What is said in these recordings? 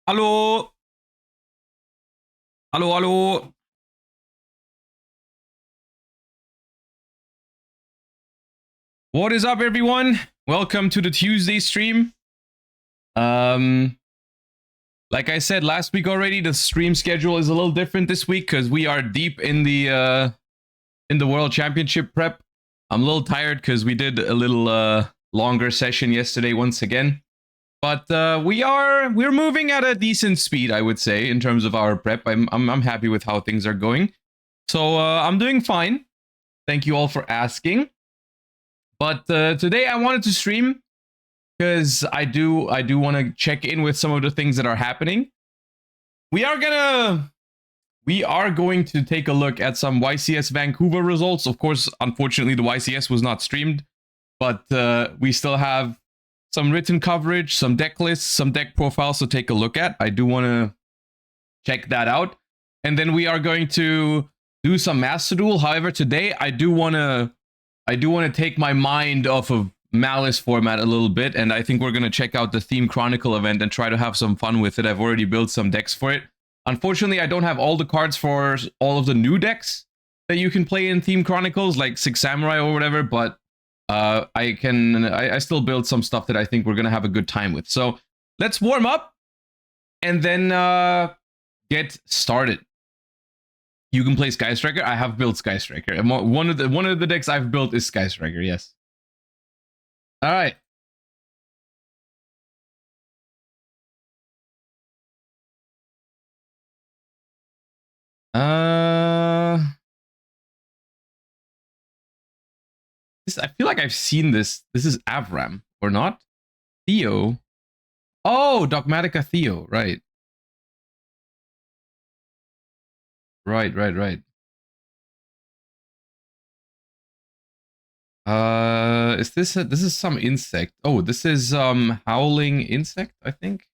Hallo, hallo, hallo. What is up, everyone? Welcome to the Tuesday stream. Um, like I said last week already, the stream schedule is a little different this week because we are deep in the World Championship prep. I'm a little tired because we did a little longer session yesterday once again. But we're moving at a decent speed, I would say, in terms of our prep. I'm happy with how things are going. So I'm doing fine. Thank you all for asking. But today I wanted to stream because I do want to check in with some of the things that are happening. We are going to take a look at some YCS Vancouver results. Of course, unfortunately, the YCS was not streamed, but we still have some written coverage, some deck lists, some deck profiles to take a look at. I do want to check that out, and then we are going to do some Master Duel. However, today I do want to take my mind off of Malice format a little bit, and I think we're going to check out the Theme Chronicle event and try to have some fun with it. I've already built some decks for it. Unfortunately, I don't have all the cards for all of the new decks that you can play in Theme Chronicles, like Six Samurai or whatever, but I still build some stuff that I think we're going to have a good time with. So let's warm up and then get started. You can play Sky Striker. I have built Sky Striker. And one of the decks I've built is Sky Striker, yes. All right. I feel like I've seen this. This is Avram, or not? Theo. Oh, Dogmatica Theo, right. Right. Is this this is some insect? Oh, this is howling insect, I think.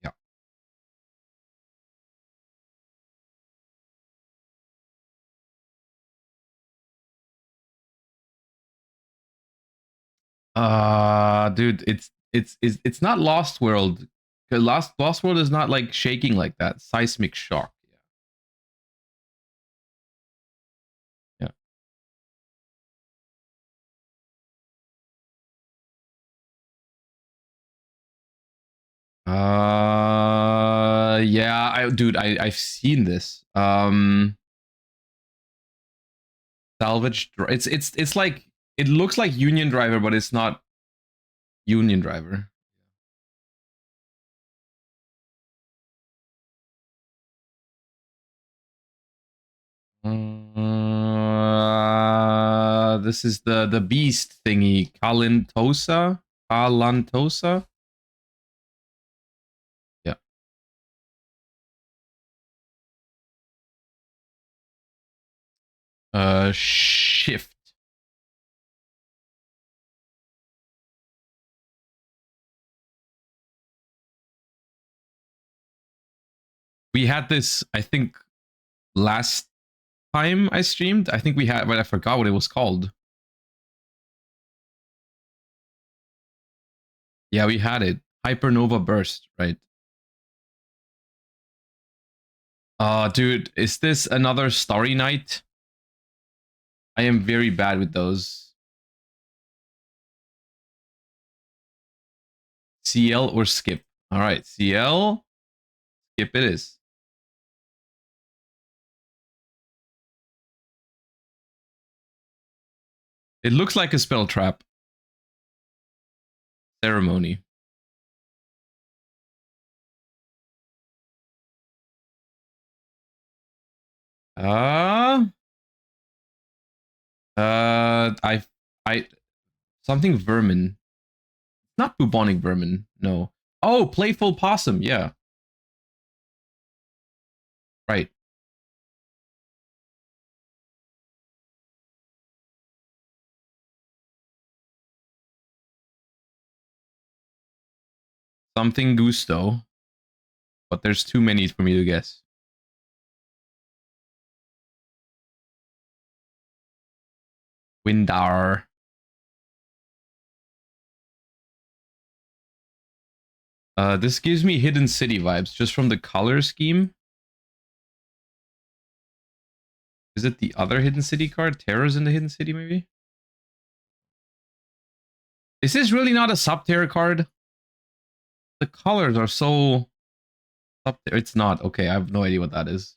Yeah. Dude, it's not Lost World. Lost World is not like shaking like that. Seismic shock. Yeah. Yeah, I've seen this. Salvage. It's like it looks like Union Driver, but it's not Union Driver. This is the beast thingy, Calantosa. Yeah. Shift. We had this, I think, last time I streamed. I think we had, but I forgot what it was called. Yeah, we had it. Hypernova Burst, right? Dude, is this another Starry Night? I am very bad with those. CL or skip? All right, CL. Skip it is. It looks like a spell trap. Ceremony. Uh, I, something vermin. Not bubonic vermin. No. Oh, playful possum. Yeah. Right. Something gusto. But there's too many for me to guess. Windar. This gives me Hidden City vibes just from the color scheme. Is it the other Hidden City card? Terror's in the Hidden City, maybe? Is this really not a Sub-Terror card? The colors are so... It's not. Okay, I have no idea what that is.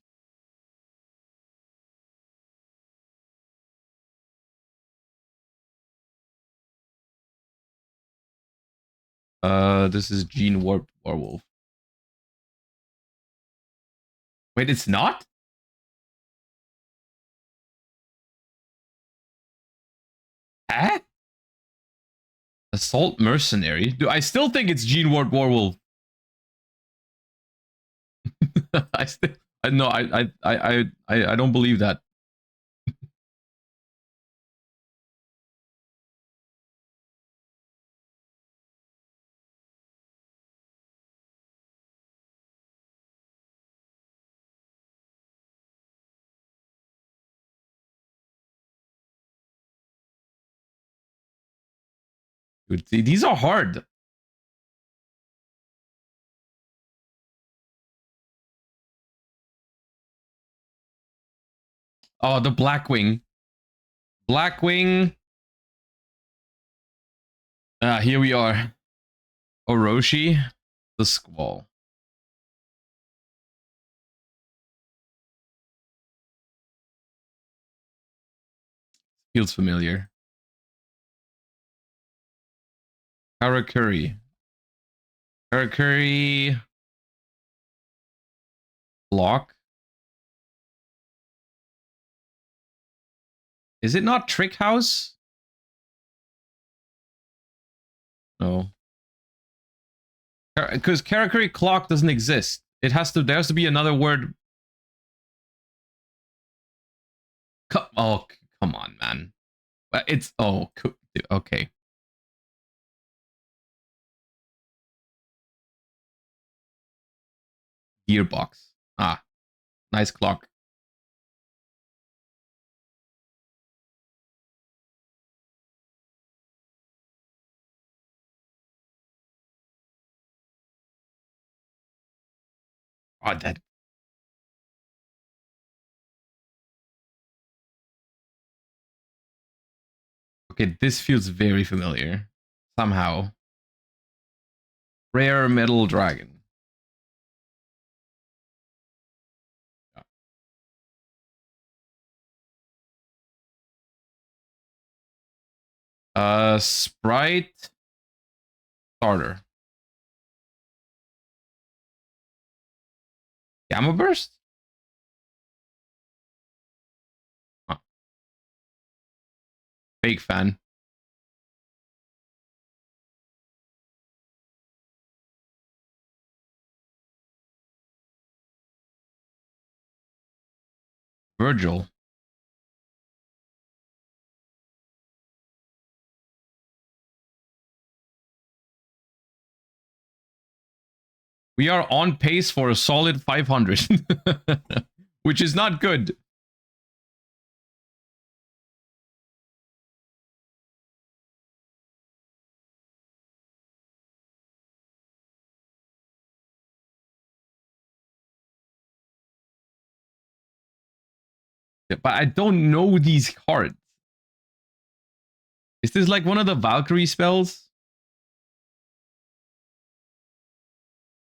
This is Gene Warped Werewolf. Wait, it's not? Huh? Assault Mercenary? Do I still think it's Gene Warped Werewolf? I still... No, I don't believe that. Dude, see, these are hard. Oh, the Blackwing. Blackwing. Here we are. Orochi, the Squall. Feels familiar. Karakuri. Karakuri. Lock. Is it not Trick House? No. Because Karakuri Clock doesn't exist. It has to, there has to be another word. Oh, come on, man. It's, oh, okay. Gearbox. Ah, nice clock. Oh, that. Okay, this feels very familiar. Somehow. Rare Metal Dragon. Sprite. Starter. Gamma Burst? Huh. Fake fan. Virgil. We are on pace for a solid 500, which is not good. But I don't know these cards. Is this like one of the Valkyrie spells?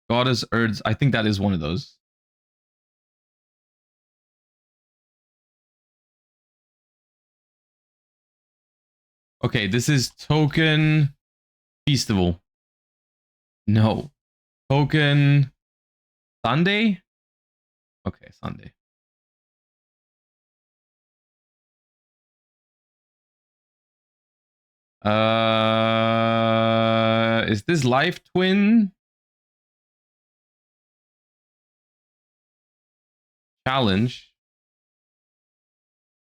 Goddess Urds. I think that is one of those. Okay, this is Token Festival. No. Token Sunday? Okay, Sunday. Is this Life Twin? Challenge.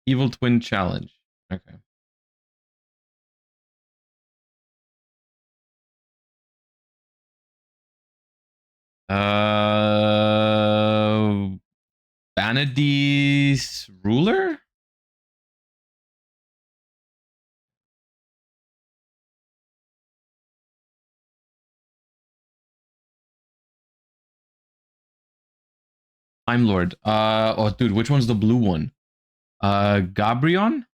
Evil Twin Challenge. Okay. Vanity's Ruler? Time Lord. Oh, dude, which one's the blue one? Gabrion?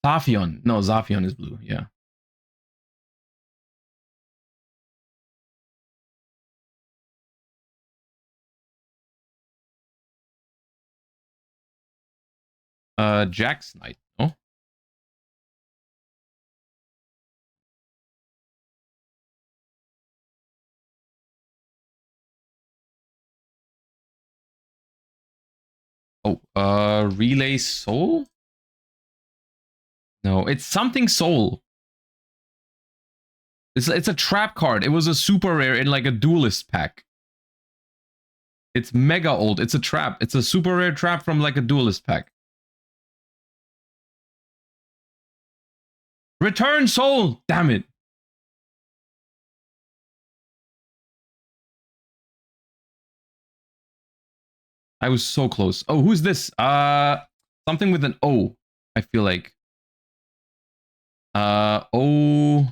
Zaphion. No, Zaphion is blue. Yeah. Jack's Knight. Oh. Oh, Relay Soul? No, it's something Soul. It's a trap card. It was a super rare in like a duelist pack. It's mega old. It's a trap. It's a super rare trap from like a duelist pack. Return Soul! Damn it. I was so close. Oh, who's this? Something with an O, I feel like. Otto,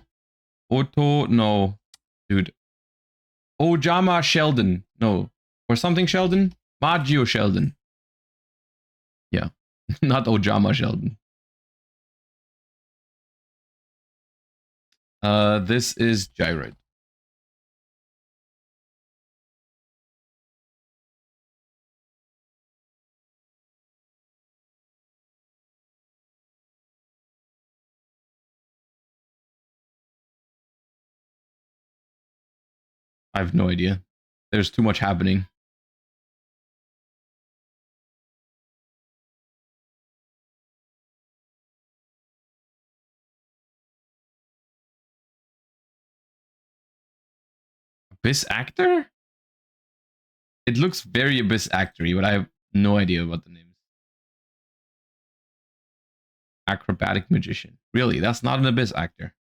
no. Dude. Ojama Sheldon. No. Or something Sheldon? Maggio Sheldon. Yeah. Not Ojama Sheldon. This is Gyroid. I have no idea. There's too much happening. Abyss Actor? It looks very Abyss Actory, but I have no idea what the name is. Acrobatic Magician. Really? That's not an Abyss Actor.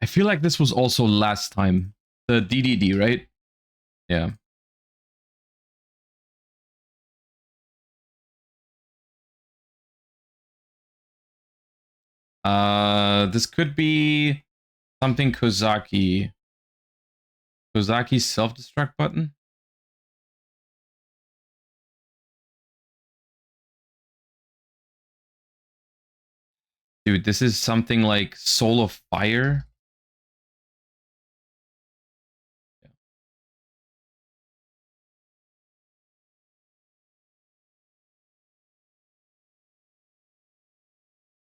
I feel like this was also last time. The DDD, right? Yeah. This could be something Kozaki. Kozaki's self-destruct button? Dude, this is something like Soul of Fire.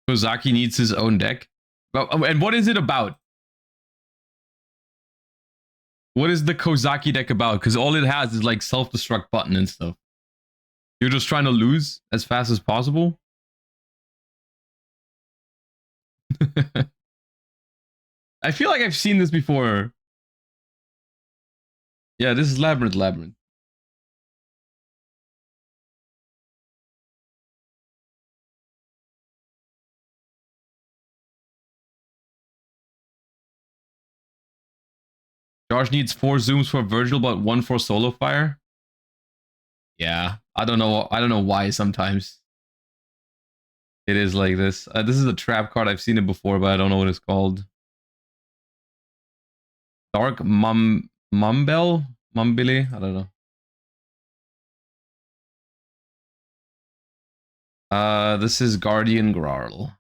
Kozaki needs his own deck. And what is it about? What is the Kozaki deck about? Because all it has is like self-destruct button and stuff. You're just trying to lose as fast as possible? I feel like I've seen this before. Yeah, this is Labyrinth. Josh needs 4 zooms for Virgil, but 1 for Solo Fire. Yeah, I don't know why sometimes it is like this. This is a trap card. I've seen it before, but I don't know what it's called. Dark Mumbile? Mumbile? I don't know. This is Guardian Grarl.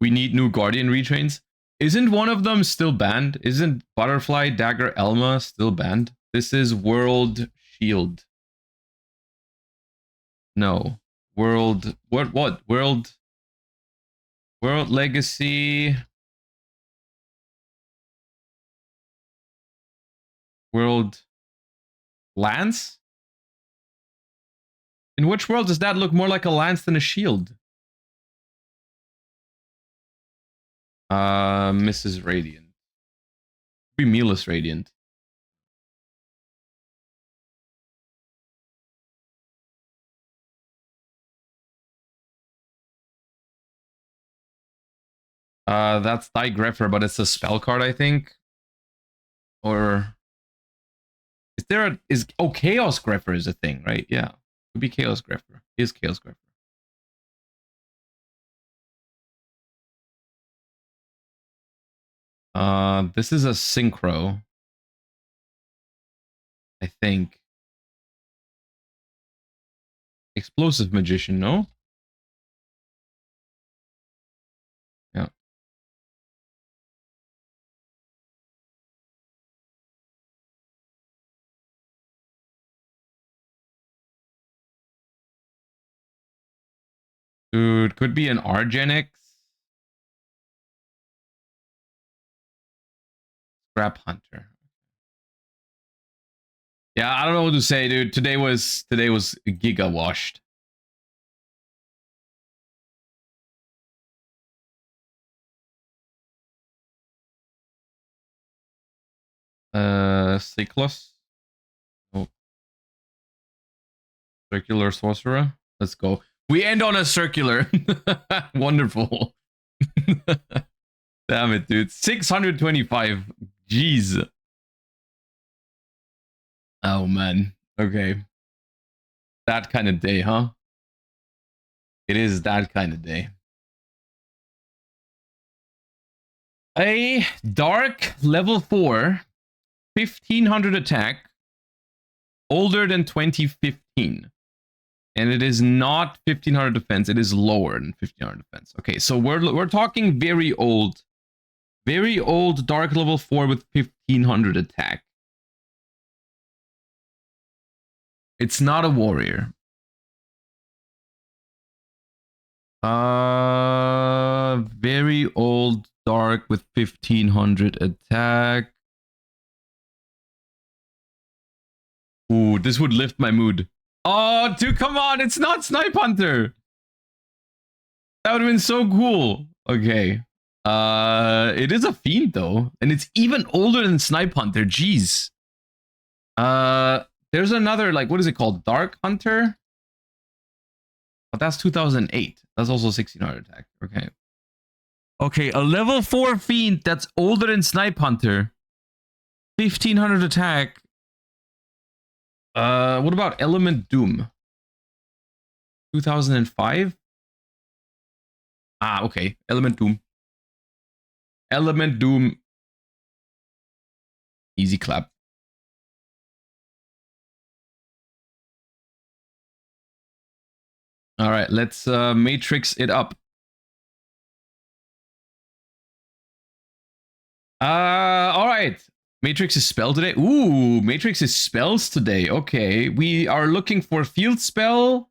We need new Guardian retrains. Isn't one of them still banned? Isn't Butterfly Dagger Elma still banned? This is World Shield. No. World what? World Legacy. World Lance? In which world does that look more like a lance than a shield? Mrs. Radiant. Be Meatless Radiant. That's Digrepher, but it's a spell card, I think. Or is there a Chaos Grepher is a thing, right? Yeah. Could be Chaos Grepher. Is Chaos Grepher. This is a synchro. I think. Explosive Magician, no? Yeah. Dude, could be an Argenix. Scrap Hunter. Yeah, I don't know what to say, dude. Today was giga washed. Cyclos. Oh. Circular Sorcerer. Let's go. We end on a circular. Wonderful. Damn it, dude. 625. Jeez. Oh, man. Okay. That kind of day, huh? It is that kind of day. A dark level 4, 1500 attack, older than 2015. And it is not 1500 defense, it is lower than 1500 defense. Okay, so we're talking very old dark level 4 with 1500 attack. It's not a warrior. Very old dark with 1500 attack. Ooh, this would lift my mood. Oh, dude, come on, it's not Snipe Hunter. That would have been so cool. Okay. It is a fiend though, and it's even older than Snipe Hunter. Jeez. There's another, like, what is it called? Dark Hunter? But that's 2008. That's also 1600 attack. Okay. Okay, a level 4 fiend that's older than Snipe Hunter. 1500 attack. What about Element Doom? 2005? Ah, okay. Element Doom. Element Doom. Easy clap. All right, let's matrix it up. All right. Matrix is spell today. Ooh, Matrix is spells today. Okay, we are looking for field spell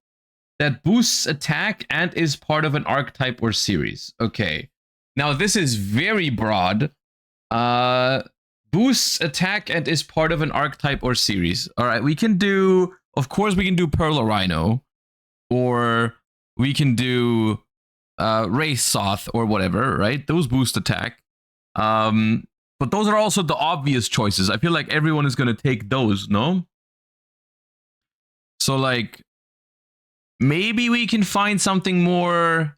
that boosts attack and is part of an archetype or series. Okay, now this is very broad. Boosts attack and is part of an archetype or series. All right, we can do, of course, we can do Perlorhino, or we can do Wraith Soth or whatever, right? Those boost attack. But those are also the obvious choices. I feel like everyone is going to take those, no? So, like, maybe we can find something more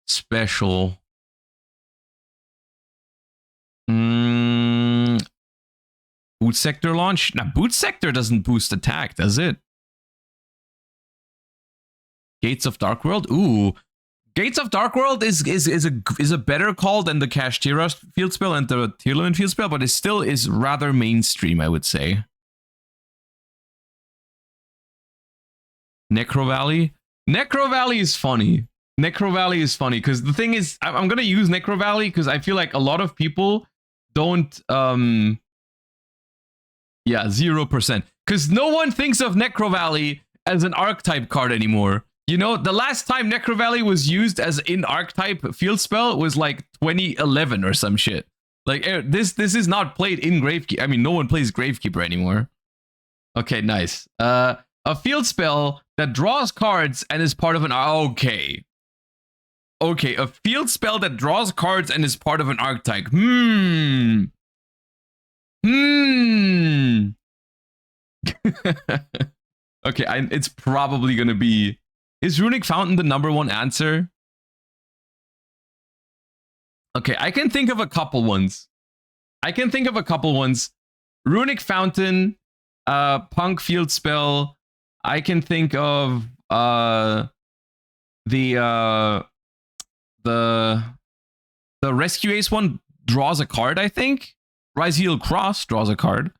special. Boot Sector launch? Now, Boot Sector doesn't boost attack, does it? Gates of Dark World? Ooh. Gates of Dark World is a better call than the Kashtira field spell and the Tearlament field spell, but it still is rather mainstream, I would say. Necro Valley? Necro Valley is funny. Necro Valley is funny because the thing is, I'm gonna use Necro Valley because I feel like a lot of people don't yeah, 0%. Because no one thinks of Necro Valley as an archetype card anymore. You know, the last time Necro Valley was used as in archetype field spell was like 2011 or some shit. Like, this is not played in Gravekeeper. I mean, no one plays Gravekeeper anymore. Okay, nice. A field spell that draws cards and is part of an... Okay. Okay, a field spell that draws cards and is part of an archetype. Okay, it's probably gonna be... Is Runic Fountain the #1 answer? Okay, I can think of a couple ones. Runic Fountain, Punk Field Spell. I can think of the Rescue Ace one draws a card, I think. Ryzeal Cross draws a card.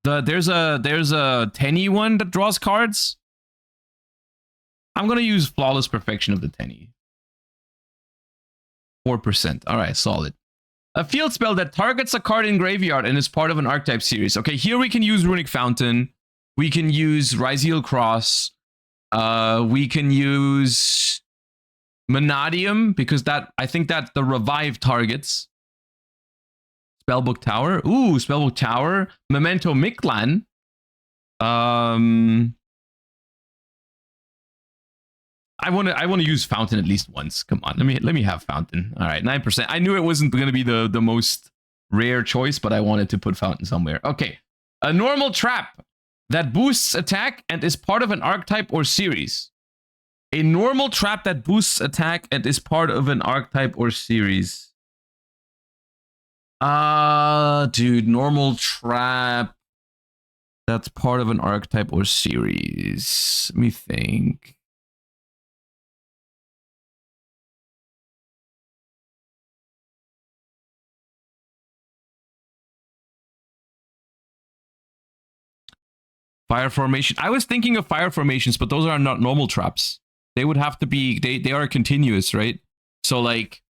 There's a Tenny one that draws cards. I'm gonna use Flawless Perfection of the Tenny. 4%. All right, solid. A field spell that targets a card in graveyard and is part of an archetype series. Okay, here we can use Runic Fountain. We can use Ryzeal Cross. We can use Manadium, because that, I think that the revive targets. Spellbook Tower. Ooh, Spellbook Tower. Memento Mictlan. I want to use Fountain at least once. Come on, let me have Fountain. All right, 9%. I knew it wasn't going to be the most rare choice, but I wanted to put Fountain somewhere. Okay, a normal trap that boosts attack and is part of an archetype or series. A normal trap that boosts attack and is part of an archetype or series. Dude, normal trap that's part of an archetype or series. Let me think. Fire Formation. I was thinking of Fire Formations, but those are not normal traps. They would have to be... They are continuous, right? So, like...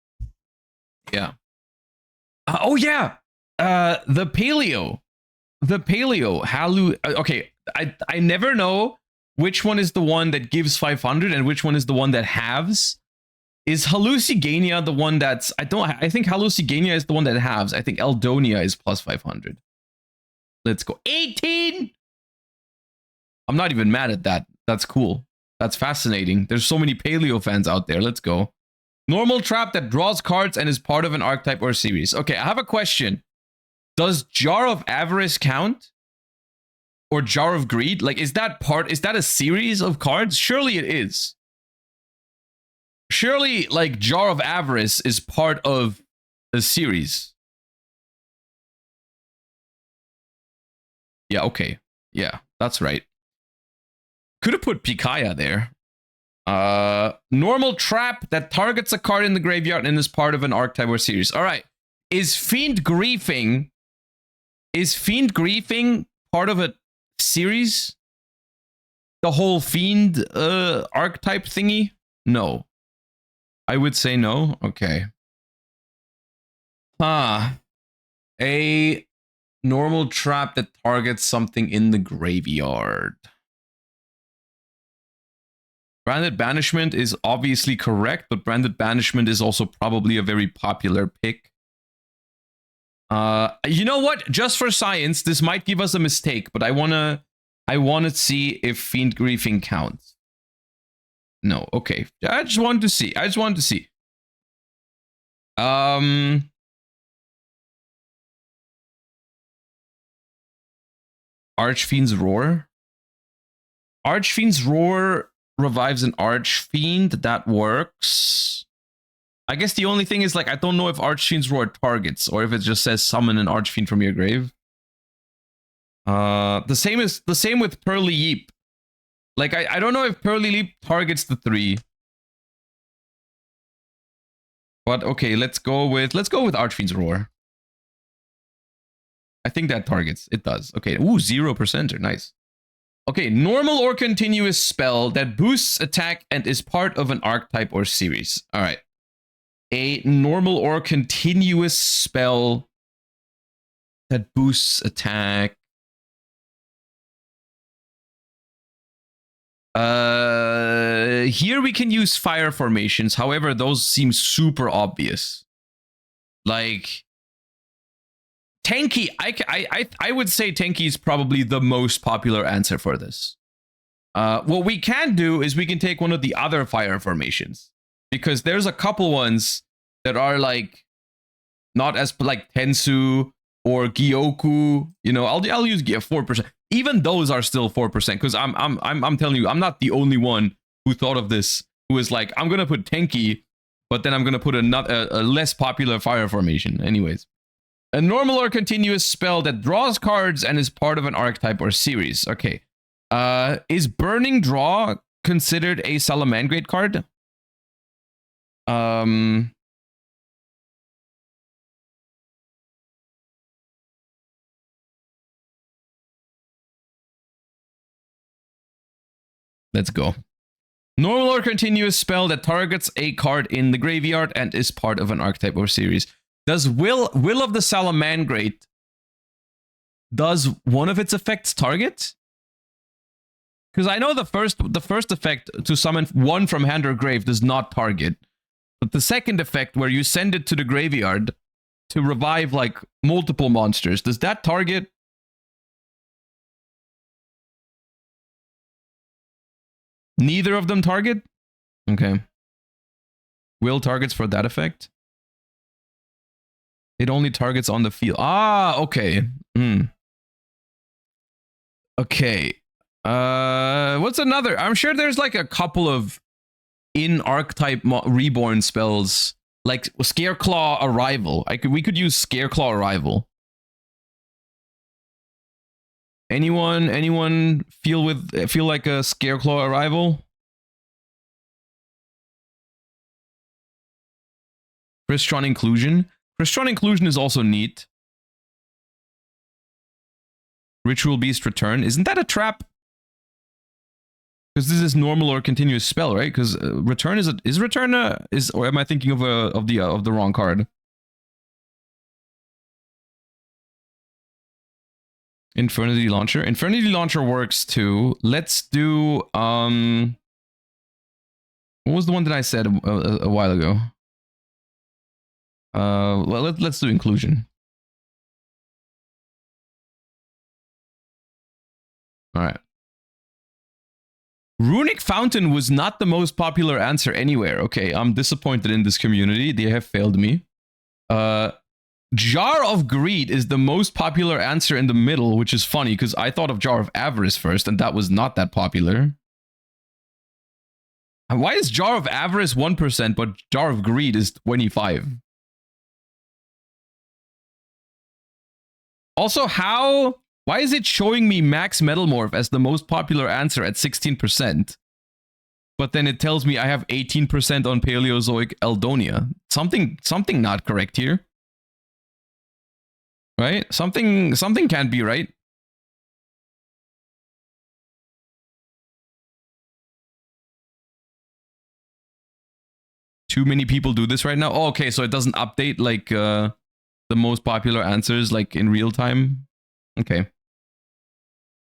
Yeah. Oh, yeah! The Paleo. The Paleo. Okay, I never know which one is the one that gives 500 and which one is the one that halves. Is Hallucigania the one that's... I think Hallucigania is the one that halves. I think Eldonia is plus 500. Let's go. 18! I'm not even mad at that. That's cool. That's fascinating. There's so many Paleo fans out there. Let's go. Normal trap that draws cards and is part of an archetype or series. Okay, I have a question. Does Jar of Avarice count? Or Jar of Greed? Like, is that a series of cards? Surely it is. Surely, like, Jar of Avarice is part of a series. Yeah, okay. Yeah, that's right. Could have put Picaya there. Normal trap that targets a card in the graveyard and is part of an archetype or series. All right. Is Fiend Griefing part of a series? The whole Fiend archetype thingy? No. I would say no. Okay. A normal trap that targets something in the graveyard. Branded Banishment is obviously correct, but Branded Banishment is also probably a very popular pick. You know what? Just for science, this might give us a mistake, but I wanna see if Fiend Griefing counts. No, okay. I just wanted to see. Archfiend's Roar. Archfiend's Roar revives an Archfiend. That works. I guess the only thing is, like, I don't know if Archfiend's Roar targets or if it just says summon an Archfiend from your grave. The same with Pearly Yeep. Like, I don't know if Pearly Yeep targets the 3. But okay, let's go with Archfiend's Roar. I think that targets. It does. Okay. Ooh, 0%er. Nice. Okay, normal or continuous spell that boosts attack and is part of an archetype or series. All right. A normal or continuous spell that boosts attack. Here we can use Fire Formations. However, those seem super obvious. Like, Tenki, I would say Tenki is probably the most popular answer for this. What we can do is we can take one of the other fire formations, because there's a couple ones that are like not as like Tensu or Gyoku. You know, I'll use 4%. Even those are still 4% because I'm telling you, I'm not the only one who thought of this. Who is like, I'm gonna put Tenki, but then I'm gonna put a less popular fire formation. Anyways, a normal or continuous spell that draws cards and is part of an archetype or series. Okay. Is Burning Draw considered a Salamangreat card? Let's go. Normal or continuous spell that targets a card in the graveyard and is part of an archetype or series. Does Will of the Salamangreat, does one of its effects target? Because I know the first effect to summon one from hand or grave does not target. But the second effect where you send it to the graveyard to revive like multiple monsters, does that target? Neither of them target? Okay. Will targets for that effect? It only targets on the field. Ah, okay. Okay. What's another? I'm sure there's like a couple of in archetype reborn spells, like Scareclaw Arrival. We could use Scareclaw Arrival. Anyone feel like a Scareclaw Arrival? Crystron Inclusion. Crystron Inclusion is also neat. Ritual Beast Return. Isn't that a trap? Because this is normal or continuous spell, right? Because return is return or am I thinking of the wrong card? Infernity Launcher. Infernity Launcher works too. Let's do what was the one that I said a while ago? Well, let's do Inclusion. All right. Runic Fountain was not the most popular answer anywhere. Okay, I'm disappointed in this community. They have failed me. Jar of Greed is the most popular answer in the middle, which is funny because I thought of Jar of Avarice first, and that was not that popular. And why is Jar of Avarice 1%, but Jar of Greed is 25%? Also, why is it showing me Max Metalmorph as the most popular answer at 16%? But then it tells me I have 18% on Paleozoic Eldonia. Something not correct here. Right? Something can't be right. Too many people do this right now. Oh, okay, so it doesn't update like the most popular answers like in real time. Okay.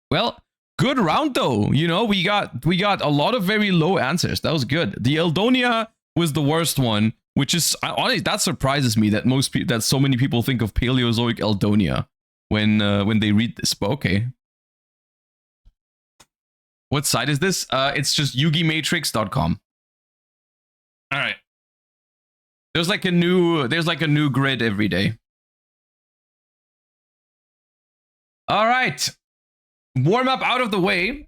Well, good round though. You know, we got a lot of very low answers. That was good. The Eldonia was the worst one, which is honestly that surprises me that that so many people think of Paleozoic Eldonia when they read this. But okay. What site is this? It's just yugimatrix.com. All right. There's like a new grid every day. All right. Warm up out of the way.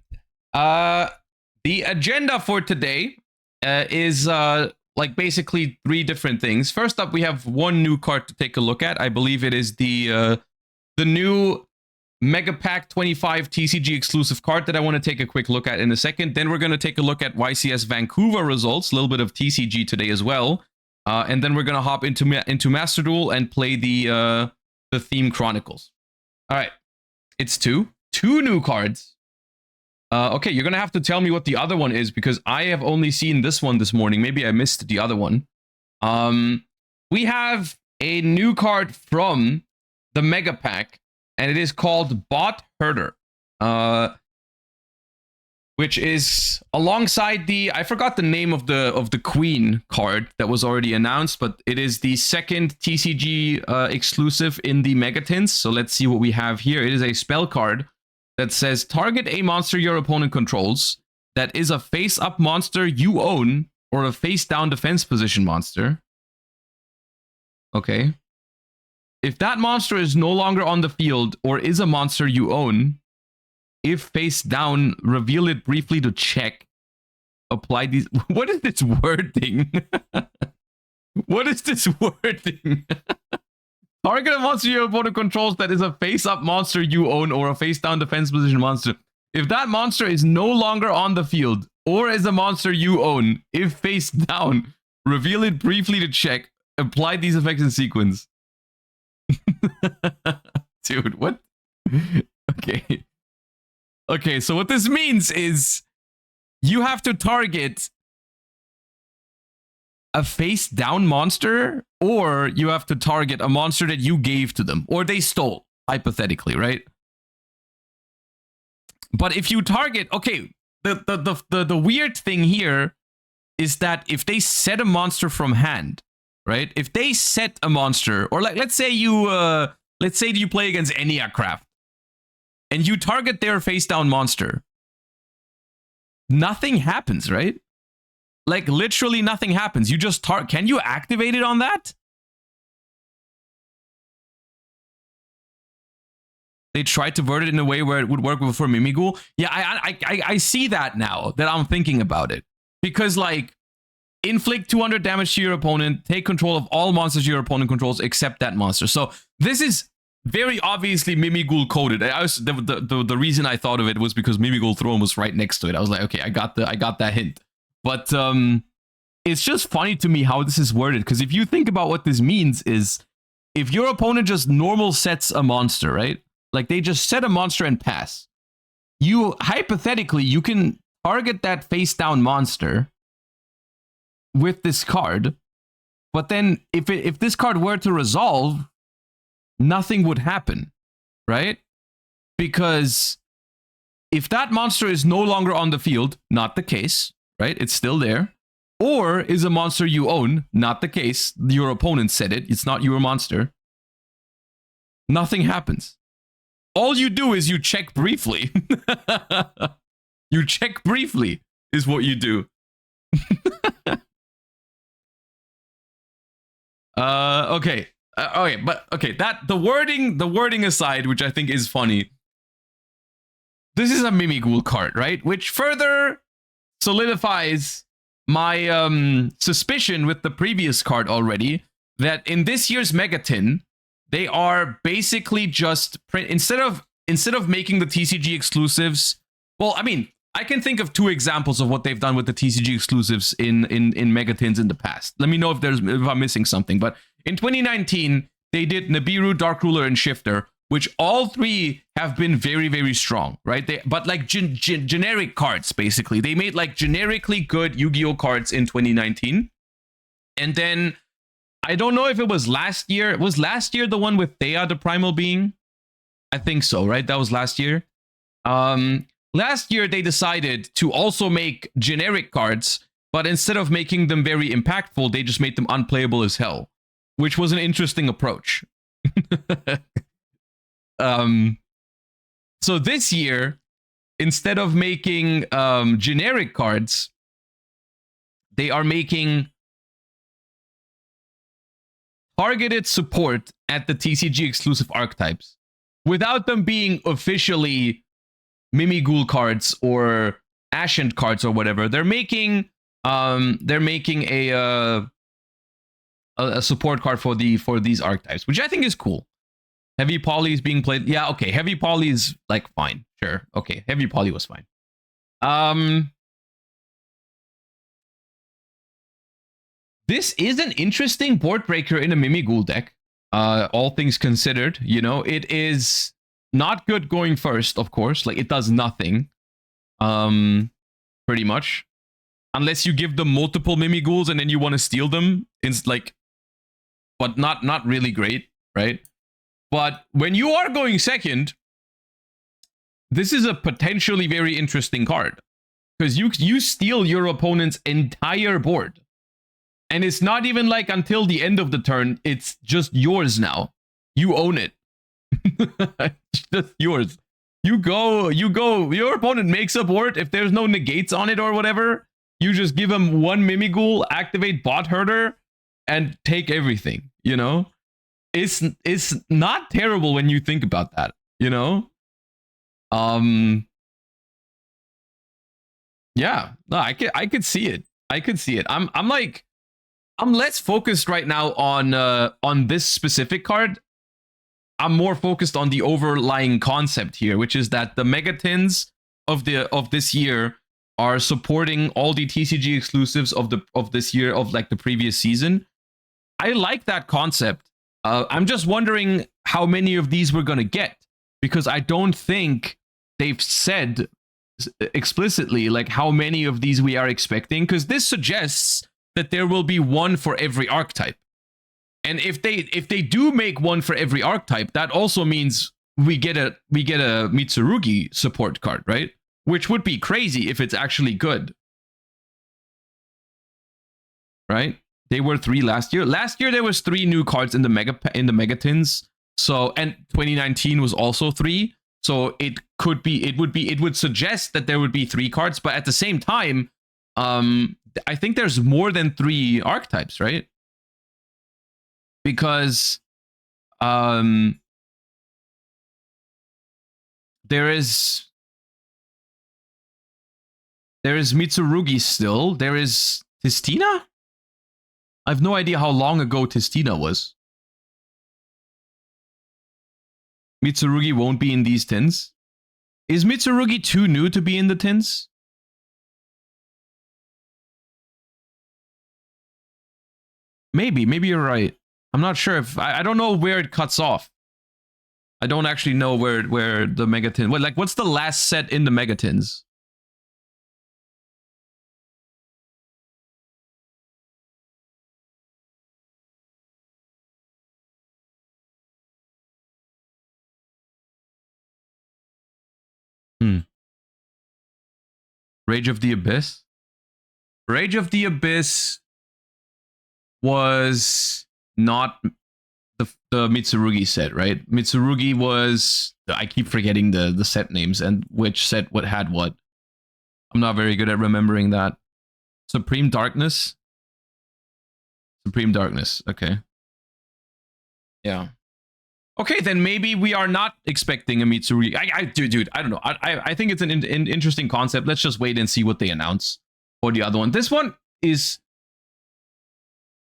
The agenda for today is like basically 3 different things. First up, we have one new card to take a look at. I believe it is the new Mega Pack 25 TCG exclusive card that I want to take a quick look at in a second. Then we're going to take a look at YCS Vancouver results, a little bit of TCG today as well. And then we're going to hop into Master Duel and play the theme Chronicles. All right. It's two new cards. Okay, you're going to have to tell me what the other one is because I have only seen this one this morning. Maybe I missed the other one. We have a new card from the Mega Pack, and it is called Bot Herder. which is alongside the, I forgot the name of the Queen card that was already announced, but it is the second TCG exclusive in the Megatins. So let's see what we have here. It is a spell card that says target a monster your opponent controls that is a face-up monster you own or a face-down defense position monster. Okay. If that monster is no longer on the field or is a monster you own, if face down, reveal it briefly to check. Apply these. What is this wording? What is this wording? Target a monster your opponent controls that is a face-up monster you own or a face-down defense position monster. If that monster is no longer on the field or is a monster you own, if face down, reveal it briefly to check. Apply these effects in sequence. Dude, what? Okay. Okay, so what this means is you have to target a face-down monster, or you have to target a monster that you gave to them, or they stole, hypothetically, right? But if you target, okay, the weird thing here is that if they set a monster from hand, right? If they set a monster, or like let's say you play against Eniacraft, and you target their face-down monster, nothing happens, right? Like, literally nothing happens. You just can you activate it on that? They tried to word it in a way where it would work for Mimighoul. Yeah, I see that now that I'm thinking about it. Because, like, inflict 200 damage to your opponent, take control of all monsters your opponent controls except that monster. So this is very obviously Mimighoul coded. The reason I thought of it was because Mimighoul Throne was right next to it. I was like, okay, I got that hint. But it's just funny to me how this is worded, because if you think about what this means is if your opponent just normal sets a monster, right? Like they just set a monster and pass. You hypothetically you can target that face down monster with this card, but then if this card were to resolve, nothing would happen, right? Because if that monster is no longer on the field, not the case, right? It's still there. Or is a monster you own, not the case. Your opponent said it. It's not your monster. Nothing happens. All you do is you check briefly. You check briefly is what you do. Okay. Okay, but okay, that the wording aside, which I think is funny. This is a Mimighoul card, right? Which further solidifies my suspicion with the previous card already, that in this year's Megatin, they are basically just instead of making the TCG exclusives. Well, I mean, I can think of two examples of what they've done with the TCG exclusives in Megatins in the past. Let me know if I'm missing something. But in 2019, they did Nibiru, Dark Ruler, and Shifter, which all three have been very, very strong, right? But like generic cards, basically. They made like generically good Yu-Gi-Oh cards in 2019. And then, I don't know if it was last year. Was last year the one with Thea, the Primal Being? I think so, right? That was last year. Last year, they decided to also make generic cards, but instead of making them very impactful, they just made them unplayable as hell, which was an interesting approach. So this year, instead of making generic cards, they are making targeted support at the TCG exclusive archetypes without them being officially Mimighoul cards or Ascent cards or whatever. They're making a support card for these archetypes, which I think is cool. Heavy Poly is being played. Yeah, okay. Heavy Poly is like fine. Sure. Okay. Heavy Poly was fine. This is an interesting board breaker in a Mimighoul deck. All things considered, you know, it is not good going first, of course. Like, it does nothing. Pretty much. Unless you give them multiple Mimighouls and then you want to steal them. It's like, but not really great, right? But when you are going second, this is a potentially very interesting card. because you steal your opponent's entire board. And it's not even like until the end of the turn, it's just yours now. You own it. It's just yours. You go, your opponent makes a board. If there's no negates on it or whatever, you just give him one Mimighoul, activate Bot Herder, and take everything, you know? It's not terrible when you think about that, you know? Yeah, no, I could see it. I could see it. I'm less focused right now on this specific card. I'm more focused on the overlying concept here, which is that the Megatins of this year are supporting all the TCG exclusives of this year, of like the previous season. I like that concept. I'm just wondering how many of these we're gonna get, because I don't think they've said explicitly like how many of these we are expecting, because this suggests that there will be one for every archetype. And if they do make one for every archetype, that also means we get a Mitsurugi support card, right? Which would be crazy if it's actually good. Right? They were 3 last year. Last year there was 3 new cards in the Megatins. So, and 2019 was also 3. So it would suggest that there would be 3 cards, but at the same time, I think there's more than 3 archetypes, right? Because there is Mitsurugi still. There is Tistina? I have no idea how long ago Tistina was. Mitsurugi won't be in these tins. Is Mitsurugi too new to be in the tins? Maybe you're right. I'm not sure if I don't know where it cuts off. I don't actually know where the Megatin. What's the last set in the Megatins? Rage of the Abyss? Rage of the Abyss was not the Mitsurugi set, right? Mitsurugi was... I keep forgetting the set names and which set what had what. I'm not very good at remembering that. Supreme Darkness? Supreme Darkness, okay. Yeah. Okay, then maybe we are not expecting a Mitsurugi. Dude, I don't know. I think it's an interesting concept. Let's just wait and see what they announce for the other one. This one is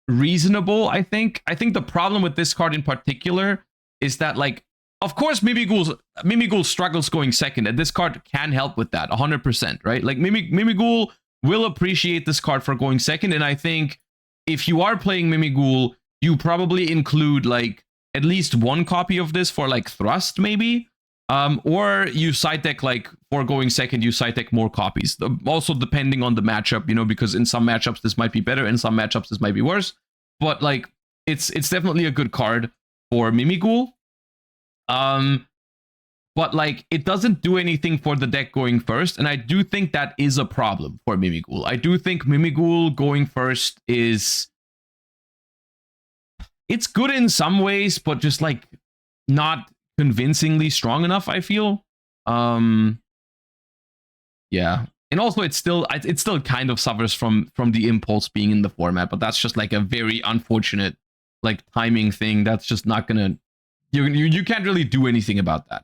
reasonable, I think. I think the problem with this card in particular is that, like, of course, Mimighoul struggles going second, and this card can help with that 100%, right? Like, Mimighoul will appreciate this card for going second, and I think if you are playing Mimighoul, you probably include, like, at least one copy of this for, like, Thrust, maybe. Or you side deck, like, for going second, you side deck more copies. Also, depending on the matchup, you know, because in some matchups this might be better, in some matchups this might be worse. But, like, it's definitely a good card for Mimighoul. But, like, it doesn't do anything for the deck going first, and I do think that is a problem for Mimighoul. I do think Mimighoul going first is... It's good in some ways, but just, like, not convincingly strong enough, I feel. Yeah. And also it still kind of suffers from the impulse being in the format, but that's just like a very unfortunate, like, timing thing. That's just not gonna... You can't really do anything about that.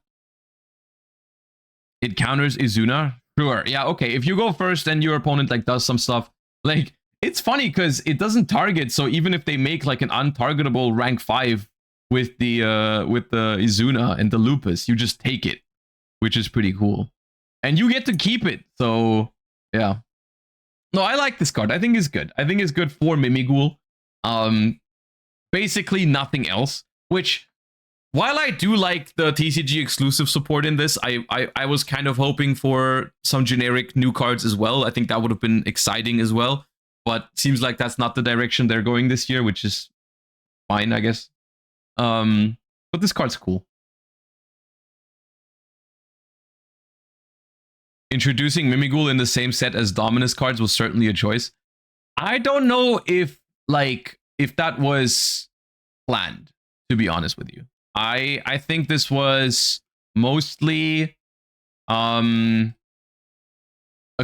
It counters Izuna? Sure. Yeah, okay. If you go first and your opponent, like, does some stuff, like, it's funny because it doesn't target, so even if they make, like, an untargetable rank 5 with the Izuna and the Lupus, you just take it, which is pretty cool. And you get to keep it, so yeah. No, I like this card. I think it's good. I think it's good for Mimighoul. Basically nothing else, which, while I do like the TCG exclusive support in this, I was kind of hoping for some generic new cards as well. I think that would have been exciting as well. But seems like that's not the direction they're going this year, which is fine, I guess. But this card's cool. introducing Mimighoul in the same set as Dominus cards was certainly a choice. I don't know if that was planned, to be honest with you. I think this was mostly a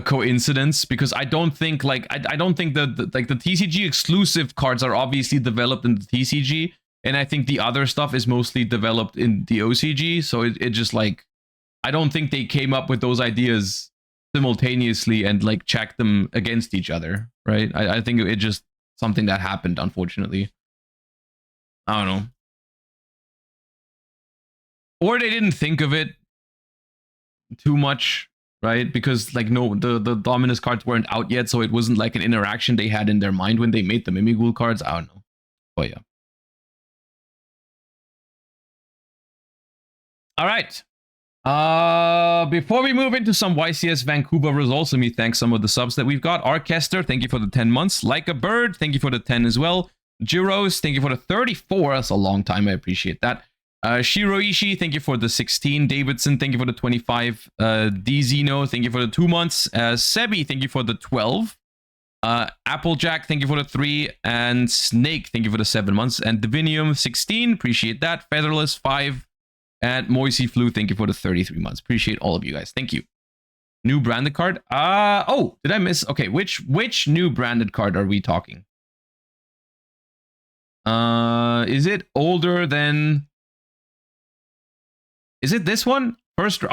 coincidence, because I don't think I don't think that the TCG exclusive cards are obviously developed in the TCG, and I think the other stuff is mostly developed in the OCG. So it just like, I don't think they came up with those ideas simultaneously and like checked them against each other, right? I think it just something that happened, unfortunately. I don't know. Or they didn't think of it too much, right? Because like, no, the Dominus cards weren't out yet, so it wasn't like an interaction they had in their mind when they made the Mimighoul cards. I don't know. Oh yeah. All right. Before we move into some YCS Vancouver results, let me thank some of the subs that we've got. Arkester, thank you for the 10 months. Like a Bird, thank you for the 10 as well. Jiros, thank you for the 34. That's a long time. I appreciate that. Shiroishi, thank you for the 16. Davidson, thank you for the 25. DZeno, thank you for the 2 months. Sebi, thank you for the 12. Applejack, thank you for the 3. And Snake, thank you for the 7 months. And Divinium, 16. Appreciate that. Featherless, 5. And Moisey Flu, thank you for the 33 months. Appreciate all of you guys. Thank you. New branded card. Oh, did I miss? Okay, which new branded card are we talking? Is it older than? Is it this one? First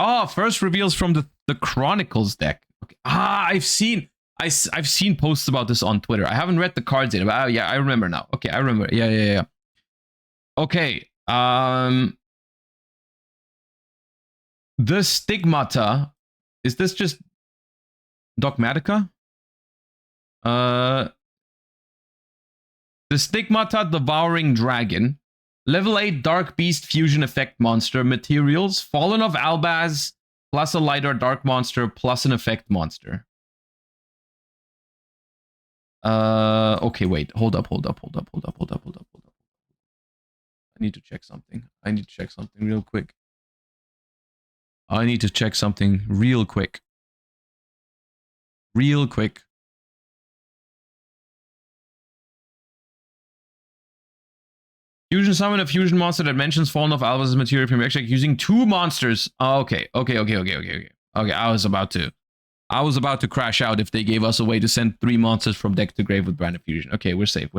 reveals from the Chronicles deck. Okay. I've seen posts about this on Twitter. I haven't read the cards yet, but yeah, I remember now. Okay, I remember. Yeah. Okay. The Stigmata. Is this just Dogmatica? The Stigmata Devouring Dragon. Level 8 Dark Beast Fusion Effect Monster. Materials. Fallen of Albaz, plus a lighter Dark Monster, plus an Effect Monster. Okay, wait. Hold up. I need to check something. Real quick. Fusion summon a fusion monster that mentions Fallen of Albaz's material from your deck using 2 monsters. Okay. Okay, I was about to crash out if they gave us a way to send 3 monsters from deck to grave with Branded Fusion. Okay, we're safe.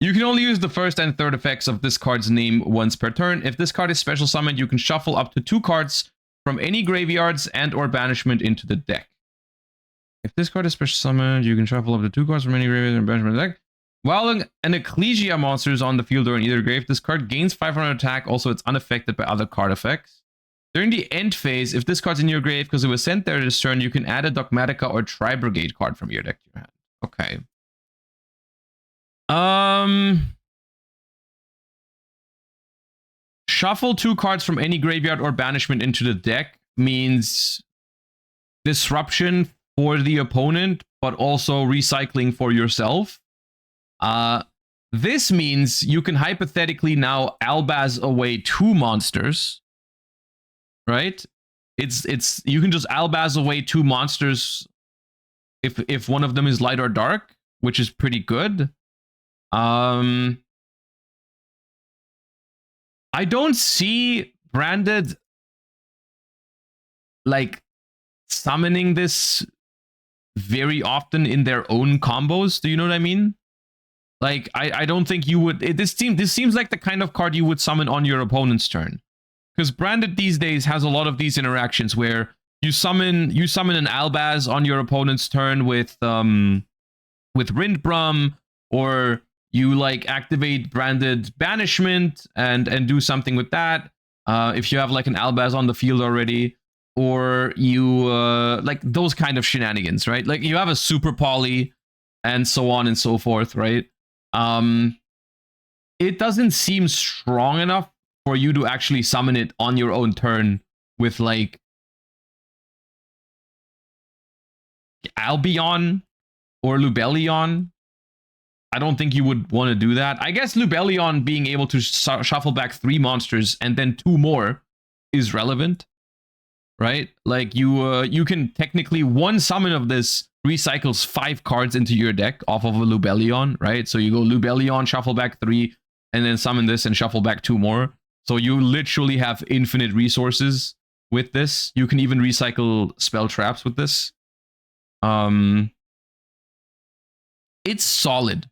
You can only use the first and third effects of this card's name once per turn. If this card is special summoned, you can shuffle up to 2 cards from any graveyards and or banishment into the deck. If this card is special summoned, you can shuffle up to 2 cards from any graveyards and banishment in the deck. While an Ecclesia monster is on the field or in either grave, this card gains 500 attack. Also, it's unaffected by other card effects. During the end phase, if this card's in your grave because it was sent there this turn, you can add a Dogmatica or Tri-Brigade card from your deck to your hand. Okay. Shuffle 2 cards from any graveyard or banishment into the deck means disruption for the opponent, but also recycling for yourself. This means you can hypothetically now Albaz away 2 monsters, right? It's you can just Albaz away 2 monsters if one of them is light or dark, which is pretty good. I don't see Branded like summoning this very often in their own combos. Do you know what I mean? Like, I don't think you would. This seems like the kind of card you would summon on your opponent's turn, because Branded these days has a lot of these interactions where you summon an Albaz on your opponent's turn with Rindbrum, or you like activate Branded Banishment and do something with that. If you have like an Albaz on the field already, or you like those kind of shenanigans, right? Like you have a Super Poly and so on and so forth, right? It doesn't seem strong enough for you to actually summon it on your own turn with like Albion or Lubellion. I don't think you would want to do that. I guess Lubellion being able to shuffle back 3 monsters and then 2 more is relevant, right? Like you can technically one summon of this recycles 5 cards into your deck off of a Lubellion, right? So you go Lubellion, shuffle back 3, and then summon this and shuffle back 2 more. So you literally have infinite resources with this. You can even recycle spell traps with this. It's solid.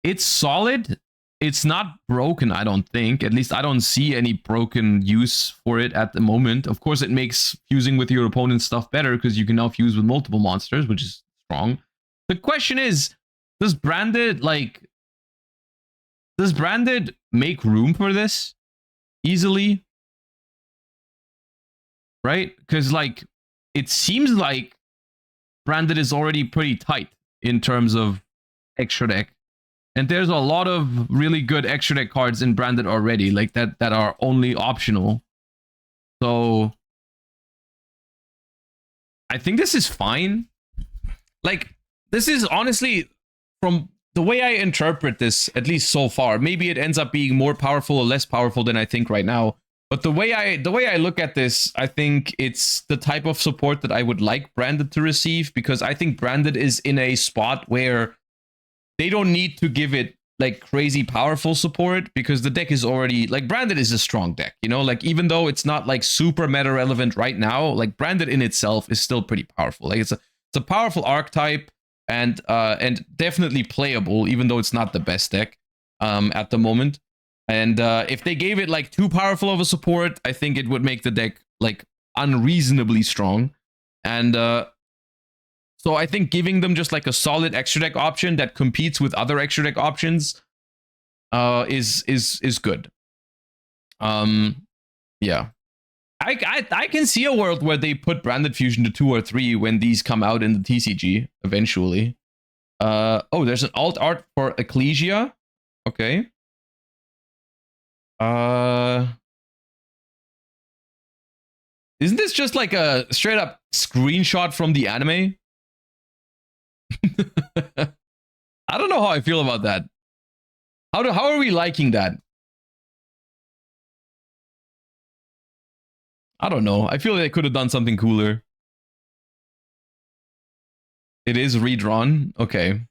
It's solid. It's not broken, I don't think. At least I don't see any broken use for it at the moment. Of course, it makes fusing with your opponent's stuff better because you can now fuse with multiple monsters, which is strong. The question is, does Branded make room for this easily? Right? Because like it seems like Branded is already pretty tight in terms of extra deck. And there's a lot of really good extra deck cards in Branded already, like that are only optional. So I think this is fine. Like, this is honestly, from the way I interpret this, at least so far, maybe it ends up being more powerful or less powerful than I think right now. But the way I look at this, I think it's the type of support that I would like Branded to receive, because I think Branded is in a spot where they don't need to give it like crazy powerful support, because the deck is already like Branded is a strong deck, you know, like even though it's not like super meta relevant right now, like Branded in itself is still pretty powerful. Like it's a powerful archetype and definitely playable, even though it's not the best deck at the moment. And if they gave it like too powerful of a support, I think it would make the deck like unreasonably strong. And so I think giving them just like a solid extra deck option that competes with other extra deck options is good. Yeah. I can see a world where they put Branded Fusion to 2 or 3 when these come out in the TCG eventually. Oh, there's an alt art for Ecclesia. Okay. Isn't this just like a straight up screenshot from the anime? I don't know how I feel about that. How are we liking that? I don't know. I feel like they could have done something cooler. It is redrawn. Okay.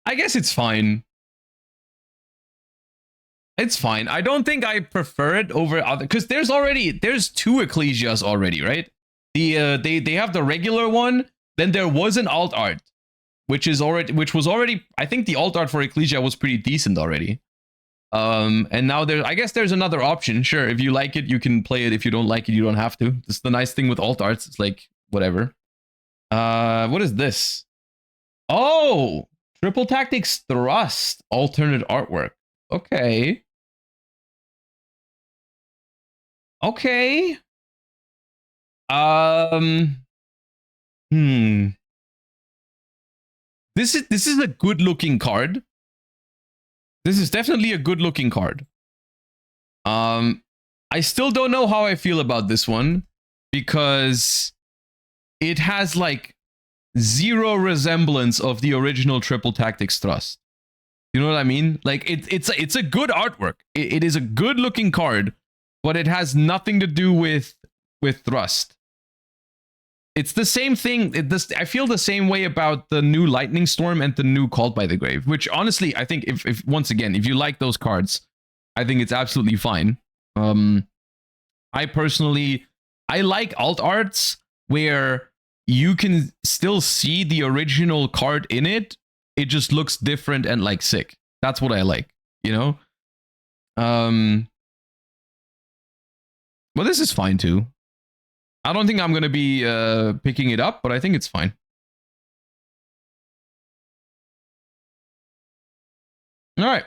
I guess it's fine. It's fine. I don't think I prefer it over other, because there's 2 Ecclesias already, right? They have the regular one. Then there was an alt art, which was already, I think the alt art for Ecclesia was pretty decent already. And now I guess there's another option. Sure, if you like it, you can play it. If you don't like it, you don't have to. That's the nice thing with alt arts. It's like, whatever. What is this? Oh, Triple Tactics Thrust, alternate artwork. Okay. Okay. This is a good looking card. This is definitely a good looking card. I still don't know how I feel about this one, because it has like 0 resemblance of the original Triple Tactics Thrust. You know what I mean? Like it's a good artwork. It is a good looking card, but it has nothing to do with Thrust. It's the same thing. I feel the same way about the new Lightning Storm and the new Called by the Grave, which honestly, I think if once again, if you like those cards, I think it's absolutely fine. I personally, I like alt arts where you can still see the original card in it. It just looks different and like sick. That's what I like, you know? Well, this is fine too. I don't think I'm going to be picking it up, but I think it's fine. All right.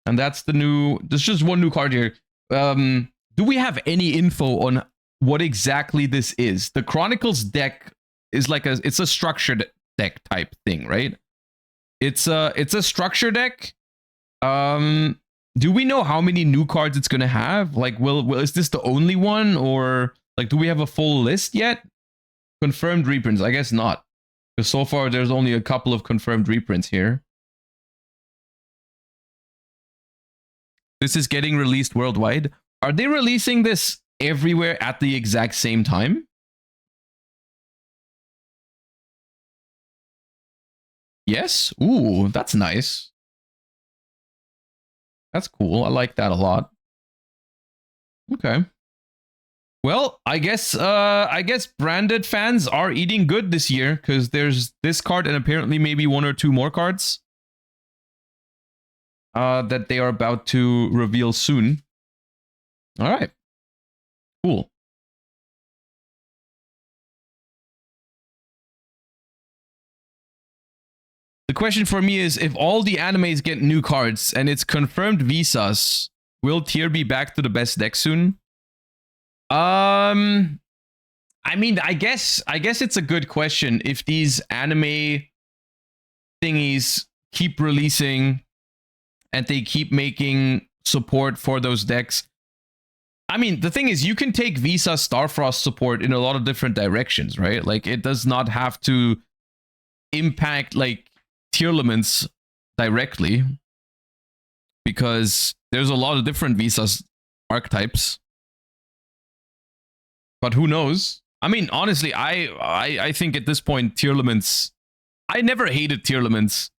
And that's the new, there's just one new card here. Do we have any info on what exactly this is? The Chronicles deck is like it's a structured deck type thing, right? It's a structure deck. Do we know how many new cards it's going to have? Like, is this the only one, or like, do we have a full list yet? Confirmed reprints? I guess not, because so far there's only a couple of confirmed reprints here. This is getting released worldwide. Are they releasing this everywhere at the exact same time? Yes? Ooh, that's nice. That's cool. I like that a lot. Okay. Well, I guess branded fans are eating good this year because there's this card and apparently maybe one or two more cards that they are about to reveal soon. All right. Cool. The question for me is, if all the animes get new cards and it's confirmed visas, will tier be back to the best deck soon? I mean, I guess it's a good question. If these anime thingies keep releasing and they keep making support for those decks. I mean, the thing is, you can take Visa Starfrost support in a lot of different directions, right? Like, it does not have to impact, like, tier limits directly, because there's a lot of different Visas archetypes. But who knows? I mean, honestly, I think at this point, tier limits... I never hated tier limits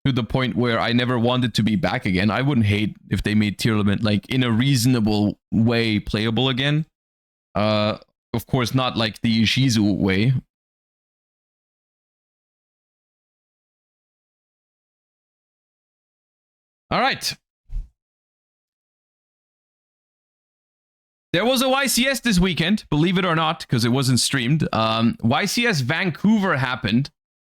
to the point where I never wanted to be back again. I wouldn't hate if they made tier limit, like, in a reasonable way playable again. Of course, not like the Ishizu way. All right. There was a YCS this weekend, believe it or not, because it wasn't streamed. YCS Vancouver happened,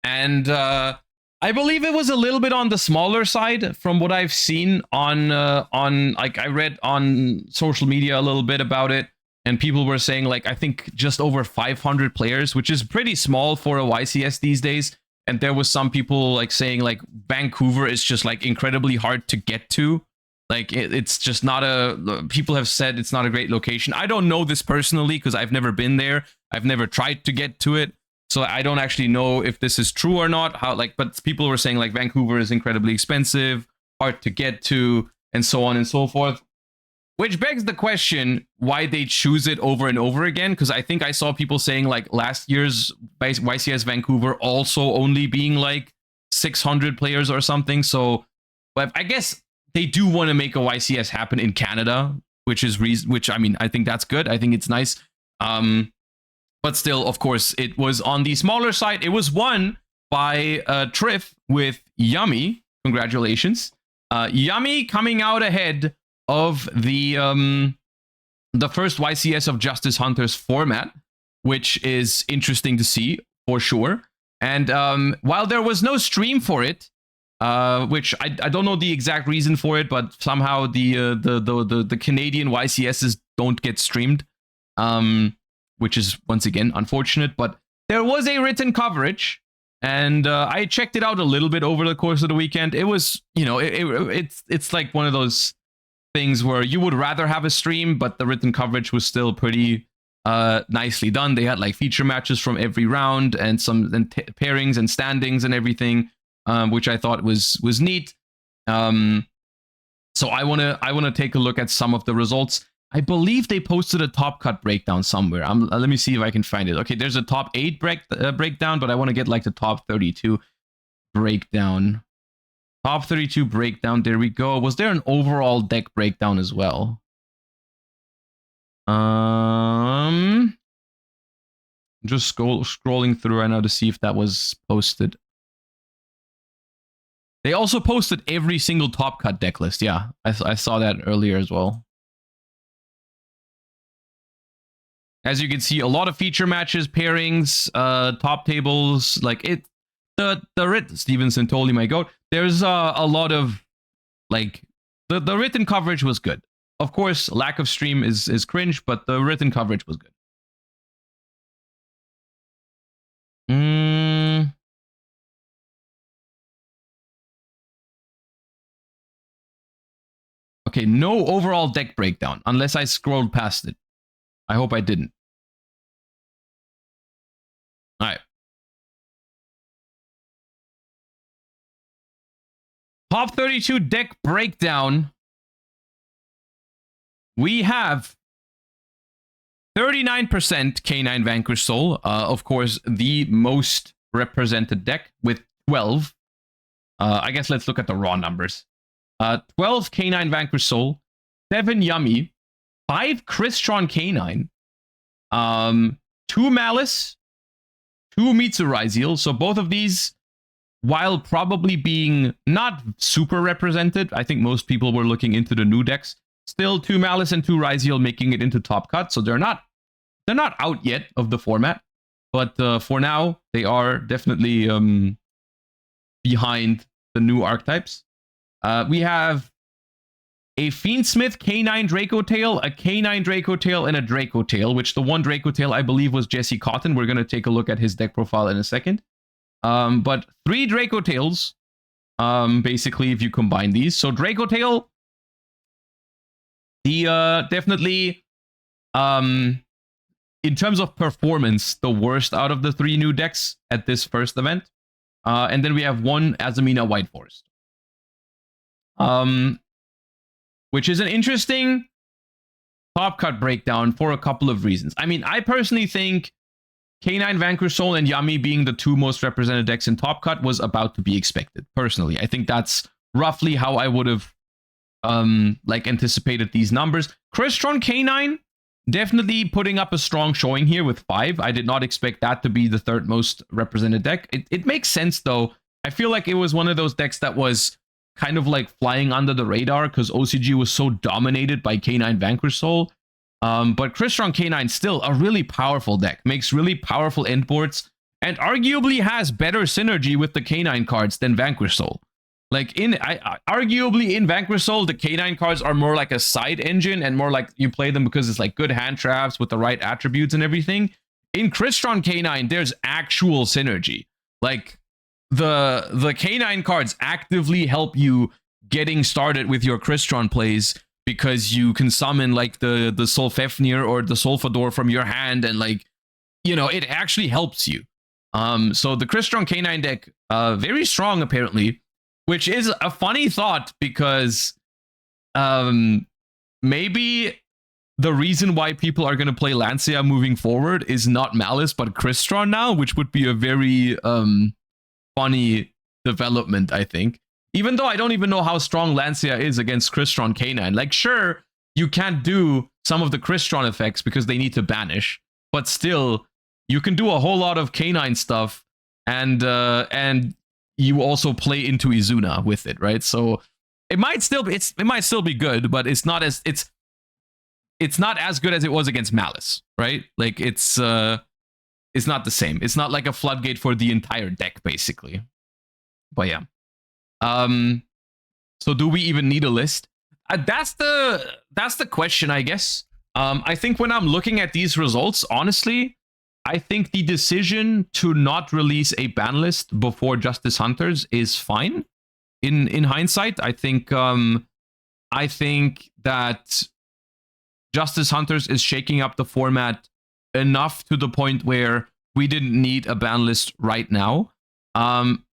and I believe it was a little bit on the smaller side from what I've seen on like, I read on social media a little bit about it, and people were saying, like, I think just over 500 players, which is pretty small for a YCS these days. And there was some people like saying, like, Vancouver is just like incredibly hard to get to. Like, it's just not a... People have said it's not a great location. I don't know this personally because I've never been there. I've never tried to get to it. So I don't actually know if this is true or not. How, like, but people were saying, like, Vancouver is incredibly expensive, hard to get to, and so on and so forth. Which begs the question why they choose it over and over again. Because I think I saw people saying, like, last year's YCS Vancouver also only being like 600 players or something. So, but I guess they do want to make a YCS happen in Canada, which I mean, I think that's good. I think it's nice. But still, of course, it was on the smaller side. It was won by Triff with Yummy. Congratulations. Yummy coming out ahead of the first YCS of Justice Hunters format, which is interesting to see for sure. And while there was no stream for it, which I don't know the exact reason for it, but somehow the Canadian YCSs don't get streamed, which is once again unfortunate. But there was a written coverage, and I checked it out a little bit over the course of the weekend. It was, you know, it's like one of those things where you would rather have a stream, but the written coverage was still pretty nicely done. They had like feature matches from every round and some pairings and standings and everything, which I thought was neat. So I wanna take a look at some of the results. I believe they posted a top cut breakdown somewhere. Let me see if I can find it. Okay, there's a top 8 breakdown, but I want to get like the top 32 breakdown. Top 32 breakdown. There we go. Was there an overall deck breakdown as well? Just scrolling through right now to see if that was posted. They also posted every single top cut deck list. Yeah, I saw that earlier as well. As you can see, a lot of feature matches, pairings, top tables, like it. The Stevenson totally my goat. There's a lot of, like, the written coverage was good. Of course, lack of stream is cringe, but the written coverage was good. Okay, no overall deck breakdown, unless I scrolled past it. I hope I didn't. All right. Top 32 deck breakdown. we have 39% Canine Vanquish Soul. Of course, the most represented deck with 12. I guess let's look at the raw numbers. 12 Canine Vanquish Soul, 7 Yummy, 5 Crystron Canine, 2 Malice, 2 Mitsurizil. So both of these, while probably being not super represented, I think most people were looking into the new decks. Still 2 Malice and 2 Ryziel making it into top cut. So they're not out yet of the format. But for now, they are definitely behind the new archetypes. We have a Fiendsmith K9 Draco Tail, a K9 Draco Tail, and a Draco Tail, which the one Draco Tail I believe was Jesse Cotton. We're going to take a look at his deck profile in a second. But 3 Draco Tails, basically, if you combine these. So Draco Tail, the definitely, in terms of performance, the worst out of the 3 new decks at this first event. And then we have 1 Azamina White Forest. Which is an interesting top cut breakdown for a couple of reasons. I mean, I personally think K9 Vanquish Soul and Yummy being the 2 most represented decks in top cut was about to be expected. Personally, I think that's roughly how I would have anticipated these numbers. Crystron K9 definitely putting up a strong showing here with 5. I did not expect that to be the 3rd most represented deck. It makes sense though. I feel like it was one of those decks that was kind of like flying under the radar because OCG was so dominated by K9 Vanquish Soul. But Crystron K9 still a really powerful deck, makes really powerful endboards, and arguably has better synergy with the K9 cards than Vanquish Soul. Like arguably in Vanquish Soul, the K9 cards are more like a side engine and more like you play them because it's like good hand traps with the right attributes and everything. In Crystron K9, there's actual synergy. Like the K9 cards actively help you getting started with your Crystron plays because you can summon like the Solfefnir or the Solfador from your hand and like, you know, it actually helps you. So the Crystron K9 deck, very strong apparently, which is a funny thought because maybe the reason why people are going to play Lancia moving forward is not Malice but Crystron now, which would be a very funny development, I think. Even though I don't even know how strong Lancia is against Crystron K9. Like, sure, you can't do some of the Crystron effects because they need to banish, but still, you can do a whole lot of K9 stuff, and you also play into Izuna with it, right? So it might still be good, but it's not as good as it was against Malice, right? Like it's not the same. It's not like a floodgate for the entire deck, basically. But yeah. So do we even need a list? That's the question, I guess. I think when I'm looking at these results, honestly, I think the decision to not release a ban list before Justice Hunters is fine. In hindsight, I think that Justice Hunters is shaking up the format enough to the point where we didn't need a ban list right now.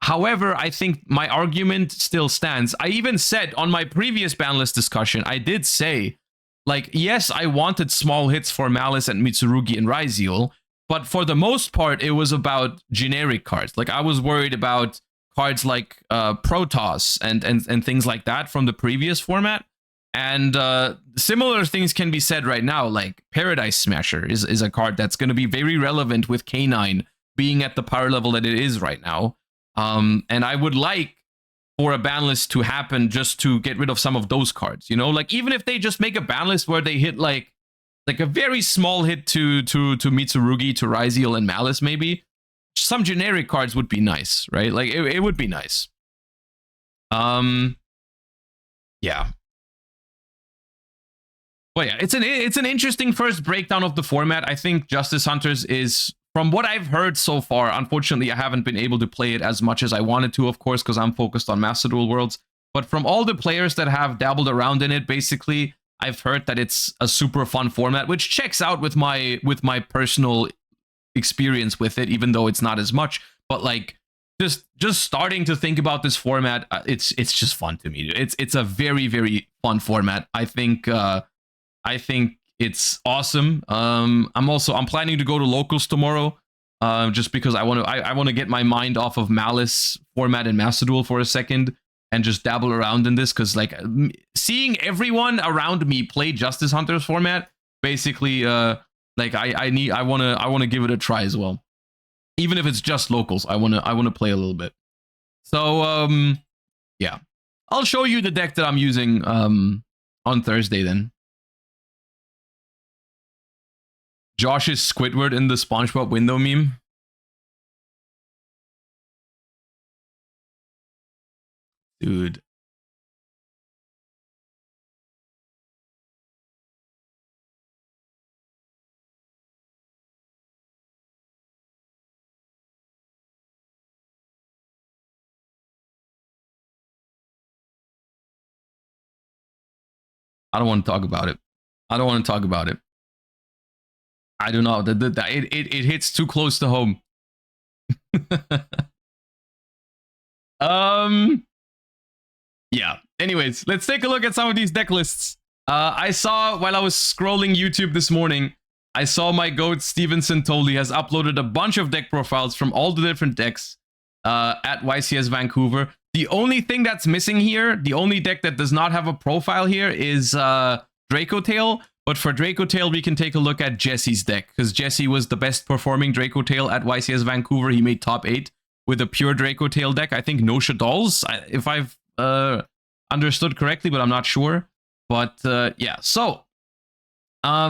However, I think my argument still stands. I even said on my previous ban list discussion, I did say, like, yes, I wanted small hits for Malice and Mitsurugi and Ryziel, but for the most part, it was about generic cards. Like, I was worried about cards like Protoss and things like that from the previous format. And similar things can be said right now, like Paradise Smasher is a card that's going to be very relevant with K9 being at the power level that it is right now. And I would like for a ban list to happen just to get rid of some of those cards, you know? Like, even if they just make a ban list where they hit like a very small hit to Mitsurugi, to Ryziel and Malice, maybe. Some generic cards would be nice, right? Like, it would be nice. Yeah. Well, yeah, it's an interesting first breakdown of the format. I think Justice Hunters is, from what I've heard so far, unfortunately, I haven't been able to play it as much as I wanted to, of course, because I'm focused on Master Duel Worlds. But from all the players that have dabbled around in it, basically, I've heard that it's a super fun format, which checks out with my personal experience with it, even though it's not as much. But like, just starting to think about this format, it's just fun to me. It's a very, very fun format. I think I think it's awesome. I'm planning to go to locals tomorrow, just because I want to get my mind off of Malice format and Master Duel for a second and just dabble around in this, because like seeing everyone around me play Justice Hunters format, basically, like I want to give it a try as well, even if it's just locals. I want to play a little bit. So yeah, I'll show you the deck that I'm using on Thursday then. Josh is Squidward in the SpongeBob window meme. Dude. I don't want to talk about it. I don't want to talk about it. I don't know. It hits too close to home. Yeah. Anyways, let's take a look at some of these deck lists. I saw while I was scrolling YouTube this morning, I saw my goat Stevenson Tolley has uploaded a bunch of deck profiles from all the different decks at YCS Vancouver. The only thing that's missing here, the only deck that does not have a profile here is Draco Tail. But for Draco Tail, we can take a look at Jesse's deck, because Jesse was the best performing Draco Tail at YCS Vancouver. He made top 8 with a pure Draco Tail deck. I think no Shaddolls, if I've understood correctly, but I'm not sure. But yeah, so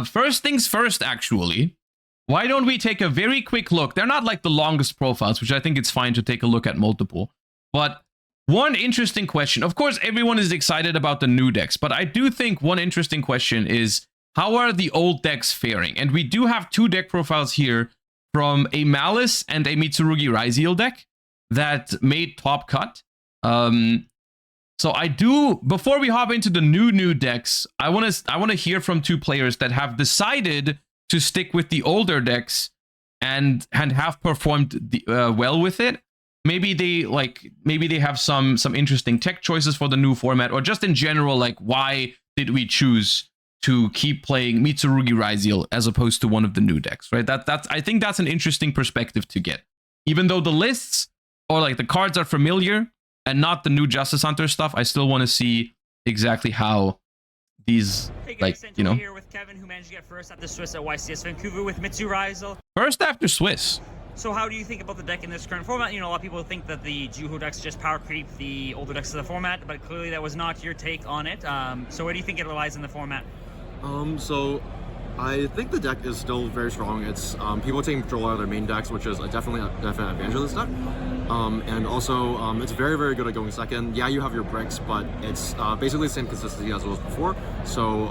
first things first, actually, why don't we take a very quick look? They're not like the longest profiles, which I think it's fine to take a look at multiple. But one interesting question, of course, everyone is excited about the new decks, but I do think one interesting question is, how are the old decks faring? And we do have 2 deck profiles here from a Malice and a Mitsurugi Raziel deck that made top cut. So I do, before we hop into the new decks, I want to hear from 2 players that have decided to stick with the older decks and have performed well with it. Maybe they have some interesting tech choices for the new format, or just in general, like, why did we choose to keep playing Mitsurugi Raziel as opposed to one of the new decks, right? I think that's an interesting perspective to get. Even though the lists or like the cards are familiar and not the new Justice Hunter stuff, I still want to see exactly how these, hey guys, like, you know. Here with Kevin, who managed to get first after Swiss at YCS Vancouver with Mitsu Raziel. First after Swiss. So how do you think about the deck in this current format? You know, a lot of people think that the yugioh decks just power creep the older decks of the format, but clearly that was not your take on it. So where do you think it relies in the format? So I think the deck is still very strong. It's people taking control out of their main decks, which is definitely a definite advantage of this deck. And also, it's very, very good at going second. Yeah, you have your bricks, but it's basically the same consistency as it was before. So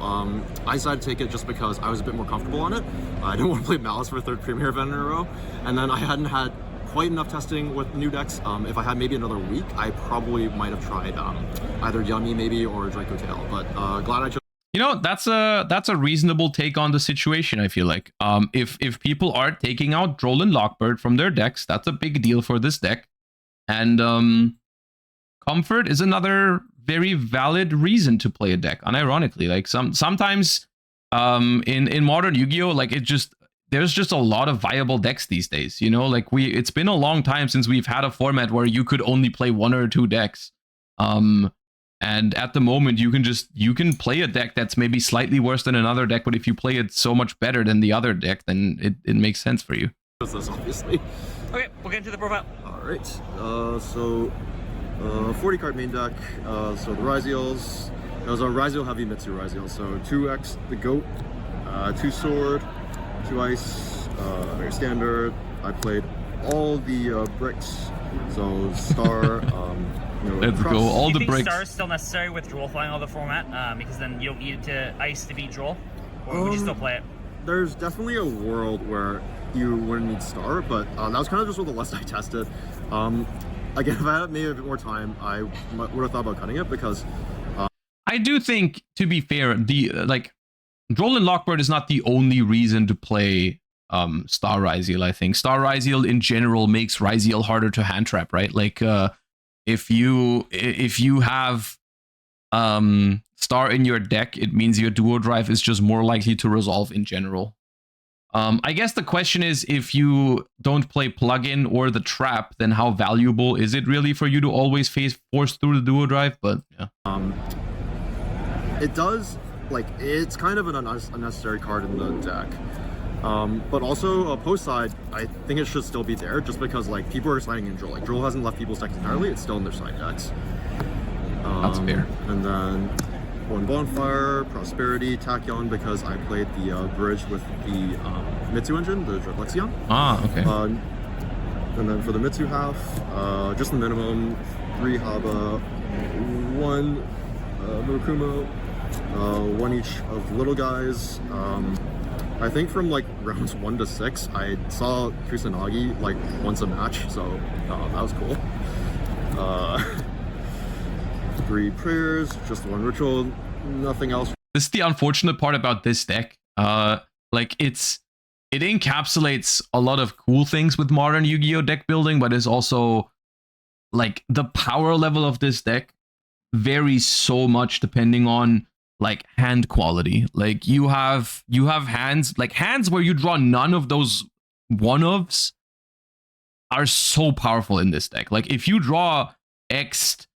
I decided to take it just because I was a bit more comfortable on it. I didn't want to play Malice for a 3rd Premier event in a row, and then I hadn't had quite enough testing with new decks. If I had maybe another week, I probably might have tried either Yummy maybe or Draco Tail. But glad I chose. You know, that's a reasonable take on the situation, I feel like. If people are taking out Droll and Lockbird from their decks, that's a big deal for this deck. And Comfort is another very valid reason to play a deck, unironically. Like sometimes in modern Yu-Gi-Oh, like there's just a lot of viable decks these days, you know? Like it's been a long time since we've had a format where you could only play 1 or 2 decks. And at the moment, you can play a deck that's maybe slightly worse than another deck, but if you play it so much better than the other deck, then it makes sense for you. This obviously. Okay, we'll get into the profile. All right. So 40 card main deck. So the Raziels. It was a Raziel heavy Mitsu Raziel. So 2x the goat, 2 sword, 2 ice, very standard. I played all the bricks. So star. Let's go, all the bricks. Do you think Star is still necessary with Droll flying all the format? Because then you don't need it to ice to beat Droll? Or would you still play it? There's definitely a world where you wouldn't need Star, but that was kind of just what the list I tested. Again, if I had maybe a bit more time, I would have thought about cutting it, because... I do think, to be fair, Droll and Lockbird is not the only reason to play Star Raziel, I think. Star Raziel in general makes Raziel harder to hand trap, right? Like, if you have star in your deck, it means your duo drive is just more likely to resolve in general. I guess the question is, if you don't play plugin or the trap, then how valuable is it really for you to always force through the duo drive? But yeah. It does, like, it's kind of an unnecessary card in the deck. But also, post side, I think it should still be there, just because, like, people are sliding in Droll. Like, Droll hasn't left people's decks entirely, it's still in their side decks. That's fair. And then one Bonfire, Prosperity, Tachyon, because I played the bridge with the Mitsu engine, the Dreadlexion. Ah, okay. And then for the Mitsu half, just the minimum, 3 Haba, 1 Murakumo, 1 each of the little guys. I think from like rounds 1 to 6, I saw Kusanagi like once a match, so that was cool. 3 prayers, just 1 ritual, nothing else. This is the unfortunate part about this deck. Like it encapsulates a lot of cool things with modern Yu-Gi-Oh deck building, but it's also like the power level of this deck varies so much depending on like hand quality. Like you have hands where you draw none of those one-ofs are so powerful in this deck. Like if you draw X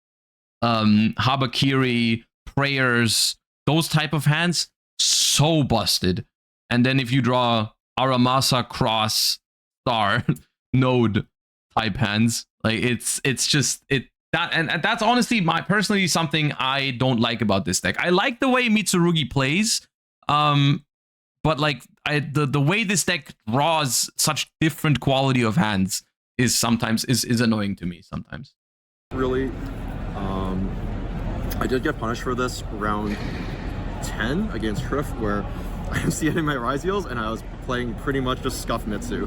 Habakiri, prayers, those type of hands, so busted. And then if you draw Aramasa, cross, star, node type hands, like it's just that, and that's honestly personally something I don't like about this deck. I like the way Mitsurugi plays, but like the way this deck draws such different quality of hands is sometimes is annoying to me sometimes. Really, I did get punished for this round 10 against Shrift, where I was getting my Ryziels and I was playing pretty much just Scuff Mitsu.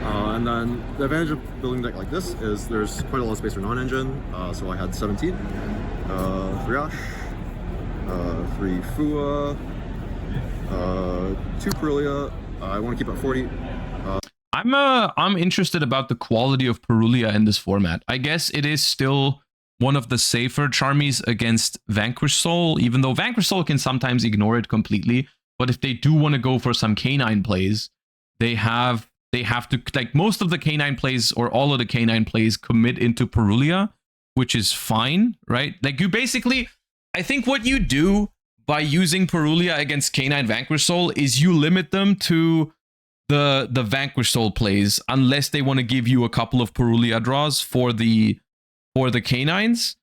And then the advantage of building a deck like this is there's quite a lot of space for non-engine, so I had 17, 3 Ash, 3 Fua, 2 Perulia. I want to keep it 40. I'm interested about the quality of Perulia in this format. I guess it is still one of the safer Charmies against Vanquish Soul, even though Vanquish Soul can sometimes ignore it completely. But if they do want to go for some K9 plays, they have to, like, most of the K9 plays or all of the K9 plays commit into Perulia, which is fine, right? Like you basically, I think what you do by using Perulia against K9 Vanquish Soul is you limit them to the Vanquish Soul plays, unless they want to give you a couple of Perulia draws for the K9s,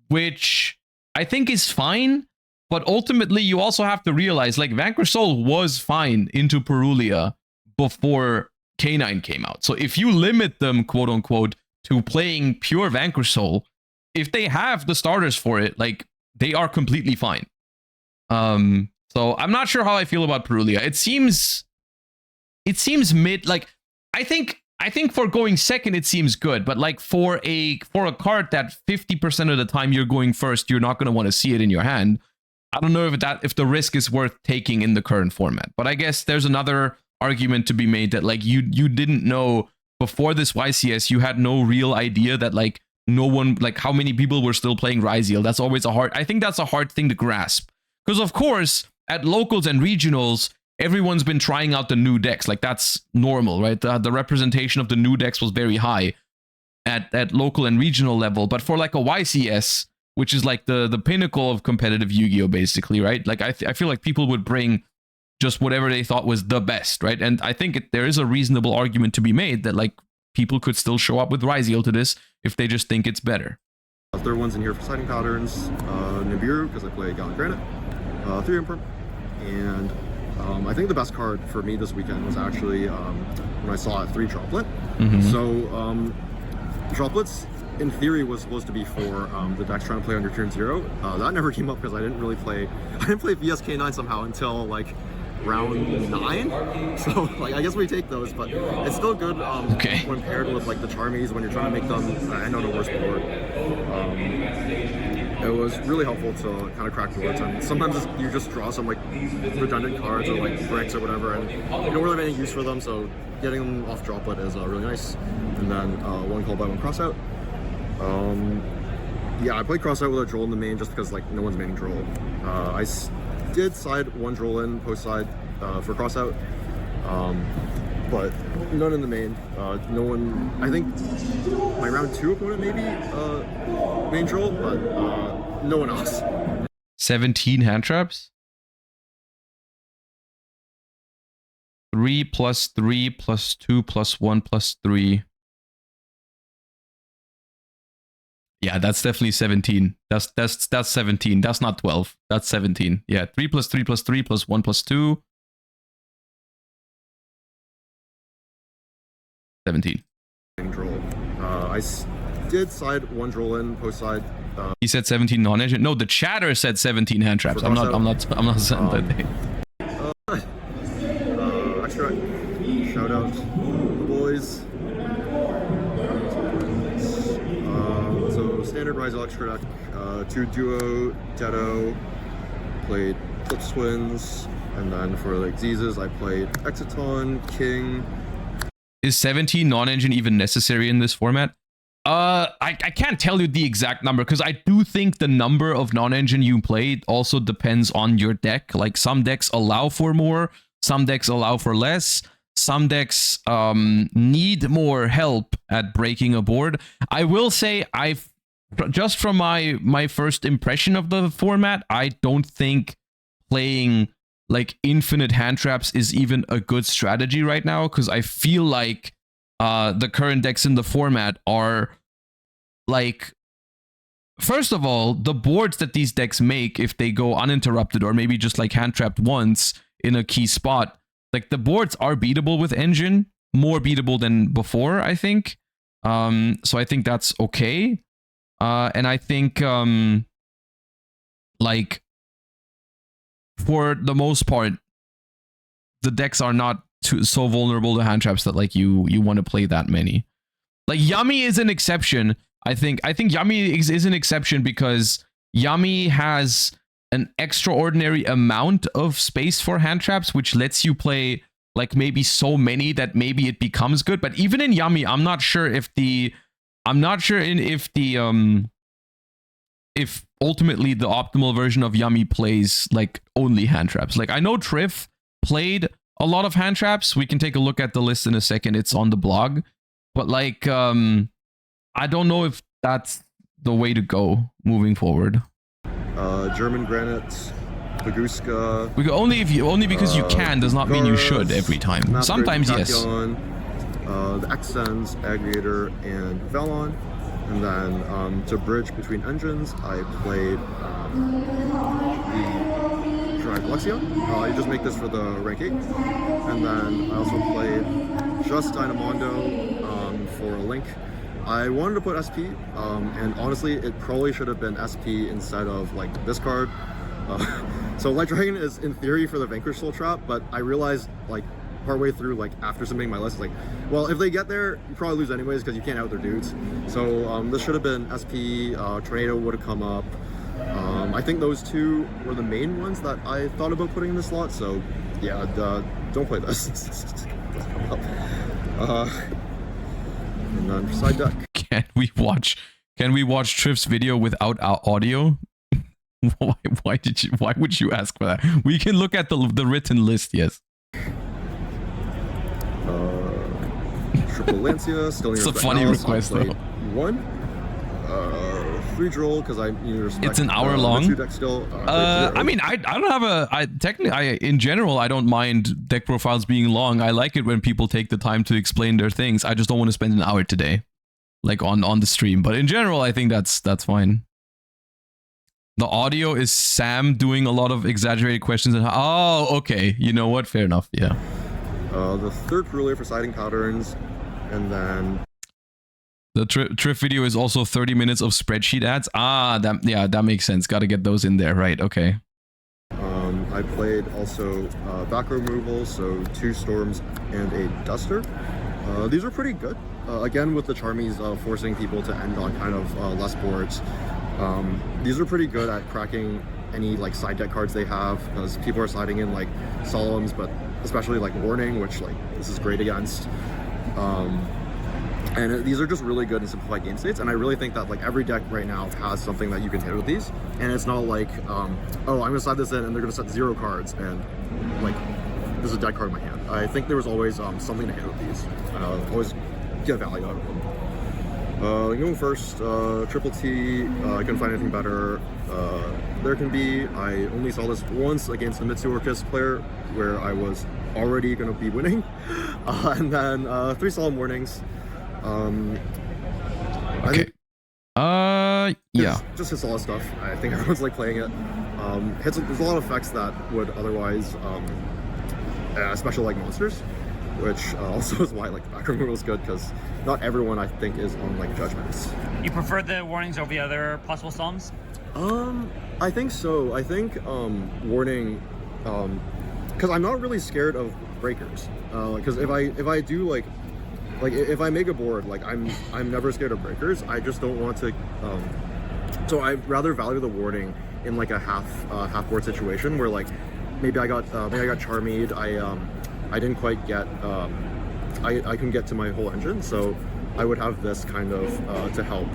which I think is fine. But ultimately, you also have to realize, like, Vanquish Soul was fine into Perulia before K9 came out. So if you limit them, quote unquote, to playing pure Vanquish Soul, if they have the starters for it, like, they are completely fine. So I'm not sure how I feel about Perulia. It seems mid. Like, I think for going second, it seems good. But like for a card that 50% of the time you're going first, you're not going to want to see it in your hand. I don't know if the risk is worth taking in the current format. But I guess there's another argument to be made that, like, you didn't know before this YCS, you had no real idea that, like, no one, like, how many people were still playing Ryziel. That's always I think that's a hard thing to grasp. Because of course, at locals and regionals, everyone's been trying out the new decks. Like, that's normal, right? The representation of the new decks was very high at local and regional level. But for like a YCS, which is like the pinnacle of competitive Yu-Gi-Oh, basically, right? Like, I feel like people would bring just whatever they thought was the best, right? And I think there is a reasonable argument to be made that, like, people could still show up with Ryziel to this if they just think it's better. Third one's in here for sighting patterns. Nibiru, because I play Gallant Granite. 3 Emperor. And I think the best card for me this weekend was actually when I saw 3 Droplet. Mm-hmm. So Droplets, in theory, was supposed to be for the decks trying to play under turn 0. That never came up because I didn't play VSK9 somehow until like round 9. So like, I guess we take those, but it's still good when paired with like the Charmies, when you're trying to make them end on a worse board. It was really helpful to kind of crack boards, and sometimes you just draw some like redundant cards or like bricks or whatever, and you don't really have any use for them, so getting them off Droplet is really nice. And then 1 call by 1 cross out. Yeah, I played Crossout with a Droll in the main just because like no one's maining Droll. Did side one Droll in post side for Crossout, but none in the main. No one. I think my round 2 opponent maybe main Droll, but no one else. 17 hand traps. 3 plus 3 plus 2 plus 1 plus 3. Yeah, that's definitely 17. That's 17. That's not 12. That's 17. Yeah, 3 plus 3 plus 3 plus 1 plus 2. 17. Droll. I did side one Droll in post side. He said 17 non-engine. No, the chatter said 17 hand traps. I'm not saying that. Extra shout out the boys. So standard Rise Extra deck, 2 Duo, Deado, played Eclipse Twins, and then for like Z's I played Exiton, King. Is 17 non-engine even necessary in this format? I can't tell you the exact number because I do think the number of non-engine you play also depends on your deck. Like some decks allow for more, some decks allow for less, some decks need more help at breaking a board. I will say just from my first impression of the format, I don't think playing like infinite hand traps is even a good strategy right now because I feel like the current decks in the format are like, first of all, the boards that these decks make if they go uninterrupted or maybe just like hand trapped once in a key spot, like the boards are beatable with engine, more beatable than before, I think. So I think that's okay. And I think like for the most part, the decks are not so vulnerable to hand traps that like you want to play that many. Like Yummy is an exception. I think Yummy is an exception because Yummy has an extraordinary amount of space for hand traps, which lets you play like maybe so many that maybe it becomes good. But even in Yummy, I'm not sure if ultimately the optimal version of Yummy plays like only hand traps. Like I know Triff played a lot of hand traps. We can take a look at the list in a second. It's on the blog. But like I don't know if that's the way to go moving forward. German Granite, Baguska. We go only because you can does not mean you should every time. Sometimes yes. The Xsens, Aggregator, and Valon. And then to bridge between engines, I played the Drive Luxion. You just make this for the rank 8. And then I also played just Dynamondo for a link. I wanted to put SP, and honestly, it probably should have been SP instead of like this card. So Light Dragon is in theory for the Vanquish Soul Trap, but I realized like partway through, like after submitting my list, like, well, if they get there, you probably lose anyways because you can't out their dudes. So this should have been SP. Tornado would have come up. I think those two were the main ones that I thought about putting in the slot. So yeah, don't play this. And then for side deck. Can we watch Triff's video without our audio? Why would you ask for that? We can look at the written list, yes. Triple Lancia, still it's a funny request though. 1 3 Droll because I respect it's an hour long. 2 deck still. I mean, I don't have in general I don't mind deck profiles being long. I like it when people take the time to explain their things. I just don't want to spend an hour today, like on the stream. But in general, I think that's fine. The audio is Sam doing a lot of exaggerated questions. And oh, okay. You know what? Fair enough. Yeah. The third ruler for siding patterns, and then the Triff video is also 30 minutes of spreadsheet ads. Ah, that makes sense. Got to get those in there, right? Okay. I played also back removal, so 2 storms and a duster. These are pretty good. Again, with the Charmies forcing people to end on kind of less boards. These are pretty good at cracking any like side deck cards they have because people are sliding in like Solemns, but especially like Warning, which like this is great against. And these are just really good and simplified game states, and I really think that like every deck right now has something that you can hit with these, and it's not like, oh, I'm gonna slide this in and they're gonna set 0 cards and like there's a deck card in my hand. I think there was always something to hit with these. Always get value out of them. Going first, Triple T, I couldn't find anything better. There can be, I only saw this once against the Mitsu Orcus player where I was already gonna be winning. And then 3 solemn warnings. Okay. Yeah. Just hits a lot of stuff. I think everyone's like playing it. There's a lot of effects that would otherwise, special like monsters, which also is why like the background rule is good, because not everyone I think is on like judgments. You prefer the warnings over the other possible psalms? I think so. I think warning, because I'm not really scared of breakers. Because if I do like if I make a board, like I'm never scared of breakers. I just don't want to. So I'd rather value the warning in like a half board situation where like maybe I got Charmed. I didn't quite get. I couldn't get to my whole engine, so I would have this kind of to help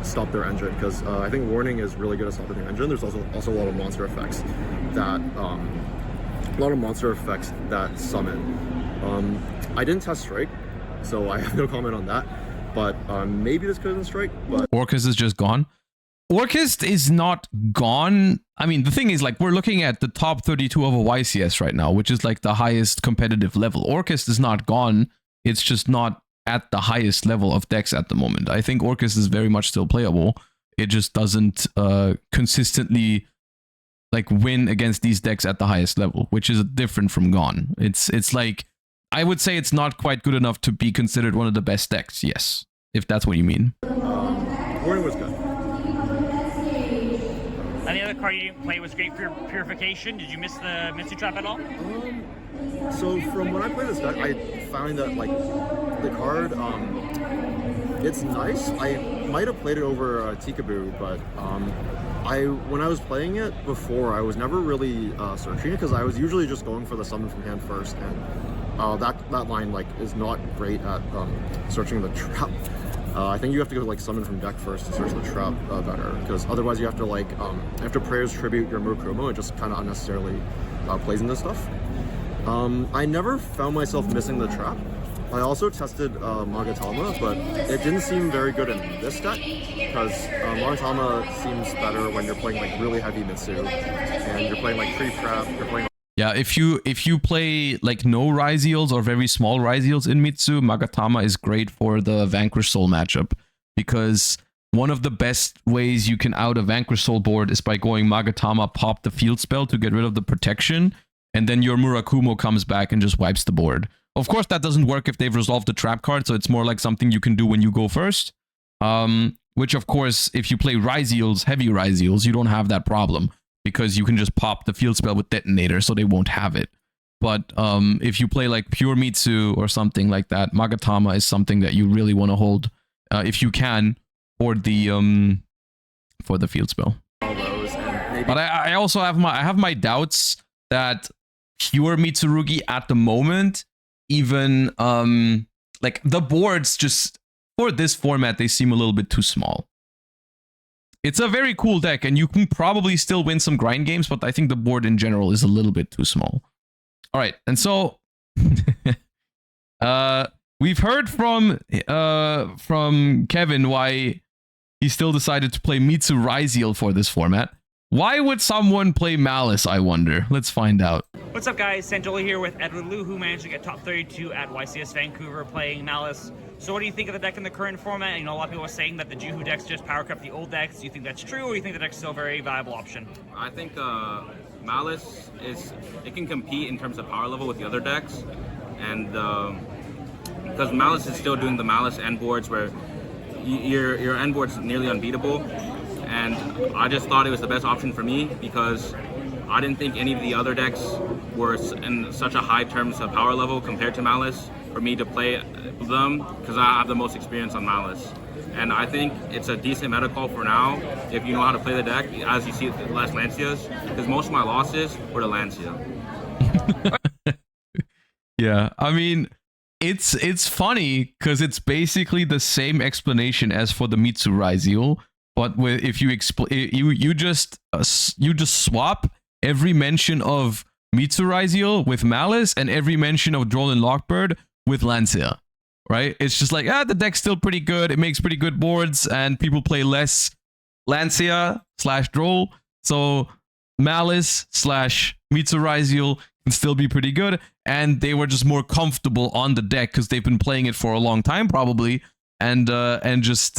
stop their engine, because I think warning is really good at stopping their engine. There's also a lot of monster effects that summon. I didn't test strike, so I have no comment on that, but maybe this could have been strike. But Orcus is just gone. Orcus is not gone. I mean, the thing is, like, we're looking at the top 32 of a YCS right now, which is like the highest competitive level. Orcus is not gone. It's just not at the highest level of decks at the moment. I think Orcus is very much still playable. It just doesn't consistently like win against these decks at the highest level, which is different from gone. It's like, I would say it's not quite good enough to be considered one of the best decks. Yes, if that's what you mean. warning was good. Any other card you didn't play was great for purification. Did you miss the Mitsu Trap at all? So from when I played this deck, I found that like the card, it's nice. I might have played it over Tikaboo, but when I was playing it before, I was never really searching it, because I was usually just going for the summon from hand first, and that line like is not great at searching the trap. I think you have to go like summon from deck first to search the trap better, because otherwise you have to like after Prayer's Tribute your Murokumo, it just kind of unnecessarily plays into stuff. I never found myself missing the trap. I also tested Magatama, but it didn't seem very good in this deck, because Magatama seems better when you're playing like really heavy Mitsu, and you're playing like pre-prep, you're playing. Yeah, if you play like no Ryziels or very small Ryziels in Mitsu, Magatama is great for the Vanquish Soul matchup, because one of the best ways you can out a Vanquish Soul board is by going Magatama, pop the field spell to get rid of the protection, and then your Murakumo comes back and just wipes the board. Of course, that doesn't work if they've resolved the trap card, so it's more like something you can do when you go first. Which, of course, if you play Ryziels, heavy Ryziels, you don't have that problem, because you can just pop the field spell with Detonator, so they won't have it. But if you play like pure Mitsu or something like that, Magatama is something that you really want to hold, if you can, for the field spell. But I also have my doubts that pure Mitsurugi at the moment, even like the boards just for this format, they seem a little bit too small. It's a very cool deck, and you can probably still win some grind games, but I think the board in general is a little bit too small. All right, and so we've heard from Kevin why he still decided to play Mitsu Ryziel for this format. Why would someone play Malice, I wonder? Let's find out. What's up, guys? Santola here with Edward Liu, who managed to get top 32 at YCS Vancouver playing Malice. So what do you think of the deck in the current format? You know, a lot of people are saying that the Juhu decks just power up the old decks. Do you think that's true, or do you think the deck's still a very viable option? I think Malice can compete in terms of power level with the other decks, and because Malice is still doing the Malice end boards where your end board's nearly unbeatable. And I just thought it was the best option for me, because I didn't think any of the other decks were in such a high terms of power level compared to Malice for me to play them, because I have the most experience on Malice. And I think it's a decent meta call for now if you know how to play the deck, as you see less Lancias, because most of my losses were to Lancia. Yeah, I mean, it's funny because it's basically the same explanation as for the Mitsuraiziel, but with if you you just swap every mention of Mitsuraiziel with Malice and every mention of Droll and Lockbird with Lancia, right? It's just like, the deck's still pretty good. It makes pretty good boards, and people play less Lancia / Droll, so Malice / Mitsuraiziel can still be pretty good, and they were just more comfortable on the deck because they've been playing it for a long time probably, and just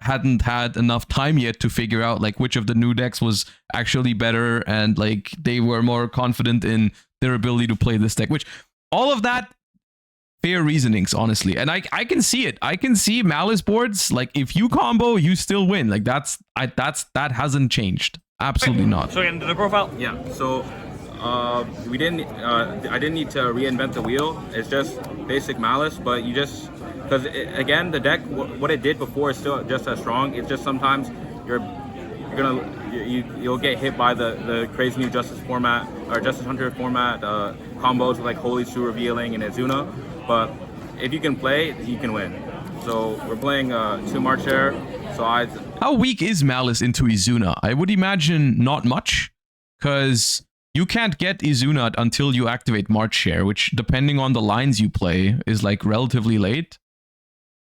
hadn't had enough time yet to figure out like which of the new decks was actually better, and like they were more confident in their ability to play this deck, which all of that fair reasonings, honestly. And I can see it. I can see Malice boards, like if you combo, you still win. Like that hasn't changed. Absolutely not. So again, the profile. Yeah. So we didn't. I didn't need to reinvent the wheel. It's just basic Malice, but you just because again the deck what it did before is still just as strong. It's just sometimes you'll get hit by the crazy new Justice format or Justice Hunter format combos with like Holy Shoe Revealing and Azuna. But if you can play, you can win. So we're playing 2 March Air. So how weak is Malice into Izuna? I would imagine not much, because you can't get Izuna until you activate March Share, which, depending on the lines you play, is like relatively late.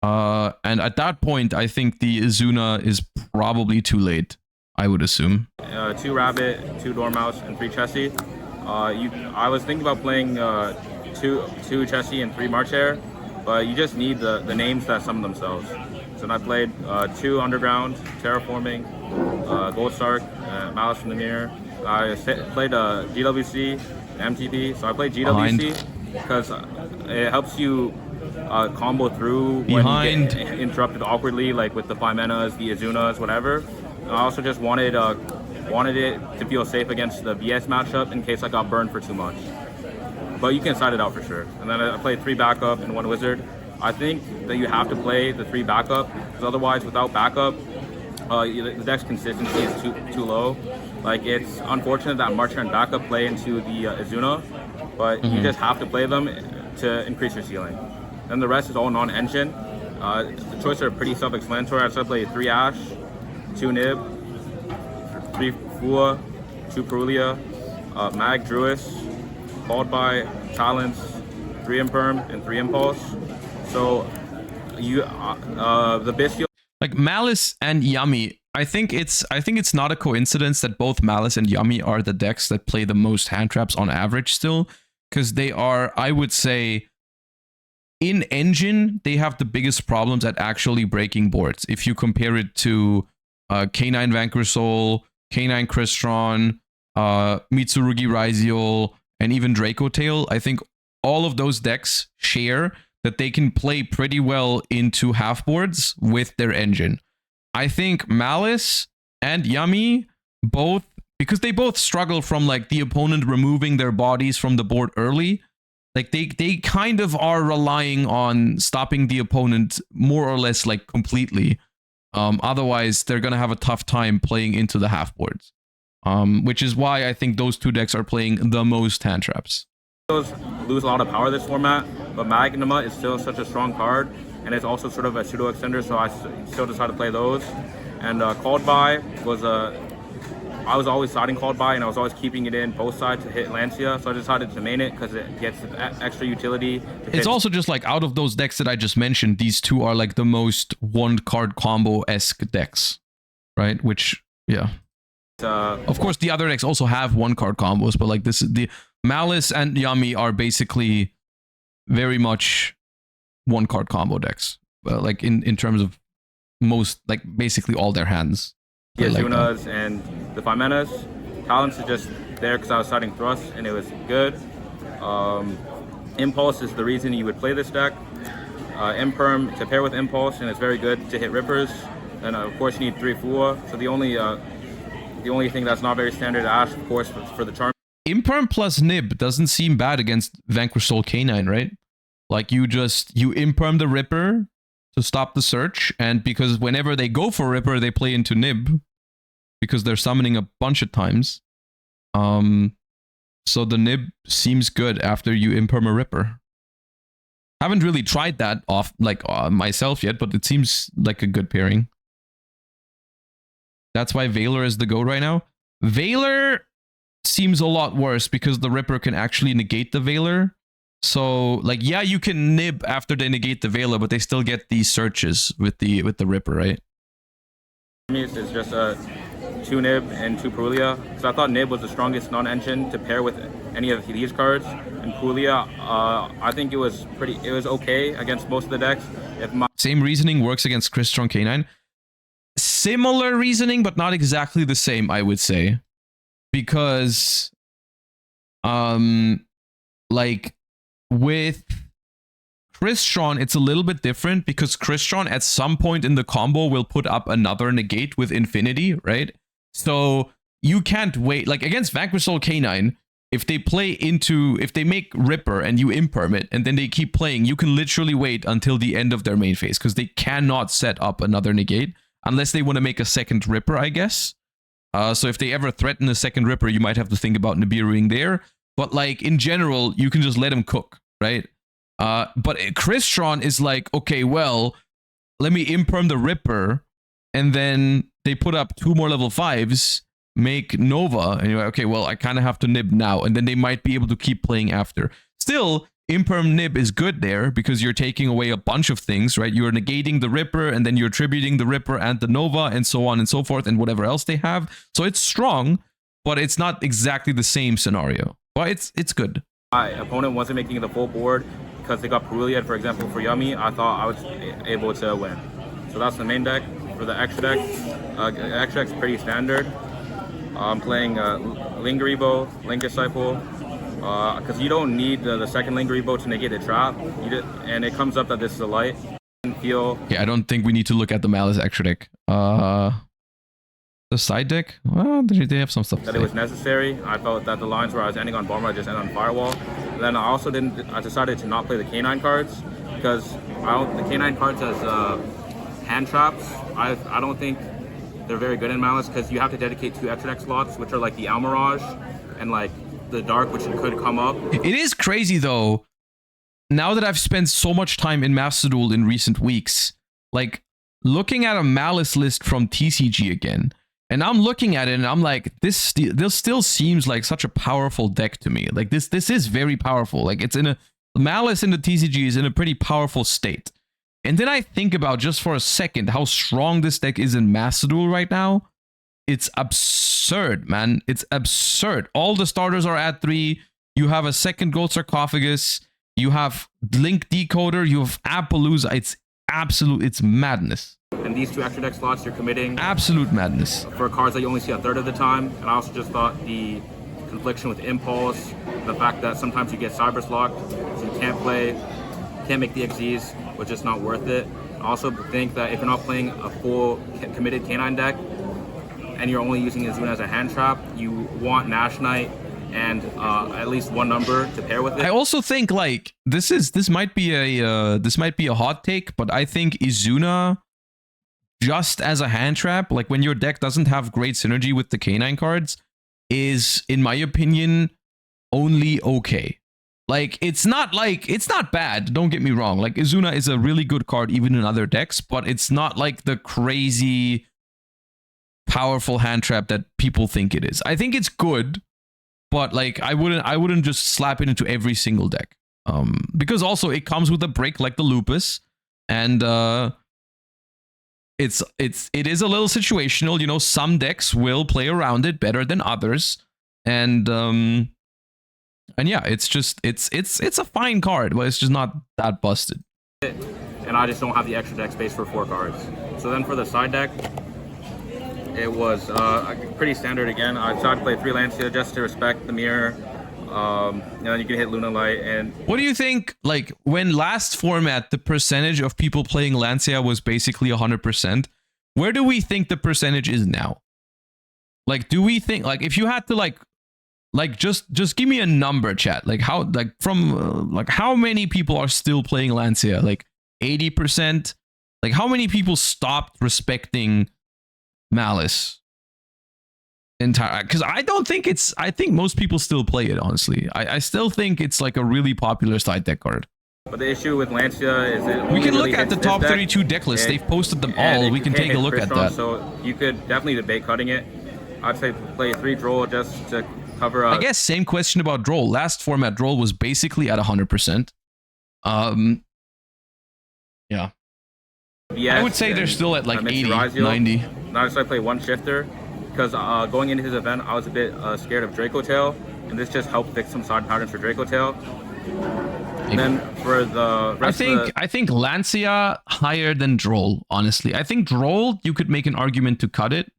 And at that point, I think the Izuna is probably too late, I would assume. 2 Rabbit, 2 Dormouse, and 3 Chessie. I was thinking about playing 2 Chessie and 3 March Air, but you just need the names that summon themselves. So I played 2 Underground, Terraforming, Goldstark, Malice from the Mirror. I played GWC, MTP. So I played GWC because it helps you combo through when you get interrupted awkwardly, like with the Fimenas, the Azunas, whatever. And I also just wanted it to feel safe against the VS matchup in case I got burned for too much. But you can side it out for sure. And then I played 3 backup and 1 wizard. I think that you have to play the 3 backup, because otherwise, without backup, the deck's consistency is too low. Like, it's unfortunate that March and backup play into the Azuna, but you just have to play them to increase your ceiling. Then the rest is all non-engine. The choices are pretty self-explanatory. I started playing 3 Ash, 2 Nib, 3 Fua, 2 Perulia, Mag Druis, followed by Talents, 3 Imperm, and 3 Impulse. So the Bestial, like Malice and Yummy, I think it's not a coincidence that both Malice and Yummy are the decks that play the most hand traps on average still, because they are, I would say, in engine, they have the biggest problems at actually breaking boards. If you compare it to K9 Vanquish Soul, K9 Crystron, Mitsurugi Raiziel, and even Draco Tail, I think all of those decks share that they can play pretty well into half boards with their engine. I think Malice and Yummy both, because they both struggle from like the opponent removing their bodies from the board early, like they kind of are relying on stopping the opponent more or less like completely. Otherwise, they're gonna have a tough time playing into the half boards. Which is why I think those 2 decks are playing the most hand traps. Lose a lot of power this format, but Magnuma is still such a strong card, and it's also sort of a pseudo extender, so I still decided to play those. And Called By was I was always siding Called By, and I was always keeping it in both sides to hit Lancia, so I decided to main it because it gets extra utility. It's also just like, out of those decks that I just mentioned, these 2 are like the most 1-card combo-esque decks, right? Which, yeah. Of course, the other decks also have 1-card combos, but like this is the Malice and Yummy are basically very much 1-card combo decks. Like in terms of most, like basically all their hands. The Azunas and the Fimenas. Talents is just there because I was siding Thrust and it was good. Impulse is the reason you would play this deck. Imperm to pair with Impulse, and it's very good to hit Rippers. And of course you need 3 Fua. So the only thing that's not very standard Ash, of course, for the charm. Imperm plus Nib doesn't seem bad against Vanquish Soul K9, right? Like you Imperm the Ripper to stop the search, and because whenever they go for Ripper, they play into Nib because they're summoning a bunch of times. So the Nib seems good after you Imperm a Ripper. Haven't really tried that off like myself yet, but it seems like a good pairing. That's why Valor is the GOAT right now. Valor seems a lot worse because the Ripper can actually negate the Valor. So, like, yeah, you can nib after they negate the Valor, but they still get these searches with the Ripper, right? It's just a 2 nib and 2 Prulia. So I thought nib was the strongest non-engine to pair with any of these cards. And Prulia, I think it was okay against most of the decks. Same reasoning works against Crystron K9. Similar reasoning, but not exactly the same, I would say. Because, like, with Crystron, it's a little bit different because Crystron at some point in the combo will put up another negate with Infinity, right? So you can't wait. Like against Vanquish Soul K9, if they make Ripper and you imperm it and then they keep playing, you can literally wait until the end of their main phase because they cannot set up another negate unless they want to make a second Ripper, I guess. So if they ever threaten a second Ripper, you might have to think about Nibiruing there. But like in general, you can just let him cook, right? But Crystron is like, okay, well, let me imperm the Ripper, and then they put up 2 more level 5s, make Nova, and you're like, okay, well, I kind of have to nib now, and then they might be able to keep playing after. Still, imperm nib is good there because you're taking away a bunch of things, right? You're negating the Ripper, and then you're attributing the Ripper and the Nova, and so on and so forth, and whatever else they have. So it's strong, but it's not exactly the same scenario. But it's good. My opponent wasn't making the full board because they got Prulia, for example, for Yummy. I thought I was able to win. So that's the main deck. For the extra deck, extra deck's pretty standard. I'm playing Lingeribo, Link Disciple, because you don't need the second Lingeribo to negate the trap. And it comes up that this is a light. Yeah, I don't think we need to look at the Malice extra deck. The side deck? Well, they have some stuff. That it was necessary. I felt that the lines where I was ending on Bomber, I just ended on Firewall. And then I decided to not play the K9 cards because the K9 cards as hand traps, I don't think they're very good in Malice because you have to dedicate 2 extra deck slots, which are like the Almirage and like the Dark, which could come up. It is crazy though. Now that I've spent so much time in Master Duel in recent weeks, like looking at a Malice list from TCG again, and I'm looking at it and I'm like, this still seems like such a powerful deck to me. Like this is very powerful. Like it's in a Malice in the TCG is in a pretty powerful state. And then I think about just for a second how strong this deck is in Master Duel right now. It's absurd, man. It's absurd. All the starters are at 3. You have a second Gold Sarcophagus. You have Link Decoder. You have Appaloosa. It's madness. And these 2 extra deck slots, you're committing absolute madness for cards that you only see a third of the time. And I also just thought the confliction with Impulse, the fact that sometimes you get Cybers locked, so you can't make the XZs, which is not worth it. I also think that if you're not playing a full committed K9 deck and you're only using Izuna as a hand trap, you want Nash Knight and at least 1 number to pair with it. I also think like this might be a hot take, but I think Izuna just as a hand trap, like when your deck doesn't have great synergy with the K9 cards, is in my opinion only okay. Like it's not bad, don't get me wrong. Like Izuna is a really good card even in other decks, but it's not like the crazy powerful hand trap that people think it is. I think it's good, but like I wouldn't just slap it into every single deck. Because also it comes with a brick like the Lupus, and it is a little situational. You know, some decks will play around it better than others, and yeah, it's a fine card, but it's just not that busted. And I just don't have the extra deck space for 4 cards. So then for the side deck, it was pretty standard again. I decided to play 3 Lancia just to respect the mirror. You know, you can hit Luna Light. And what do you think, like, when last format the percentage of people playing Lancia was basically 100%, where do we think the percentage is now? Like, do we think, like, if you had to like just give me a number, chat, like how, like from like how many people are still playing Lancia? Like 80%? Like how many people stopped respecting Malice entire? Because I think most people still play it, honestly. I still think it's like a really popular side deck card. But the issue with Lancia is it We only can really look at the hits this top deck, 32 deck list. and- They've posted them and all. it We can can't take a hit look at Crystron, that. So you could definitely debate cutting it. I'd say play 3 Droll just to cover I guess same question about Droll. Last format, Droll was basically at 100%. Yeah. BS I would say they're and, still at like Mr. 80, Rizio. 90. Now I decided to play 1 Shifter because going into his event, I was a bit scared of Draco Tail, and this just helped fix some side patterns for Draco Tail. And then for the rest I think Lancia higher than Droll, honestly. I think Droll, you could make an argument to cut it.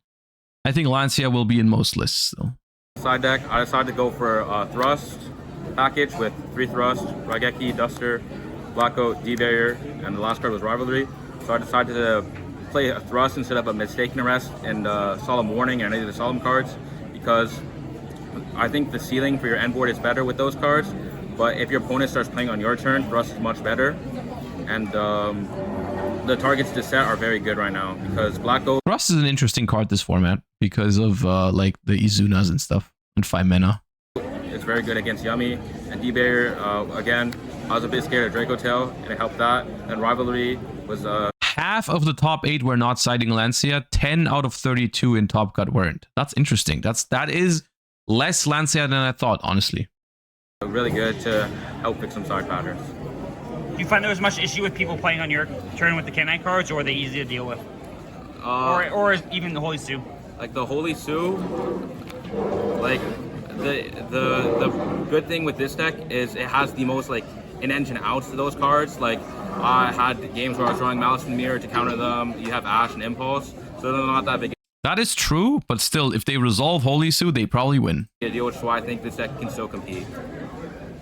I think Lancia will be in most lists, though. side deck, I decided to go for a Thrust package with 3 Thrust, Raigeki, Duster, Blackout, D-Barrier, and the last card was Rivalry. So I decided to play a Thrust instead of a Mistaken Arrest and Solemn Warning and any of the Solemn cards, because I think the ceiling for your end board is better with those cards. But if your opponent starts playing on your turn, Thrust is much better. And the targets to set are very good right now because Black Gold. Rust is an interesting card this format because of like the Izunas and stuff and 5 mana. It's very good against Yummy. And D-Barrier, again, I was a bit scared of Draco Tail, and it helped that. And Rivalry was... Half of the top 8 were not citing Lancia. 10 out of 32 in Top Cut weren't. That's interesting. That is less Lancia than I thought, honestly. really good to help fix some side patterns. Do you find there was much issue with people playing on your turn with the K9 cards, or are they easy to deal with? Or even the Holy Sue? Like the Holy Sue, like the good thing with this deck is it has the most like in-engine outs to those cards. Like I had games where I was drawing Malice in the Mirror to counter them. You have Ash and Impulse, so they're not that big That is true, but still, if they resolve Holy Sue, they probably win. a deal, which is why I think this deck can still compete.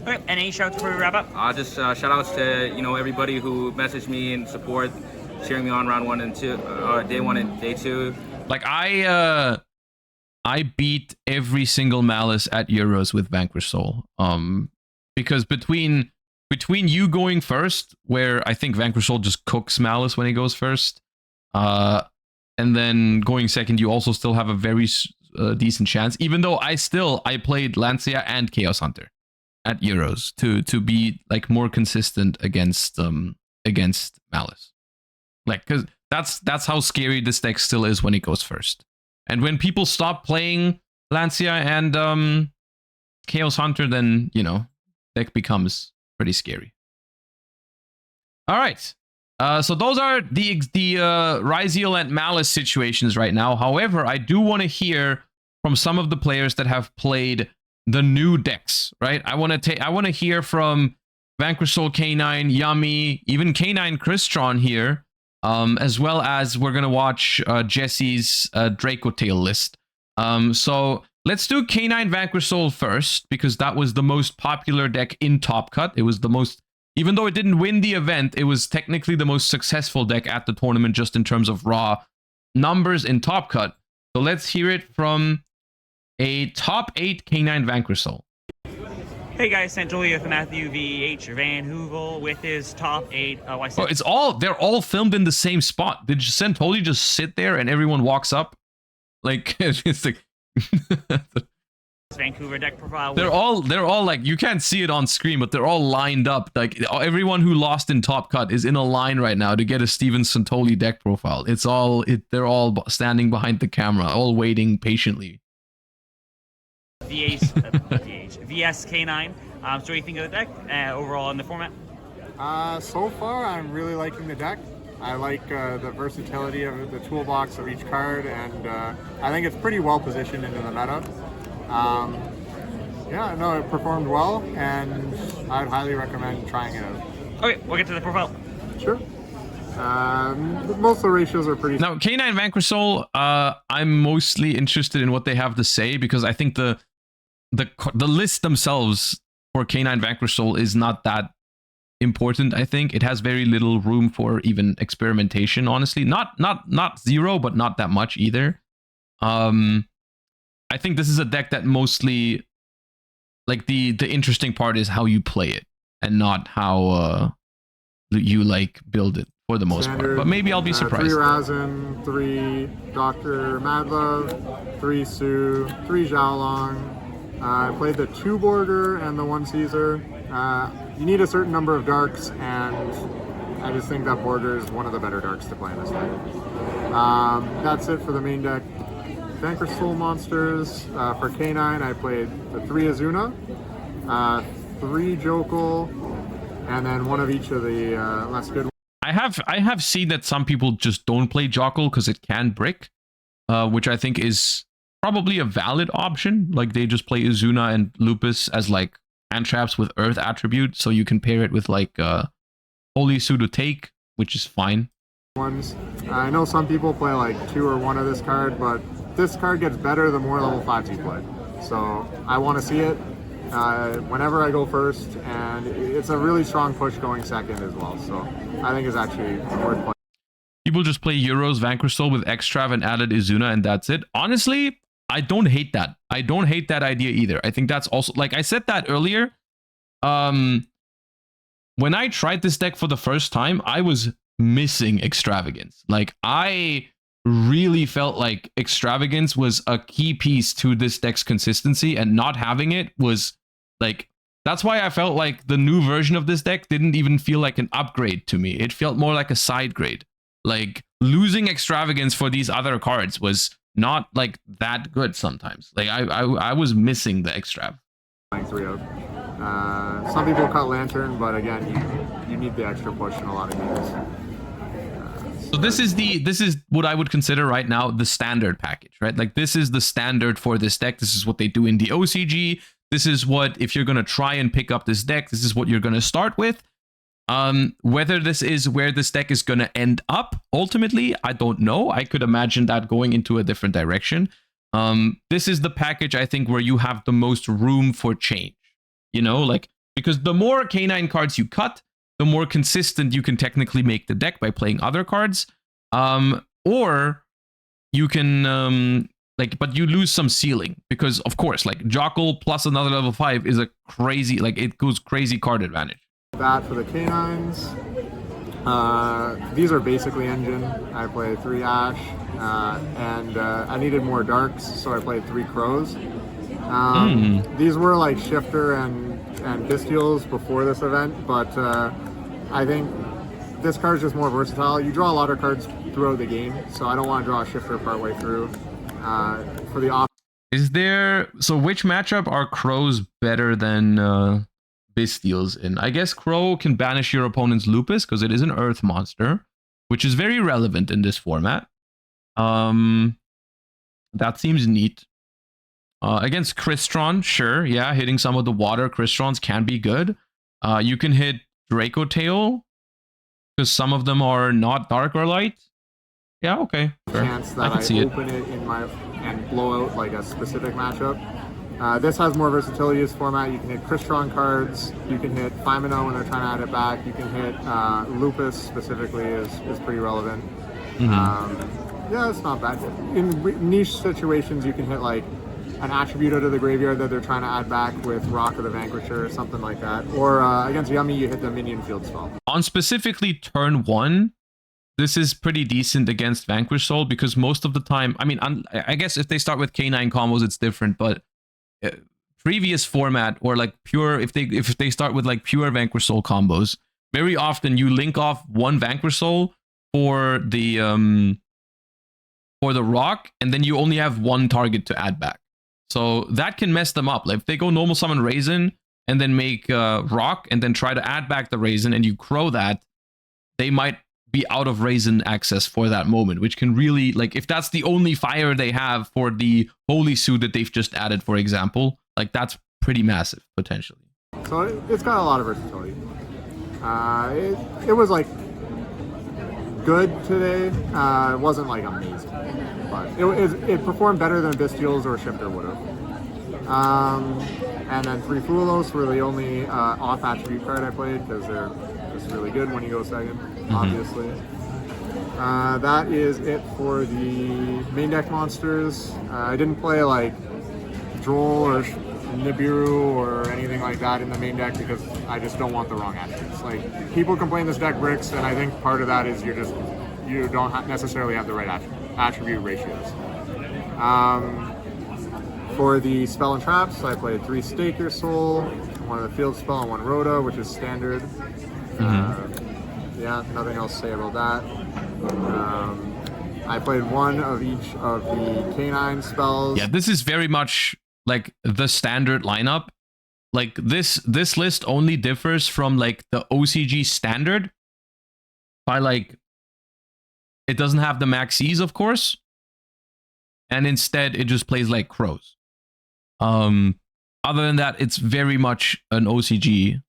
Okay, and any shouts before we wrap up? Just shout outs to everybody who messaged me and support, cheering me on round 1 and 2, day 1 and day 2. Like I beat every single Malice at Euros with Vanquish Soul. Because between you going first, where I think Vanquish Soul just cooks Malice when he goes first, and then going second, you also still have a very decent chance. Even though I played Lancia and Chaos Hunter at Euros to be like more consistent against Malice. Like, because that's how scary this deck still is when it goes first. And when people stop playing Lancia and Chaos Hunter, then deck becomes pretty scary. All right. So those are the Ryziel and Malice situations right now. However, I do want to hear from some of the players that have played the new decks, right? I want to hear from Vanquish Soul K9, Yummy, even K9 Crystron here, as well as we're gonna watch Jesse's Draco Tail list. So let's do K9 Vanquish Soul first, because that was the most popular deck in Top Cut. It was the most, even though it didn't win the event, it was technically the most successful deck at the tournament, just in terms of raw numbers in Top Cut. So let's hear it from a top 8 K9 Vanquish Soul. Hey guys, sent Julie with Matthew VH Van Hoogle with his top 8 YCS. Oh, they're all filmed in the same spot. Did Santoli just sit there and everyone walks up? Like, it's like Vancouver deck profile. they're all like, you can't see it on screen, but they're all lined up. Like everyone who lost in Top Cut is in a line right now to get a Steven Santoli deck profile. They're all standing behind the camera, all waiting patiently. VSK9. So what do you think of the deck overall in the format? So far, I'm really liking the deck. I like the versatility of the toolbox of each card, and I think it's pretty well positioned into the meta. Yeah, no, it performed well, and I'd highly recommend trying it out. Okay, we'll get to the profile. Sure. Most of the ratios are pretty... Now, K9 Vanquish Soul, I'm mostly interested in what they have to say, because I think the list themselves for K9 Vanquish Soul is not that important. I think it has very little room for even experimentation, honestly. Not zero, but not that much either. I think this is a deck that mostly, like, the interesting part is how you play it and not how you like build it for the most part. But maybe I'll be surprised. 3 Razin, 3 Dr. Madlove, 3 Sue, 3 Xiaolong. I played the 2 Border and the 1 Caesar. you need a certain number of darks, and I just think that Border is one of the better darks to play in this deck. That's it for the main deck. Vanquish Soul Monsters. For K9, I played the 3 Azuna, 3 Jokul, and then one of each of the less good ones. I have seen that some people just don't play Jokul because it can brick, which I think is probably a valid option. Like they just play Azuna and Lupus as like hand traps with Earth attribute, so you can pair it with like Holy Pseudo Take, which is fine. I know some people play like 2 or 1 of this card, but this card gets better the more level 5s you play. So I want to see it whenever I go first, and it's a really strong push going second as well. So I think it's actually worth playing. People just play Euros, Vanquish Soul with Extrav and added Izuna, and that's it. Honestly, I don't hate that. I don't hate that idea either. I think that's also, like I said that earlier. When I tried this deck for the first time, I was missing Extravagance. Like I really felt like Extravagance was a key piece to this deck's consistency, and not having it was like, that's why I felt like the new version of this deck didn't even feel like an upgrade to me. It felt more like a side grade. Like losing Extravagance for these other cards was not like that good sometimes. Like I was missing the Extrav. 3 out. Some people cut Lantern, but again, you need the extra push in a lot of games. So this is what I would consider right now the standard package, right? Like this is the standard for this deck. This is what they do in the OCG. This is what, if you're going to try and pick up this deck, this is what you're going to start with. Whether this is where this deck is going to end up ultimately, I don't know. I could imagine that going into a different direction. This is the package, I think, where you have the most room for change, you know, like, because the more K9 cards you cut, the more consistent you can technically make the deck by playing other cards. Or you can, but you lose some ceiling, because of course, like Jokul plus another level 5 is a crazy, like it goes crazy card advantage. That for the K9s. These are basically engine. I played 3 Ash, and I needed more darks, so I played 3 Crows. These were like Shifter and Bestials before this event, but I think this card is just more versatile. You draw a lot of cards throughout the game, so I don't want to draw a Shifter partway through. For the off. Is there, so which matchup are Crows better than Bestials in? I guess Crow can banish your opponent's Lupus because it is an Earth monster, which is very relevant in this format. That seems neat. Against Crystron, sure, yeah, hitting some of the water Krystrons can be good. You can hit Draco Tail because some of them are not dark or light. Yeah, okay. Fair. Chance that I open it in my and blow out like a specific matchup. This has more versatility as format. You can hit Crystron cards. You can hit Fimino when they're trying to add it back. You can hit Lupus specifically is pretty relevant. Yeah, it's not bad. In niche situations, you can hit like an attribute out of the graveyard that they're trying to add back with Rock of the Vanquisher or something like that. Or against Yummy, you hit the minion field spell. On specifically turn 1, this is pretty decent against Vanquish Soul, because most of the time, I mean, I guess if they start with K9 combos, it's different, but previous format, or like pure, if they start with like pure Vanquish Soul combos, very often you link off one Vanquish Soul for the Rock, and then you only have one target to add back. So that can mess them up. Like if they go normal summon Raisin and then make Rock and then try to add back the Raisin and you Crow that, they might be out of Raisin access for that moment, which can really, like, if that's the only fire they have for the Holy Suit that they've just added, for example, like that's pretty massive potentially. So it's got a lot of versatility. It was like good today. It wasn't like amazing, but it performed better than Bestials or Shifter would have. And then 3 Fulos were the only off attribute card I played, because they're just really good when you go second, obviously. That is it for the main deck monsters. I didn't play like Droll or Nibiru or anything like that in the main deck because I just don't want the wrong attributes. Like, people complain this deck bricks, and I think part of that is you don't necessarily have the right attribute ratios. For the spell and traps, I played 3 Stake Your Soul, one of the field spell, and one Rhoda, which is standard. Yeah, nothing else to say about that. I played one of each of the canine spells. Yeah, this is very much like the standard lineup. Like this list only differs from like the OCG standard by like it doesn't have the maxis, of course, and instead it just plays like crows. Other than that, it's very much an OCG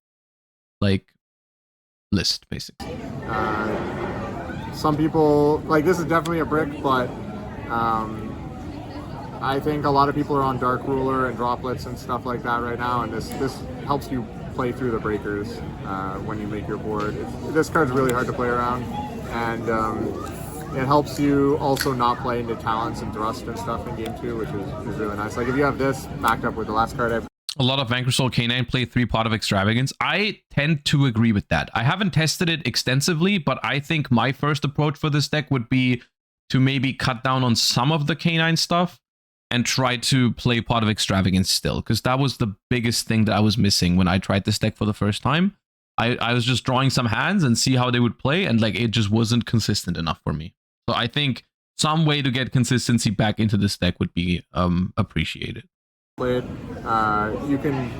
like list basically. Some people like this is definitely a brick, but I think a lot of people are on Dark Ruler and droplets and stuff like that right now, and this helps you play through the breakers when you make your board. This card's really hard to play around, and it helps you also not play into talents and thrust and stuff in game 2, which is really nice. Like if you have this backed up with the last card a lot of Vanquish Soul Canine play 3 Pot of Extravagance. I tend to agree with that. I haven't tested it extensively, but I think my first approach for this deck would be to maybe cut down on some of the canine stuff and try to play Pot of Extravagance still, because that was the biggest thing that I was missing when I tried this deck for the first time. I was just drawing some hands and see how they would play, and like it just wasn't consistent enough for me. So I think some way to get consistency back into this deck would be appreciated. Played, you can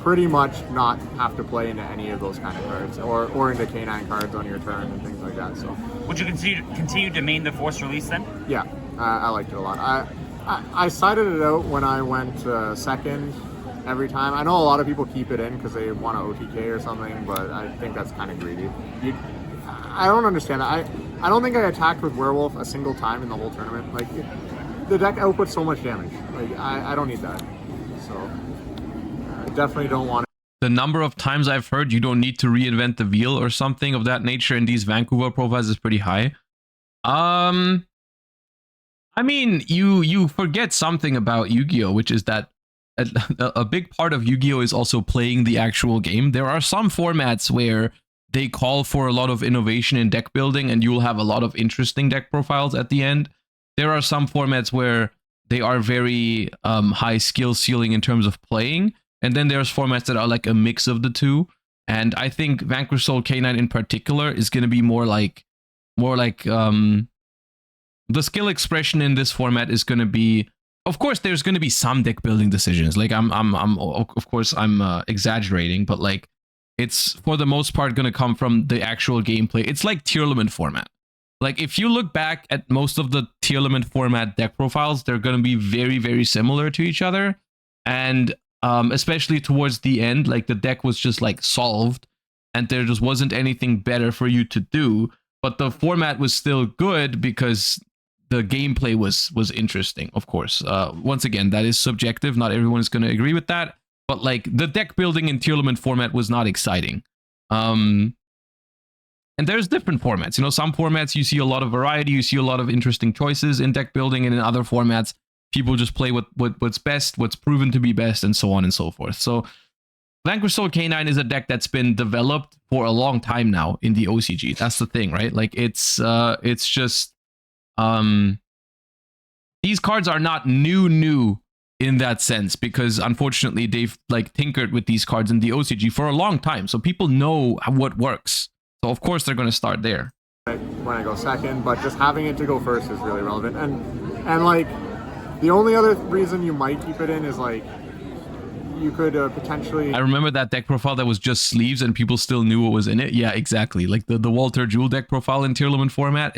pretty much not have to play into any of those kind of cards, or into canine cards on your turn and things like that. So, would you continue to main the force release then? Yeah, I liked it a lot. I sided it out when I went second every time. I know a lot of people keep it in because they want to OTK or something, but I think that's kind of greedy. I don't understand that. I don't think I attacked with Werewolf a single time in the whole tournament. Like. The deck outputs so much damage. Like I don't need that. So I definitely don't want it. The number of times I've heard you don't need to reinvent the wheel or something of that nature in these Vancouver profiles is pretty high. I mean, you forget something about Yu-Gi-Oh, which is that a big part of Yu-Gi-Oh is also playing the actual game. There are some formats where they call for a lot of innovation in deck building, and you'll have a lot of interesting deck profiles at the end. There are some formats where they are very high skill ceiling in terms of playing, and then there's formats that are like a mix of the two. And I think Vanquish Soul Canine in particular is going to be more like the skill expression in this format is going to be. Of course, there's going to be some deck building decisions. Like I'm exaggerating, but like it's for the most part going to come from the actual gameplay. It's like tier limit format. Like, if you look back at most of the tier limit format deck profiles, they're going to be very, very similar to each other. And especially towards the end, like, the deck was just, like, solved. And there just wasn't anything better for you to do. But the format was still good because the gameplay was interesting, of course. Once again, that is subjective. Not everyone is going to agree with that. But, like, the deck building in tier limit format was not exciting. And there's different formats. You know, some formats you see a lot of variety, you see a lot of interesting choices in deck building, and in other formats, people just play what's best, what's proven to be best, and so on and so forth. So Vanquish Soul Canine is a deck that's been developed for a long time now in the OCG. That's the thing, right? Like it's just these cards are not new in that sense, because unfortunately they've like tinkered with these cards in the OCG for a long time. So people know what works. So of course they're going to start there. When I go second, but just having it to go first is really relevant. And like the only other reason you might keep it in is like you could potentially. I remember that deck profile that was just sleeves and people still knew what was in it. Yeah, exactly. Like the Walter Jewel deck profile in tier limit format.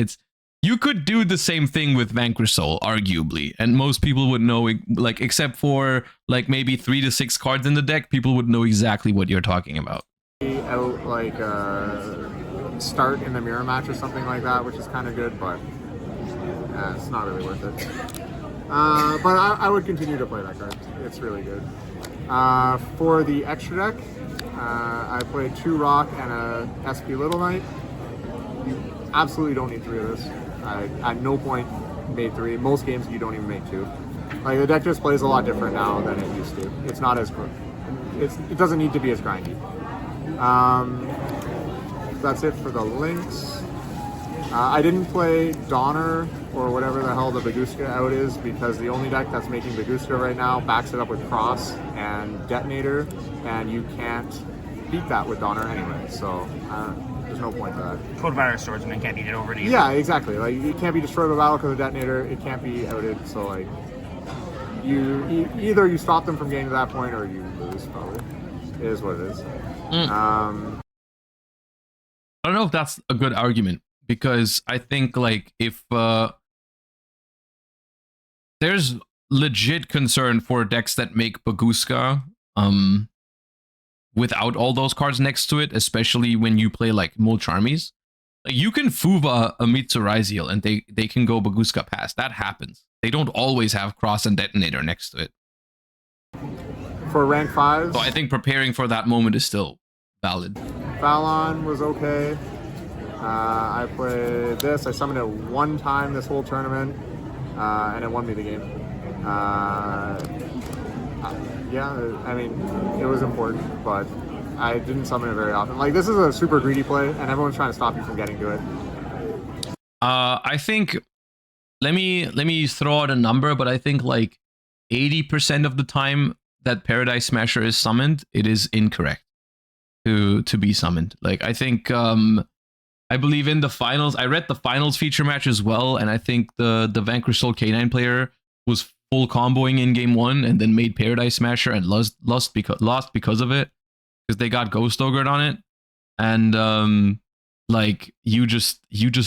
You could do the same thing with Vanquish Soul, arguably, and most people would know, like, except for like maybe 3 to 6 cards in the deck, people would know exactly what you're talking about. Out like start in the mirror match or something like that, which is kind of good, but it's not really worth it. But I would continue to play that card. It's really good. For the extra deck, I played 2 Rock and a SP Little Knight. You absolutely don't need 3 of this. I at no point made 3. Most games you don't even make 2. Like the deck just plays a lot different now than it used to. It's not as it doesn't need to be as grindy. That's it for the links. I didn't play Donner or whatever the hell the Baguska out is, because the only deck that's making Baguska right now backs it up with Cross and Detonator, and you can't beat that with Donner anyway, so there's no point to that. Code Valor Swordsman can't beat it over to you. Yeah, exactly. Like, it can't be destroyed by battle because of Detonator, it can't be outed, so like, either you stop them from getting to that point or you lose, probably. It is what it is. I don't know if that's a good argument, because I think like if there's legit concern for decks that make Baguska without all those cards next to it, especially when you play like Molcharmies. Like, you can Fuva a Mitsuraiziel and they can go Baguska past. That happens. They don't always have Cross and Detonator next to it. For rank 5s, So I think preparing for that moment is still valid. Fallon was okay. I played this. I summoned it one time this whole tournament, and it won me the game. Yeah, I mean, it was important, but I didn't summon it very often. Like, this is a super greedy play, and everyone's trying to stop you from getting to it. I think, let me throw out a number, but I think like 80% of the time that Paradise Smasher is summoned, it is incorrect to be summoned. Like, I think I believe in the finals, I read the finals feature match as well, and I think the Vanquish Soul K9 player was full comboing in game 1 and then made Paradise Smasher and lost because of it, because they got Ghost Ogre on it. And like, you just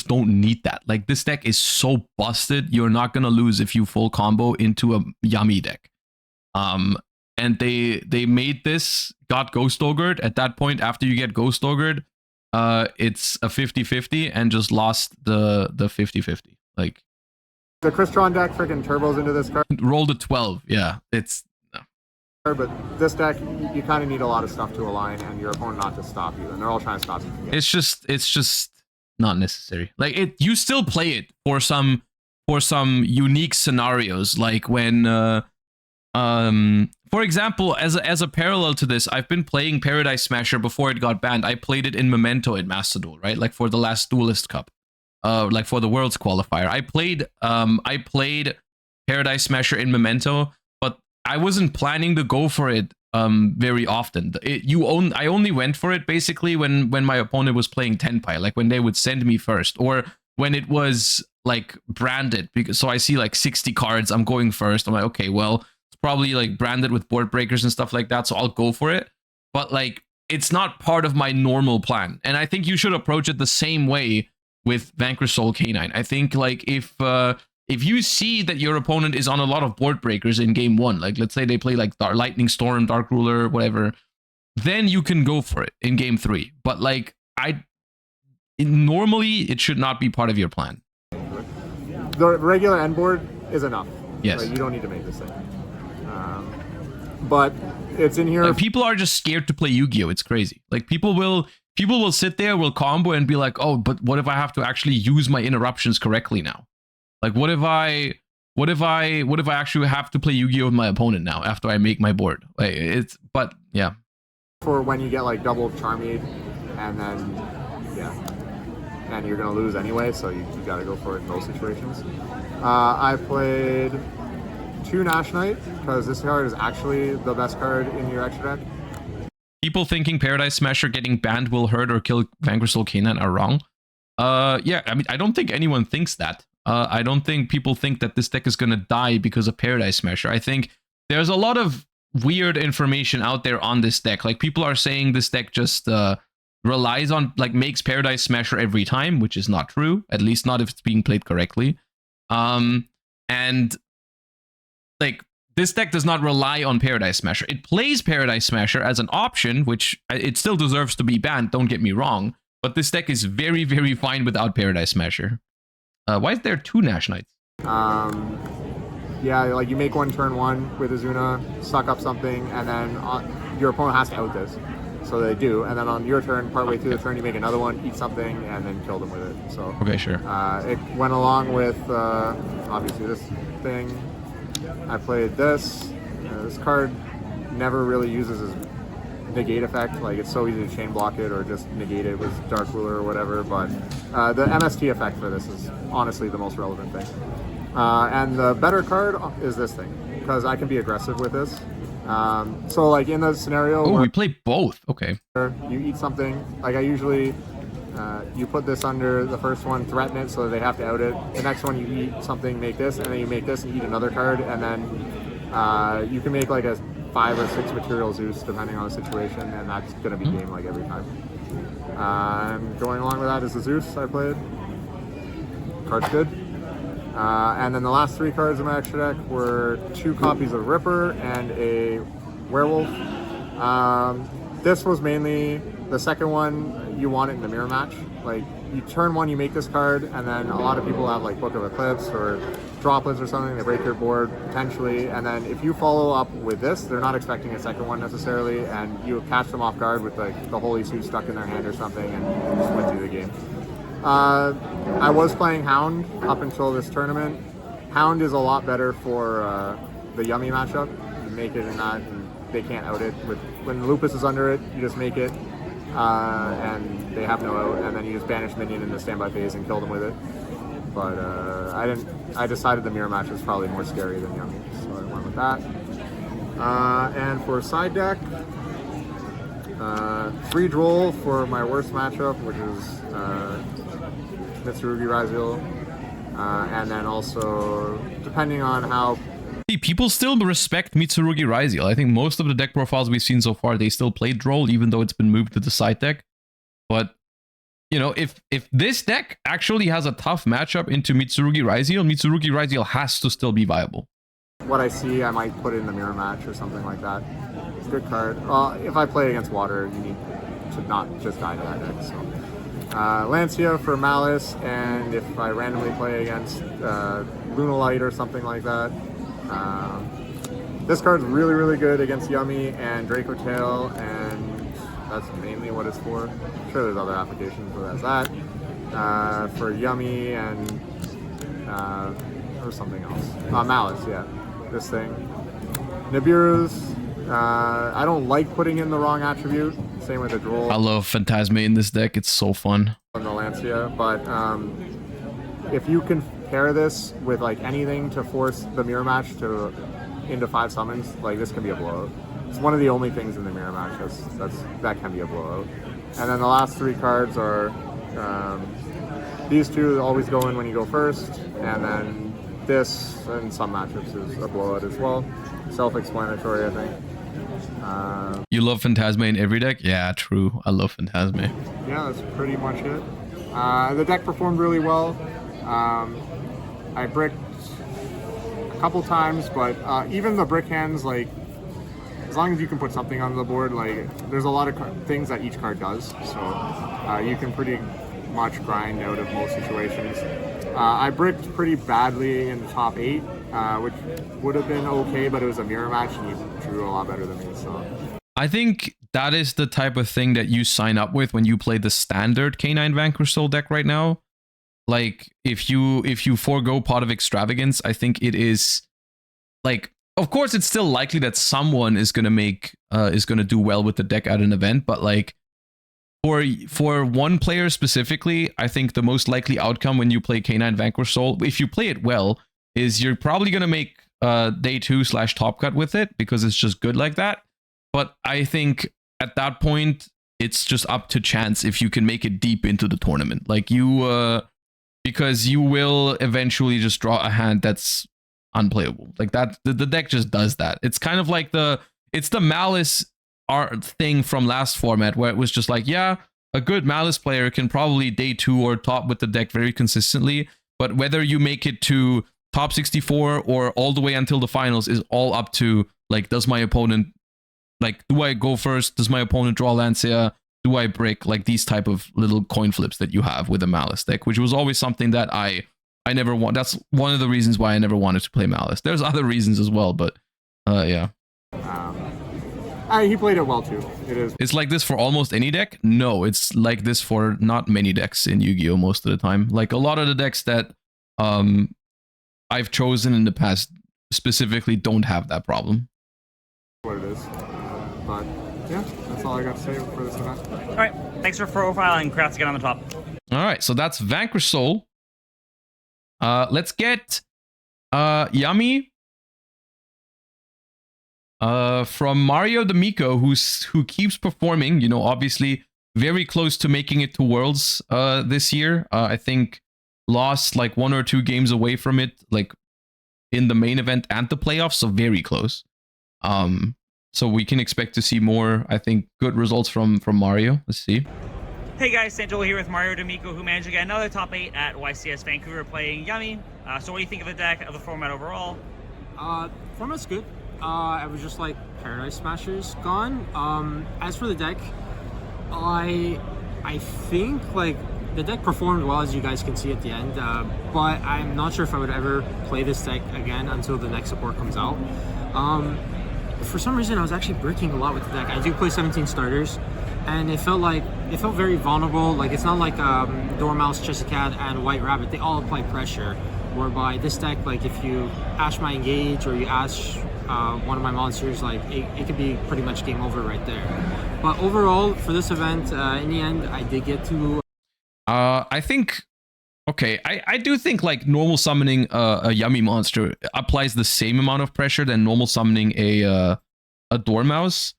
don't need that. Like, this deck is so busted, you're not gonna lose if you full combo into a Yummy deck. And they made this, got Ghost Ogred. At that point, after you get Ghost Ogred, it's a 50-50 and just lost the 50-50. Like, The Crystron deck freaking turbos into this card, rolled a 12. Yeah, it's no. but this deck, you kind of need a lot of stuff to align and your opponent not to stop you, and they're all trying to stop you from getting It's just not necessary. Like, you still play it for some unique scenarios, like when for example, as a parallel to this, I've been playing Paradise Smasher before it got banned. I played it in Memento in Master Duel, right? Like, for the last Duelist Cup, like for the Worlds qualifier. I played Paradise Smasher in Memento, but I wasn't planning to go for it very often. I only went for it basically when my opponent was playing Tenpai, like when they would send me first, or when it was like branded, because so I see like 60 cards, I'm going first. I'm like, okay, well, probably like branded with board breakers and stuff like that, so I'll go for it. But like, it's not part of my normal plan, and I think you should approach it the same way with Vanquish Soul K9. I think like if you see that your opponent is on a lot of board breakers in game 1, like let's say they play like Lightning Storm, Dark Ruler, whatever, then you can go for it in game 3. But like, normally it should not be part of your plan. The regular end board is enough. Yes. Like, you don't need to make this thing. But it's in here. Like, people are just scared to play Yu-Gi-Oh! It's crazy. Like, people will sit there, will combo and be like, oh, but what if I have to actually use my interruptions correctly now? Like, what if I actually have to play Yu-Gi-Oh! With my opponent now after I make my board? Like, but yeah. For when you get like double Charmade, and then and you're gonna lose anyway, so you gotta go for it in those situations. I played 2 Nash Knight, because this card is actually the best card in your extra deck. People thinking Paradise Smasher getting banned will hurt or kill Vanquish Soul K9 are wrong. Yeah, I mean, I don't think anyone thinks that. I don't think people think that this deck is gonna die because of Paradise Smasher. I think there's a lot of weird information out there on this deck. Like, people are saying this deck just relies on, like, makes Paradise Smasher every time, which is not true, at least not if it's being played correctly. And like, this deck does not rely on Paradise Smasher. It plays Paradise Smasher as an option, which it still deserves to be banned, don't get me wrong, but this deck is very, very fine without Paradise Smasher. Why is there 2 Nash Knights? Yeah, like, you make one turn 1 with Azuna, suck up something, and then your opponent has to out this. So they do, and then on your turn, partway through the turn, you make another one, eat something, and then kill them with it. So Okay, sure. it went along with obviously this thing. I played this. This card never really uses negate effect. Like it's so easy to chain block it or just negate it with Dark Ruler or whatever. But the MST effect for this is honestly the most relevant thing. And the better card is this thing, because I can be aggressive with this. So like in the scenario Oh, where we play both. Okay. you eat something, like I usually, you put this under the first one, threaten it so they have to out it. The next one you eat something, make this, and then you make this and eat another card, and then you can make like a 5 or 6 material Zeus depending on the situation, and that's going to be game like every time. Going along with that is the Zeus I played. Card's good. And then the last 3 cards in my extra deck were 2 copies of Ripper and a Werewolf. This was mainly the second one, you want it in the mirror match. Like, you turn 1, you make this card, and then a lot of people have like Book of Eclipse or Droplets or something, they break your board potentially, and then if you follow up with this, they're not expecting a second one necessarily, and you catch them off guard with like the Holy Suit stuck in their hand or something, and just win through the game. I was playing Hound up until this tournament. Hound is a lot better for the Yummy matchup. You make it in that, and they can't out it. When Lupus is under it, you just make it, and they have no out, and then you just banish minion in the standby phase and kill them with it. But I decided the mirror match was probably more scary than Yummy, so I went with that. And for side deck, free Droll for my worst matchup, which is Mitsurugi Raziel, and then also depending on how People still respect Mitsurugi Raziel. I think most of the deck profiles we've seen so far, they still play Droll, even though it's been moved to the side deck. But, you know, if this deck actually has a tough matchup into Mitsurugi Raziel has to still be viable. what I see, I might put it in the mirror match or something like that. It's a good card. If I play against water, you need to not just die to that deck. So, Lancia for Malice, and if I randomly play against Lunalight or something like that. This card's really, really good against Yummy and Draco Tail, and that's mainly what it's for. I'm sure there's other applications, but that's that. For Yummy and or something else. Malice, yeah. This thing. Nibiru's, I don't like putting in the wrong attribute. Same with the Droll. I love Phantasme in this deck. It's so fun. On the Lancia, but if you can pair this with like anything to force the mirror match into 5 summons, like this can be a blowout. It's one of the only things in the mirror match that can be a blowout. And then the last 3 cards are these 2 always go in when you go first, and then this in some matchups is a blowout as well. Self-explanatory, I think. You love Phantasme in every deck? Yeah, true. I love Phantasme. Yeah, that's pretty much it. The deck performed really well. I bricked a couple times, but even the brick hands, like, as long as you can put something on the board, like, there's a lot of things that each card does, so you can pretty much grind out of most situations. I bricked pretty badly in the top 8, which would have been okay, but it was a mirror match, and you drew a lot better than me, so... I think that is the type of thing that you sign up with when you play the standard K9 Vanquish Soul deck right now. Like, if you forego Pot of Extravagance, I think it is, like, of course it's still likely that someone is gonna do well with the deck at an event, but like, for one player specifically, I think the most likely outcome when you play K9 Vanquish Soul, if you play it well, is you're probably gonna make day 2/top cut with it, because it's just good like that. But I think at that point, it's just up to chance if you can make it deep into the tournament. Like because you will eventually just draw a hand that's unplayable. Like that, the deck just does that. It's kind of like it's the Malice art thing from last format, where it was just like, yeah, a good Malice player can probably day 2 or top with the deck very consistently, but whether you make it to top 64 or all the way until the finals is all up to, like, does my opponent, like, do I go first? Does my opponent draw Lancia? Do I brick? Like, these type of little coin flips that you have with a Malice deck, which was always something that I never want. That's one of the reasons why I never wanted to play Malice. There's other reasons as well, but yeah. He played it well too. It is. It's like this for almost any deck? No, it's like this for not many decks in Yu-Gi-Oh! Most of the time. Like, a lot of the decks that I've chosen in the past specifically don't have that problem. What it is. But Yeah, that's all I got to say for this event. All right, thanks for profiling. Congrats again on the top. All right, so that's Vanquish Soul. Let's get Yummy from Mario D'Amico, who keeps performing. You know, obviously very close to making it to Worlds this year. I think lost like 1 or 2 games away from it, like in the main event and the playoffs, so very close. So we can expect to see more, I think, good results from Mario. Let's see. Hey guys, Sanjol here with Mario D'Amico, who managed to get another top 8 at YCS Vancouver playing Yummy. So what do you think of the deck, of the format overall? Format's good. I was just like Paradise Smashers gone. As for the deck, I think like the deck performed well, as you guys can see at the end, but I'm not sure if I would ever play this deck again until the next support comes out. For some reason, I was actually bricking a lot with the deck. I do play 17 starters, and it felt very vulnerable. Like, it's not like Dormouse, Chessy Cat, and White Rabbit. They all apply pressure. Whereby this deck, like if you Ash my Engage or you Ash one of my monsters, like it could be pretty much game over right there. But overall, for this event, in the end, I did get to. I think. Okay, I do think like normal summoning a Yummy monster applies the same amount of pressure than normal summoning a Dormouse.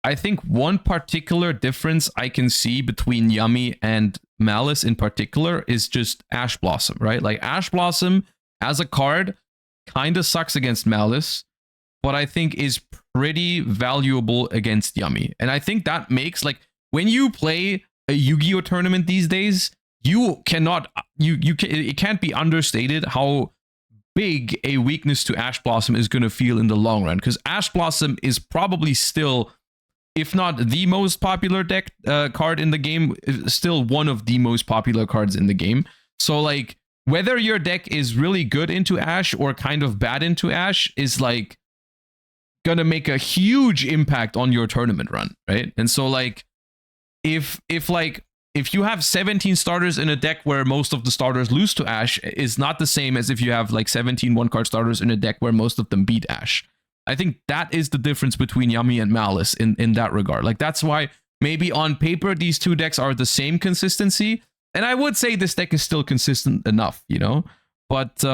I think one particular difference I can see between Yummy and Malice in particular is just Ash Blossom, right? Like Ash Blossom as a card kind of sucks against Malice, but I think is pretty valuable against Yummy. And I think that makes, like, when you play a Yu-Gi-Oh tournament these days, you cannot, it can't be understated how big a weakness to Ash Blossom is going to feel in the long run, because Ash Blossom is probably still, if not the most popular deck card in the game, still one of the most popular cards in the game. So like whether your deck is really good into Ash or kind of bad into Ash is like gonna make a huge impact on your tournament run, right? And so like if you have 17 starters in a deck where most of the starters lose to Ash, is not the same as if you have like 17 one-card starters in a deck where most of them beat Ash. I think that is the difference between Yummy and Malice in that regard. Like that's why maybe on paper these two decks are the same consistency. And I would say this deck is still consistent enough, you know? But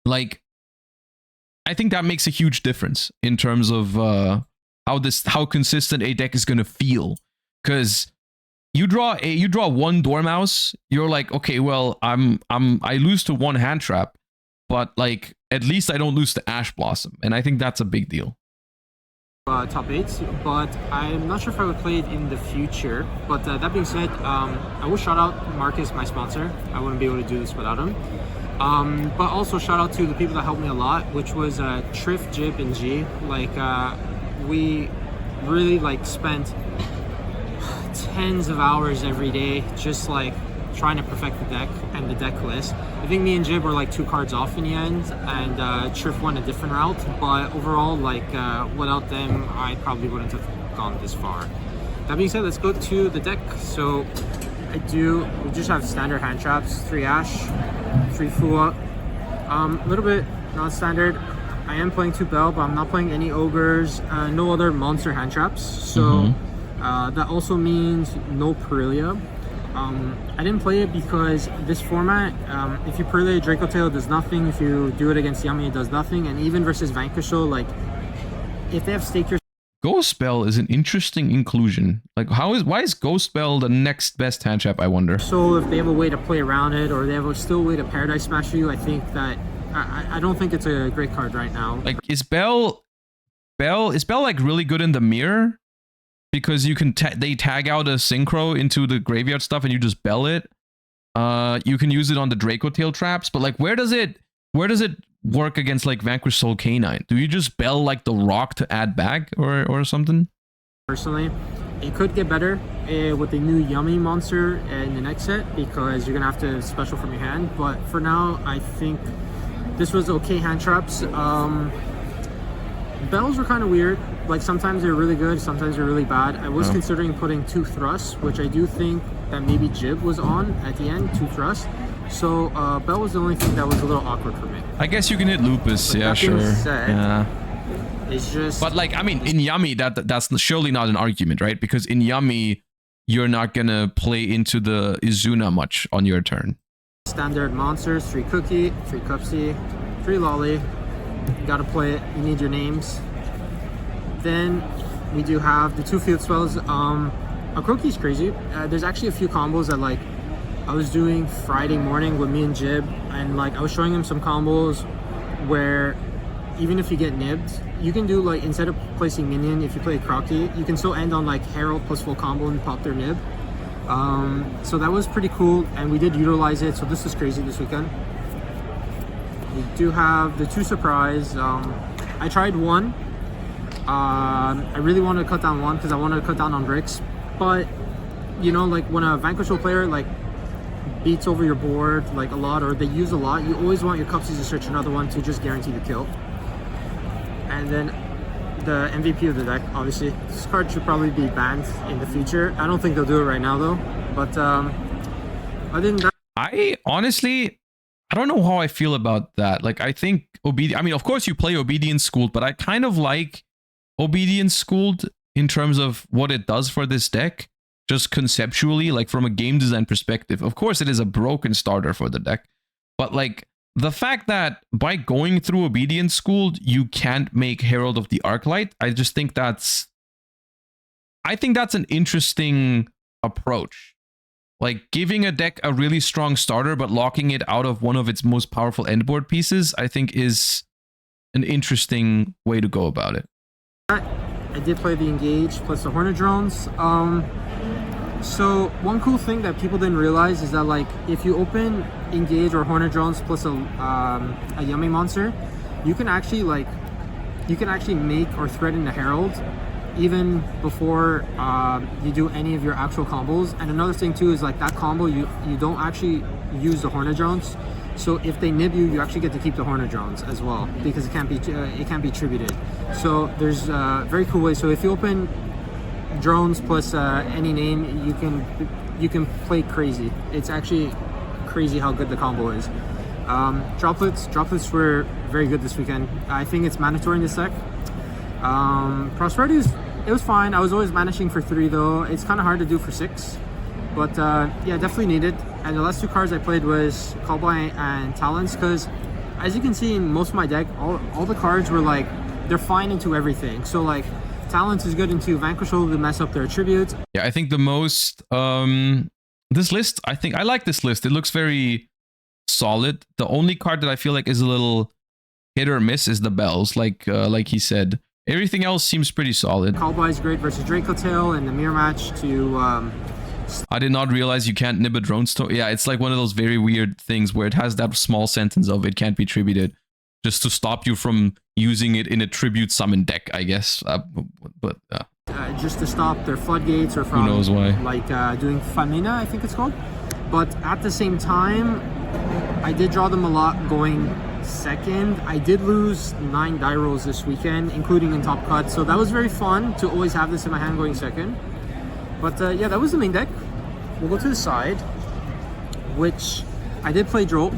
like I think that makes a huge difference in terms of how consistent a deck is gonna feel. Because you draw one Dormouse, you're like, okay, well, I lose to one hand trap, but like at least I don't lose to Ash Blossom, and I think that's a big deal. Top 8, but I'm not sure if I would play it in the future. But that being said, I will shout out Marcus, my sponsor. I wouldn't be able to do this without him. But also shout out to the people that helped me a lot, which was Triff, Jib, and G. Like we really like spent tens of hours every day just like trying to perfect the deck and the deck list. I think me and Jib were like 2 cards off in the end, and Triff went a different route, but overall, like without them I probably wouldn't have gone this far. That being said, let's go to the deck. So we just have standard hand traps, 3 Ash, 3 Fua, a little bit non-standard. I am playing 2 Bell, but I'm not playing any Ogres, no other monster hand traps, so that also means no Perilia. I didn't play it because this format, if you Perilia Draco Tail, it does nothing. If you do it against Yummy, it does nothing. And even versus Vanquish, like if they have Stake Your Ghost Spell is an interesting inclusion. Like why is Ghost Spell the next best hand trap, I wonder? So if they have a way to play around it, or they have still a way to Paradise Smash you, I think that I don't think it's a great card right now. Like is Bell like really good in the mirror? Because you can they tag out a Synchro into the graveyard stuff and you just Bell it. You can use it on the Draco Tail traps, but like where does it work against like Vanquish Soul Canine? Do you just Bell like the rock to add back or something? Personally, it could get better with the new Yummy monster in the next set, because you're gonna have to special from your hand. But for now, I think this was okay hand traps. Bells were kind of weird. Like sometimes they're really good, sometimes they're really bad. I was considering putting 2 thrusts, which I do think that maybe Jib was on at the end, 2 thrusts. So Bell was the only thing that was a little awkward for me. I guess you can hit Lupus, But yeah, that being sure. said, Yeah. It's just. But like, I mean, in Yummy, that's surely not an argument, right? Because in Yummy, you're not gonna play into the Izuna much on your turn. Standard monsters, 3 cookie, 3 cupsy, 3 lolly. You gotta play it. You need your names. Then we do have the 2 field spells. A croaky's crazy. There's actually a few combos that like I was doing Friday morning with me and Jib, and like I was showing him some combos where even if you get nibbed, you can do like, instead of placing minion, if you play Crocky, you can still end on like Herald plus full combo and pop their nib. So that was pretty cool, and we did utilize it. So this is crazy this weekend. We do have the 2 surprise. I tried 1. I really wanted to cut down 1 because I wanted to cut down on bricks. But you know, like when a Vanquishable player like beats over your board like a lot, or they use a lot, you always want your cupsies to search another one to just guarantee the kill. And then the MVP of the deck, obviously, this card should probably be banned in the future. I don't think they'll do it right now though. But other than that, I honestly, I don't know how I feel about that. Like, I think I mean, of course you play Obedience Schooled, but I kind of like Obedience Schooled in terms of what it does for this deck, just conceptually, like from a game design perspective. Of course, it is a broken starter for the deck, but like the fact that by going through Obedience Schooled, you can't make Herald of the Arclight, I just think that's an interesting approach. Like giving a deck a really strong starter, but locking it out of one of its most powerful endboard pieces, I think is an interesting way to go about it. I did play the Engage plus the Hornet Drones. So one cool thing that people didn't realize is that like if you open Engage or Hornet Drones plus a Yummy monster, you can actually make or threaten the Herald even before you do any of your actual combos. And another thing too is like that combo you don't actually use the Hornet Drones. So if they nib you, you actually get to keep the Hornet Drones as well, because it can't be tributed. So there's very cool ways. So if you open drones plus any name, you can play crazy. It's actually crazy how good the combo is. Droplets were very good this weekend. I think it's mandatory in this deck. Prosperity it was fine. I was always managing for 3 though. It's kind of hard to do for 6, but yeah, definitely needed. And the last 2 cards I played was Cowboy and Talons, because as you can see in most of my deck, all the cards were like, they're fine into everything. So like Talents is good into Vanquishable to mess up their attributes. Yeah, I think the most this list, I like this list. It looks very solid. The only card that I feel like is a little hit or miss is the bells, like he said. Everything else seems pretty solid. Cowboy is great versus Draco Tail in the mirror match to I did not realize you can't nib a drone store. Yeah, it's like one of those very weird things where it has that small sentence of it can't be tributed, just to stop you from using it in a tribute summon deck, I guess. Just to stop their floodgates, or from who knows why, like doing Famina, I think it's called. But at the same time, I did draw them a lot going second. I did lose 9 die rolls this weekend, including in top cut, so that was very fun to always have this in my hand going second. But yeah, that was the main deck. We'll go to the side, which I did play Droll.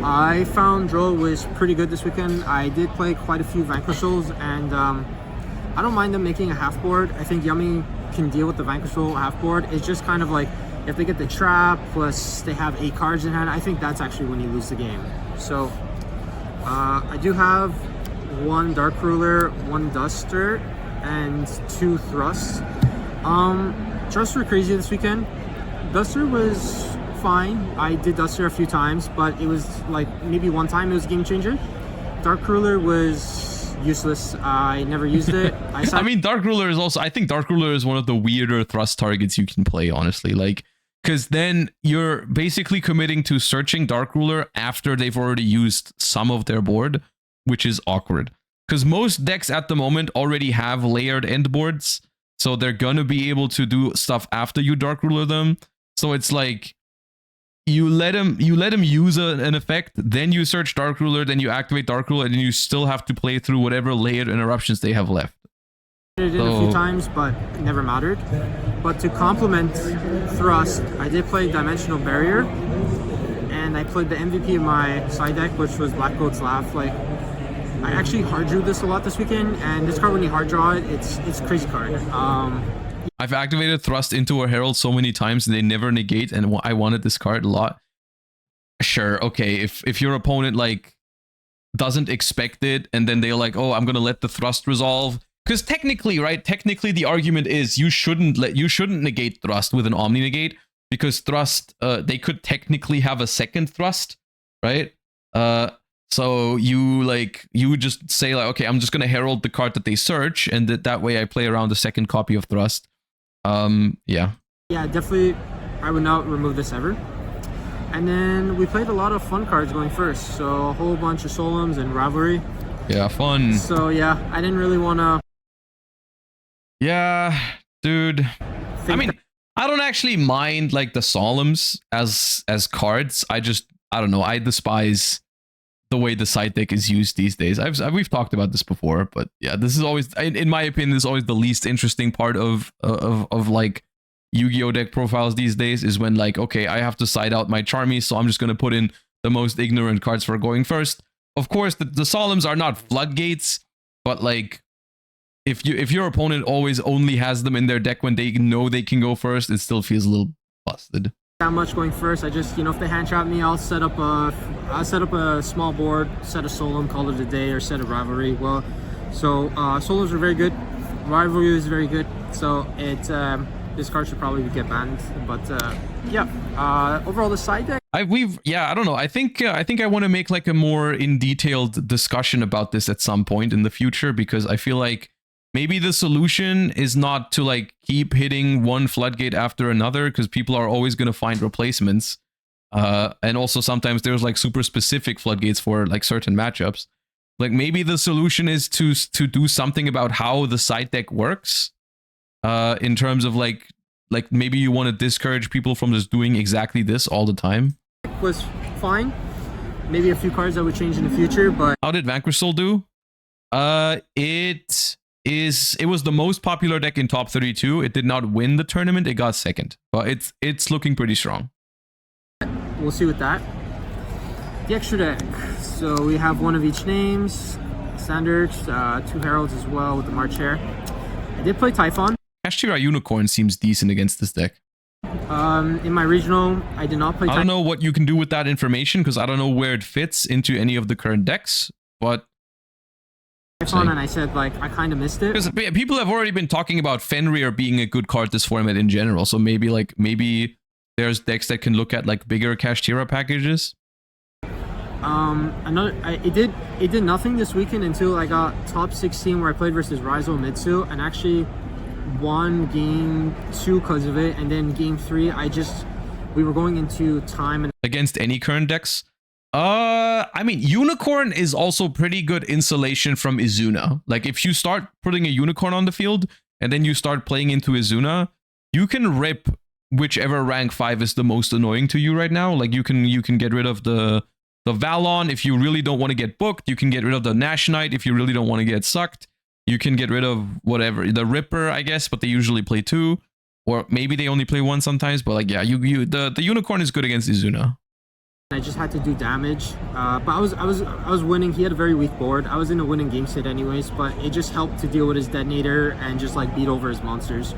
I found Droll was pretty good this weekend. I did play quite a few Vanquishables, and I don't mind them making a half board. I think Yummy can deal with the Vanquishable half board. It's just kind of like if they get the trap plus they have 8 cards in hand, I think that's actually when you lose the game. So I do have 1 Dark Ruler, 1 Duster, and 2 Thrusts. Thrusts were crazy this weekend. Duster was fine. I did Duster a few times, but it was like maybe one time it was a game changer. Dark Ruler was useless. I never used it. I mean, Dark Ruler is also, I think Dark Ruler is one of the weirder thrust targets you can play, honestly. Like, because then you're basically committing to searching Dark Ruler after they've already used some of their board, which is awkward. Because most decks at the moment already have layered end boards, so they're gonna be able to do stuff after you Dark Ruler them. So it's like you let him use an effect, then you search Dark Ruler, then you activate Dark Ruler, and then you still have to play through whatever layered interruptions they have left. I did it a few times, but it never mattered. But to complement Thrust, I did play Dimensional Barrier, and I played the MVP of my side deck, which was Black Goat's Laugh. Like, I actually hard drew this a lot this weekend, and this card, when you hard draw it, it's a crazy card. I've activated Thrust into a Herald so many times and they never negate, and I wanted this card a lot. Sure, okay, if your opponent like doesn't expect it and then they're like, oh, I'm gonna let the Thrust resolve, because technically, right, technically the argument is you shouldn't negate Thrust with an Omni negate, because Thrust, they could technically have a second Thrust, right? So you just say like, okay, I'm just gonna Herald the card that they search, and that way I play around a second copy of Thrust. Yeah, definitely I would not remove this ever. And then we played a lot of fun cards going first, so a whole bunch of Solemns and Rivalry. Yeah, fun. So yeah, I didn't really want to... Yeah, dude. I mean, I don't actually mind like the Solemns as cards. I don't know, I despise the way the side deck is used these days. We've talked about this before, but yeah, this is always, in my opinion, this is always the least interesting part of like Yu-Gi-Oh deck profiles these days, is when like, okay, I have to side out my Charmies, so I'm just gonna put in the most ignorant cards for going first. Of course, the Solemns are not floodgates, but like, if your opponent always only has them in their deck when they know they can go first, it still feels a little busted. That much going first. I just, if they hand trap me, I'll set up a small board, set a Solemn, call it a day, or set a Rivalry. Well, so Solemns are very good, Rivalry is very good, so this card should probably get banned. But yeah, overall the side deck, I don't know. I think I want to make like a more in detailed discussion about this at some point in the future, because I feel like maybe the solution is not to like keep hitting one floodgate after another, because people are always going to find replacements. And also sometimes there's like super specific floodgates for like certain matchups. Like maybe the solution is to do something about how the side deck works. In terms of like maybe you want to discourage people from just doing exactly this all the time. was fine. Maybe a few cards that would change in the future, but... How did Vanquish Soul do? It was the most popular deck in top 32. It did not win the tournament. It got second, but it's looking pretty strong. We'll see with that. The extra deck. So we have one of each names, standards, 2 Heralds as well with the March Hare. I did play Typhon. Kashtira Unicorn seems decent against this deck. In my regional, I did not play I don't know what you can do with that information, because I don't know where it fits into any of the current decks, but... Typhon, and I said, like, I kind of missed it. Because people have already been talking about Fenrir being a good card this format in general, so maybe there's decks that can look at like bigger Kashtira packages. It did nothing this weekend until I got top 16 where I played versus Raizo Mitsu, and actually won game 2 because of it, and then game 3 we were going into time and against any current decks. I mean, Unicorn is also pretty good insulation from Izuna. Like if you start putting a Unicorn on the field and then you start playing into Izuna, you can rip whichever rank 5 is the most annoying to you right now. Like you can get rid of the Valon if you really don't want to get booked. You can get rid of the Nash Knight if you really don't want to get sucked. You can get rid of whatever, the Ripper, I guess, but they usually play 2, or maybe they only play 1 sometimes. But like, yeah, the Unicorn is good against Izuna. I just had to do damage, but I was winning. He had a very weak board. I was in a winning game state anyways, but it just helped to deal with his detonator and just like beat over his monsters.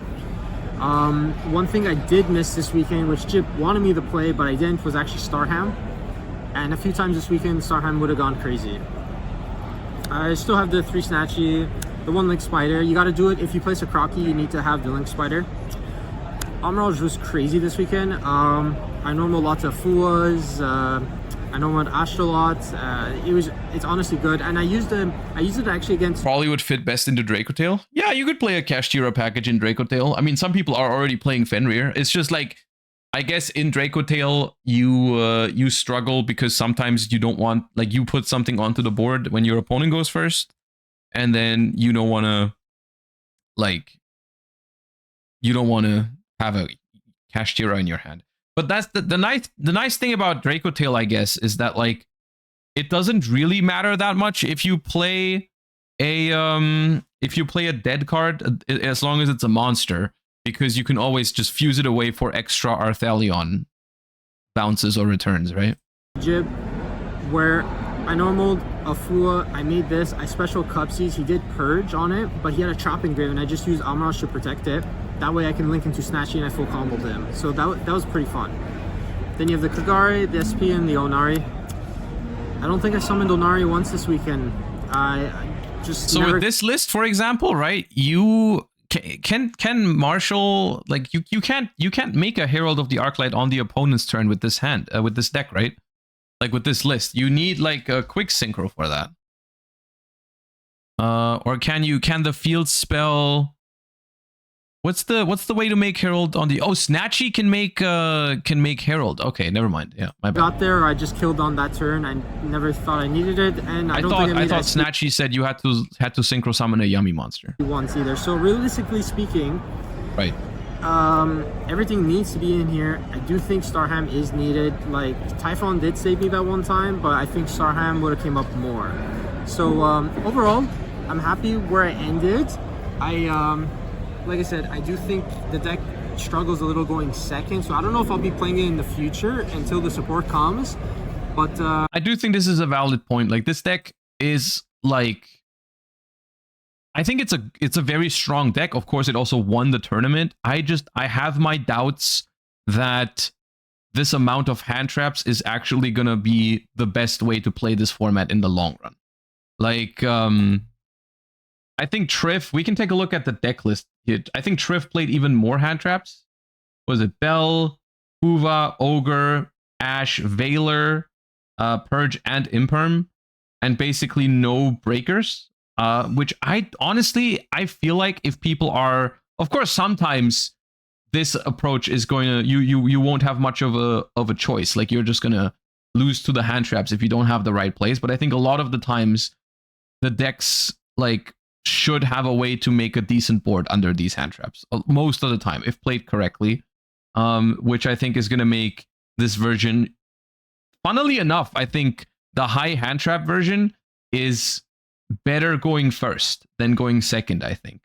One thing I did miss this weekend, which Jip wanted me to play but I didn't, was actually Starham. And a few times this weekend, Starham would have gone crazy. I still have the 3 Snatchy, the 1 Link Spider. You got to do it if you place a Crocky. You need to have the Link Spider. Amaraj was crazy this weekend. I normal lots of Fuas. I normal Astrolot. It's honestly good, and I used it actually against. Probably would fit best into Dracotail. Yeah, you could play a Kashtira package in Dracotail. I mean, some people are already playing Fenrir. It's just like, I guess in Dracotail you struggle because sometimes you don't want, like, you put something onto the board when your opponent goes first, and then you don't want to, like, you don't want to have a Kashtira in your hand. But that's the nice thing about Dracotail, I guess, is that like it doesn't really matter that much if you play a dead card, as long as it's a monster, because you can always just fuse it away for extra Arthelion bounces or returns, right? Jib, where I normaled a Fua, I made this, I special Cupsies, he did Purge on it, but he had a Chopping Grave and I just used Amarash to protect it. That way I can link into Snatchy and I full comboed him. So that was pretty fun. Then you have the Kagari, the SP, and the Onari. I don't think I summoned Onari once this weekend. I just So with this list, for example, right, you can Marshall, like you can't make a Herald of the Arclight on the opponent's turn with this hand, with this deck, right? Like with this list, you need like a quick synchro for that. Or can the field spell? What's the way to make Herald on the? Oh, Snatchy can make Herald. Okay, never mind. Yeah, my bad. Got there, I just killed on that turn. I never thought I needed it, and I thought Snatchy said you had to synchro summon a Yummy monster once either. So realistically speaking, right? Everything needs to be in here. I do think Starham is needed. Like Typhon did save me that one time, but I think Starham would have came up more. So overall, I'm happy where I ended. Like I said, I do think the deck struggles a little going second, so I don't know if I'll be playing it in the future until the support comes, but I do think this is a valid point. Like, this deck is like, I think it's a very strong deck. Of course, it also won the tournament. I have my doubts that this amount of hand traps is actually gonna be the best way to play this format in the long run. Like, I think Triff, we can take a look at the deck list here. I think Triff played even more hand traps. Was it Bell, Huva, Ogre, Ash, Veiler, Purge, and Imperm, and basically no breakers? Which I feel like if people are, of course, sometimes this approach is going to, you won't have much of a choice. Like, you're just gonna lose to the hand traps if you don't have the right plays. But I think a lot of the times the decks like should have a way to make a decent board under these hand traps most of the time if played correctly, which I think is going to make this version, funnily enough, I think the high hand trap version is better going first than going second, I think,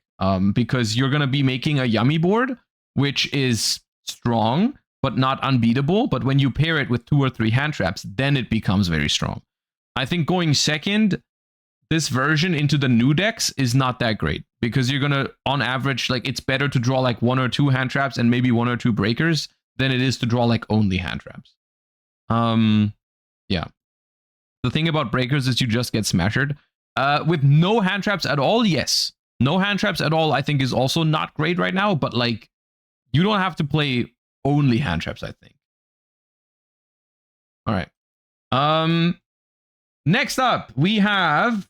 because you're going to be making a Yummy board, which is strong but not unbeatable. But when you pair it with 2 or 3 hand traps, then it becomes very strong. I think going second, this version into the new decks is not that great, because you're gonna, on average, like, it's better to draw like 1 or 2 hand traps and maybe 1 or 2 breakers than it is to draw like only hand traps. Yeah. The thing about breakers is you just get smashed. With no hand traps at all, yes. No hand traps at all, I think, is also not great right now, but like, you don't have to play only hand traps, I think. All right. Next up, we have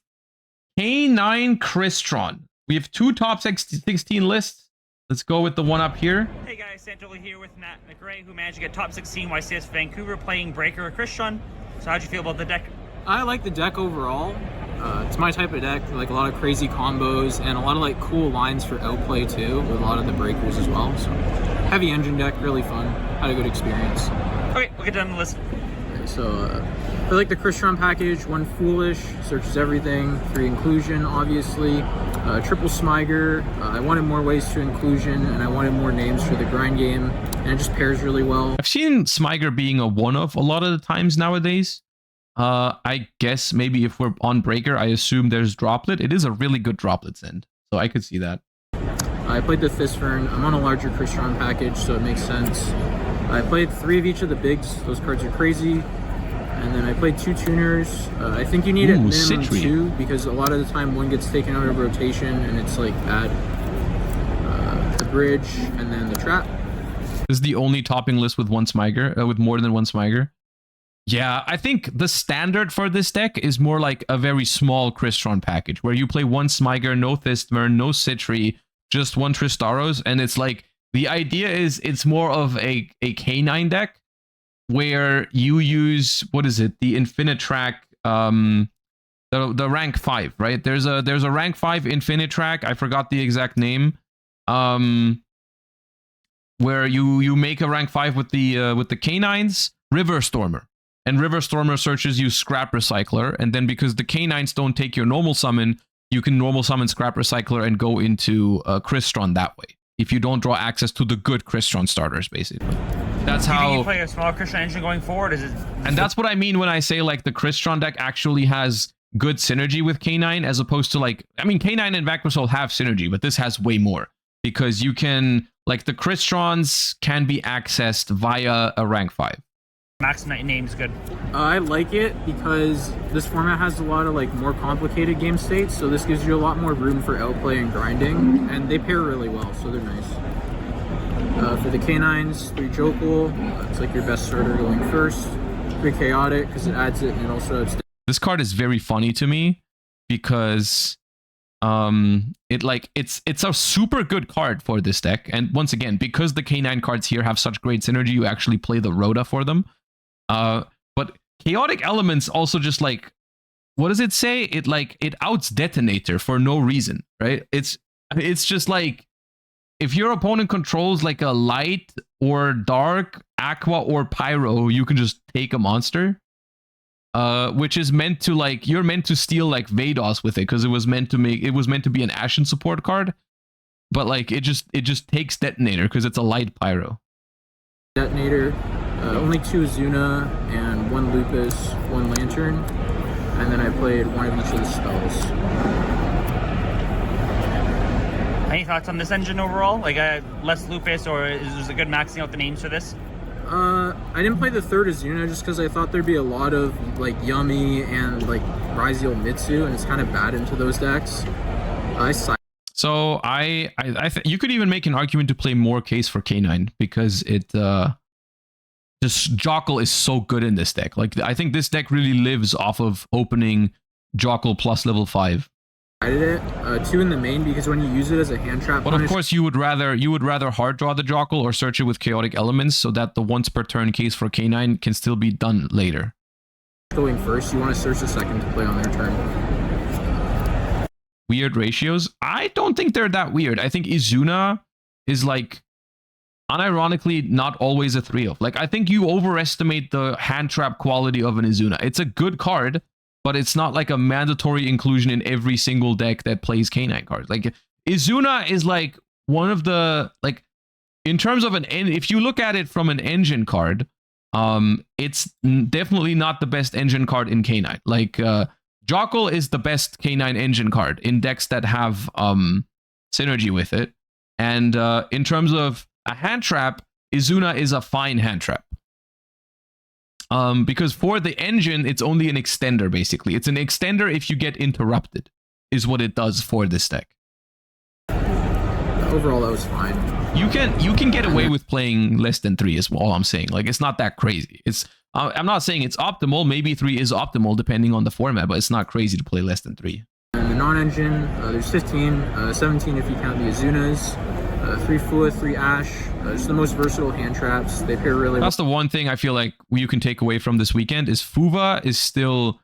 K9 Crystron. We have 2 top 16 lists. Let's go with the one up here. Hey guys, Santoli here with Matt McRae, who managed to get top 16 YCS Vancouver playing Breaker or Crystron. So how'd you feel about the deck? I like the deck overall. It's my type of deck, like a lot of crazy combos and a lot of like cool lines for outplay too, with a lot of the breakers as well. So heavy engine deck, really fun. Had a good experience. Okay, we'll get down the list. Okay, so I like the Crystron package. 1 Foolish, searches everything. 3 Inclusion, obviously. Triple Smiger. I wanted more ways to inclusion, and I wanted more names for the grind game, and it just pairs really well. I've seen Smiger being a one-off a lot of the times nowadays. I guess maybe if we're on Breaker, I assume there's Droplet. It is a really good Droplet send, so I could see that. I played the Thistfern. I'm on a larger Crystron package, so it makes sense. I played 3 of each of the bigs. Those cards are crazy. And then I played 2 tuners. I think you need at minimum Citry. 2, because a lot of the time one gets taken out of rotation and it's like bad. The bridge and then the trap. This is the only topping list with 1 Smiger, with more than 1 Smiger. Yeah, I think the standard for this deck is more like a very small Crystron package, where you play 1 Smiger, no Thistmern, no Citry, just 1 Tristaros, and it's like, the idea is it's more of a K9 deck, where you use, what is it, the Infinite Track, the rank 5, right? There's a rank 5 Infinite Track, I forgot the exact name, where you make a rank 5 with the K9s, River Stormer. And River Stormer searches you Scrap Recycler, and then because the K9s don't take your normal summon, you can normal summon Scrap Recycler and go into Crystron that way, if you don't draw access to the good Crystron starters, basically. That's Do you think you how. play a smaller Crystron engine going forward? Is it? And that's what I mean when I say like the Crystron deck actually has good synergy with K9 as opposed to like, I mean, K9 and Vacrosol have synergy, but this has way more because you can, like the Crystrons can be accessed via a rank 5. Max name is good. I like it because this format has a lot of like more complicated game states, so this gives you a lot more room for outplay and grinding, and they pair really well, so they're nice. For the K9s, 3 Jokul, it's like your best starter going first. 3 Chaotic because it adds it and it also adds. This card is very funny to me because it's a super good card for this deck, and once again, because the K9 cards here have such great synergy, you actually play the Rhoda for them. But Chaotic Elements also just like, what does it say? It outs Detonator for no reason, right? It's just like, if your opponent controls like a light or dark, aqua or pyro, you can just take a monster. Which is meant to like, you're meant to steal like Vados with it because it was meant to be an Ashen support card. But like it just takes Detonator because it's a light pyro. Detonator, only 2 Azuna and 1 Lupus, 1 Lantern, and then I played 1 of each of the spells. Any thoughts on this engine overall? Like less Lupus, or is it good maxing out the names for this? I didn't play the 3rd Azuna just because I thought there'd be a lot of like Yummy and like Ryziel Mitsu, and it's kind of bad into those decks. So I you could even make an argument to play more case for K9 because it this Jockle is so good in this deck. Like I think this deck really lives off of opening Jockle plus level 5. I did it 2 in the main because when you use it as a hand trap, but of course you would rather hard draw the Jockle or search it with Chaotic Elements so that the once per turn case for K9 can still be done later. Going first, you want to search the second to play on their turn. Weird ratios? I don't think they're that weird. I think Izuna is like unironically not always a 3-of. Like I think you overestimate the hand trap quality of an Izuna. It's a good card, but it's not like a mandatory inclusion in every single deck that plays K9 cards. Like Izuna is like one of the, like in terms of if you look at it from an engine card, it's definitely not the best engine card in K9. Like Jockle is the best K9 engine card in decks that have synergy with it. And in terms of a hand trap, Izuna is a fine hand trap. Because for the engine, it's only an extender, basically. It's an extender if you get interrupted, is what it does for this deck. Overall, that was fine. You can get away with playing less than 3 is all I'm saying. Like, it's not that crazy. It's I'm not saying it's optimal. Maybe 3 is optimal depending on the format, but it's not crazy to play less than 3. And the non-engine, there's 15, 17 if you count the Azunas, 3 Fua, 3 Ash. It's the most versatile hand traps. They pair really well. That's the one thing I feel like you can take away from this weekend is Fuva is still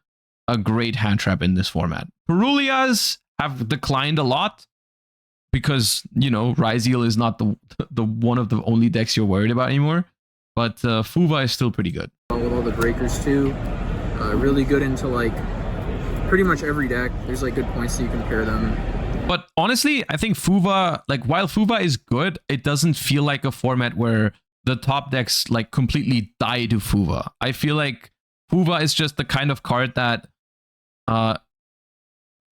a great hand trap in this format. Perulias have declined a lot because, you know, Ryziel is not the one of the only decks you're worried about anymore. But Fuva is still pretty good. With all the breakers too. Really good into like pretty much every deck. There's like good points that you can pair them. But honestly, I think Fuva, like while Fuva is good, it doesn't feel like a format where the top decks like completely die to Fuva. I feel like Fuva is just the kind of card that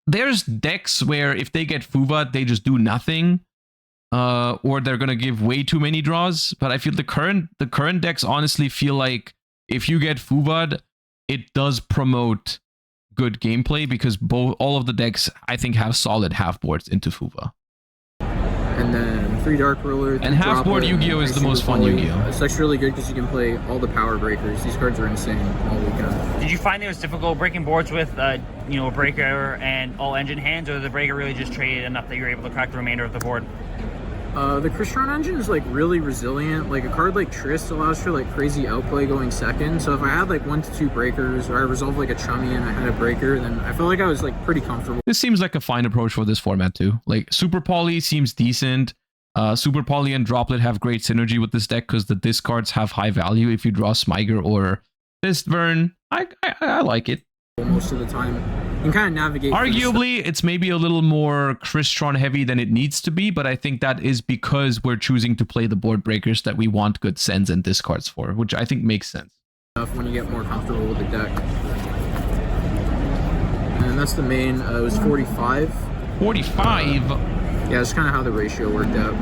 there's decks where if they get Fuva, they just do nothing. Or they're gonna give way too many draws. But I feel the current decks honestly feel like if you get Fuva'd, it does promote good gameplay because all of the decks I think have solid half boards into Fuva. And then 3 Dark Ruler. And half board Yu-Gi-Oh is the most fun Yu-Gi-Oh. It's actually really good because you can play all the power breakers. These cards are insane all weekend. Did you find it was difficult breaking boards with you know, a breaker and all engine hands, or the breaker really just traded enough that you were able to crack the remainder of the board? The Crystron engine is like really resilient. Like a card like Trist allows for like crazy outplay going second. So if I had like 1 to 2 breakers, or I resolved like a Chummy and I had a breaker, then I felt like I was like pretty comfortable. This seems like a fine approach for this format too. Like Super Poly seems decent. Super Poly and Droplet have great synergy with this deck because the discards have high value if you draw Smiger or Fistvern. I like it. Most of the time. can kind of navigate. Arguably, it's maybe a little more Crystron heavy than it needs to be, but I think that is because we're choosing to play the board breakers that we want good sends and discards for, which I think makes sense. When you get more comfortable with the deck. And that's the main, it was 45. 45? Yeah, that's kind of how the ratio worked out.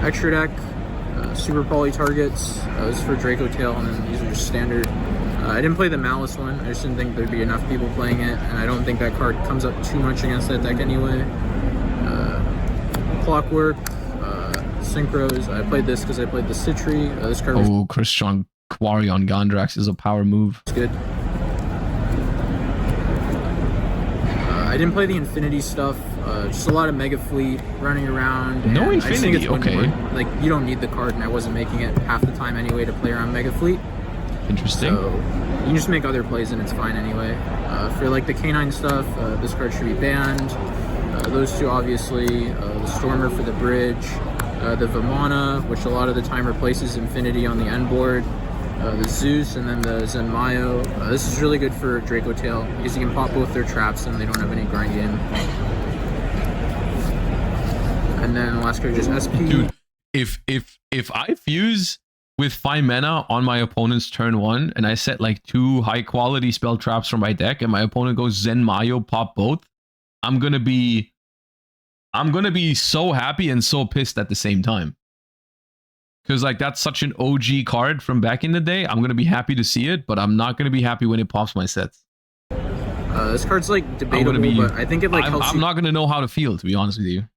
Extra deck, super poly targets, this is for Draco Tail, and then these are just standard. I didn't play the Malice one, I just didn't think there'd be enough people playing it, and I don't think that card comes up too much against that deck anyway. Clockwork, Synchros, I played this because I played the Citri. This card was Crystron Quarry on Gondrax is a power move. It's good. I didn't play the Infinity stuff. Just a lot of Mega Fleet running around. No I just think Infinity, it's okay. more, like, you don't need the card, and I wasn't making it half the time anyway to play around Mega Fleet. Interesting. So you can just make other plays and it's fine anyway. For like the Canine stuff, this card should be banned. Those two obviously. The Stormer for the bridge. The Vimana, which a lot of the time replaces Infinity on the end board. The Zeus, and then the Zenmayo. This is really good for Draco Tail because you can pop both their traps and they don't have any grind game. And then the last card just SP. Dude, if I fuse with 5 mana on my opponent's turn 1 and I set like 2 high quality spell traps for my deck and my opponent goes Zenmayo pop both, I'm gonna be so happy and so pissed at the same time. Because like that's such an OG card from back in the day. I'm gonna be happy to see it, but I'm not gonna be happy when it pops my sets. This card's like debatable, but I think it like helps I'm not gonna know how to feel, to be honest with you.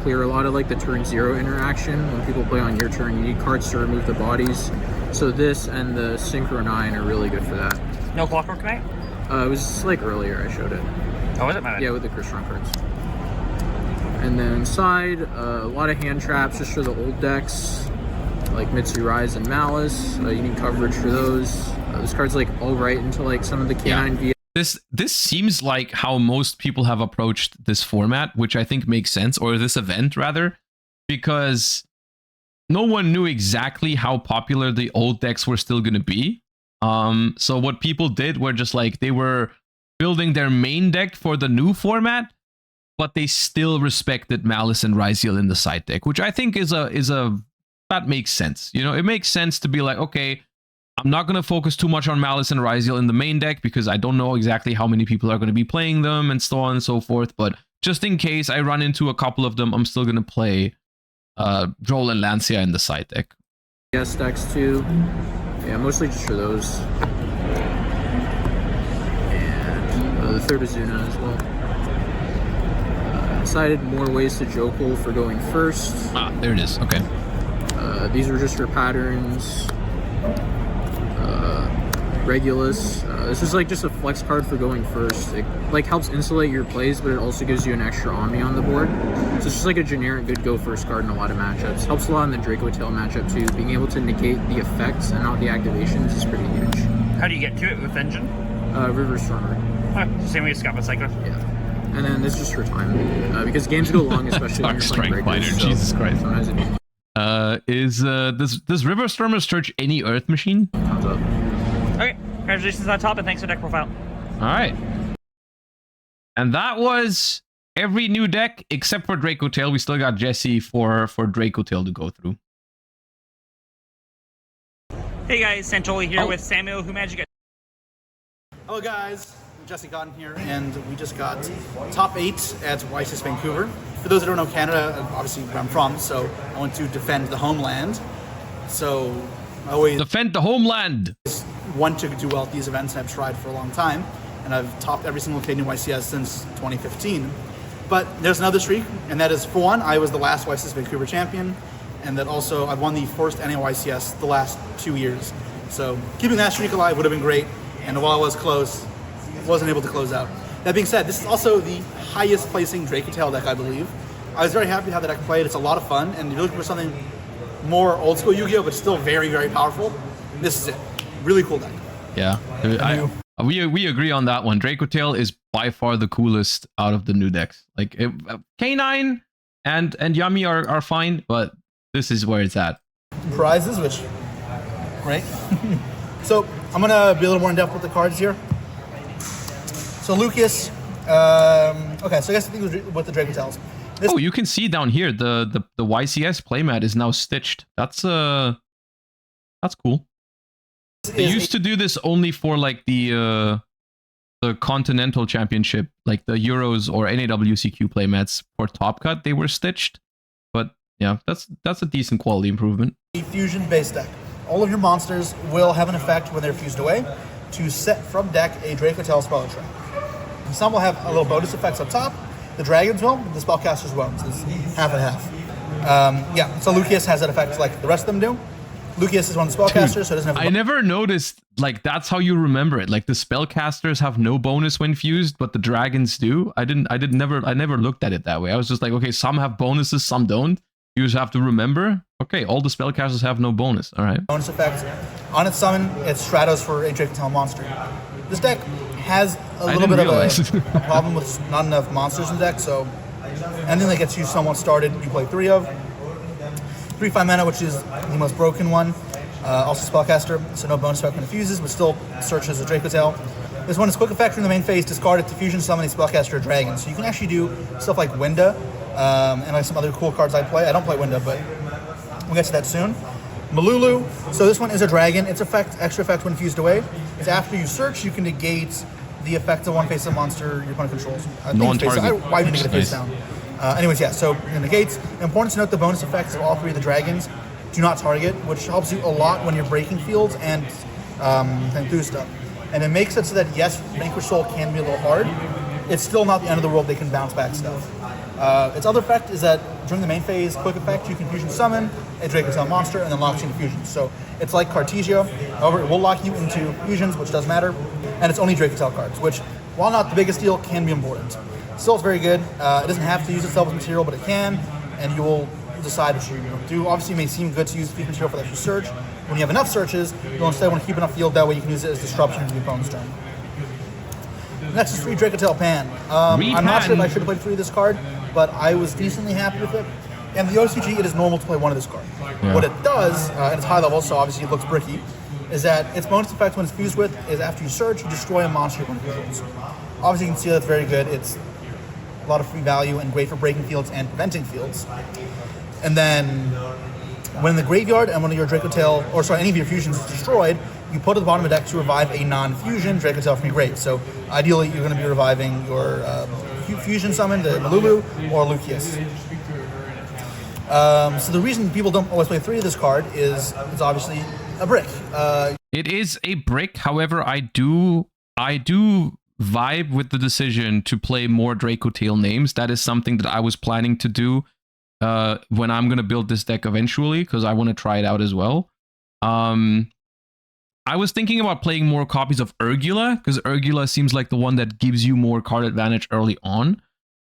Clear a lot of like the turn 0 interaction. When people play on your turn, you need cards to remove the bodies. So this and the Synchro 9 are really good for that. No Clockwork Knight? It was like earlier I showed it. Oh, was it, man? Yeah, with the Crystron cards. And then inside, a lot of hand traps just for the old decks, like Mitsu Rise and Malice. You need coverage for those. This card's like alright into like some of the Canine VS. This seems like how most people have approached this format, which I think makes sense, or this event rather, because no one knew exactly how popular the old decks were still going to be. So what people did were just like they were building their main deck for the new format, but they still respected Malice and Ryziel in the side deck, which I think is a that makes sense. You know, it makes sense to be like, okay, I'm not going to focus too much on Malice and Ryziel in the main deck because I don't know exactly how many people are going to be playing them and so on and so forth. But just in case I run into a couple of them, I'm still going to play Droll and Lancia in the side deck. Yes, decks too. Yeah, mostly just for those. And the third Azuna as well. Decided more ways to Jokul for going first. Ah, there it is. Okay. These are just for patterns. Regulus. This is like just a flex card for going first. It like helps insulate your plays, but it also gives you an extra Omni on the board. So it's just like a generic good go first card in a lot of matchups. Helps a lot in the Draco Tail matchup too. Being able to negate the effects and not the activations is pretty huge. How do you get to it with Engine? River Stormer. Same way as Scott with Cycler. Yeah. And then this is just for time. Because games go long, especially when you're playing Strike breakers. Fighter, Jesus Christ. Sometimes it does River Stormer search any Earth machine? comes up. Okay, congratulations on top, and thanks for deck profile. All right. And that was every new deck except for Draco Tail. We still got Jesse for Draco Tail to go through. Hey guys, Sanjoli here Oh. with Samuel, who managed to get. Hello guys, I'm Jesse Cotton here, and we just got top 8 at YCS Vancouver. For those that don't know Canada, obviously where I'm from, so I want to defend the homeland. So I always Defend the homeland. want to do well at these events, and I've tried for a long time, and I've topped every single Canadian YCS since 2015. But there's another streak, and that is, for one, I was the last YCS Vancouver champion, and that also I've won the first NAYCS the last 2 years. So keeping that streak alive would have been great, and while I was close, wasn't able to close out. That being said, this is also the highest placing Draco Tail deck, I believe. I was very happy with how the deck played. It's a lot of fun, and you're looking for something more old school Yu-Gi-Oh, but still very, very powerful. This is it. Really cool deck. Yeah. We agree on that one. Draco Tail is by far the coolest out of the new decks. Like K9 and Yami are fine, but this is where it's at. Prizes, which, great. So I'm gonna be a little more in depth with the cards here. So Lucas, okay, so I guess the thing with the Dracotels. Oh, you can see down here the YCS playmat is now stitched. That's cool. They used to do this only for like the Continental Championship, like the Euros or NAWCQ playmats for Top Cut. They were stitched, but yeah, that's a decent quality improvement. A fusion-based deck. All of your monsters will have an effect when they're fused away to set from deck a Dracotel spell trap. Some will have a little bonus effects up top. The dragons will, the spellcasters won't. So it's half and half. Yeah, so Lucius has that effect like the rest of them do. Lucius is one of the spellcasters, so it doesn't have. I never noticed like that's how you remember it. Like the spellcasters have no bonus when fused, but the dragons do. I never looked at it that way. I was just like, okay, some have bonuses, some don't. You just have to remember. Okay, all the spellcasters have no bonus. All right. Bonus effects on its summon. It's Stratos for a Dracotel monster. This deck has a little bit of a problem with not enough monsters in the deck, so anything that gets you somewhat started, you play 3 of. 3/5 mana, which is the most broken one. Also spellcaster, so no bonus effect when it fuses, but still searches a Dracotel. This one is quick effect from the main phase, discard it to fusion summon a spellcaster or dragon. So you can actually do stuff like Winda, and like some other cool cards I play. I don't play Winda, but we'll get to that soon. Malulu, so this one is a dragon. Its extra effect when fused away is after you search, you can negate the effect of one face of monster your opponent controls. Non-target. Why would you negate a face down? Anyways, yeah, so it negates. Important to note the bonus effects of all 3 of the dragons do not target, which helps you a lot when you're breaking fields and through stuff. And it makes it so that, yes, Vanquish Soul can be a little hard. It's still not the end of the world. They can bounce back stuff. Its other effect is that during the main phase, quick effect, you can fusion summon a Dracotel monster and then locks you into fusions. So it's like Cartesia. However, it will lock you into fusions, which does matter. And it's only Dracotel cards, which, while not the biggest deal, can be important. Still, it's very good. It doesn't have to use itself as material, but it can, and you will decide what you do. Obviously, it may seem good to use field material for that extra search. When you have enough searches, you'll instead want to keep enough field, that way you can use it as disruption to the opponent's turn. Next is 3 Dracotel Pan. I'm not sure if I should have played 3 of this card, but I was decently happy with it. And the OCG, it is normal to play 1 of this card. Yeah. What it does, and it's high level, so obviously it looks bricky, is that its bonus effect when it's fused with is after you search, you destroy a monster your opponent controls. Obviously, you can see that's very good. It's a lot of free value and great for breaking fields and preventing fields. And then when in the graveyard and one of your Dracotel, or sorry, any of your fusions is destroyed, you put at the bottom of the deck to revive a non-fusion Dracotel from your grave. So ideally, you're going to be reviving your fusion summon, the Malulu or Lucius. So the reason people don't always play 3 of this card is it's obviously a brick. It is a brick. However, I do vibe with the decision to play more Dracotel names. That is something that I was planning to do when I'm going to build this deck eventually, because I want to try it out as well. I was thinking about playing more copies of Urgula, because Urgula seems like the one that gives you more card advantage early on.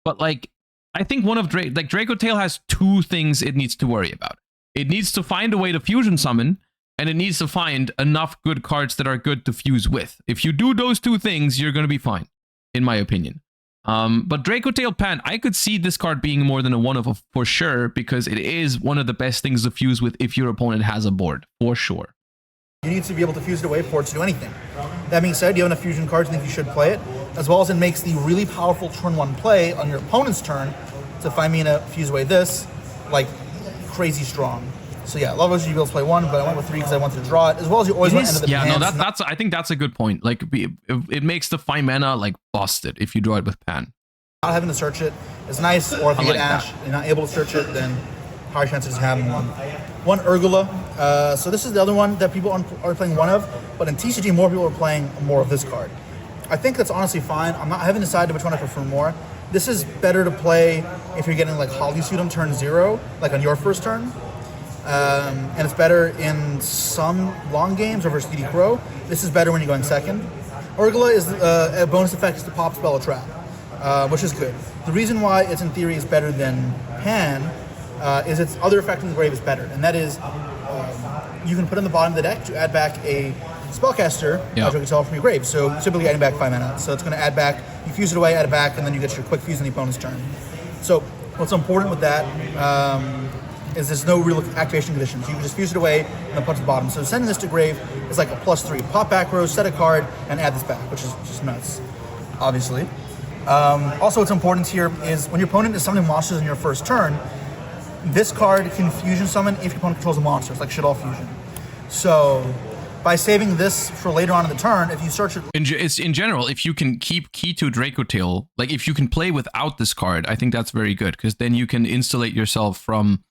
But like, I think one of Dracotel has 2 things it needs to worry about. It needs to find a way to fusion summon, and it needs to find enough good cards that are good to fuse with. If you do those 2 things, you're going to be fine, in my opinion. But Dracotel Pan, I could see this card being more than a 1-of for sure, because it is one of the best things to fuse with if your opponent has a board, for sure. You need to be able to fuse it away for it to do anything. That being said, you have enough fusion cards, I think you should play it, as well as it makes the really powerful turn 1 play on your opponent's turn to find me to fuse away this, like, crazy strong. So yeah, a lot of us you be able to play 1, but I went with 3 because I wanted to draw it, as well as you always want to end up yeah, no, that's I think that's a good point. Like, it makes the 5 mana like busted if you draw it with Pan. Not having to search it is nice, or if you get Ash and you're not able to search it, then higher chances of having 1 Urgula. So this is the other one that people are playing 1 of, but in TCG more people are playing more of this card. I think that's honestly fine. I haven't decided which one I prefer more. This is better to play if you're getting like Holosuit on turn 0, like on your first turn. And it's better in some long games over Speedy Crow. This is better when you're going second. Urgula is a bonus effect is to pop spell a trap, which is good. The reason why it's in theory is better than Pan is its other effect in the grave is better, and that is you can put in the bottom of the deck to add back a spellcaster Dracotel from your grave. So typically adding back 5 mana. So it's going to add back, you fuse it away, add it back, and then you get your quick fuse on the opponent's turn. So what's important with that is there's no real activation conditions. You can just fuse it away and then put it to the bottom. So sending this to grave is like a +3. Pop back row, set a card, and add this back, which is just nuts. obviously. Also, what's important here is when your opponent is summoning monsters in your first turn, this card can fusion summon if your opponent controls a monster. It's like Shit All Fusion. So, by saving this for later on in the turn, if you search it... In general, if you can keep key to Dracotail, like if you can play without this card, I think that's very good, because then you can insulate yourself from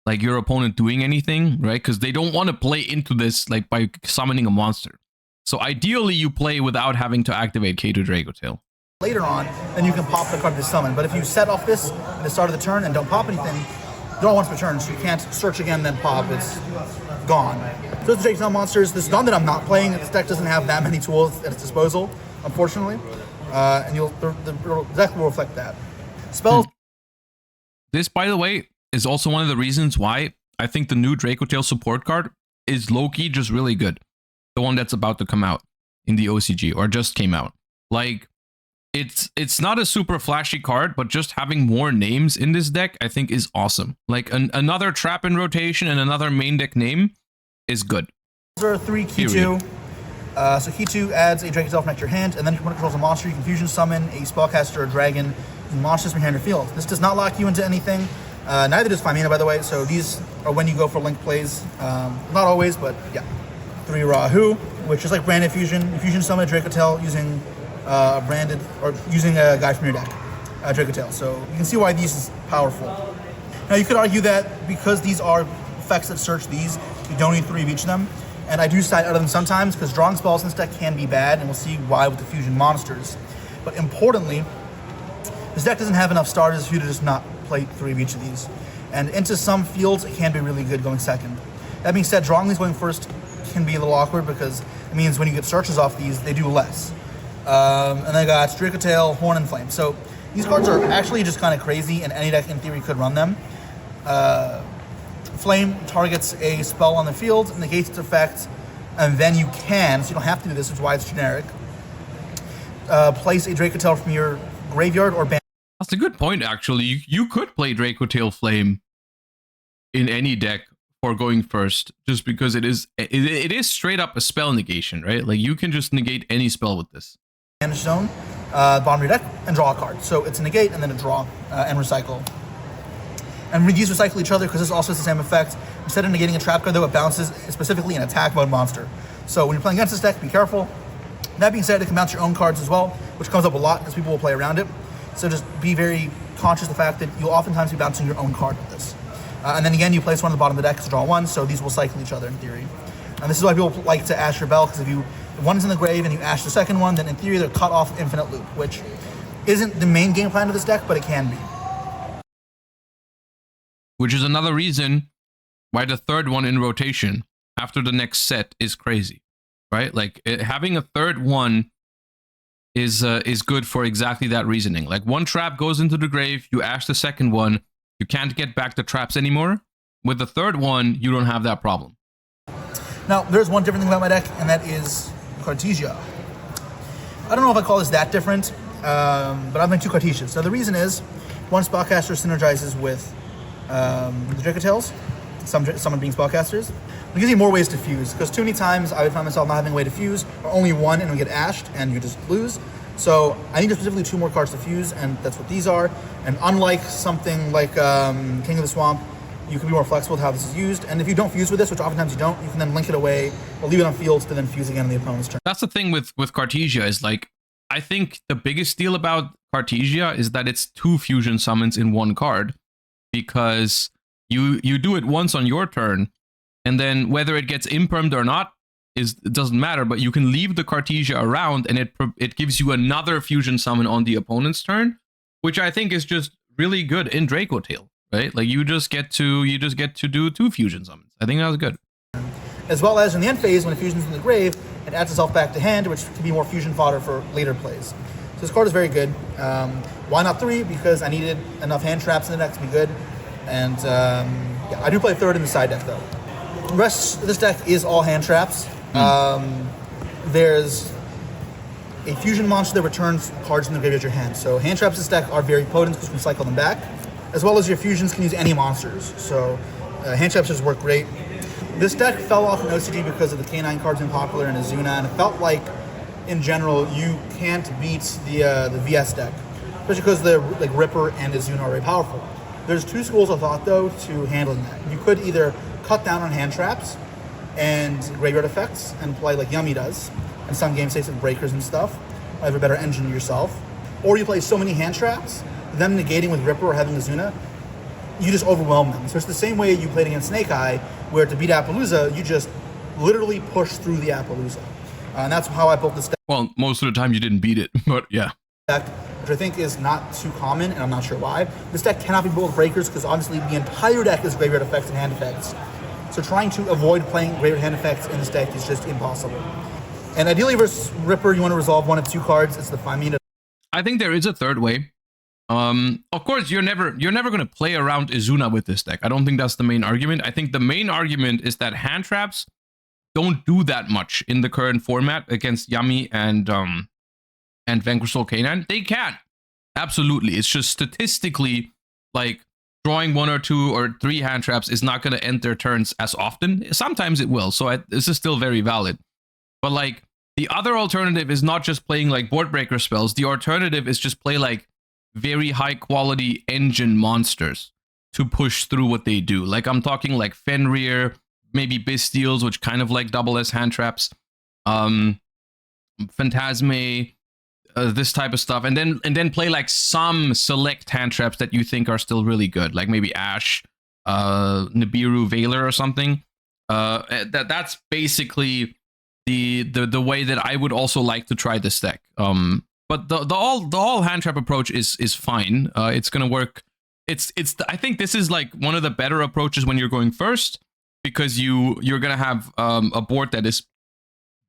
like your opponent doing anything, right? Because they don't want to play into this like by summoning a monster. So ideally, you play without having to activate K to Dracotail. Later on, then you can pop the card to summon. But if you set off this at the start of the turn and don't pop anything, draw once per turn, so you can't search again, then pop. It's gone. So it's the Dracotail monsters. This is not that I'm not playing. This deck doesn't have that many tools at its disposal, unfortunately. And the deck will reflect that. Spells. This, by the way, is also one of the reasons why I think the new Dracotail support card is low-key just really good. The one that's about to come out in the OCG, or just came out. Like, it's not a super flashy card, but just having more names in this deck, I think, is awesome. Like, another trap in rotation and another main deck name is good. There are 3 Key 2. So Key 2 adds a Dracotail from your hand, and then if your opponent controls a monster, you can fusion summon a spellcaster or a dragon and monsters from your hand or field. This does not lock you into anything. Neither does 5 mana, by the way, so these are when you go for link plays. Not always, but yeah. 3 Rahu, which is like branded fusion. You fusion summon a Dracotail using using a guy from your deck, Dracotail. So you can see why these is powerful. Now you could argue that because these are effects that search these, you don't need 3 of each of them. And I do side out of them sometimes because drawing spells in this deck can be bad, and we'll see why with the fusion monsters. But importantly, this deck doesn't have enough starters for you to just not play 3 of each of these. And into some fields, it can be really good going second. That being said, drawing these going first can be a little awkward because it means when you get searches off these, they do less. And then I got Dracotail, Horn, and Flame. So these cards are actually just kind of crazy, and any deck in theory could run them. Flame targets a spell on the field, negates its effect, and then you can, so you don't have to do this, which is why it's generic, place a Dracotail from your graveyard or ban. That's a good point, actually. You could play Dracotail Flame in any deck for going first, just because it is straight up a spell negation, right? Like, you can just negate any spell with this. Manage zone, bottom of your deck, and draw a card. So it's a negate and then a draw and recycle. And these recycle each other because this also has the same effect. Instead of negating a trap card, though, it bounces specifically an attack mode monster. So when you're playing against this deck, be careful. That being said, it can bounce your own cards as well, which comes up a lot because people will play around it. So just be very conscious of the fact that you'll oftentimes be bouncing your own card with this. And then again, you place one at the bottom of the deck to draw 1, so these will cycle each other in theory. And this is why people like to ash your bell, because if one is in the grave and you ash the second one, then in theory they're cut off infinite loop, which isn't the main game plan of this deck, but it can be. Which is another reason why the third one in rotation after the next set is crazy, right? Like, having a third one is good for exactly that reasoning. Like, one trap goes into the grave, you ash the second one, you can't get back the traps anymore. With the third one, you don't have that problem. Now, there's one different thing about my deck, and that is Cartesia. I don't know if I call this that different, but I'm playing 2 Cartesias. Now, the reason is, one spellcaster synergizes with the Dracotails, some being spellcasters. It gives you more ways to fuse, because too many times I would find myself not having a way to fuse, or only one and we get ashed, and you just lose. So I need specifically 2 more cards to fuse, and that's what these are. And unlike something like King of the Swamp, you can be more flexible with how this is used. And if you don't fuse with this, which oftentimes you don't, you can then link it away or leave it on fields to then fuse again in the opponent's turn. That's the thing with Cartesia is, like, I think the biggest deal about Cartesia is that it's 2 fusion summons in 1 card, because you do it once on your turn, and then whether it gets impermed or not, it doesn't matter, but you can leave the Cartesia around and it gives you another fusion summon on the opponent's turn, which I think is just really good in Dracotail, right? Like, you just get to do 2 fusion summons. I think that was good. As well as in the end phase, when it fusions in the grave, it adds itself back to hand, which can be more fusion fodder for later plays. So this card is very good. Why not 3? Because I needed enough hand traps in the deck to be good. And yeah, I do play 3rd in the side deck, though. The rest of this deck is all hand traps. There's a fusion monster that returns cards in the graveyard of your hand. So hand traps in this deck are very potent because you can cycle them back, as well as your fusions can use any monsters. So hand traps just work great. This deck fell off in OCG because of the K9 cards being popular in Azuna, and it felt like in general, you can't beat the VS deck, especially because the like Ripper and Izuna are very powerful. There's two schools of thought though to handling that. You could either cut down on hand traps and graveyard effects and play like Yummy does, and some game states with breakers and stuff. I have a better engine yourself, or you play so many hand traps, them negating with Ripper or having Izuna, you just overwhelm them. So it's the same way you played against Snake Eye, where to beat Appaloosa, you just literally push through the Appaloosa. And that's how I built this deck. Well, most of the time you didn't beat it, but yeah. Which I think is not too common, and I'm not sure why. This deck cannot be built with breakers because obviously the entire deck is graveyard effects and hand effects. So trying to avoid playing graveyard hand effects in this deck is just impossible. And ideally versus Ripper, you want to resolve one of two cards. It's the Famina. I think there is a third way. Of course, you're never going to play around Izuna with this deck. I don't think that's the main argument. I think the main argument is that hand traps don't do that much in the current format against Yami and Vanquish Soul Canine. They can. Absolutely. It's just statistically, like, drawing 1 or 2 or 3 hand traps is not going to end their turns as often. Sometimes it will. So this is still very valid. But, like, the other alternative is not just playing, like, board breaker spells. The alternative is just play, like, very high quality engine monsters to push through what they do. Like, I'm talking, like, Fenrir, maybe Bystials, which kind of like double as hand traps. Phantasme, this type of stuff, and then play like some select hand traps that you think are still really good, like maybe Ash, Nibiru, Veiler, or something. That's basically the way that I would also like to try this deck. But the all hand trap approach is fine. It's gonna work. I think this is like one of the better approaches when you're going first, because you're gonna have a board that is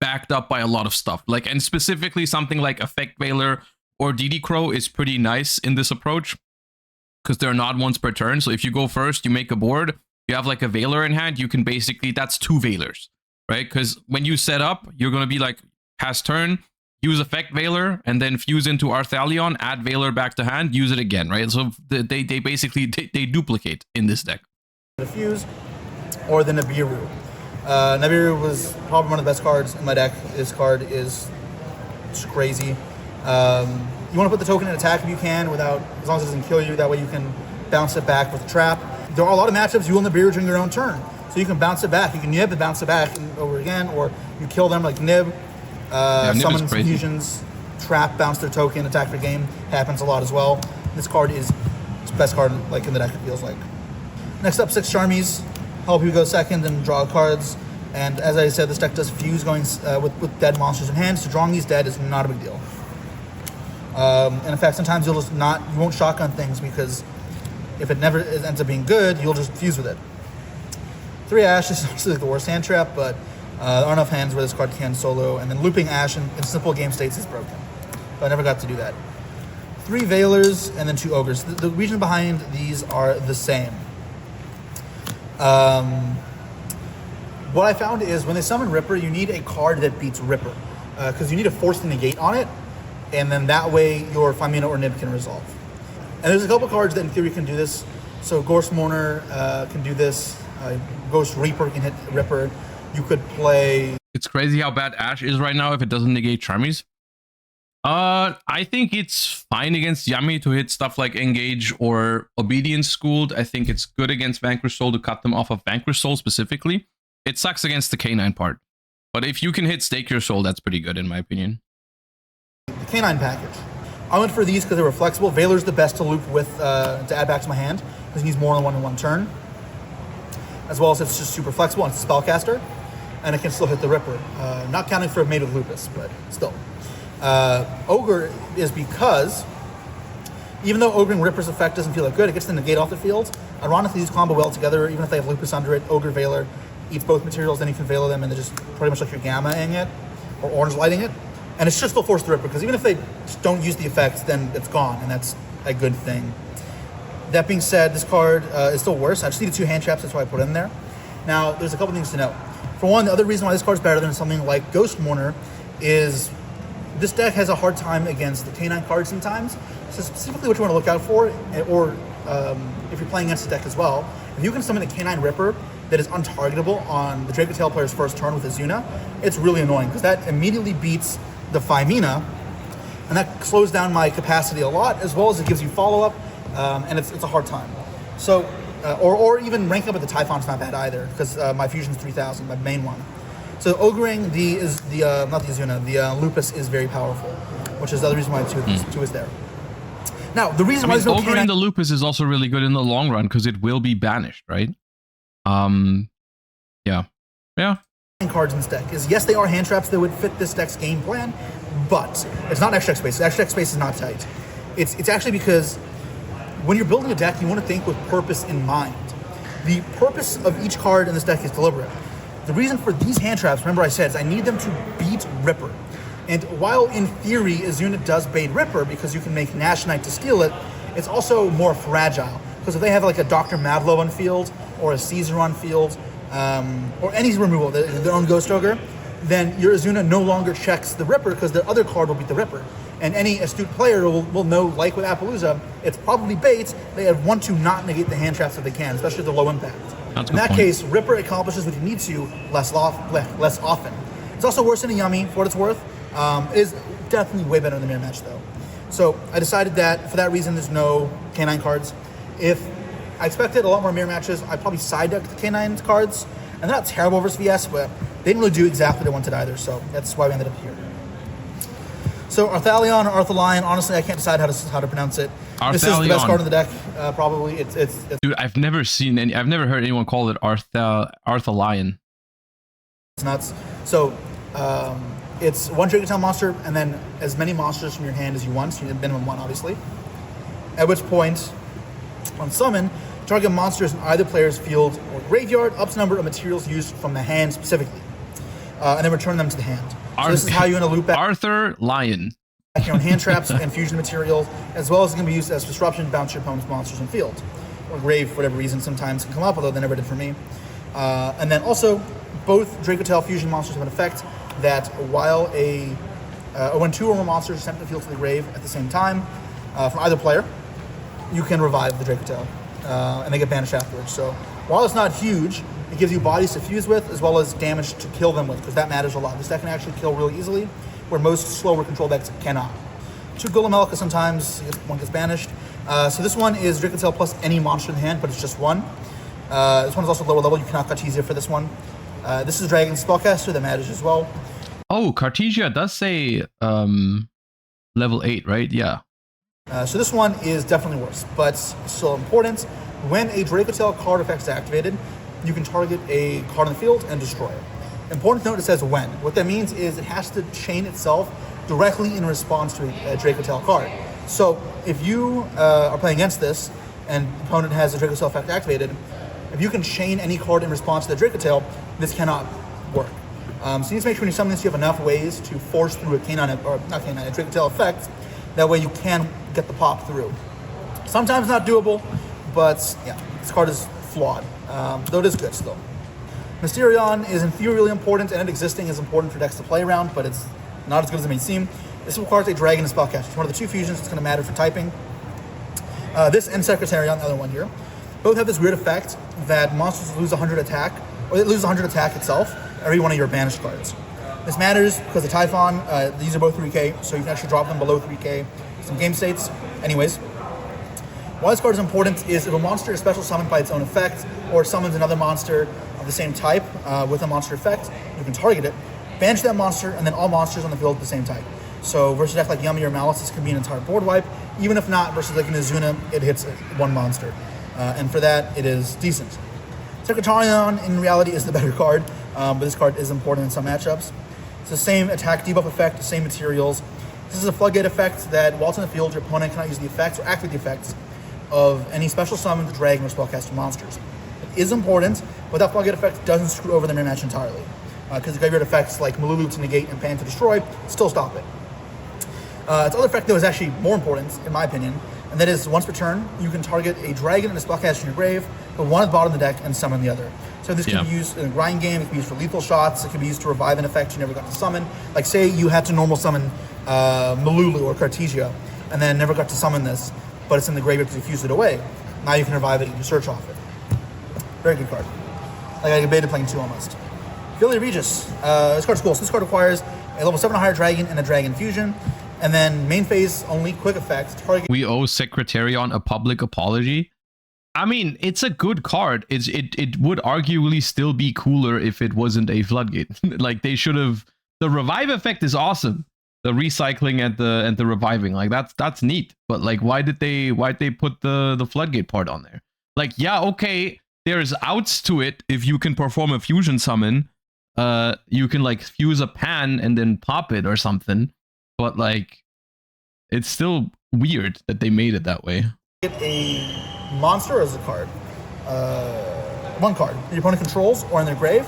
backed up by a lot of stuff, like, and specifically something like Effect Veiler or DD Crow is pretty nice in this approach because they're not once per turn. So if you go first, you make a board, you have like a Veiler in hand, you can basically, that's 2 Veilers, right? Because when you set up, you're gonna be like, pass turn, use Effect Veiler, and then fuse into Arthalion, add Veiler back to hand, use it again, right? So they basically they duplicate in this deck. The Fuse or the Nibiru. Nibiru was probably one of the best cards in my deck. This card is just crazy. You want to put the token in attack if you can, as long as it doesn't kill you. That way you can bounce it back with a trap. There are a lot of matchups you will Nibiru during your own turn, so you can bounce it back. You can nib and bounce it back and over again, or you kill them like nib. Nib Summons, is crazy. fusions, trap, bounce their token, attack their game. Happens a lot as well. This card is the best card like in the deck, it feels like. Next up, 6 Charmies. Help you go second and draw cards. And as I said, this deck does fuse going with dead monsters in hand, so drawing these dead is not a big deal. And in fact, sometimes you won't shotgun things, because if it never ends up being good, you'll just fuse with it. 3 Ash is obviously the worst hand trap, but there are enough hands where this card can solo, and then looping Ash in simple game states is broken. But I never got to do that. 3 Veilers and then 2 Ogres. The reason behind these are the same. What I found is when they summon Ripper, you need a card that beats Ripper, because you need to force the negate on it, and then that way your Famina or Nib can resolve. And there's a couple cards that in theory can do this. So Ghost Mourner can do this. Ghost Reaper can hit Ripper. You could play... It's crazy how bad Ash is right now if it doesn't negate Charmies. I think it's fine against Yami to hit stuff like Engage or Obedience Schooled. I think it's good against Vanquish Soul to cut them off of Vanquish Soul specifically. It sucks against the Canine part. But if you can hit Stake Your Soul, that's pretty good in my opinion. The Canine package. I went for these because they were flexible. Veiler's the best to loop with, to add back to my hand, because it needs more than one in one turn. As well as it's just super flexible, and it's a spellcaster, and it can still hit the Ripper. Not counting for Made of Lupus, but still. Ogre is because, even though Ogre and Ripper's effect doesn't feel that good, it gets the negate off the field. Ironically, these combo well together, even if they have Lupus under it. Ogre Veiler eats both materials, then you can Veiler them, and they're just pretty much like you're Gamma-ing it, or Orange Lighting it. And it's just still force the Ripper, because even if they just don't use the effects, then it's gone, and that's a good thing. That being said, this card is still worse. I just needed 2 hand traps, that's why I put it in there. Now, there's a couple things to note. For one, the other reason why this card's better than something like Ghost Mourner is this deck has a hard time against the Canine cards sometimes. So specifically what you want to look out for, or if you're playing against the deck as well, if you can summon a Canine Ripper that is untargetable on the Draco Tail player's first turn with Izuna, it's really annoying, because that immediately beats the Phimina, and that slows down my capacity a lot, as well as it gives you follow-up, and it's a hard time. So, or even ranking up at the Typhon's not bad either, because my Fusion's 3000, my main one. So ogreing the Lupus is very powerful, which is the other reason why two is there. Now, the reason why there's no ogreing the Lupus is also really good in the long run because it will be banished, right? Yeah. Cards in this deck is, yes, they are hand traps that would fit this deck's game plan, but it's not extra deck space. Extra deck space is not tight. It's actually because when you're building a deck, you want to think with purpose in mind. The purpose of each card in this deck is deliberate. The reason for these hand traps, remember I said, is I need them to beat Ripper. And while in theory Izuna does bait Ripper because you can make Nash Knight to steal it, it's also more fragile. Because if they have like a Dr. Madlow on field, or a Caesar on field, or any removal, their own Ghost Ogre, then your Izuna no longer checks the Ripper because the other card will beat the Ripper. And any astute player will know, like with Appaloosa, it's probably bait. They want to not negate the hand traps if they can, especially at the low impact. In that case, Ripper accomplishes what you need to less often. It's also worse than a Yummy, for what it's worth. It is definitely way better than the mirror match, though. So I decided that for that reason, there's no K9 cards. If I expected a lot more mirror matches, I'd probably side deck the K9 cards. And they're not terrible versus VS, but they didn't really do exactly what I wanted either. So that's why we ended up here. So Arthalion or Arthalion, honestly, I can't decide how to pronounce it. Arthalion. This is the best card in the deck, probably. It's Dude, I've never heard anyone call it Arthalion. It's nuts. So it's one Dragotail monster, and then as many monsters from your hand as you want. So you need minimum one, obviously. At which point, on summon, target monsters in either player's field or graveyard, up to number of materials used from the hand specifically, and then return them to the hand. So this is how you want to loop back Arthur Lion. Your own hand traps and fusion materials, as well as it can be used as disruption, bounce your opponent's monsters in field. Or grave, for whatever reason, sometimes can come up, although they never did for me. And then also, both Dracotail fusion monsters have an effect that while when two or more monsters are sent to the field to the grave at the same time from either player, you can revive the Dracotail, and they get banished afterwards. So while it's not huge, it gives you bodies to fuse with, as well as damage to kill them with, because that matters a lot. This deck can actually kill really easily, where most slower control decks cannot. 2 Golem sometimes one gets banished. So this one is Dracotail plus any monster in the hand, but it's just one. This one is also lower level. You cannot Cartesia for this one. This is Dragon Spellcaster that matters as well. Oh, Cartesia does say level 8, right? Yeah. So this one is definitely worse, but still important. When a Dracotail card effect is activated, you can target a card in the field and destroy it. Important note, it says when. What that means is it has to chain itself directly in response to a Dracotail card. So if you are playing against this and the opponent has a Dracotail effect activated, if you can chain any card in response to the Dracotail, this cannot work. So you need to make sure when you summon this, you have enough ways to force through a Dracotail effect. That way you can get the pop through. Sometimes not doable, but yeah, this card is flawed, though it is good still. Mysterion is in theory really important, and it existing is important for decks to play around, but it's not as good as it may seem. This requires a Dragon and Spellcaster. It's one of the 2 fusions that's going to matter for typing. This and Secretarion, the other one here, both have this weird effect that monsters lose 100 attack, or it loses 100 attack itself, every one of your banished cards. This matters because the Typhon, these are both 3k, so you can actually drop them below 3k. Some game states. Anyways, why this card is important is if a monster is special summoned by its own effect, or summons another monster of the same type with a monster effect, you can target it, banish that monster, and then all monsters on the field of the same type. So versus a deck like Yummy or Malice, this can be an entire board wipe. Even if not, versus like an Izuna, it hits one monster. And for that, it is decent. Secretarion, in reality, is the better card, but this card is important in some matchups. It's the same attack debuff effect, the same materials. This is a floodgate effect that while it's in the field, your opponent cannot use the effects or activate the effects of any special summoned dragon or spellcaster monsters. It is important, but that floodgate effect doesn't screw over the mirror match entirely, because the graveyard effects like Malulu to negate and Pan to destroy still stop it. Its other effect, though, is actually more important, in my opinion, and that is once per turn, you can target a dragon and a spellcaster in your grave, put one at the bottom of the deck, and summon the other. So this can be used in a grind game, it can be used for lethal shots, it can be used to revive an effect you never got to summon. Like say you had to normal summon Malulu or Cartesia, and then never got to summon this, but it's in the graveyard to diffuse it away. Now you can revive it and you search off it. Very good card. Like I debated playing 2 almost. Philly Regis. This card's cool. So this card requires a level 7 or higher dragon, and a dragon fusion. And then main phase only quick effect. Target. We owe Secretarion a public apology. I mean, it's a good card. It would arguably still be cooler if it wasn't a floodgate. Like they should have. The revive effect is awesome. The recycling and the reviving, like that's neat. But like, why'd they put the floodgate part on there? Like, yeah, okay, there's outs to it. If you can perform a fusion summon, you can like fuse a pan and then pop it or something. But like, it's still weird that they made it that way. Get a monster as a card, one card that your opponent controls or in their grave,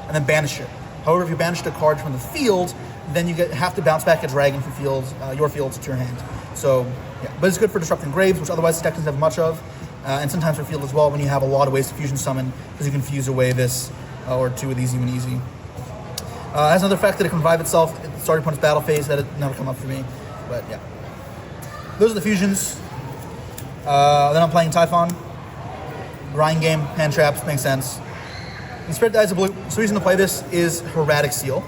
and then banish it. However, if you banish a card from the field, then you have to bounce back a dragon from fields, your fields to your hand. So, yeah, but it's good for disrupting graves, which otherwise the deck doesn't have much of, and sometimes for field as well when you have a lot of ways to fusion summon, because you can fuse away this or two of these even easy. It has another effect that it can revive itself at the start of your opponent's battle phase. That never come up for me, but yeah. Those are the fusions. Then I'm playing Typhon. Grind game, hand traps, makes sense. And Spirit Dies of Blue. So the reason to play this is Herratic Seal.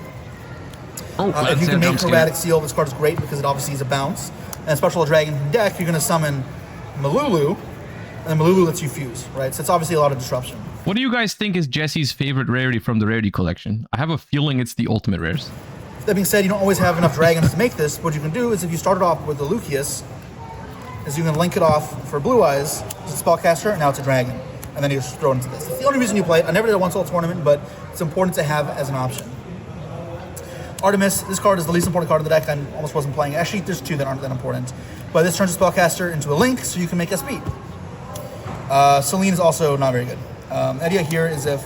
If you can make Herratic Seal, this card is great because it obviously is a bounce. And special dragon from deck, you're going to summon Malulu, and Malulu lets you fuse, right? So it's obviously a lot of disruption. What do you guys think is Jesse's favorite rarity from the rarity collection? I have a feeling it's the ultimate rares. That being said, you don't always have enough dragons to make this. What you can do is if you started off with the Lucius, is you can link it off for Blue Eyes, it's a spellcaster, and now it's a dragon. And then you just throw it into this. It's the only reason you play it. I never did a one-soul tournament, but it's important to have as an option. Artemis, this card is the least important card in the deck. I almost wasn't playing it. Actually, there's two that aren't that important. But this turns a spellcaster into a link, so you can make SP. Selene is also not very good. The idea here is if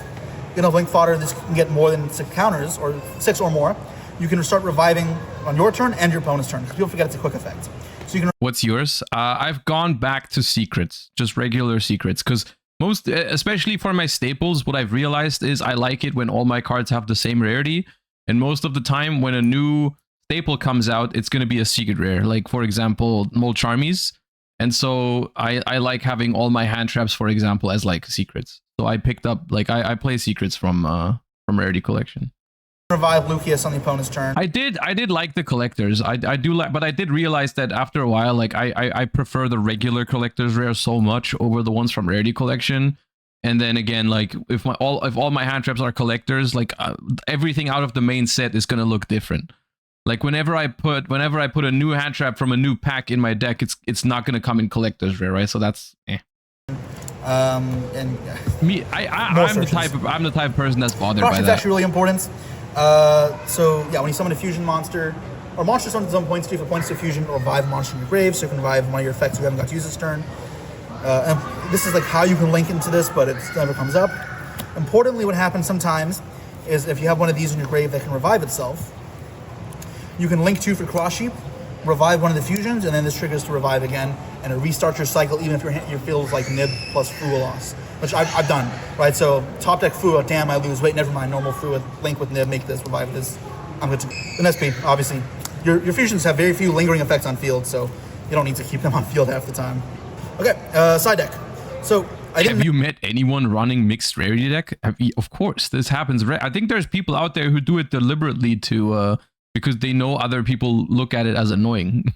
you have link fodder, this can get more than 6 counters, or 6 or more. You can start reviving on your turn and your opponent's turn, because people forget it's a quick effect. So you can. What's yours? I've gone back to secrets, just regular secrets, because most, especially for my staples, what I've realized is I like it when all my cards have the same rarity. And most of the time, when a new staple comes out, it's going to be a secret rare. Like, for example, Molcharmies. And so I like having all my hand traps, for example, as like secrets. So I picked up, like, I play secrets from rarity collection. Revive Lucius on the opponent's turn. I did like the collectors. I do like, but I did realize that after a while, like I prefer the regular collectors rare so much over the ones from rarity collection. And then again, like if all my hand traps are collectors, like everything out of the main set is gonna look different. Like whenever I put a new hand trap from a new pack in my deck, it's not gonna come in collector's rare, right? So that's and me. I'm the type of person that's bothered by that. Is actually really important. So yeah, when you summon a fusion monster, or monster summons its own points, you for points to fusion or revive a monster in your grave, so you can revive one of your effects you haven't got to use this turn. And this is like how you can link into this, but it never comes up. Importantly, what happens sometimes is if you have one of these in your grave that can revive itself, you can link 2 for Karashi, revive one of the fusions, and then this triggers to revive again, and it restarts your cycle even if your field is like Nib plus Fu loss, which I've done, right? So top deck Fu, oh, damn, I lose. Wait, never mind. Normal Fu with link with Nib, make this, revive this. I'm good to an SP, obviously. Your fusions have very few lingering effects on field, so you don't need to keep them on field half the time. Okay, side deck. So have you met anyone running mixed rarity deck? Of course, this happens. I think there's people out there who do it deliberately to because they know other people look at it as annoying.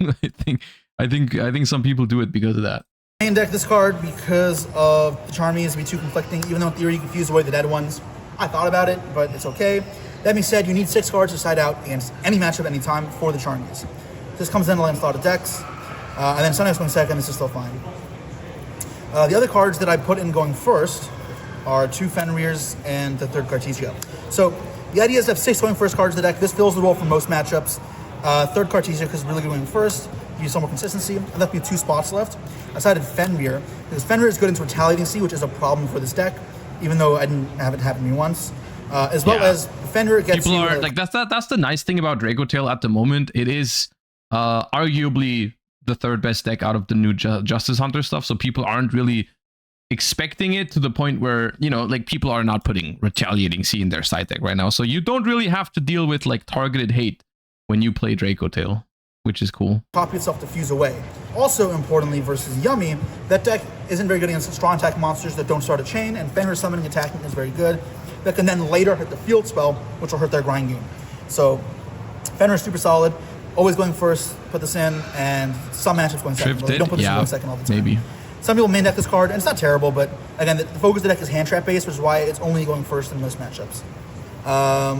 I think some people do it because of that. Main deck this card because of the Charmies be too conflicting. Even though in theory you can fuse away the dead ones, I thought about it, but it's okay. That being said, you need 6 cards to side out against any matchup any time for the Charmies. This comes in a lot of decks, and then Sunrise going second. This is still fine. The other cards that I put in going first are 2 Fenrirs and the 3rd Cartesia. So the idea is to have 6 going first cards in the deck. This fills the role for most matchups. 3rd Cartesia because it's really good going first. You use some more consistency. And left me 2 spots left. I decided Fenrir because Fenrir is good into Retaliating Sea, which is a problem for this deck, even though I didn't have it happen to me once. As well as Fenrir gets people are like that's the nice thing about Dracotail at the moment. It is arguably the 3rd best deck out of the new Justice Hunter stuff, so people aren't really expecting it to the point where, you know, like people are not putting Retaliating Sea in their side deck right now, so you don't really have to deal with like targeted hate when you play Dracotail, which is cool. Copy itself to fuse away. Also importantly versus Yummy, that deck isn't very good against strong attack monsters that don't start a chain, and Fenrir summoning attacking is very good. That can then later hit the field spell, which will hurt their grind game. So Fenrir's super solid, always going first, put this in, and some matchups going second. But you don't put this in going second all the time. Maybe. Some people main deck this card, and it's not terrible, but again, the focus of the deck is hand trap based, which is why it's only going first in most matchups.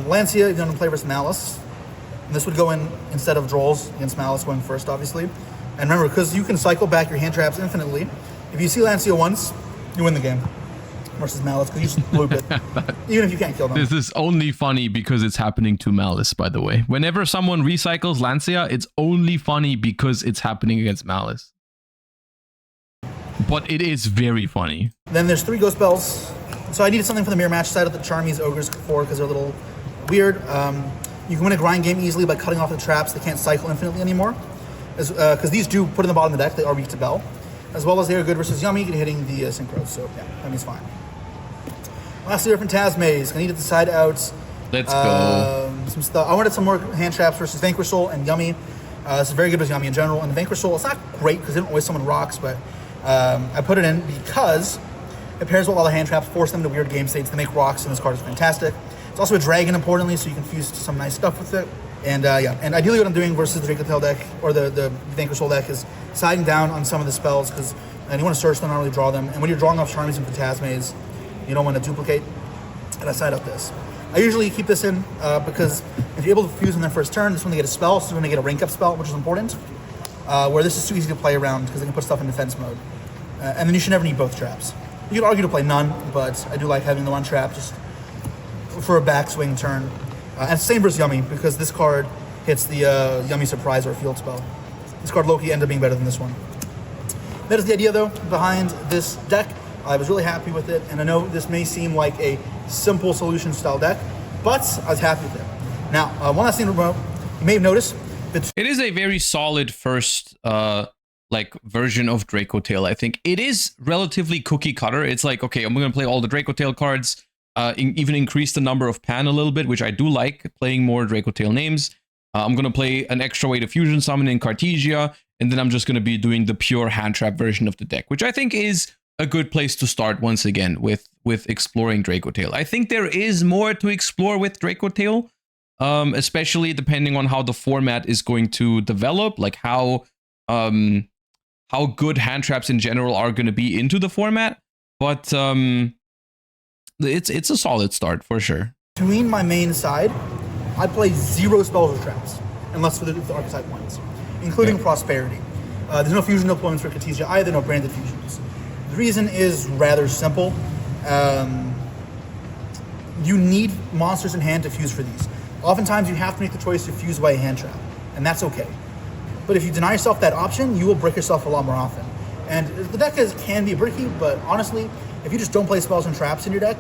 Lancia, you're going to play versus Malice. And this would go in instead of Drolls against Malice going first, obviously. And remember, because you can cycle back your hand traps infinitely, if you see Lancia once, you win the game. Versus Malice, because you just loop it, even if you can't kill them. This is only funny because it's happening to Malice, by the way. Whenever someone recycles Lancia, it's only funny because it's happening against Malice. But it is very funny. Then there's 3 Ghost Spells. So I needed something for the mirror match side of the Charmies Ogres 4 because they're a little weird. You can win a grind game easily by cutting off the traps. They can't cycle infinitely anymore. Because these do put in the bottom of the deck, they are weak to Bell. As well as they are good versus Yummy hitting the Synchros. So yeah, that means fine. Lastly, different Tazmaze. I needed to side out Let's go. some stuff. I wanted some more hand traps versus Vanquish Soul and Yummy. This is very good with Yummy in general. And the Vanquish Soul, it's not great because they don't always summon rocks, but I put it in because it pairs with all the hand traps, force them to weird game states to make rocks, and this card is fantastic. It's also a dragon, importantly, so you can fuse some nice stuff with it. And yeah, and ideally what I'm doing versus the Draco Tail deck, or the Vanquish Soul deck, is siding down on some of the spells, because you want to search them, not really draw them. And when you're drawing off Charmies and Phantasmes, you don't want to duplicate. And I side up this. I usually keep this in because if you're able to fuse on their first turn, this one they get a spell, so when they get a rank up spell, which is important. Where this is too easy to play around because they can put stuff in defense mode. And then you should never need both traps. You could argue to play none, but I do like having the one trap just for a backswing turn. And same versus Yummy, because this card hits the Yummy Surprise or Field Spell. This card Loki ended up being better than this one. That is the idea, though, behind this deck. I was really happy with it, and I know this may seem like a simple solution style deck, but I was happy with it. Now, one last thing to promote. You may have noticed that it is a very solid first like version of Draco Tail. I think it is relatively cookie cutter. It's like, okay, I'm going to play all the Draco Tail cards, even increase the number of pan a little bit, which I do like, playing more Draco Tail names. I'm going to play an extra way to fusion summon in Cartesia, and then I'm just going to be doing the pure hand trap version of the deck, which I think is a good place to start once again with exploring Draco Tail. I think there is more to explore with Draco Tail, especially depending on how the format is going to develop, like how good hand traps in general are going to be into the format. But it's a solid start for sure. between my main side, I play 0 spells or traps, unless for the archetype ones, including Prosperity. There's no fusion deployments for Cartesia either, no branded fusions. The reason is rather simple. You need monsters in hand to fuse for these. Oftentimes you have to make the choice to fuse by a hand trap, and that's okay. But if you deny yourself that option, you will brick yourself a lot more often. And the deck can be bricky, but honestly, if you just don't play spells and traps in your deck,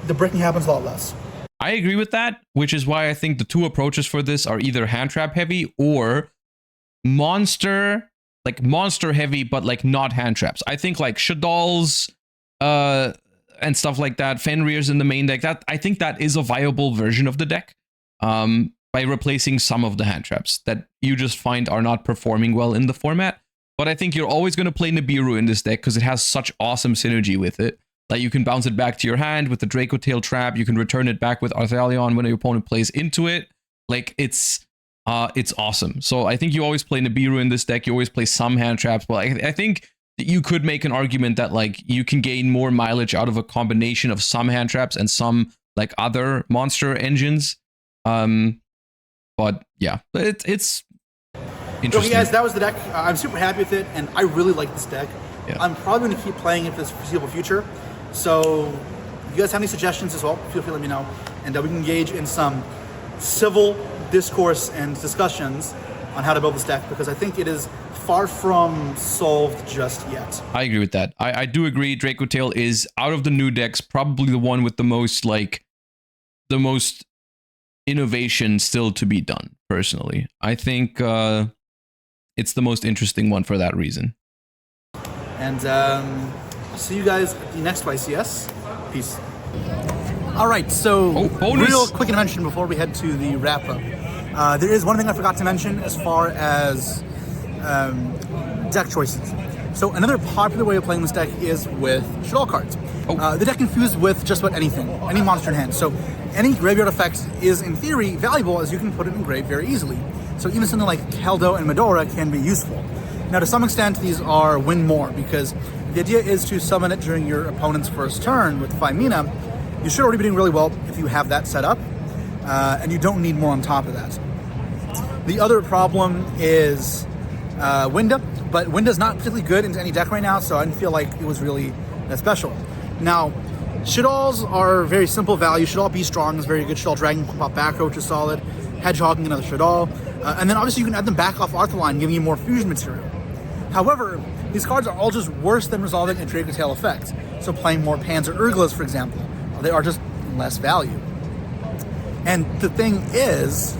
the bricking happens a lot less. I agree with that, which is why I think the two approaches for this are either hand trap heavy or monster heavy, but like not hand traps. I think like Shadal's and stuff like that, Fenrir's in the main deck, that I think that is a viable version of the deck, by replacing some of the hand traps that you just find are not performing well in the format. But I think you're always going to play Nibiru in this deck because it has such awesome synergy with it. Like you can bounce it back to your hand with the Draco Tail trap. You can return it back with Arthalion when your opponent plays into it. Like it's awesome. So I think you always play Nibiru in this deck. You always play some hand traps. But I think that you could make an argument that like you can gain more mileage out of a combination of some hand traps and some like other monster engines. But yeah, it's interesting. Okay, guys, that was the deck. I'm super happy with it, and I really like this deck. Yeah. I'm probably going to keep playing it for the foreseeable future. So if you guys have any suggestions as well, feel free to let me know. And we can engage in some civil discourse and discussions on how to build this deck, because I think it is far from solved just yet. I agree with that. I do agree. Draco Tail is, out of the new decks, probably the one with the most innovation still to be done, personally. I think it's the most interesting one for that reason. And see you guys at the next YCS. Peace. All right, so real quick intervention before we head to the wrap-up. There is one thing I forgot to mention as far as deck choices. So another popular way of playing this deck is with Shadal cards. The deck can fuse with just about anything, any monster in hand. So any graveyard effect is, in theory, valuable as you can put it in grave very easily. So even something like Keldo and Medora can be useful. Now, to some extent, these are win more, because the idea is to summon it during your opponent's first turn with 5 mana. You should already be doing really well if you have that set up, and you don't need more on top of that. The other problem is Winda, but Winda's not particularly good into any deck right now, so I didn't feel like it was really that special. Now, Shaddoll's are very simple value. Shaddall Be Strong is very good. Shaddall Dragon Pop Back Roach is solid. Hedgehogging another Shaddall. And then obviously you can add them back off Arthaline, giving you more fusion material. However, these cards are all just worse than resolving a Draco Tail effect. So playing more Panzer Urglas, for example, they are just less value. And the thing is,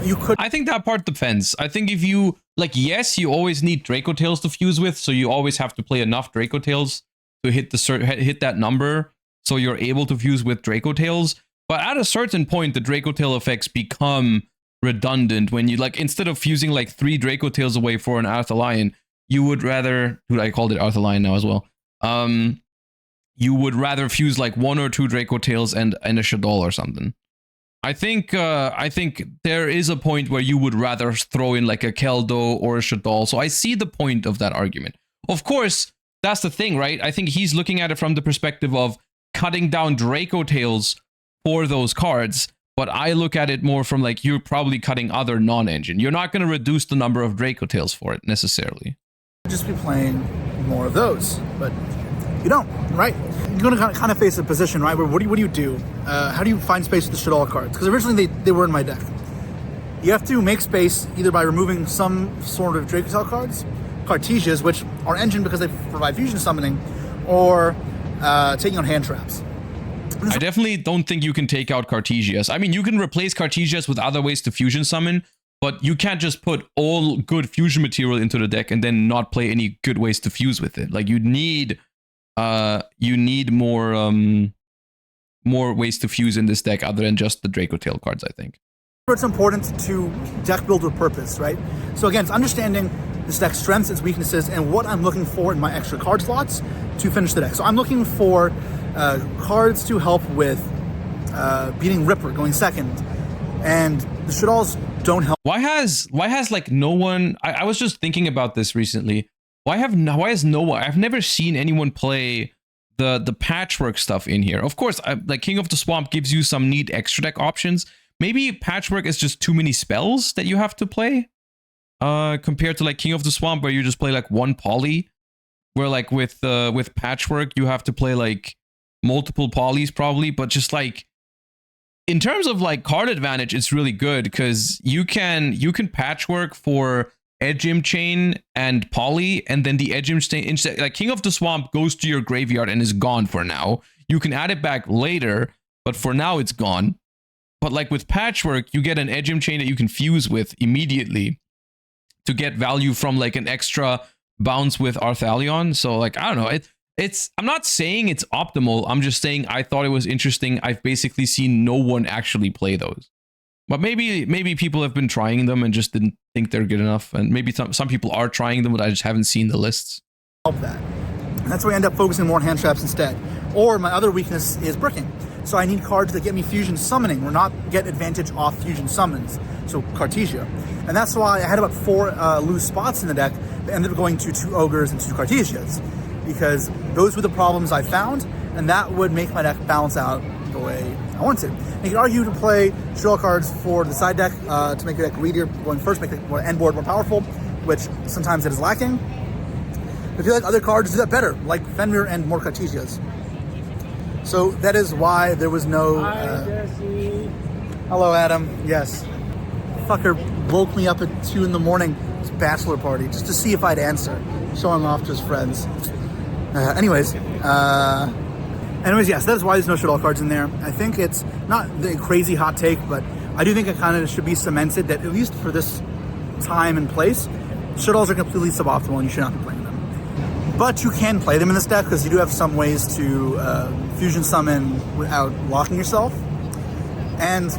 you could... I think that part depends. I think if you, like, yes, you always need Draco Tails to fuse with, so you always have to play enough Draco Tails to hit that number, so you're able to fuse with Draco Tails. But at a certain point, the Draco Tail effects become redundant when you, like, instead of fusing like 3 Draco Tails away for an Arthalion, you would rather, dude, I called it Arthalion now as well. You would rather fuse like 1 or 2 Draco Tails and a Shaddall or something. I think there is a point where you would rather throw in like a Keldo or a Shaddall. So I see the point of that argument. Of course, that's the thing, right? I think he's looking at it from the perspective of cutting down Draco Tails for those cards. But I look at it more from like, you're probably cutting other non-engine. You're not going to reduce the number of Draco Tails for it necessarily. Just be playing more of those, but you don't, right? You're going to kind of face a position, right? Where what do you do? How do you find space with the Shaddall cards? Because originally they were in my deck. You have to make space either by removing some sort of Draco Tail cards, Cartesias, which are engine because they provide fusion summoning, or taking on hand traps. I definitely don't think you can take out Cartesias. I mean, you can replace Cartesias with other ways to fusion summon, but you can't just put all good fusion material into the deck and then not play any good ways to fuse with it. Like, you need more ways to fuse in this deck other than just the Draco Tail cards, I think. It's important to deck build with purpose, right? So again, it's understanding this deck's strengths, its weaknesses, and what I'm looking for in my extra card slots to finish the deck. So I'm looking for cards to help with beating Ripper, going second, and the Shaddalls don't help. Why has like no one? I was just thinking about this recently. Why has no one? I've never seen anyone play the patchwork stuff in here. Of course, like King of the Swamp gives you some neat extra deck options. Maybe patchwork is just too many spells that you have to play, compared to like King of the Swamp, where you just play like one poly. Where like with patchwork you have to play like multiple polys probably, but just like in terms of like card advantage, it's really good because you can patchwork for Edgim Chain and Poly, and then the Edgim Chain, like King of the Swamp goes to your graveyard and is gone for now. You can add it back later, but for now it's gone. But like with patchwork, you get an Edgim Chain that you can fuse with immediately to get value from like an extra bounce with Arthalion. So like, I don't know, it's I'm not saying it's optimal. I'm just saying I thought it was interesting. I've basically seen no one actually play those. But maybe people have been trying them and just didn't think they're good enough. And maybe some people are trying them, but I just haven't seen the lists. Help that. And that's why I end up focusing more on hand traps instead. Or my other weakness is bricking. So I need cards that get me fusion summoning or not get advantage off fusion summons. So Cartesia. And that's why I had about 4 loose spots in the deck that ended up going to 2 Ogres and 2 Cartesias. Because those were the problems I found, and that would make my deck balance out the way I want to. And you could argue to play Shaddall cards for the side deck to make your deck greedier going first, make the end board more powerful, which sometimes it is lacking. But if you like other cards, do that better, like Fenrir and more Cartesias. So that is why there was no... Hello, Adam. Yes. Fucker woke me up at 2 in the morning, his bachelor party, just to see if I'd answer, showing off to his friends. Anyways, yes, that is why there's no Shaddall cards in there. I think it's not the crazy hot take, but I do think it kind of should be cemented that at least for this time and place, Shaddalls are completely suboptimal and you should not be playing them. But you can play them in this deck because you do have some ways to fusion summon without locking yourself. And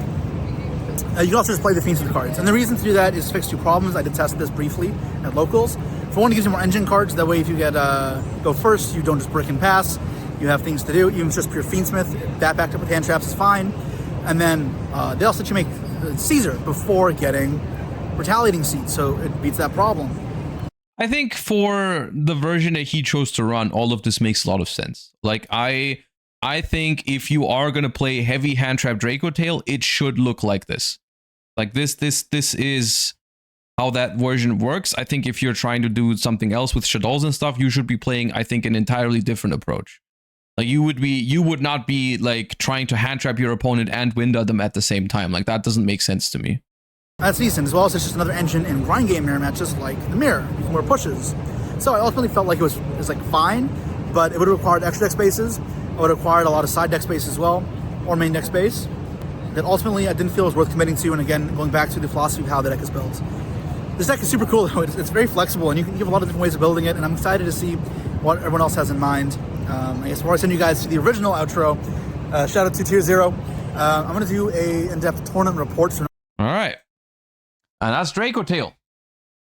you can also just play the Fiends with cards. And the reason to do that is to fix 2 problems. I did test this briefly at locals. For one, it gives you more engine cards. That way, if you get go first, you don't just brick and pass. you have things to do. Even just pure Fiendsmith, that backed up with hand traps is fine. And then they also let you make Caesar before getting Retaliating Seed, so it beats that problem. I think for the version that he chose to run, all of this makes a lot of sense. Like, I think if you are going to play heavy hand trap Draco Tail, it should look like this. Like this is how that version works. I think if you're trying to do something else with Shaddolls and stuff, you should be playing, I think, an entirely different approach. Like you would not be like trying to hand trap your opponent and Winda them at the same time. Like that doesn't make sense to me. That's decent, as well as it's just another engine in grind game mirror matches like the mirror, more pushes. So I ultimately felt like it was like fine, but it would have required extra deck spaces. It would have required a lot of side deck space as well, or main deck space. That ultimately I didn't feel was worth committing to, and again, going back to the philosophy of how the deck is built. This deck is super cool though, it's very flexible, and you have a lot of different ways of building it, and I'm excited to see what everyone else has in mind. I guess before I send you guys to the original outro, shout out to Tier 0. I'm going to do a in-depth tournament report. All right. And that's Draco Tail.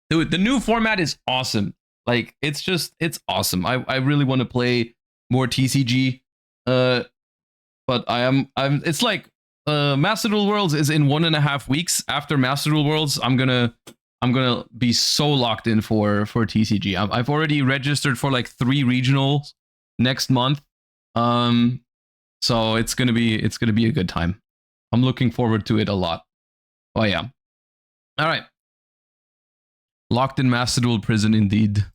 Dude, the new format is awesome. Like, it's awesome. I really want to play more TCG. But it's like, Master Duel Worlds is in 1.5 weeks. After Master Duel Worlds, I'm gonna be so locked in for TCG. I've already registered for like 3 regionals next month. So it's gonna be a good time. I'm looking forward to it a lot. Oh yeah. All right. Locked in Master Duel prison indeed.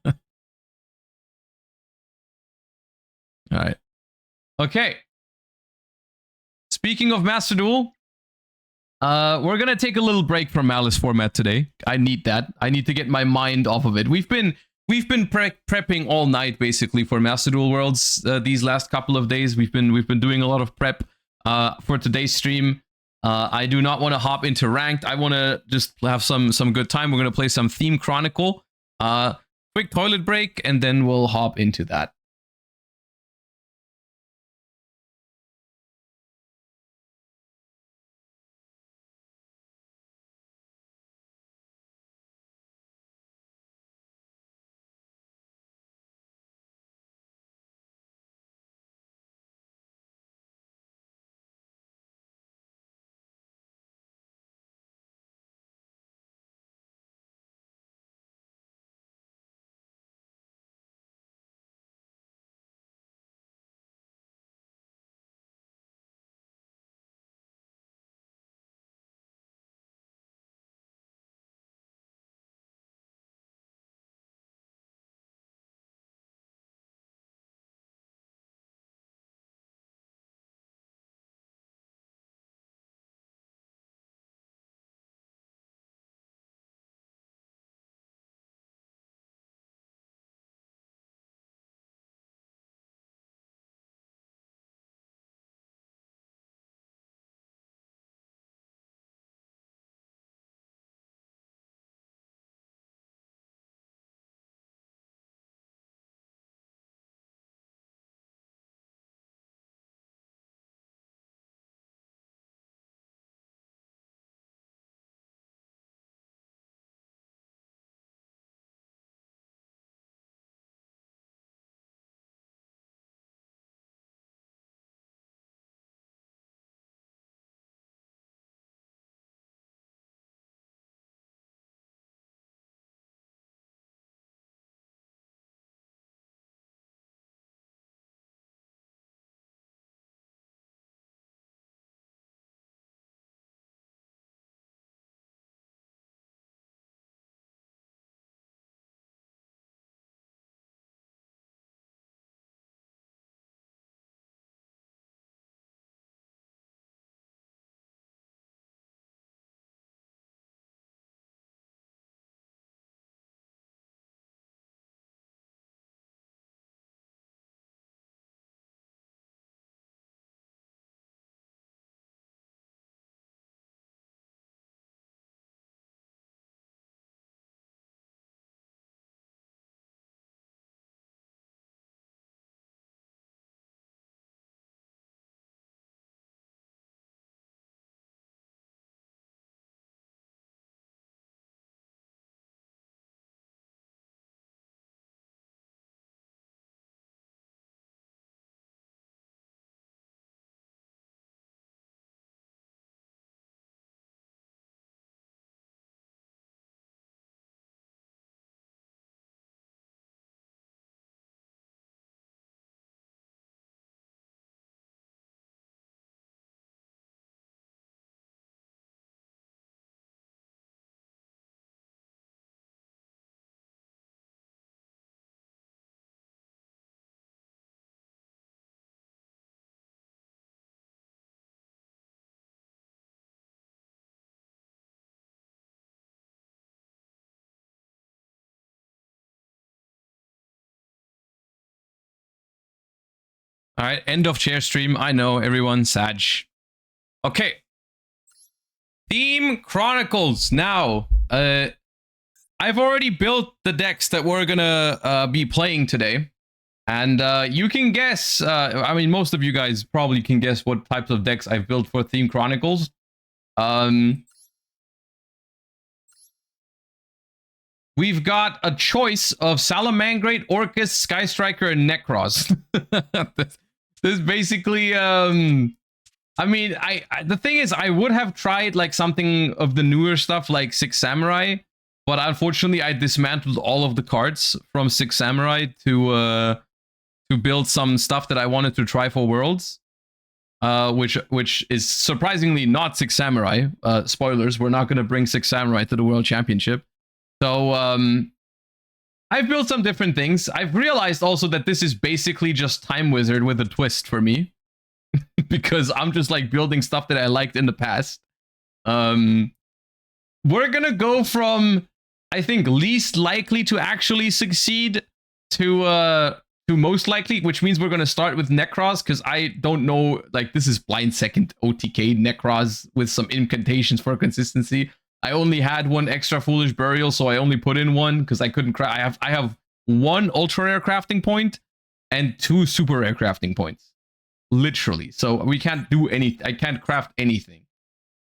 All right. Okay. Speaking of Master Duel, we're gonna take a little break from Malice format today. I need that. I need to get my mind off of it. We've been prepping all night basically for Master Duel Worlds these last couple of days. We've been doing a lot of prep for today's stream. I do not want to hop into ranked. I want to just have some good time. We're gonna play some theme Chronicle. Quick toilet break, and then we'll hop into that. All right, end of chair stream. I know, everyone, Sag. Okay. Theme Chronicles. Now, I've already built the decks that we're gonna be playing today. And you can guess, I mean, most of you guys probably can guess what types of decks I've built for Theme Chronicles. We've got a choice of Salamangrate, Orcus, Sky Striker, and Necros. This basically, I mean, the thing is, I would have tried like something of the newer stuff like Six Samurai, but unfortunately, I dismantled all of the cards from Six Samurai to build some stuff that I wanted to try for Worlds, which is surprisingly not Six Samurai. Spoilers, we're not going to bring Six Samurai to the World Championship. So I've built some different things. I've realized also that this is basically just Time Wizard with a twist for me. Because I'm just like building stuff that I liked in the past. We're gonna go from, I think, least likely to actually succeed to most likely, which means we're gonna start with Necros, because I don't know, like, this is blind second OTK Necros with some incantations for consistency. I only had one extra Foolish Burial, so I only put in one because I couldn't craft. I have one ultra rare crafting point and 2 super rare crafting points. Literally. So we can't do any, I can't craft anything.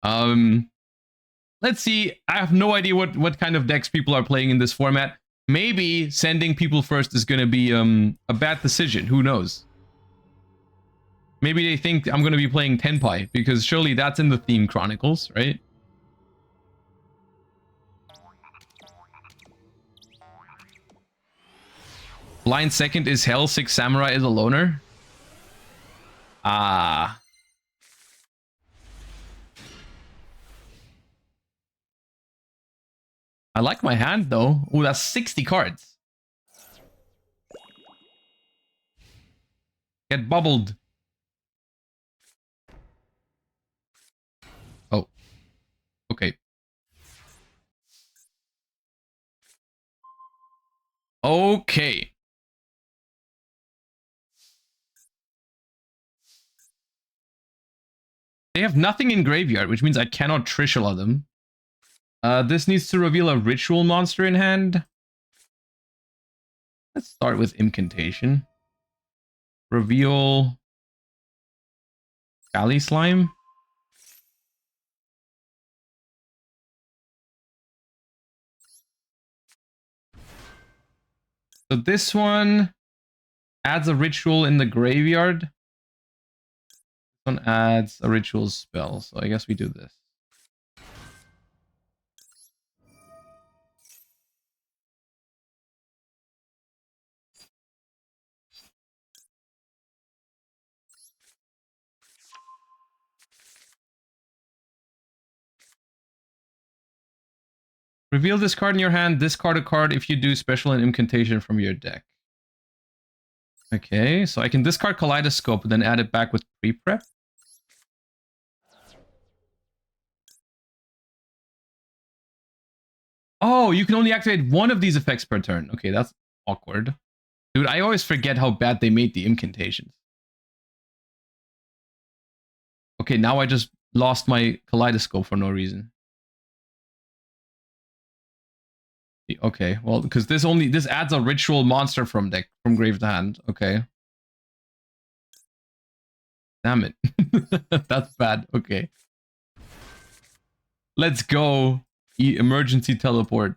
Let's see. I have no idea what kind of decks people are playing in this format. Maybe sending people first is going to be a bad decision. Who knows? Maybe they think I'm going to be playing Tenpai, because surely that's in the Theme Chronicles, right? Blind second is Hell, Six Samurai is a loner. Ah. I like my hand though. Oh, that's 60 cards. Get bubbled. Oh. Okay. Okay. They have nothing in graveyard, which means I cannot Trishula them. This needs to reveal a ritual monster in hand. Let's start with incantation. Reveal Galley Slime. So this one adds a ritual in the graveyard. This one adds a ritual spell, so I guess we do this. Reveal this card in your hand, discard a card if you do special and incantation from your deck. Okay, so I can discard Kaleidoscope and then add it back with pre-prep. Oh, you can only activate one of these effects per turn. Okay, that's awkward. Dude, I always forget how bad they made the incantations. Okay, now I just lost my Kaleidoscope for no reason. Okay, well, because this adds a ritual monster from grave to hand. Okay. Damn it. That's bad. Okay. Let's go. Emergency teleport.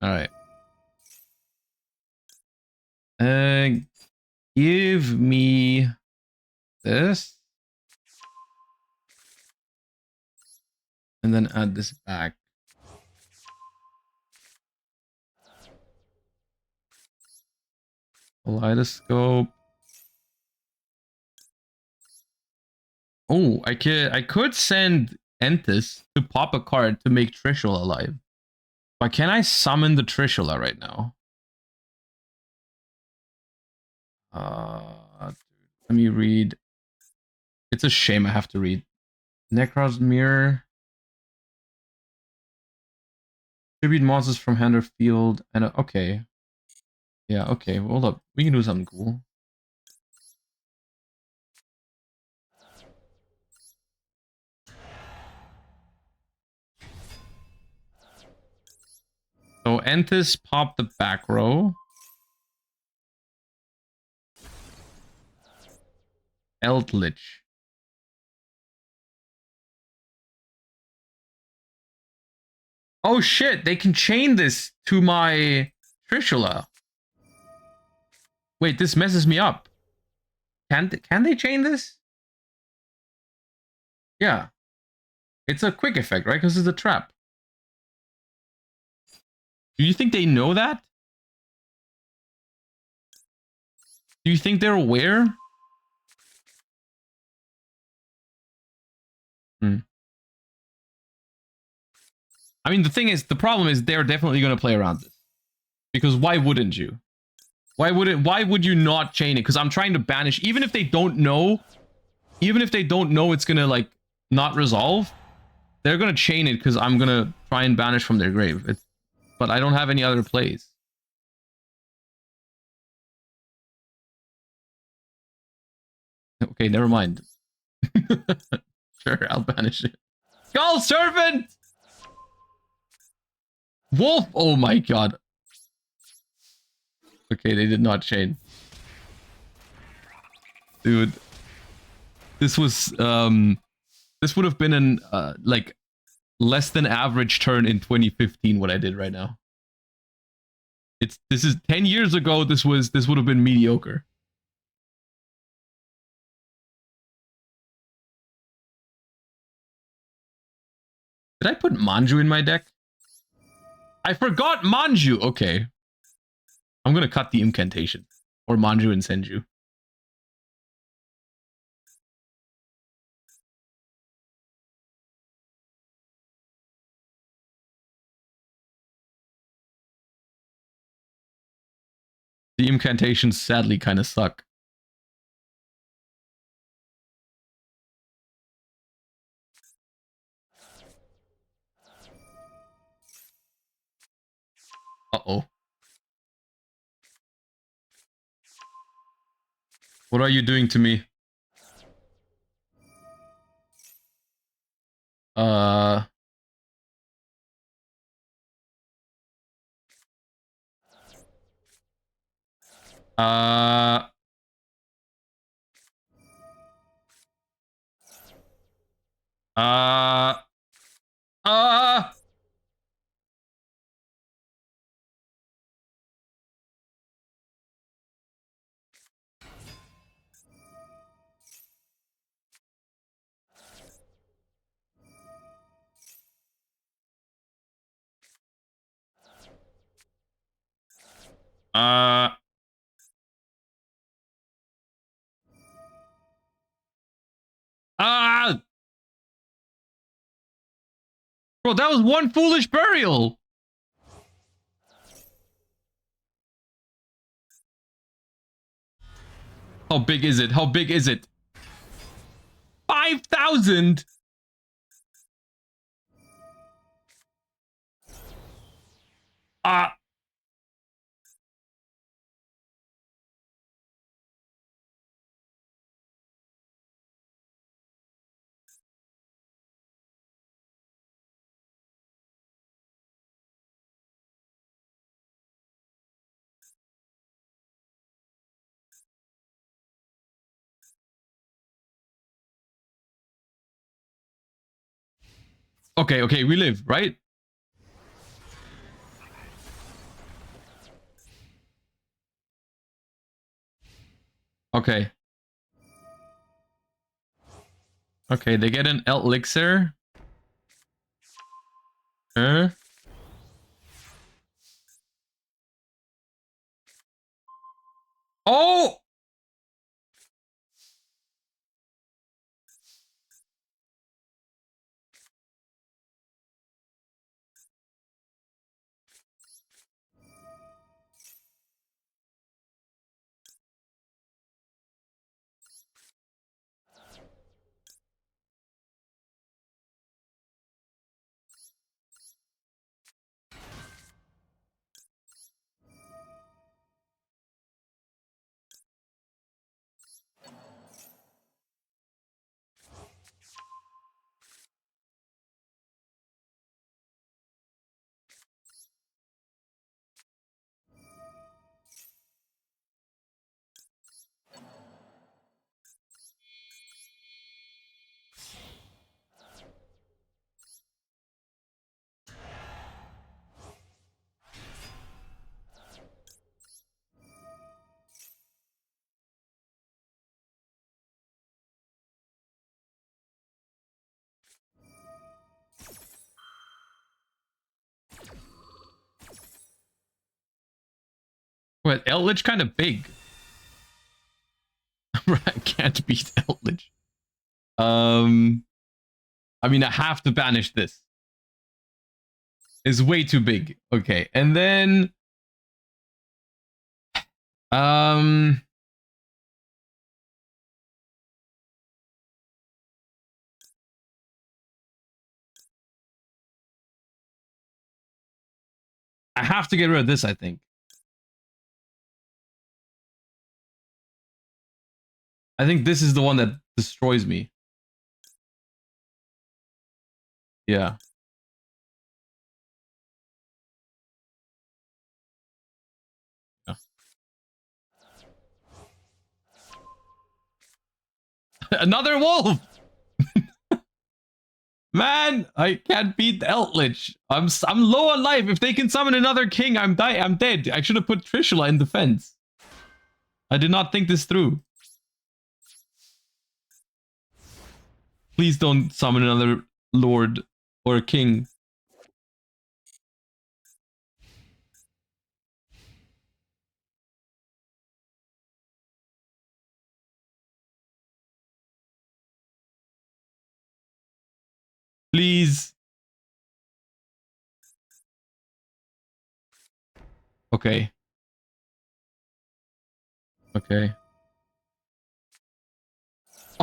All right. Give me this. And then add this back. Kaleidoscope. Oh, I could send Entis to pop a card to make Trishula alive. But can I summon the Trishula right now? Let me read. It's a shame I have to read. Necros Mirror. Tribute monsters from hand or field. And okay. Yeah, okay, hold up. We can do something cool. So Entis popped the back row. Eldritch. Oh shit, they can chain this to my Trishula. Wait, this messes me up. Can they chain this? Yeah. It's a quick effect, right? Because it's a trap. Do you think they know that? Do you think they're aware? Hmm. I mean, the problem is they're definitely going to play around this. Because why wouldn't you? Why would you not chain it? Because I'm trying to banish, even if they don't know it's going to, like, not resolve, they're going to chain it because I'm going to try and banish from their grave. But I don't have any other plays. Okay, never mind. Sure, I'll banish it. Skull Servant! Wolf! Oh my god. Okay, they did not chain. Dude. This was, this would have been an, like, less than average turn in 2015, what I did right now. This is 10 years ago, this would have been mediocre. Did I put Manju in my deck? I forgot Manju! Okay. I'm gonna cut the incantation. Or Manju and Senju. The incantations sadly kind of suck. Uh-oh. What are you doing to me? Uh... Uh... Uh... Uh... Ah! Bro, that was one foolish burial! How big is it? How big is it? 5,000! Ah! Okay, okay, we live, right? Okay. Okay, they get an elixir. Oh! What, Eldritch kind of big. I can't beat Eldritch. I mean, I have to banish this. It's way too big. Okay, and then I have to get rid of this, I think. I think this is the one that destroys me. Yeah. Yeah. Another wolf! Man, I can't beat Eldritch. I'm low on life. If they can summon another king, I'm dead. I should have put Trishula in defense. I did not think this through. Please don't summon another lord or king. Please. Okay. Okay.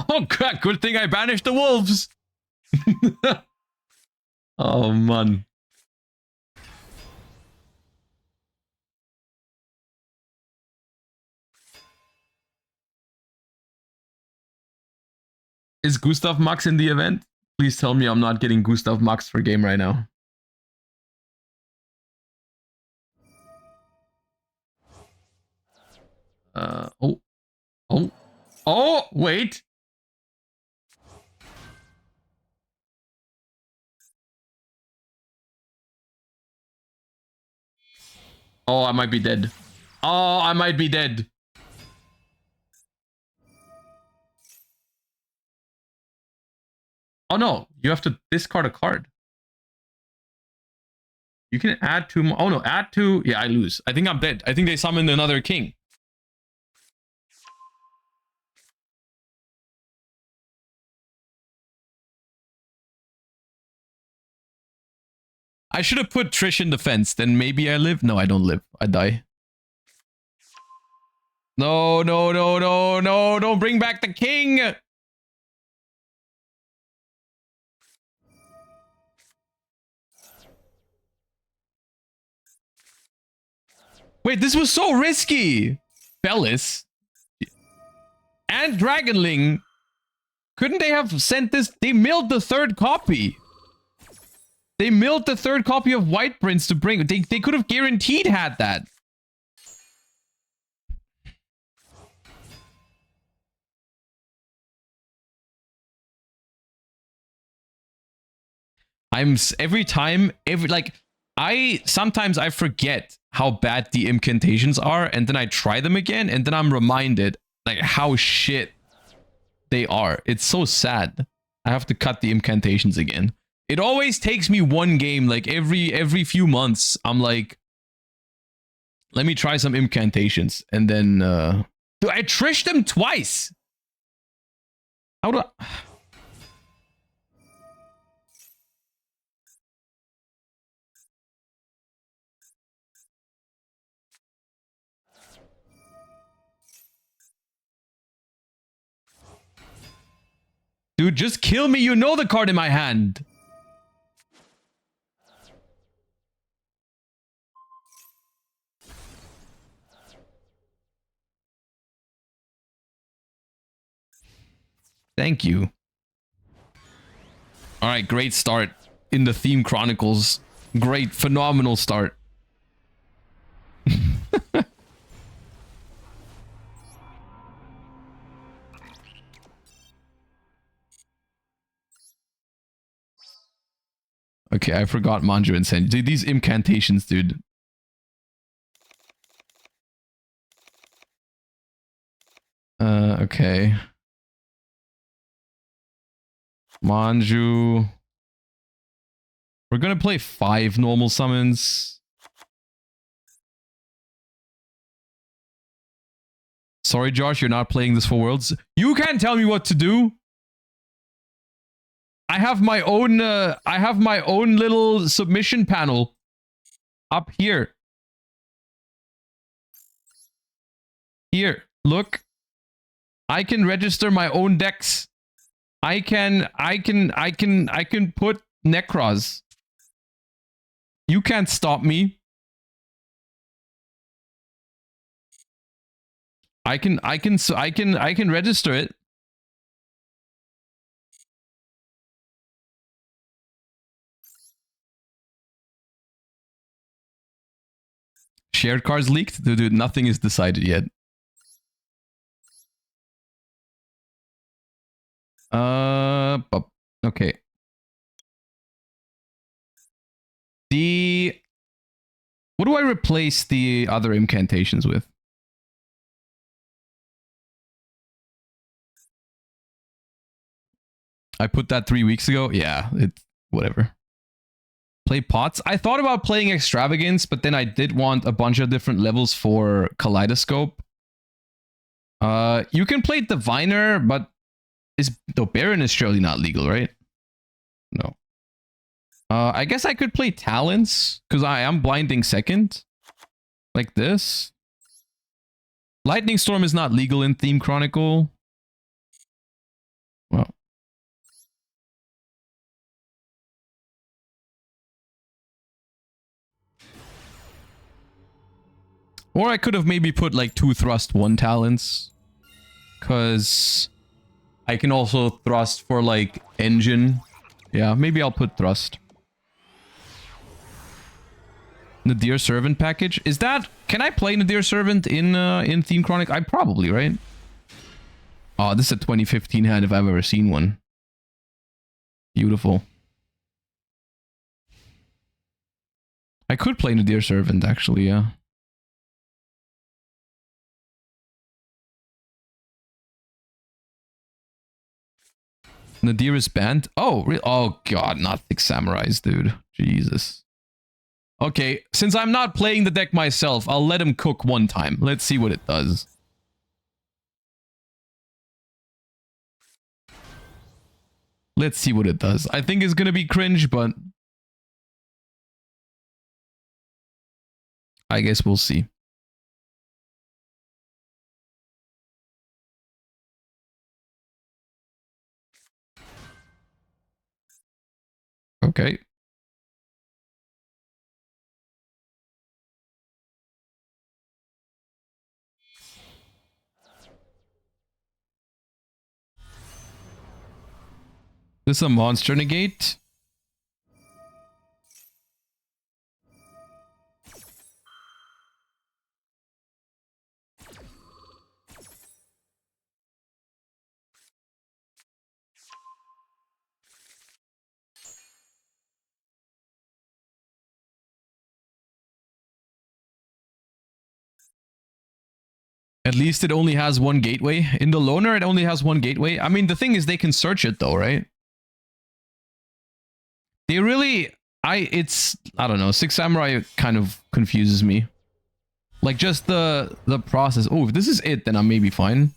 Oh god, good thing I banished the wolves. Oh man. Is Gustav Max in the event? Please tell me I'm not getting Gustav Max for game right now. Oh, wait. Oh, I might be dead. Oh, I might be dead. Oh no, you have to discard a card. You can add two more. Oh no, add two. Yeah, I lose. I think I'm dead. I think they summoned another king. I should have put Trish in defense. Then maybe I live. No, I don't live. I die. No, no, no, no, no. Don't bring back the king. Wait, this was so risky. Bellis and Dragonling. Couldn't they have sent this? They milled the third copy. They milled the third copy of White Prince to bring. They could have guaranteed had that. Sometimes I forget how bad the incantations are, and then I try them again, and then I'm reminded like how shit they are. It's so sad. I have to cut the incantations again. It always takes me one game, like every few months. I'm like, let me try some incantations, and then dude, I trished them twice. How do I... Dude, just kill me. You know the card in my hand. Thank you. All right, great start in the theme Chronicles. Great, phenomenal start. Okay, I forgot Manju and Sen. Dude, these incantations, dude. Okay. Manju. We're gonna play 5 normal summons. Sorry, Josh, you're not playing this for Worlds. You can't tell me what to do. I have my own little submission panel up here. Here, look. I can register my own decks. I can put Necros. You can't stop me. I can register it. Shared cards leaked? Dude, nothing is decided yet. Okay. What do I replace the other incantations with? I put that 3 weeks ago. Yeah, whatever. Play pots. I thought about playing Extravagance, but then I did want a bunch of different levels for Kaleidoscope. You can play Diviner, but the Baron is surely not legal, right? No. I guess I could play Talents, because I am blinding second. Like this. Lightning Storm is not legal in Theme Chronicle. Well. Or I could have maybe put like 2 Thrust, 1 Talents. Because I can also Thrust for like Engine. Yeah, maybe I'll put Thrust. Nadir Servant package. Is that... Can I play Nadir Servant in Theme Chronicle? I probably, right? Oh, this is a 2015 hand if I've ever seen one. Beautiful. I could play Nadir Servant, actually, yeah. Nadir is banned? Oh, oh god, not Thick Samurais, dude. Jesus. Okay, since I'm not playing the deck myself, I'll let him cook one time. Let's see what it does. Let's see what it does. I think it's gonna be cringe, but... I guess we'll see. Okay. This is a monster negate. At least it only has 1 gateway. In the loner, it only has 1 gateway. I mean, the thing is they can search it though, right? They really... I don't know. Six Samurai kind of confuses me. Like, just the process. Oh, if this is it, then I'm maybe fine.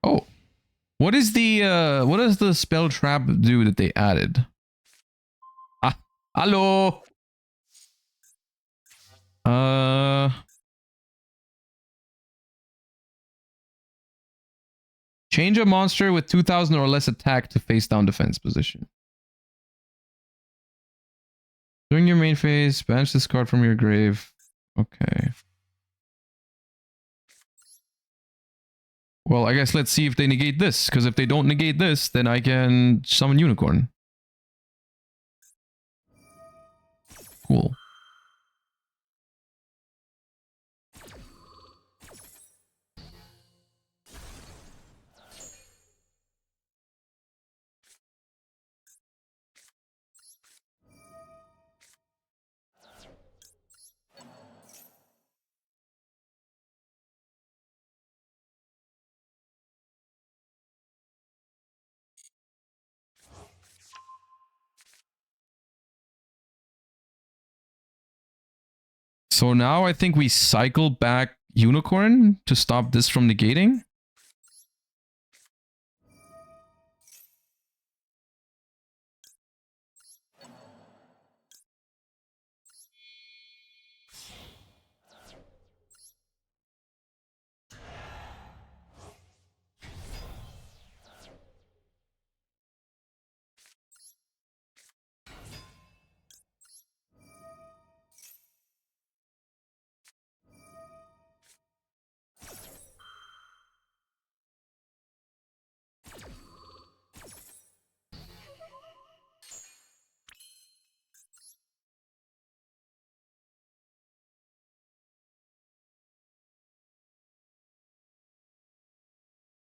Oh. What does the spell trap do that they added? Ah, hello. Change a monster with 2000 or less attack to face down defense position. During your main phase, banish this card from your grave. Okay. Well, I guess let's see if they negate this, because if they don't negate this, then I can summon Unicorn. Cool. So now I think we cycle back Unicorn to stop this from negating.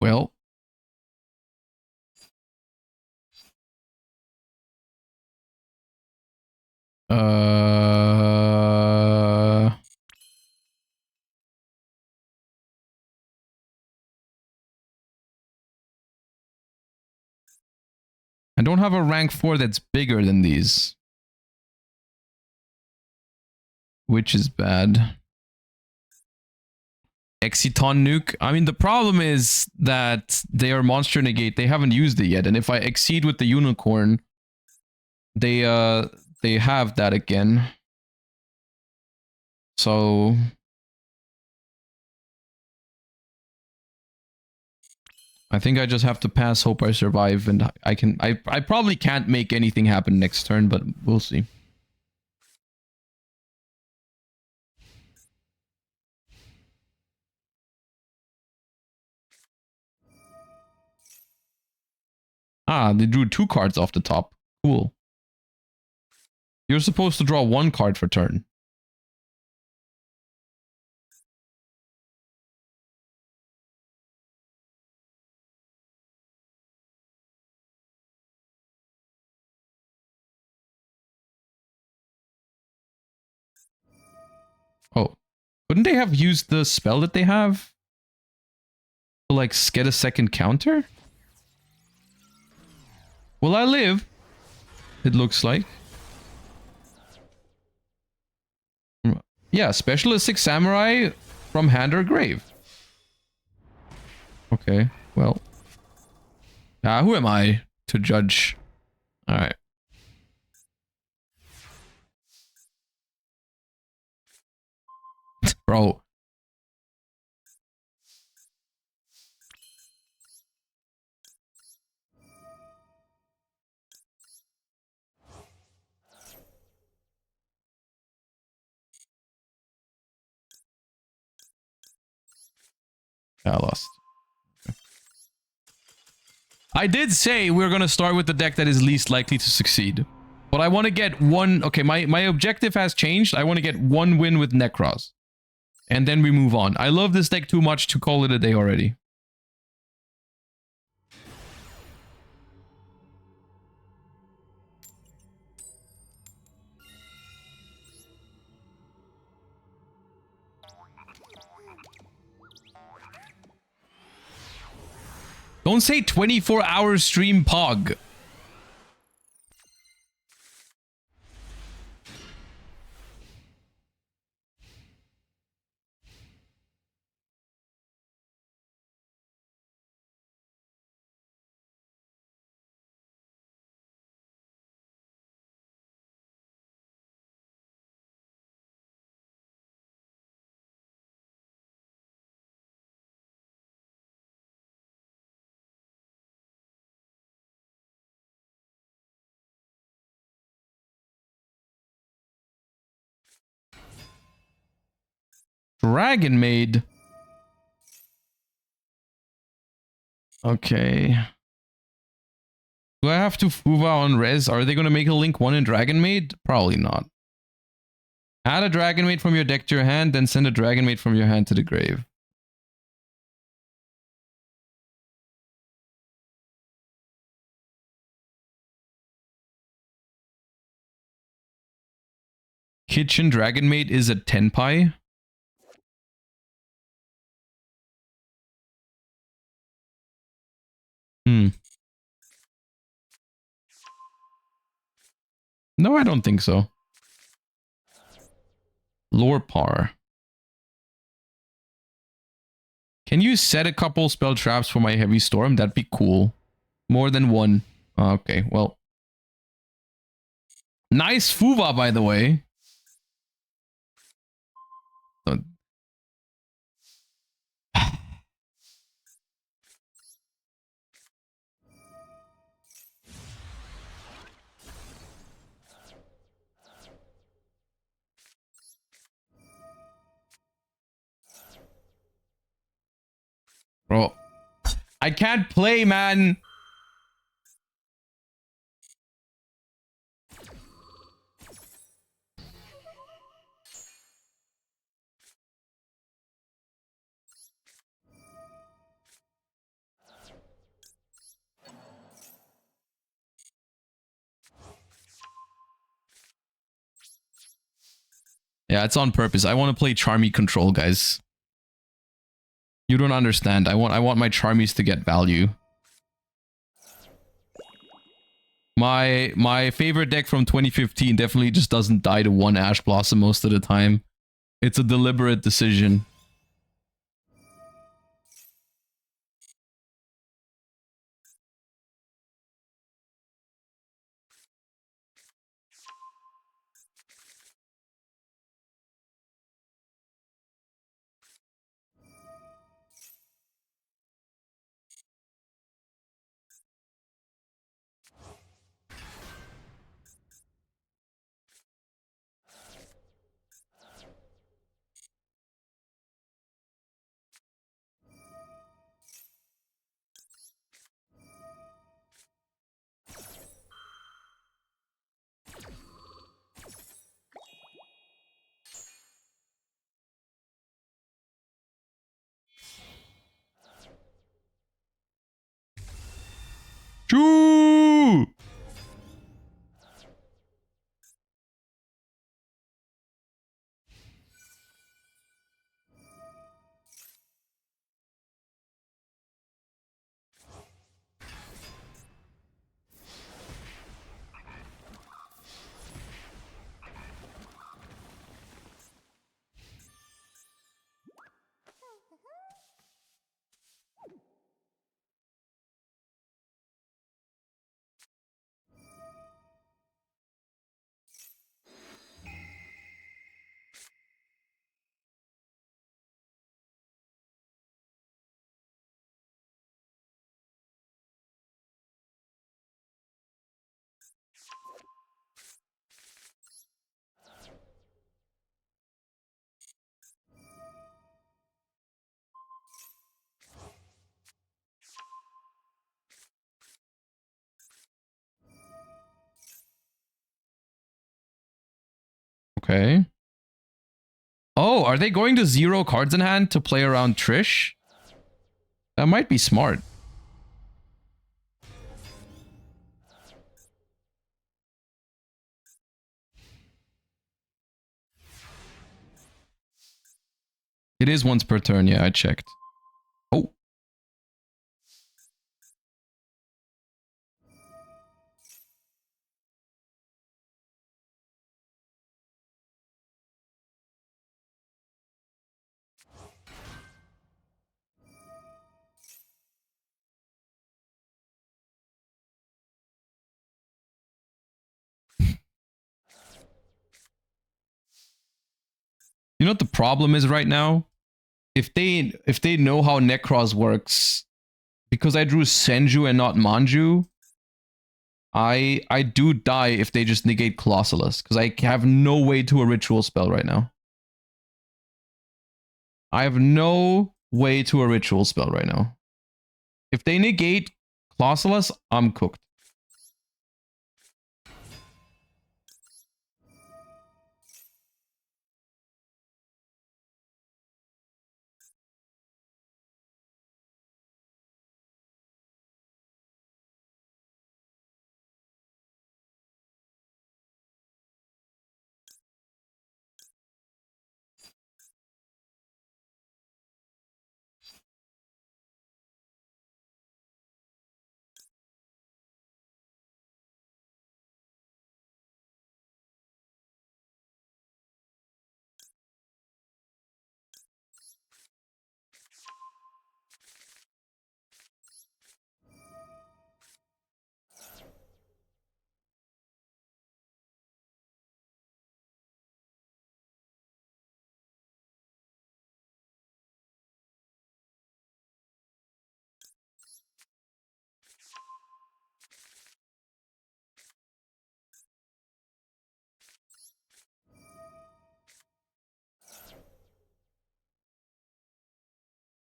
Well, I don't have a rank 4 that's bigger than these, which is bad. Exiton nuke. I mean, the problem is that they are monster negate. They haven't used it yet, and if I exceed with the unicorn, they have that again. So I think I just have to pass, hope I survive, and I probably can't make anything happen next turn, but we'll see. Ah, they drew 2 cards off the top. Cool. You're supposed to draw 1 card for turn. Oh, couldn't they have used the spell that they have to, like, get a second counter? Will I live? It looks like. Yeah, Specialist 6 Samurai from hand or grave. Okay, well. Who am I to judge? Alright. Bro. I lost. I did say we're gonna start with the deck that is least likely to succeed. But I want to get one... Okay, my objective has changed. I want to get 1 win with Necros. And then we move on. I love this deck too much to call it a day already. Don't say 24-hour stream pog. Dragon Maid. Okay. Do I have to Fuva on res? Are they going to make a Link 1 in Dragon Maid? Probably not. Add a Dragon Maid from your deck to your hand, then send a Dragon Maid from your hand to the grave. Kitchen Dragon Maid is a Tenpai. No, I don't think so. Lore par. Can you set a couple spell traps for my heavy storm? That'd be cool. More than one. Okay, well. Nice Fuva, by the way. Bro, I can't play, man. Yeah, it's on purpose. I want to play Charmy control, guys. You don't understand. I want my Charmies to get value. My favorite deck from 2015 definitely just doesn't die to one Ash Blossom most of the time. It's a deliberate decision. Choo! Okay. Oh, are they going to 0 cards in hand to play around Trish? That might be smart. It is once per turn, yeah, I checked. Oh. You know what the problem is right now? If they know how Necros works, because I drew Senju and not Manju, I do die if they just negate Colossalus, because I have no way to a ritual spell right now. I have no way to a ritual spell right now. If they negate Colossalus, I'm cooked.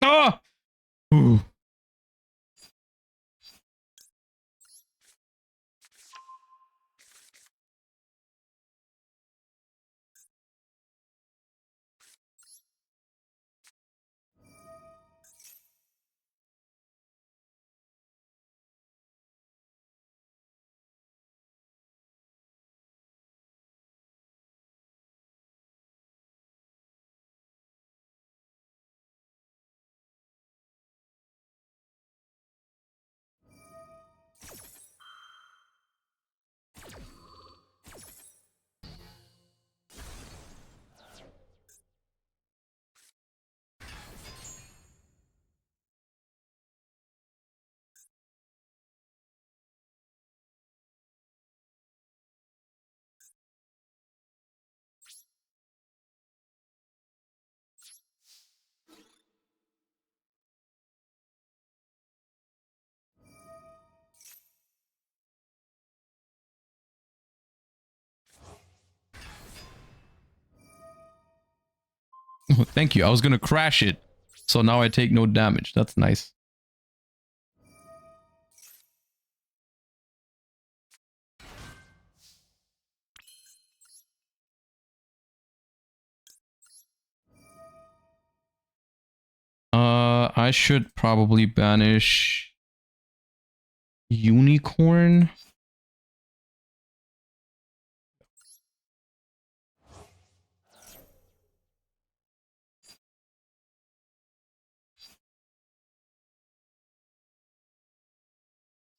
Oh! Ooh. Thank you. I was gonna crash it. So now I take no damage. That's nice. I should probably banish Unicorn.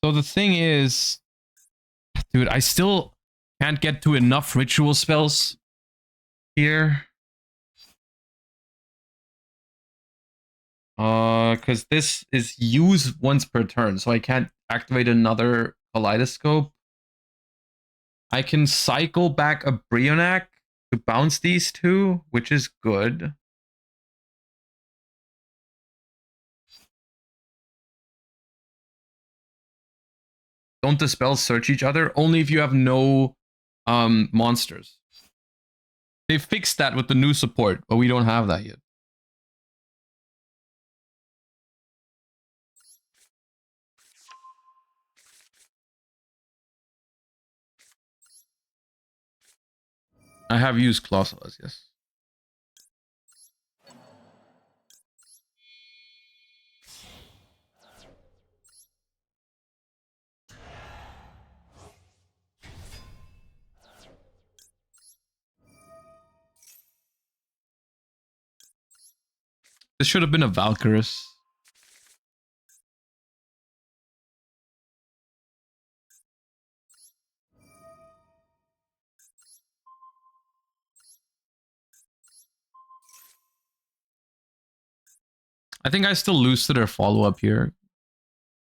So the thing is, dude, I still can't get to enough ritual spells here. Because this is use once per turn, so I can't activate another Kaleidoscope. I can cycle back a Brionac to bounce these two, which is good. Don't the spells search each other? Only if you have no monsters. They fixed that with the new support, but we don't have that yet. I have used Clauselus, yes. This should have been a Valkyrus. I think I still lose to their follow-up here.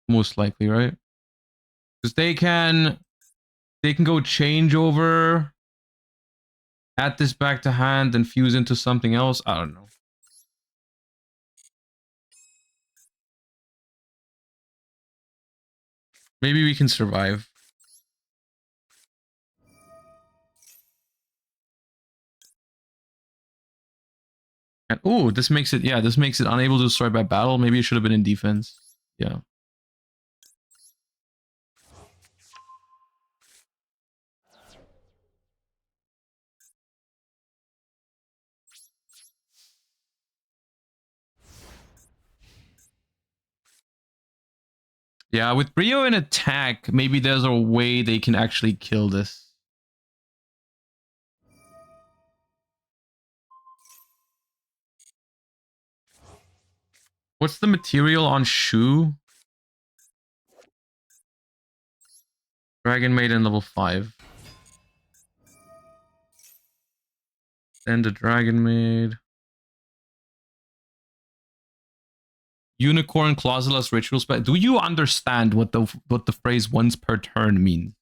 Most likely, right? Because they can go change over, add this back to hand, and fuse into something else. I don't know. Maybe we can survive. And oh, this makes it, yeah, this makes it unable to destroy by battle. Maybe it should have been in defense. Yeah. Yeah, with Brio in attack, maybe there's a way they can actually kill this. What's the material on Shu? Dragon Maiden level 5. Then the Dragon Maid. Unicorn Clauselus ritual spell. Do you understand what the phrase once per turn means?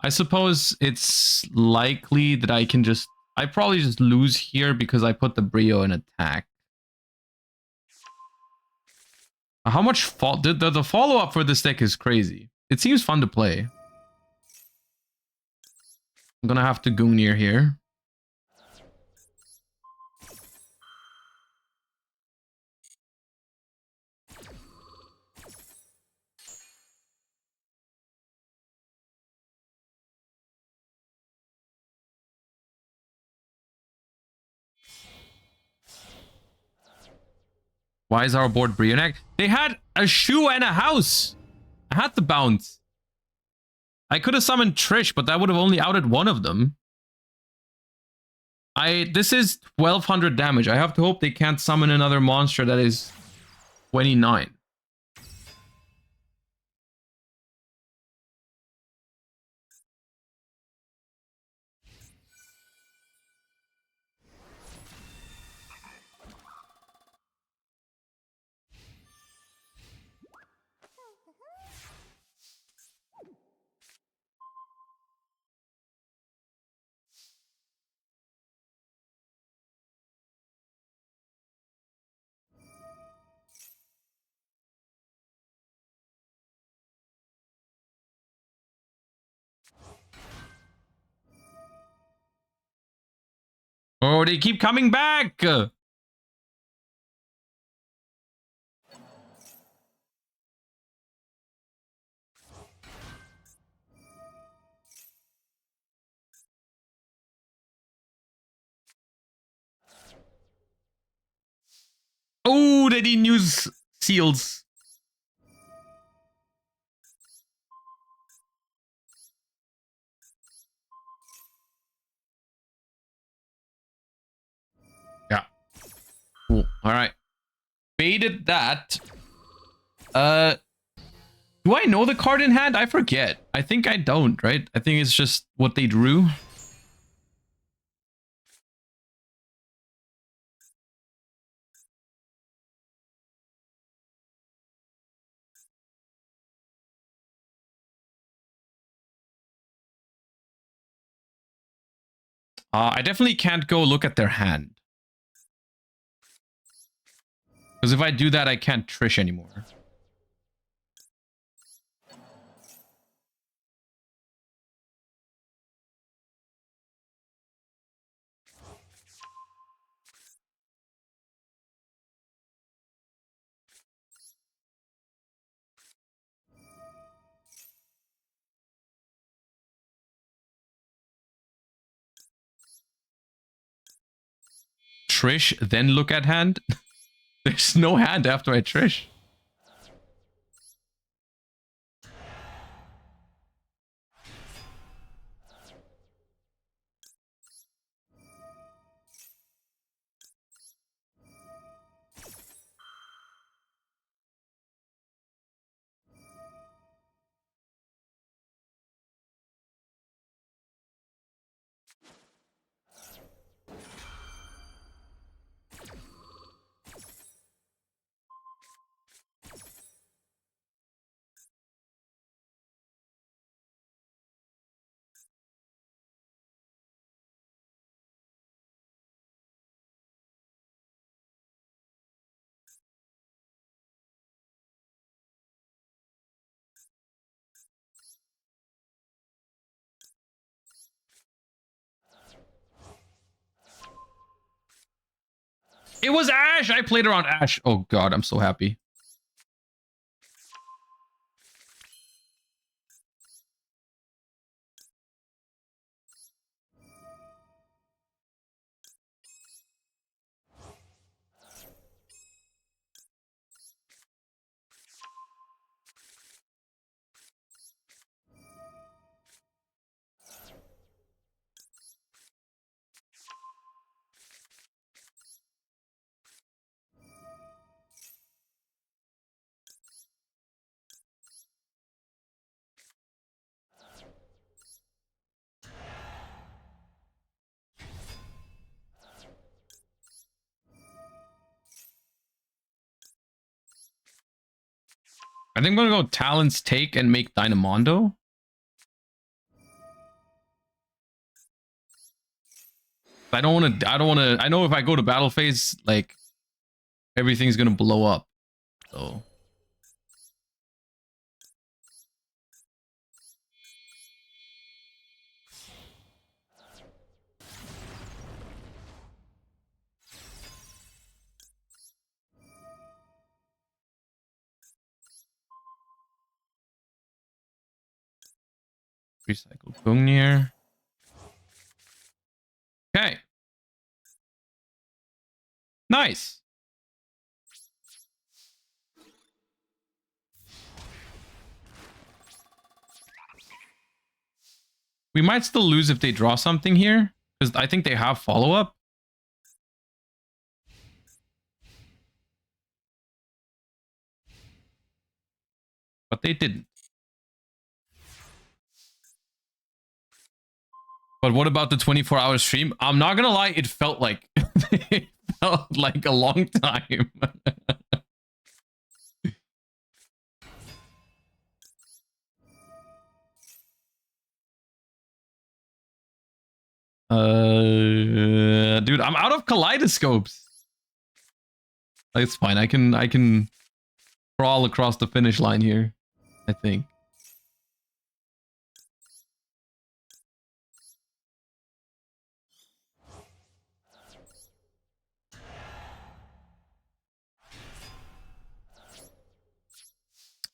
I suppose it's likely that I probably just lose here because I put the Brio in attack. How much the follow-up for this deck is crazy. It seems fun to play. I'm gonna have to Gungnir here. Why is our board Brionac? They had a shoe and a house. I had to bounce. I could have summoned Trish, but that would have only outed one of them. This is 1200 damage. I have to hope they can't summon another monster that is 29. Oh, they keep coming back! Oh, they didn't use seals. Yeah. Cool. All right. Baited that. Do I know the card in hand? I forget. I think I don't, right? I think it's just what they drew. I definitely can't go look at their hand. Because if I do that, I can't Trish anymore. Trish, then look at hand? There's no hand after I Trish. It was Ash! I played around Ash. Oh god, I'm so happy. I think I'm gonna go Talon's Take and make Dynamondo. I don't want to. I know if I go to battle phase, like everything's gonna blow up. So. Recycle Gungnir. Okay. Nice. We might still lose if they draw something here, because I think they have follow-up. But they didn't. But what about the 24-hour stream? I'm not gonna lie, it felt like it felt like a long time. Dude, I'm out of kaleidoscopes. It's fine. I can crawl across the finish line here, I think.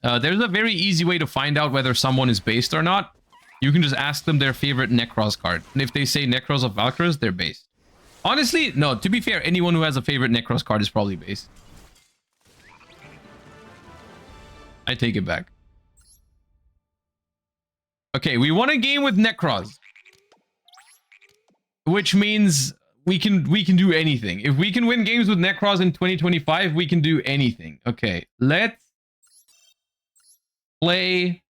There's a very easy way to find out whether someone is based or not. You can just ask them their favorite Necros card. And if they say Necros of Valkyries, they're based. Honestly, no, to be fair, anyone who has a favorite Necros card is probably based. I take it back. Okay, we won a game with Necros. Which means we can do anything. If we can win games with Necros in 2025, we can do anything. Okay, let's play.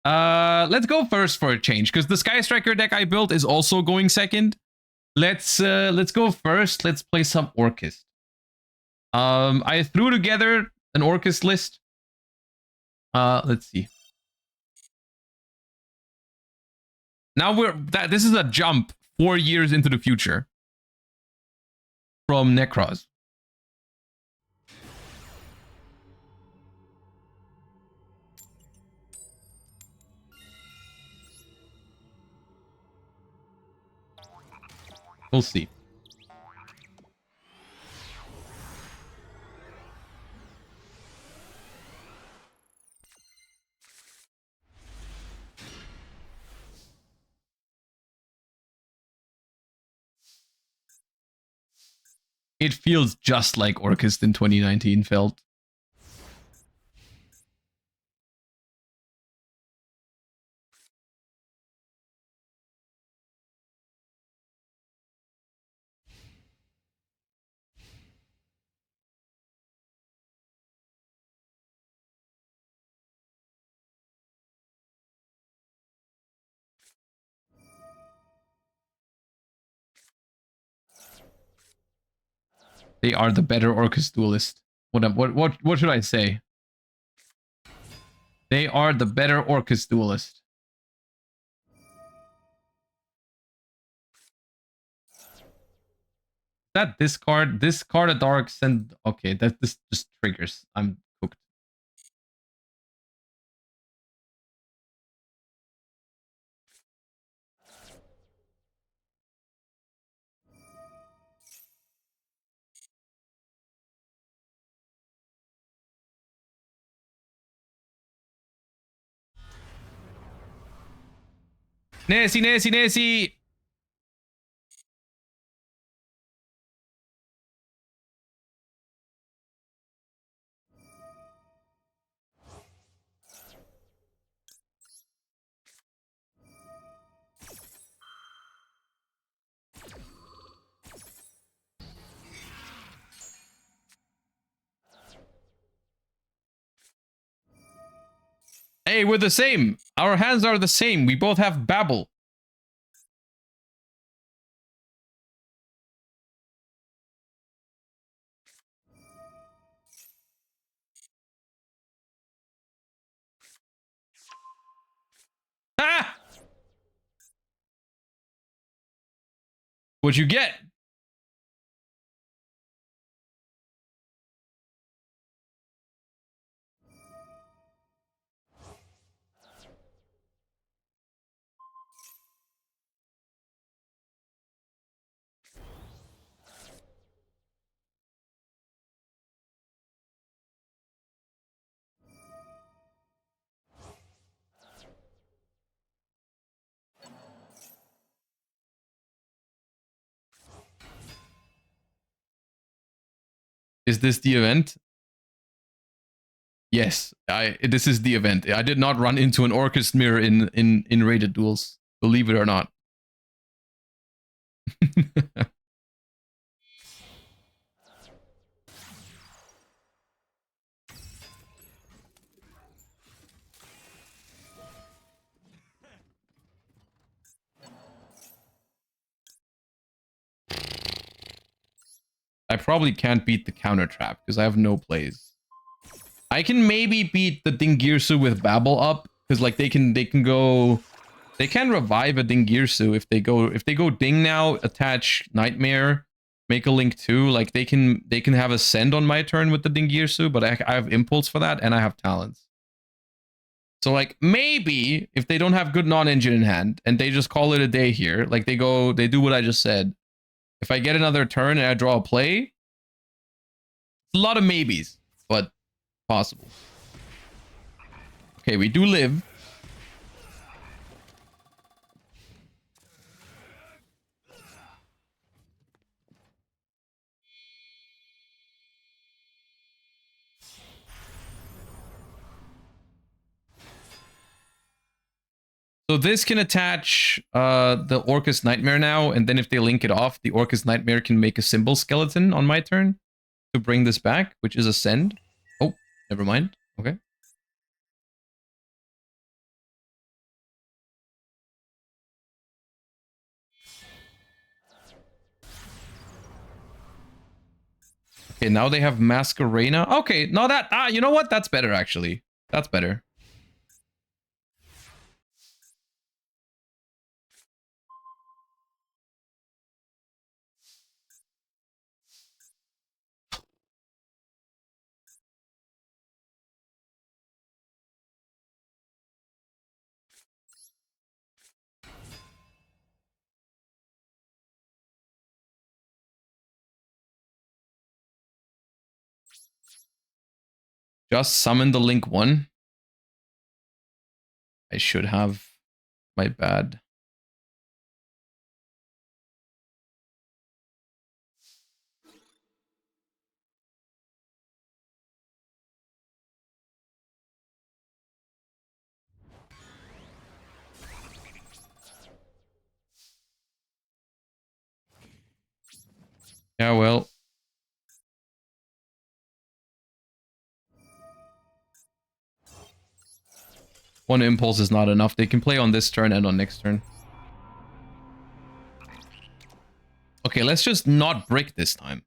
Let's go first for a change, because the Sky Striker deck I built is also going second. Let's go first. Let's play some Orchist. I threw together an Orchist list. Let's see. Now this is a jump 4 years into the future from Necros. We'll see. It feels just like Orchist in 2019 felt. They are the better Orchist duelist. What should I say? They are the better Orchist duelist. That this card a dark send. Okay, this just triggers. I'm cooked. Nessie. Hey, we're the same. Our hands are the same. We both have Babel. Ah! What you get. Is this the event? Yes, this is the event. I did not run into an Orcust mirror in rated duels, believe it or not. I probably can't beat the counter trap because I have no plays. I can maybe beat the Dingirsu with Babel up because like they can revive a Dingirsu if they go Ding now, attach Nightmare, make a Link 2, like they can have a Send on my turn with the Dingirsu, but I have Impulse for that and I have Talents. So like maybe if they don't have good non-engine in hand and they just call it a day here, like they do what I just said. If I get another turn and I draw a play, it's a lot of maybes, but possible. Okay, we do live. So this can attach the Orcust Nightmare now, and then if they link it off, the Orcust Nightmare can make a symbol skeleton on my turn to bring this back, which is a send. Oh, never mind. Okay. Okay, now they have Masquerena. Okay, no, you know what? That's better, actually. That's better. Just summon the Link 1. I should have. My bad. Yeah, well. One impulse is not enough. They can play on this turn and on next turn. Okay, let's just not brick this time.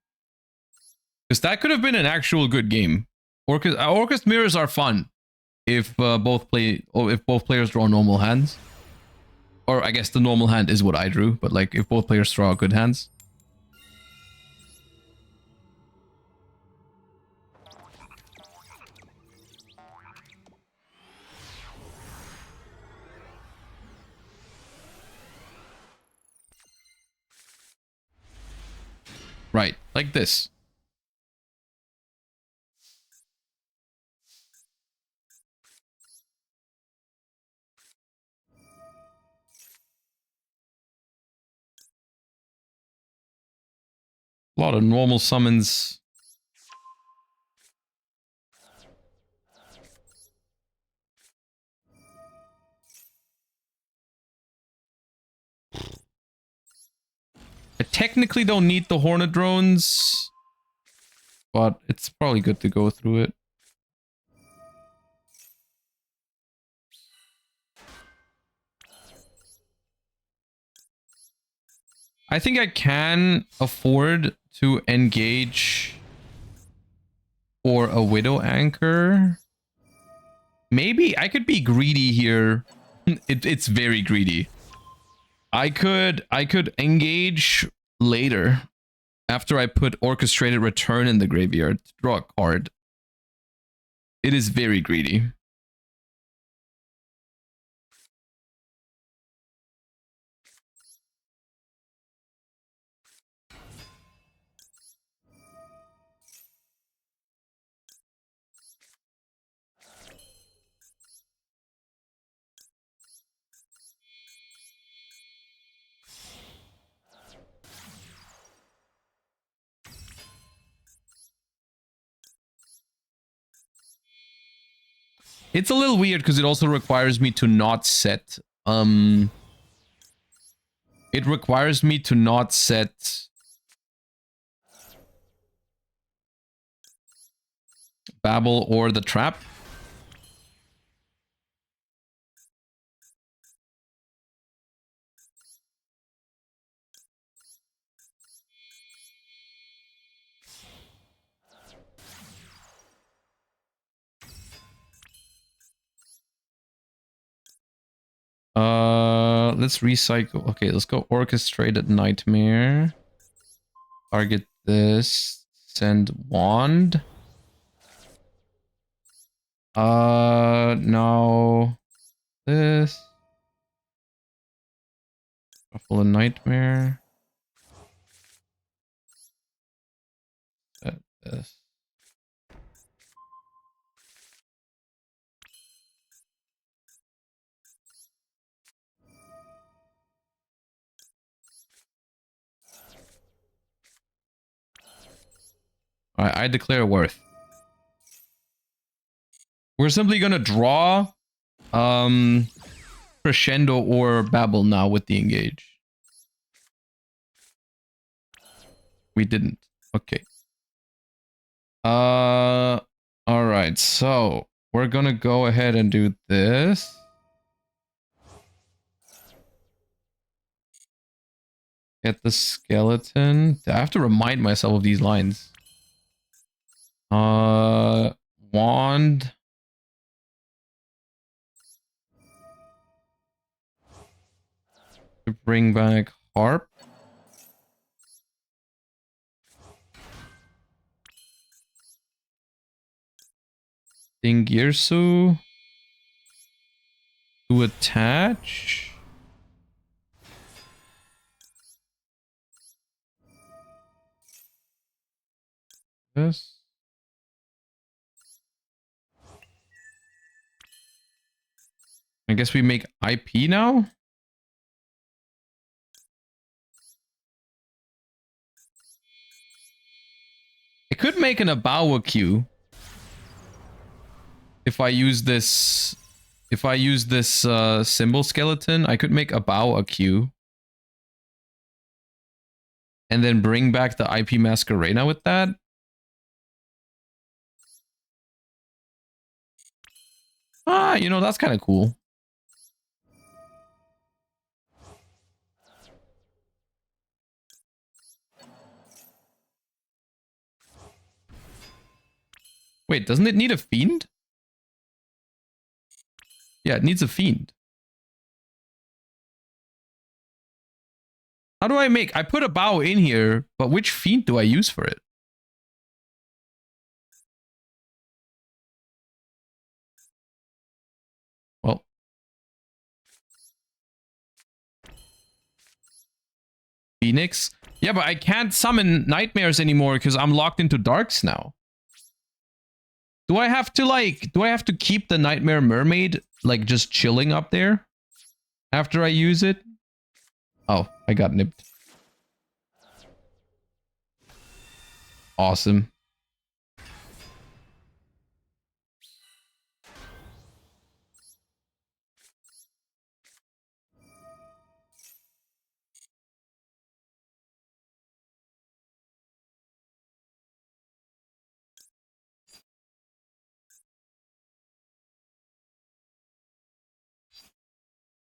Because that could have been an actual good game. Orcust mirrors are fun if both players draw normal hands. Or I guess the normal hand is what I drew, but like if both players draw good hands. Right, like this. A lot of normal summons. I technically don't need the Hornet drones, but it's probably good to go through it. I think I can afford to engage for a Widow Anchor. Maybe I could be greedy here. It's very greedy. I could engage later. After I put Orchestrated Return in the graveyard to draw a card. It is very greedy. It's a little weird because it also requires me to not set it requires me to not set Babel or the trap. Let's recycle. Okay, let's go Orchestrated Nightmare. Target this. Send Wand. Now this. Shuffle a Nightmare. Set this. Alright, I declare worth. We're simply gonna draw Crescendo or Babel now with the engage. We didn't. Okay. Alright, so we're gonna go ahead and do this. Get the skeleton. I have to remind myself of these lines. Wand. To bring back Harp. Dingirsu. To attach. This. I guess we make IP now? I could make an Abawa queue. If I use this symbol skeleton, I could make Abawa queue. And then bring back the IP Masquerena with that. Ah, you know, that's kind of cool. Wait, doesn't it need a fiend? Yeah, it needs a fiend. How do I make... I put a bow in here, but which fiend do I use for it? Well. Phoenix? Yeah, but I can't summon nightmares anymore because I'm locked into darks now. Do I have to keep the Nightmare Mermaid like just chilling up there after I use it? Oh, I got nipped. Awesome.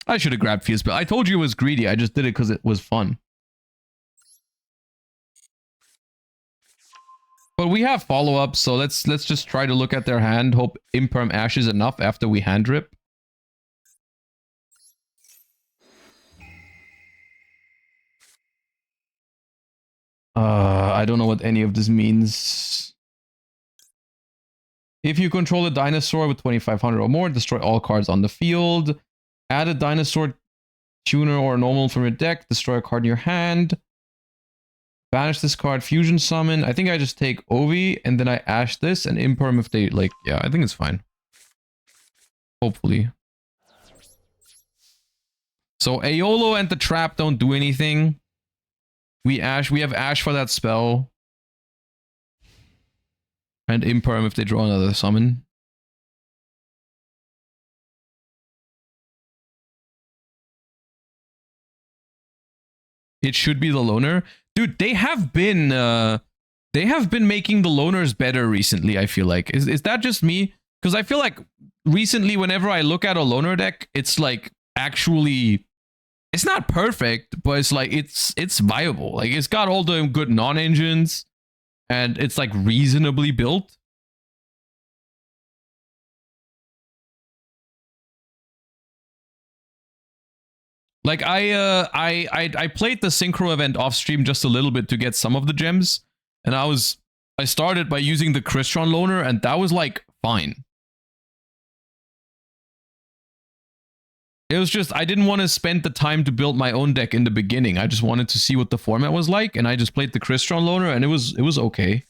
I should have grabbed Fierce, but I told you it was greedy. I just did it because it was fun. But we have follow-up, so let's just try to look at their hand. Hope Imperm Ash is enough after we hand rip. I don't know what any of this means. If you control a dinosaur with 2500 or more, destroy all cards on the field. Add a dinosaur tuner or normal from your deck. Destroy a card in your hand. Banish this card. Fusion summon. I think I just take Ovi and then I ash this and imperm if they like. Yeah, I think it's fine. Hopefully. So Aeolo and the trap don't do anything. We have ash for that spell. And imperm if they draw another summon. It should be the loner. Dude, they have been making the loners better recently, I feel like. Is that just me? Because I feel like recently whenever I look at a loner deck, it's like actually it's not perfect, but it's like it's viable. Like it's got all the good non-engines and it's like reasonably built. Like I played the synchro event off stream just a little bit to get some of the gems, and I started by using the Crystron loner, and that was like fine. It was just I didn't want to spend the time to build my own deck in the beginning. I just wanted to see what the format was like, and I just played the Crystron loner, and it was okay.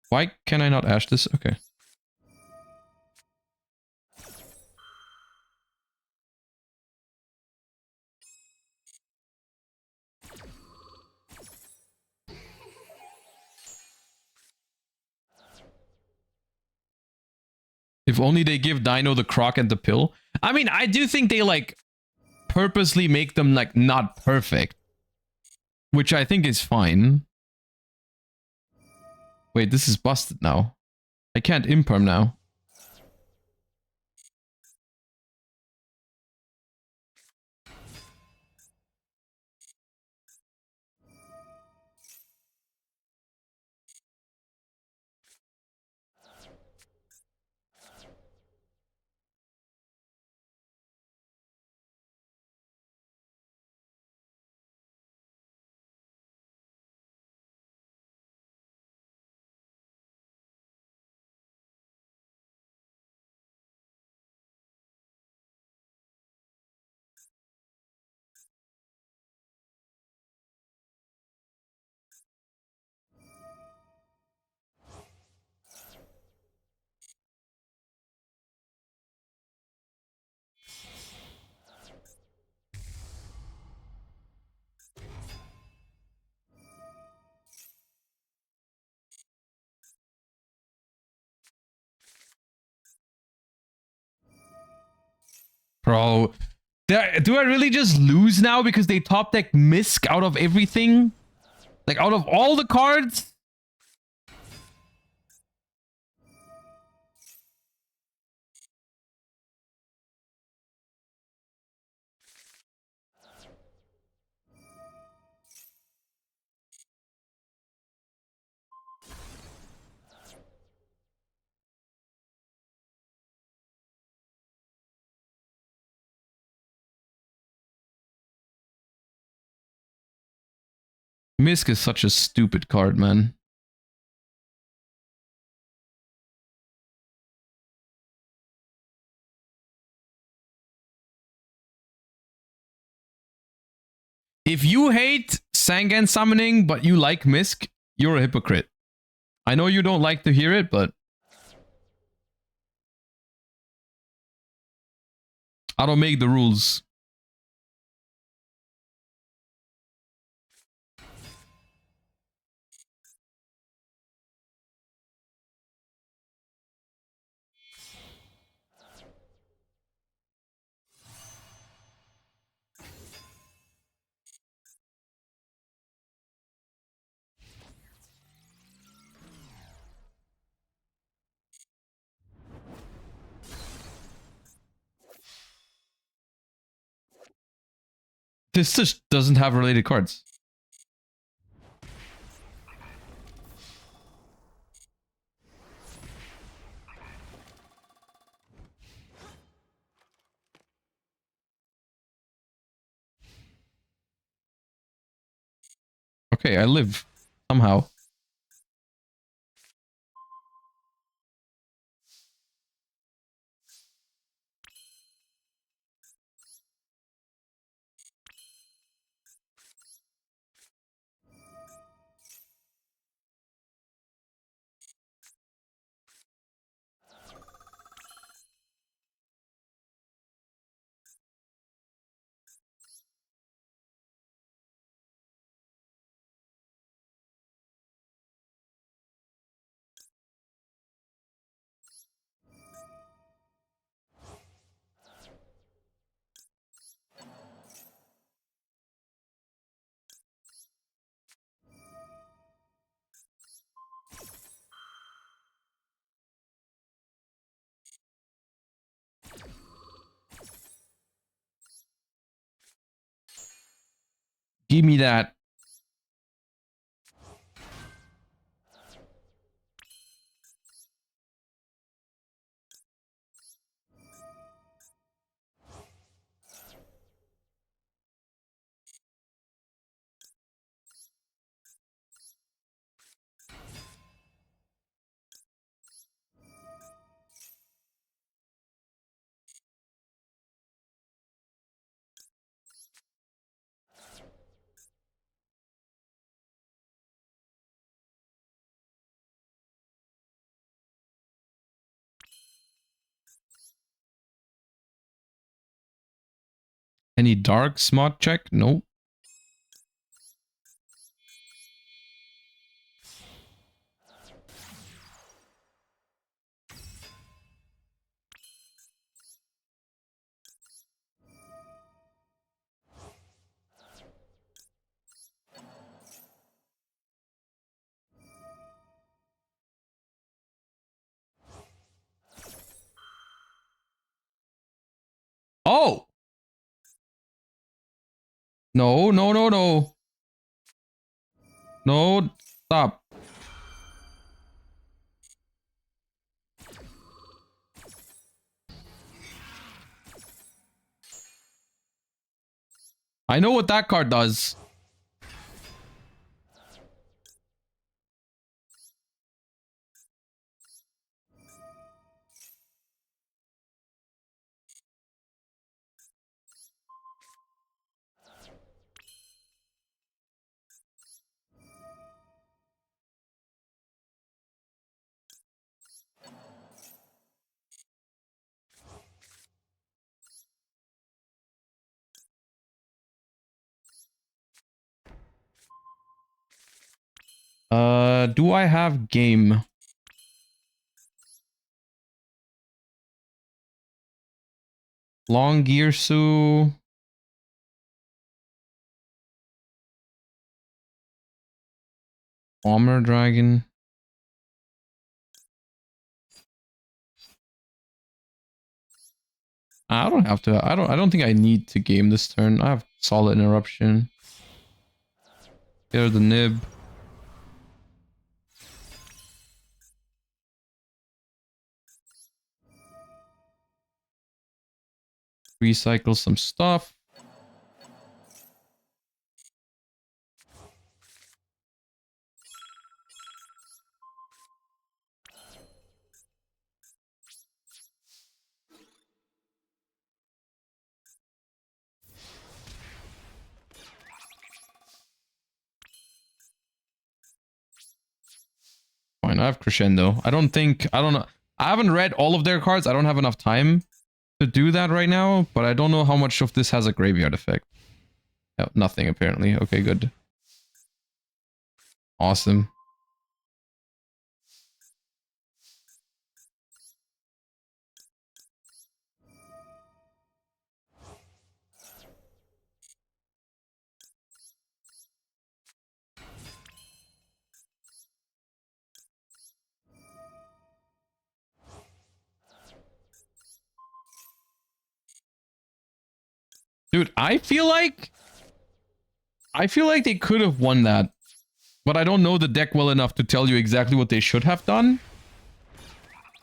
Why can I not ash this? Okay. If only they give Dino the croc and the pill. I mean, I do think they like purposely make them like not perfect, which I think is fine. Wait, this is busted now. I can't imperm now. Bro, do I really just lose now because they top deck Misk out of everything? Like out of all the cards? Misk is such a stupid card, man. If you hate Sangan summoning, but you like Misk, you're a hypocrite. I know you don't like to hear it, but I don't make the rules. This just doesn't have related cards. Okay, I live. Somehow. Give me that. Any dark smart check? Nope. Oh! No, no, no, no. No, stop. I know what that card does. Do I have game? Long Gearsu. Armor Dragon. I don't have to. I don't think I need to game this turn. I have solid interruption. Here's the nib. Recycle some stuff. Fine, I have Crescendo. I don't know. I haven't read all of their cards. I don't have enough time to do that right now, but I don't know how much of this has a graveyard effect. Oh, nothing, apparently. Okay, good. Awesome. Dude, I feel like they could have won that. But I don't know the deck well enough to tell you exactly what they should have done.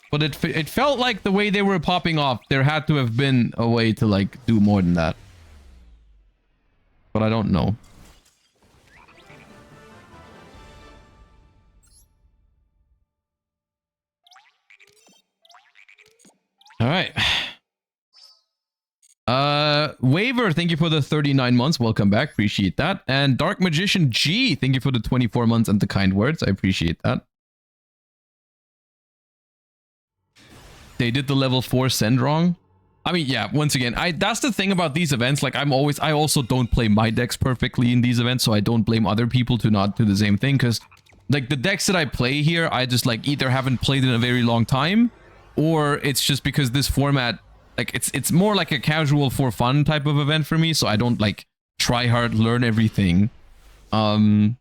But it felt like the way they were popping off, there had to have been a way to like do more than that. But I don't know. Fever, thank you for the 39 months. Welcome back. Appreciate that. And Dark Magician G, thank you for the 24 months and the kind words. I appreciate that. They did the level 4 send wrong. I mean, yeah, once again, that's the thing about these events. Like, I also don't play my decks perfectly in these events, so I don't blame other people to not do the same thing, because, like, the decks that I play here, I just, like, either haven't played in a very long time, or it's just because this format, like, it's more like a casual for fun type of event for me, so I don't, like, try hard, learn everything. You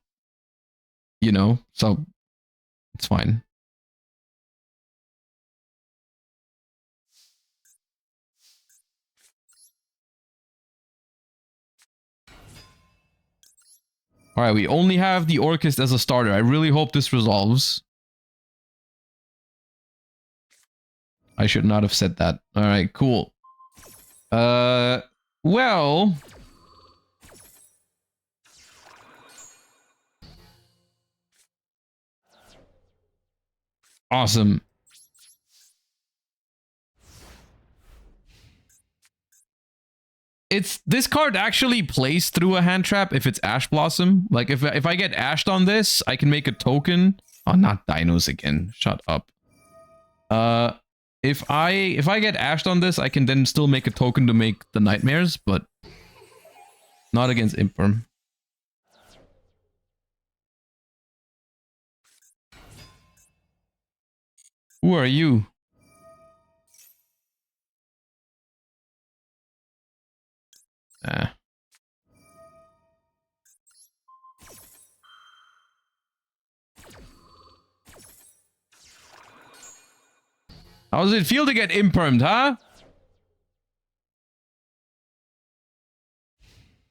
know, so it's fine. All right, we only have the Orchist as a starter. I really hope this resolves. I should not have said that. All right, cool. Well... Awesome. This card actually plays through a hand trap if it's Ash Blossom. Like, if I get ashed on this, I can make a token. Oh, not dinos again. Shut up. If I get ashed on this, I can then still make a token to make the nightmares, but not against Imperm. Who are you? Ah. How does it feel to get impermed, huh?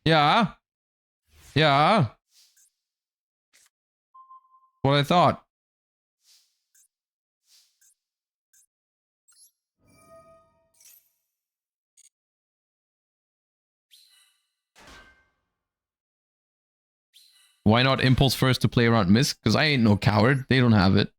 Yeah. Yeah. What I thought. Why not Impulse first to play around Miss? Because I ain't no coward. They don't have it.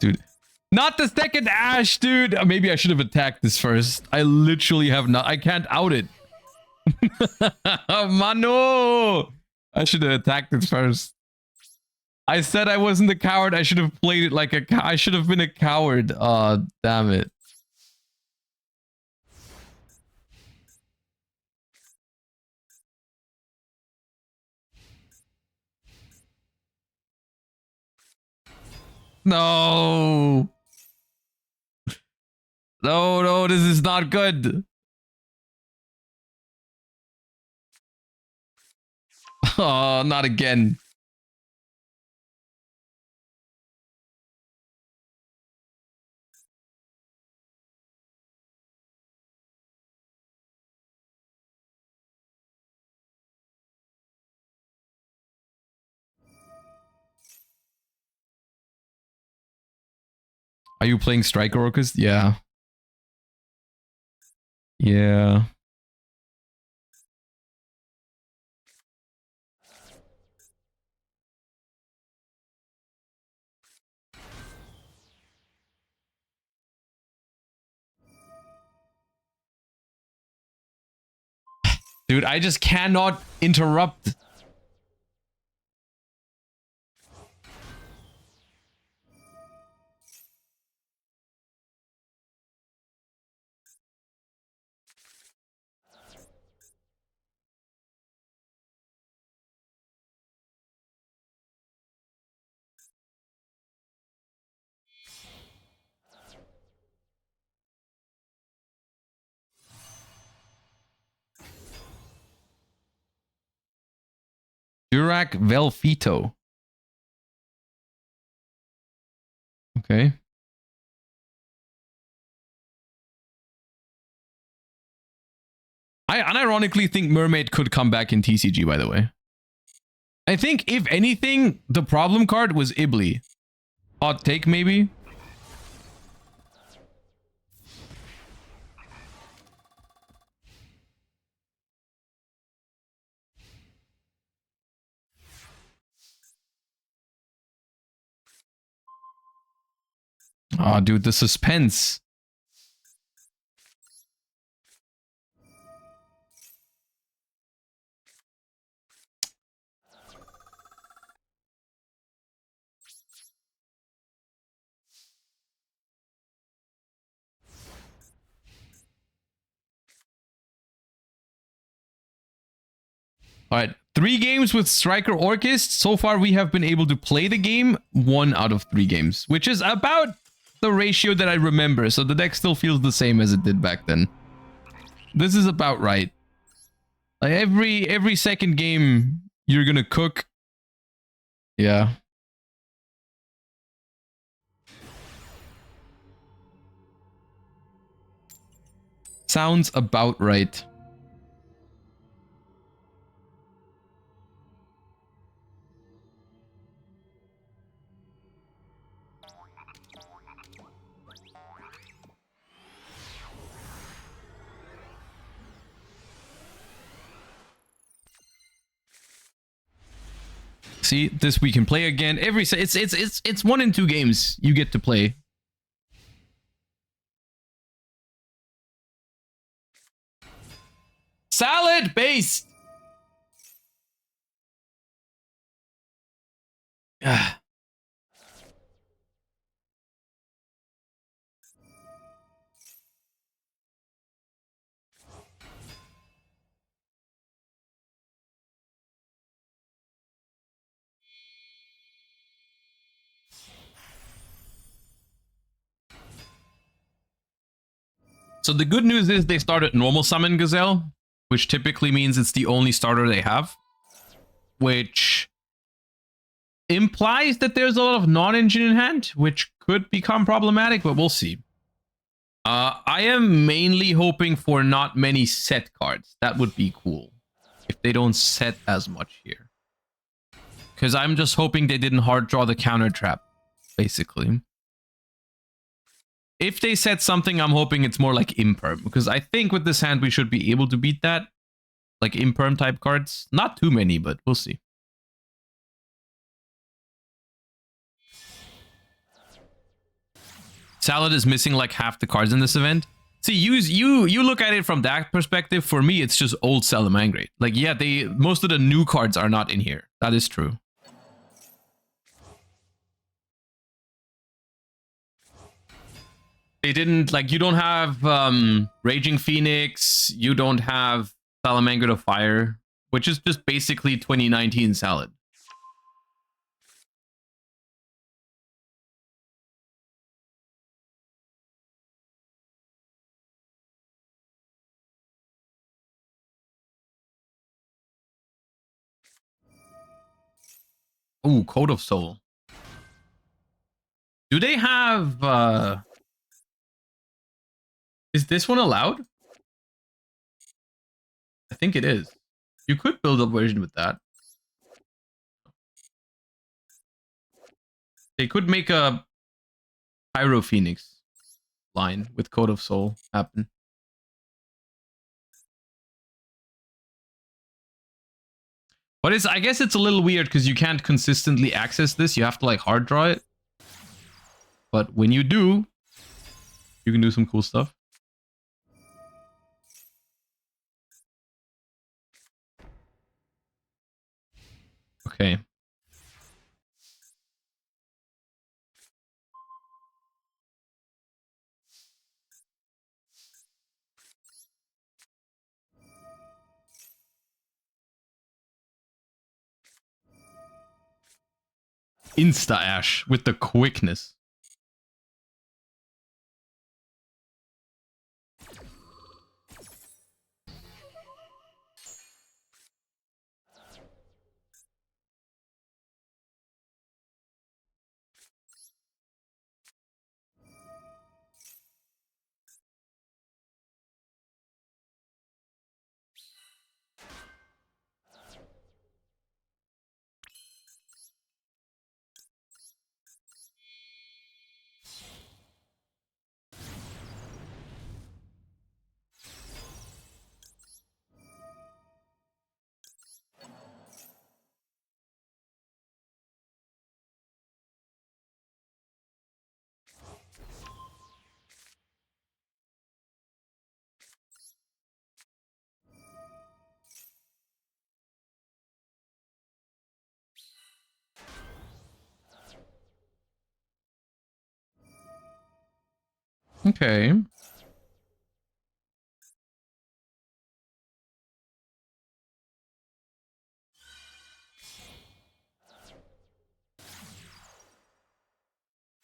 Dude. Not the second Ash, dude. Maybe I should have attacked this first. I literally have not. I can't out it. Mano! I should have attacked it first. I said I wasn't a coward. I should have played it like a I should have been a coward. Oh, damn it. No. No, this is not good. Oh, not again. Are you playing Striker Orcus? Yeah. Yeah. Dude, I just cannot interrupt. Durac Velfito. Okay. I unironically think Mermaid could come back in TCG, by the way. I think, if anything, the problem card was Ibli. Hot take, maybe? Oh, dude, the suspense. All right, 3 games with Striker Orchist. So far, we have been able to play the game 1 out of 3 games, which is about the ratio that I remember. So the deck still feels the same as it did back then. This is about right. Like every second game, you're gonna cook. Yeah. Sounds about right. See, this we can play again. It's 1 in 2 games you get to play. Salad based. Ah. So the good news is they started normal summon Gazelle, which typically means it's the only starter they have, which implies that there's a lot of non-engine in hand, which could become problematic, but we'll see. I am mainly hoping for not many set cards. That would be cool if they don't set as much here. Because I'm just hoping they didn't hard draw the counter trap, basically. If they set something, I'm hoping it's more like Imperm, because I think with this hand we should be able to beat that. Like Imperm type cards. Not too many, but we'll see. Salad is missing like half the cards in this event. See, you look at it from that perspective. For me, it's just old Salamangreat. Like, yeah, most of the new cards are not in here. That is true. They didn't, like, you don't have Raging Phoenix, you don't have Salamangreat of Fire, which is just basically 2019 Salad. Ooh, Code of Soul. Do they have is this one allowed? I think it is. You could build a version with that. They could make a Pyro Phoenix line with Code of Soul happen. But I guess it's a little weird because you can't consistently access this. You have to like hard draw it. But when you do, you can do some cool stuff. Okay. Insta Ash with the quickness. Okay.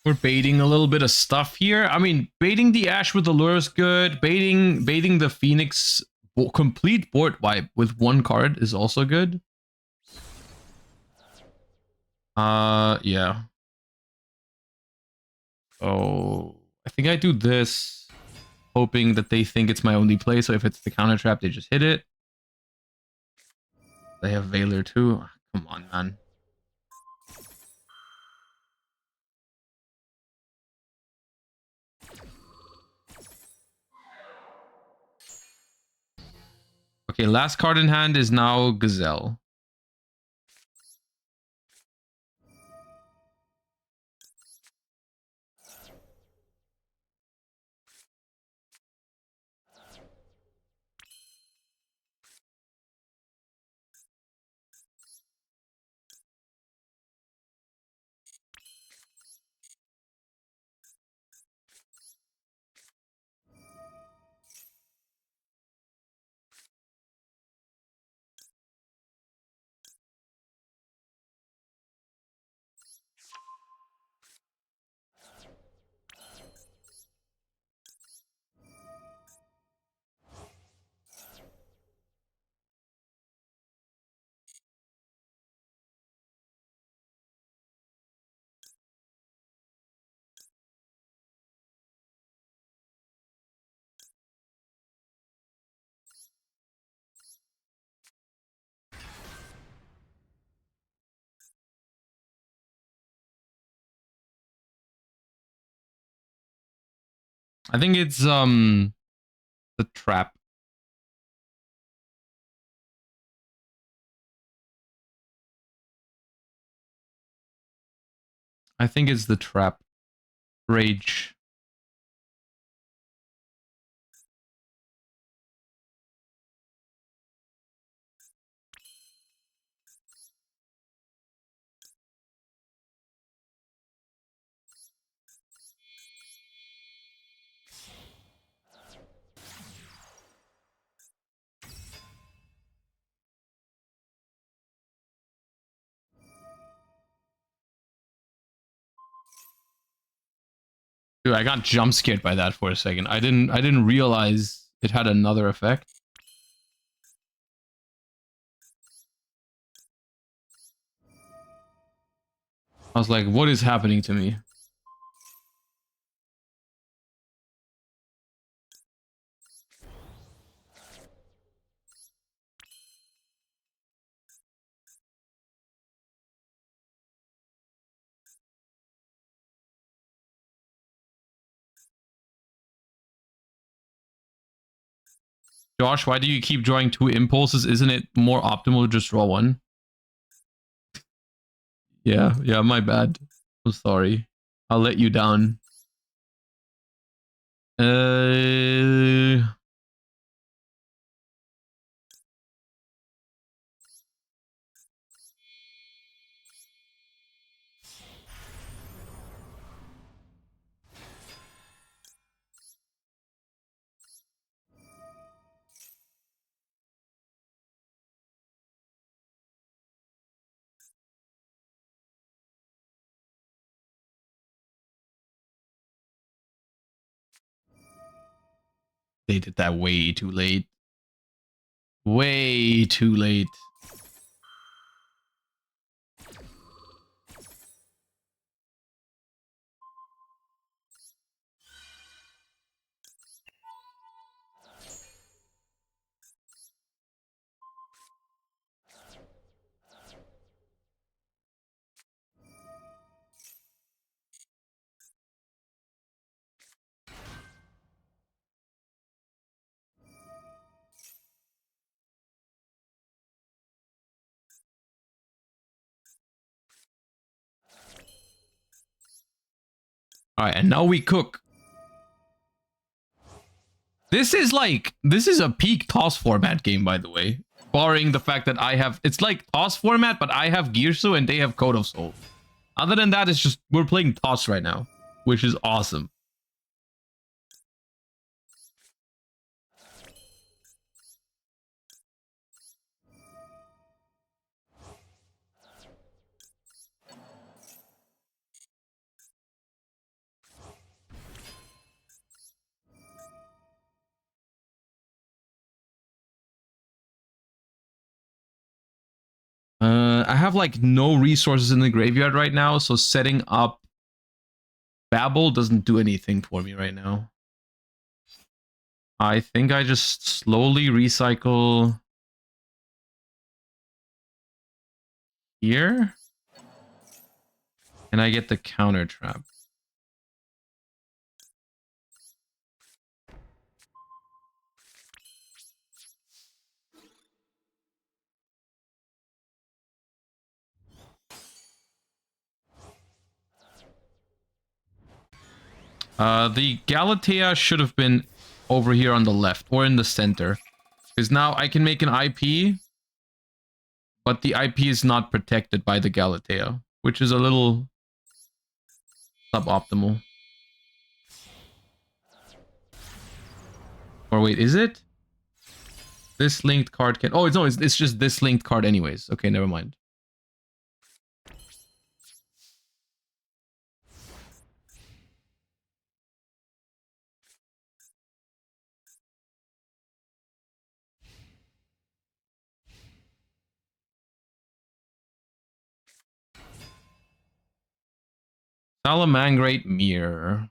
We're baiting a little bit of stuff here. I mean, baiting the Ash with the lure is good. Baiting the Phoenix complete board wipe with one card is also good. Yeah. Oh, I think I do this, hoping that they think it's my only play. So if it's the counter trap, they just hit it. They have Valor too. Come on, man. Okay, last card in hand is now Gazelle. I think it's the trap. I think it's the trap. Rage. Dude, I got jump scared by that for a second. I didn't realize it had another effect. I was like, what is happening to me? Josh, why do you keep drawing 2 impulses? Isn't it more optimal to just draw 1? Yeah, my bad. I'm sorry. I'll let you down. They did that way too late. Way too late. All right, and now we cook. This is a peak toss format game, by the way. Barring the fact that I have, it's like toss format, but I have Gearsu and they have Code of Soul. Other than that, it's just, we're playing toss right now, which is awesome. have like no resources in the graveyard right now, so setting up Babel doesn't do anything for me right now. I think I just slowly recycle here. And I get the counter trap. The Galatea should have been over here on the left or in the center. Because now I can make an IP, but the IP is not protected by the Galatea, which is a little suboptimal. Or wait, is it? This linked card can... Oh, it's just this linked card anyways. Okay, never mind. Salamangrate Mirror.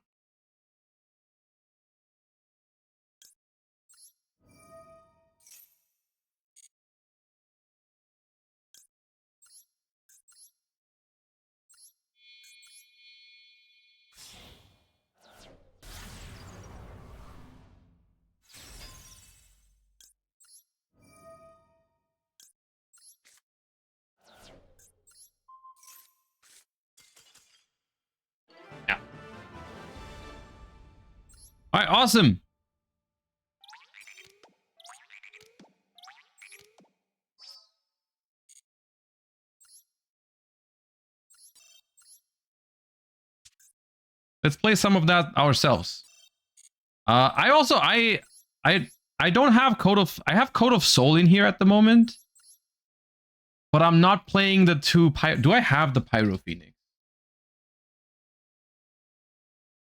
Yeah. All right, awesome. Let's play some of that ourselves. I don't have I have Code of Soul in here at the moment, but I'm not playing the two do I have the Pyro Phoenix?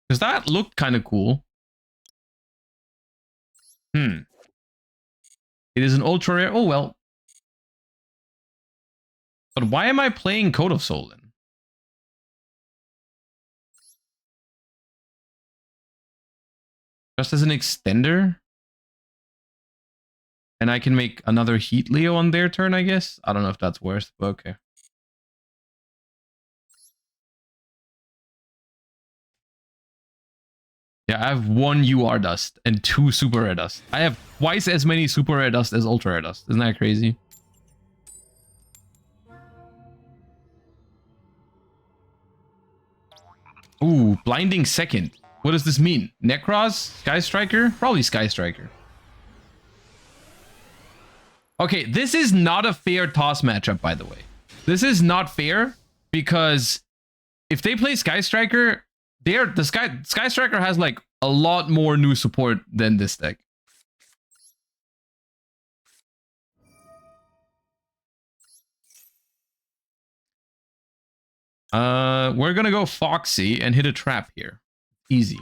Because that looked kind of cool. It is an ultra rare. Oh well. But why am I playing Code of Soul then? Just as an extender? And I can make another Heat Leo on their turn, I guess? I don't know if that's worth, but okay. Yeah, I have 1 UR Dust and 2 Super Rare Dust. I have twice as many Super Rare Dust as Ultra Rare Dust. Isn't that crazy? Ooh, Blinding Second. What does this mean? Necros? Sky Striker? Probably Sky Striker. Okay, this is not a fair toss matchup, by the way. This is not fair because if they play Sky Striker, the Sky Striker has like a lot more new support than this deck. We're gonna go Foxy and hit a trap here. Easy.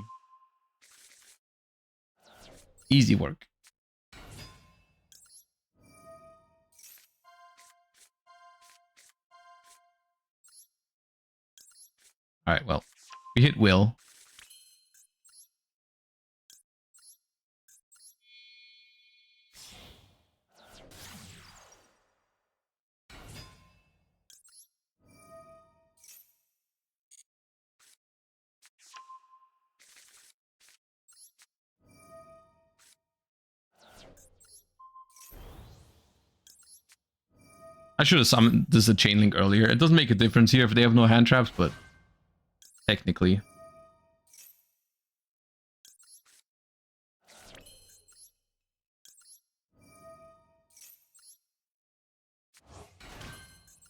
Easy work. All right, well, we hit Will. I should have summoned this a chain link earlier. It doesn't make a difference here if they have no hand traps, but technically.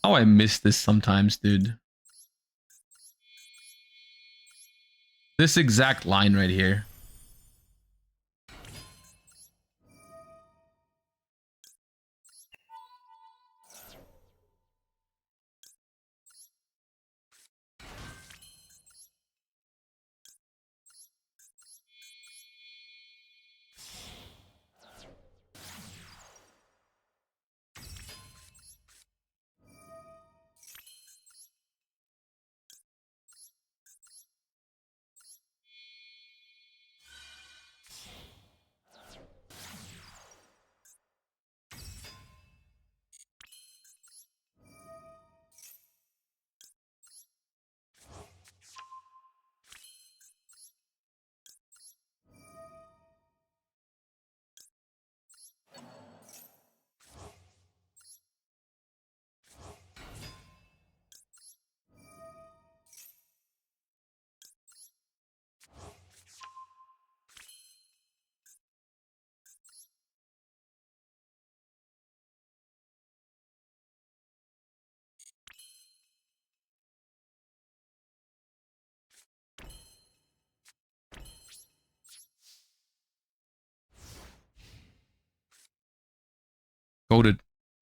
Oh, I miss this sometimes, dude. This exact line right here.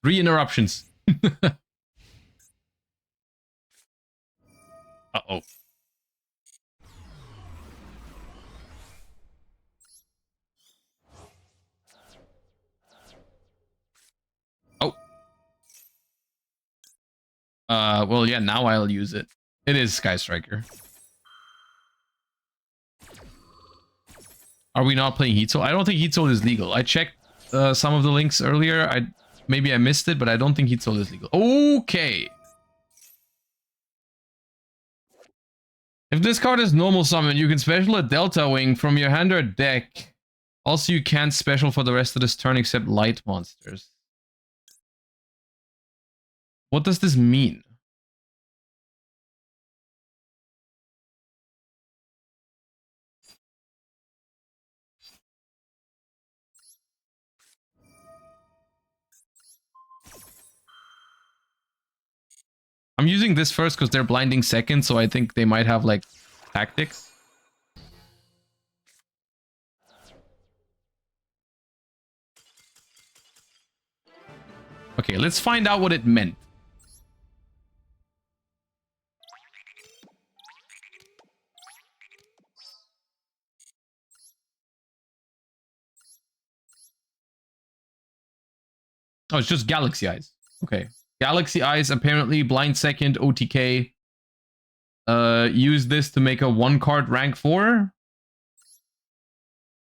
3 interruptions. Uh-oh. Oh. Well, yeah, now I'll use it. It is Sky Striker. Are we not playing Heat Soul? I don't think Heat Soul is legal. I checked some of the links earlier. Maybe I missed it, but I don't think Heat Soul is legal. Okay. If this card is normal summon, you can special a Delta Wing from your hand or deck. Also, you can't special for the rest of this turn except light monsters. What does this mean? I'm using this first because they're blinding second, so I think they might have like tactics. Okay, let's find out what it meant. Oh, it's just Galaxy Eyes. Okay. Galaxy Eyes, apparently blind second, OTK. Use this to make a 1-card rank 4.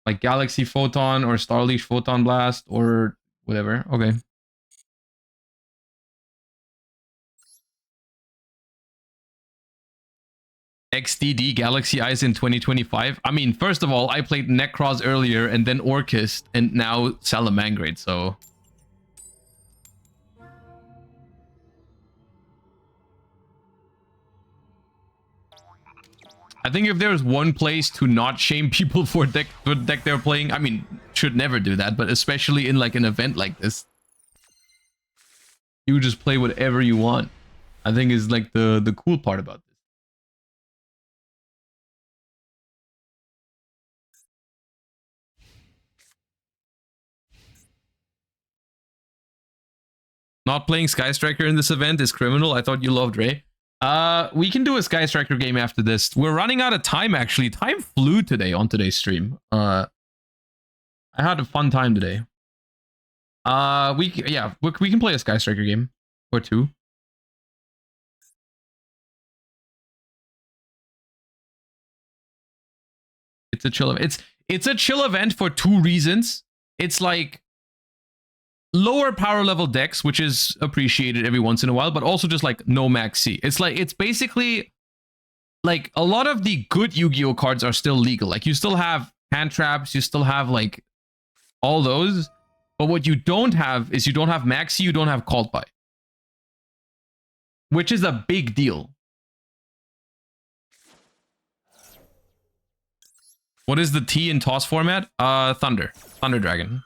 Like Galaxy Photon or Starleash Photon Blast or whatever. Okay. XDD Galaxy Eyes in 2025. I mean, first of all, I played Necros earlier and then Orcust and now Salamangrate, so... I think if there's one place to not shame people for deck they're playing, I mean, should never do that, but especially in like an event like this, you just play whatever you want. I think is like the cool part about this. Not playing Sky Striker in this event is criminal. I thought you loved Ray. We can do a Sky Striker game after this. We're running out of time, actually. Time flew today on today's stream. I had a fun time today. We can play a Sky Striker game or 2. It's a chill event. It's a chill event for 2 reasons. It's like lower power level decks, which is appreciated every once in a while, but also just like no max C. It's like, it's basically like a lot of the good Yu-Gi-Oh cards are still legal. Like you still have hand traps, you still have like all those, but what you don't have is you don't have max C, you don't have called by, which is a big deal. What is the T in toss format? Thunder Dragon.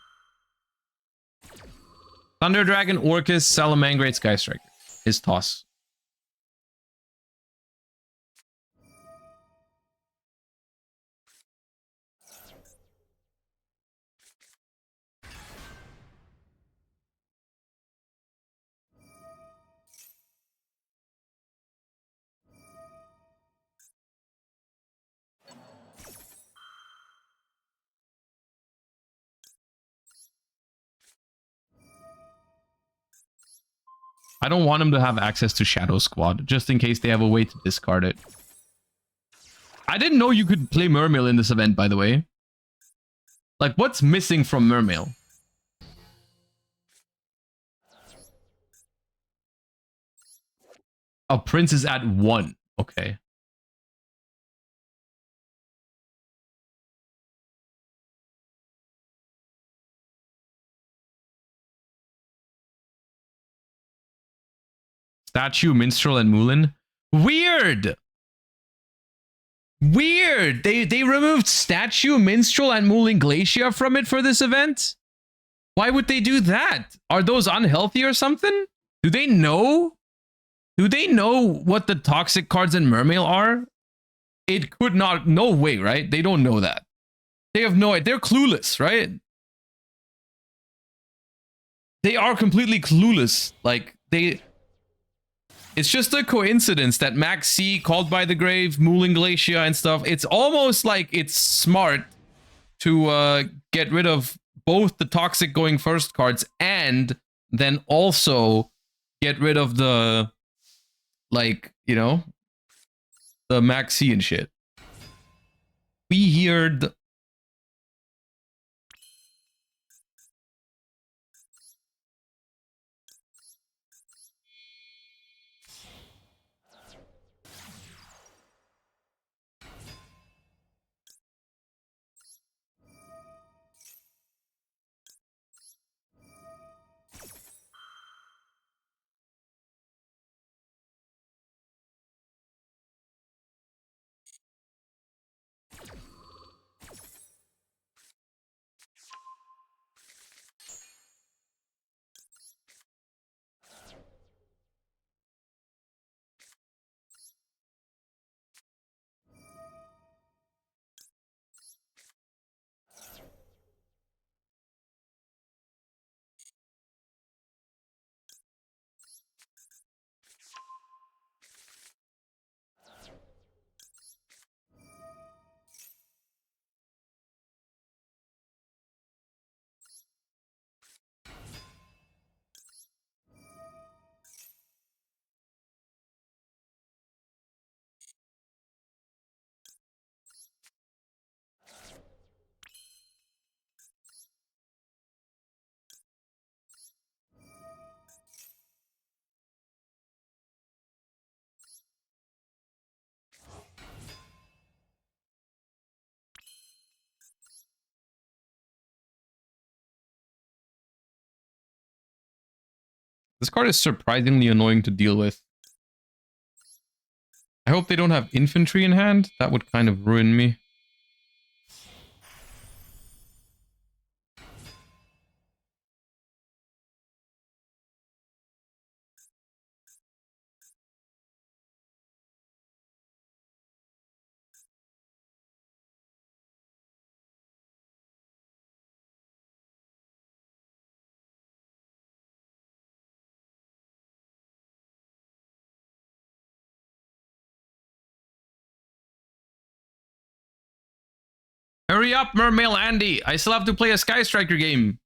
Thunder Dragon, Orcus, Salamangrate, Sky Striker is toss. I don't want them to have access to Shadow Squad, just in case they have a way to discard it. I didn't know you could play Mermail in this event, by the way. Like, what's missing from Mermail? Oh, Prince is at 1. Okay. Statue, Minstrel, and Moulin. Weird! Weird! They removed Statue, Minstrel, and Moulin Glacier from it for this event? Why would they do that? Are those unhealthy or something? Do they know? Do they know what the toxic cards in Mermail are? It could not... No way, right? They don't know that. They have no idea. They're clueless, right? they are completely clueless. Like, it's just a coincidence that Max C, Called by the Grave, Mooling Glacier and stuff, it's almost like it's smart to get rid of both the toxic going first cards and then also get rid of the, like, you know, the Max C and shit. Weird. This card is surprisingly annoying to deal with. I hope they don't have infantry in hand. That would kind of ruin me. Hurry up, Mermail Andy. I still have to play a Sky Striker game.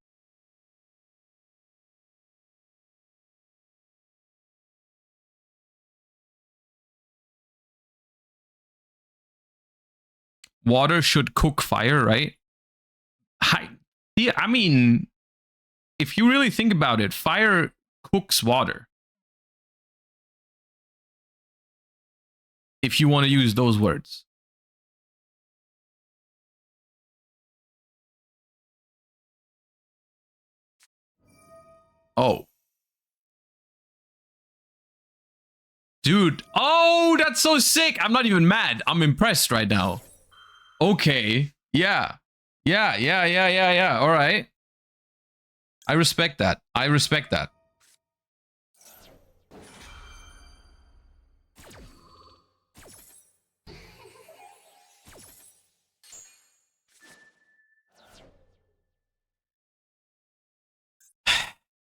Water should cook fire, right? Yeah, I mean, if you really think about it, fire cooks water. If you want to use those words. Oh. Dude. Oh, that's so sick. I'm not even mad. I'm impressed right now. Okay. Yeah. Yeah. All right. I respect that. I respect that.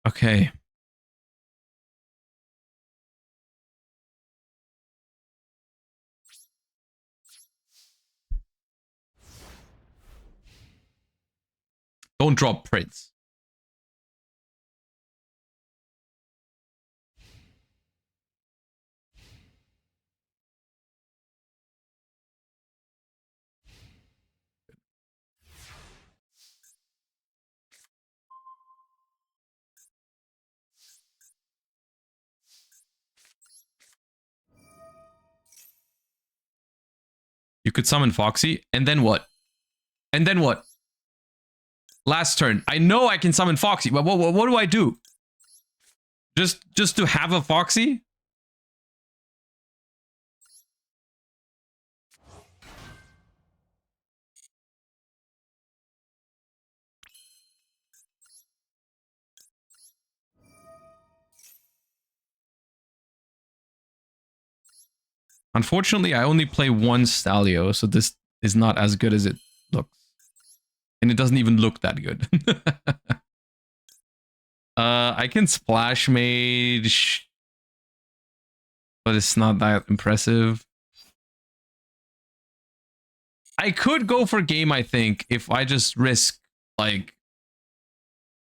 Okay. Don't drop Prince. You could summon Foxy, and then what? And then what? Last turn. I know I can summon Foxy, but what do I do? Just to have a Foxy? Unfortunately, I only play one Stalio, so this is not as good as it looks. And it doesn't even look that good. I can Splash Mage, but it's not that impressive. I could go for game, I think, if I just risk, like,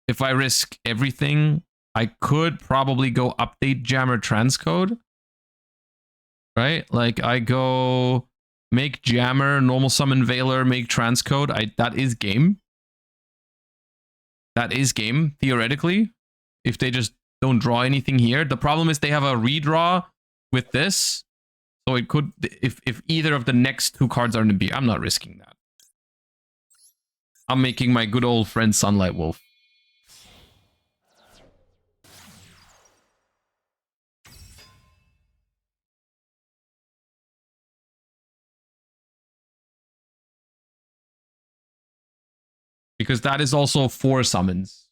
if I risk everything, I could probably go update Jammer transcode. Right? Like, I go make Jammer, normal summon Veiler, make transcode. That is game. That is game, theoretically. If they just don't draw anything here. The problem is they have a redraw with this. So it could, if either of the next two cards are in the B, I'm not risking that. I'm making my good old friend Sunlight Wolf. Because that is also 4 summons.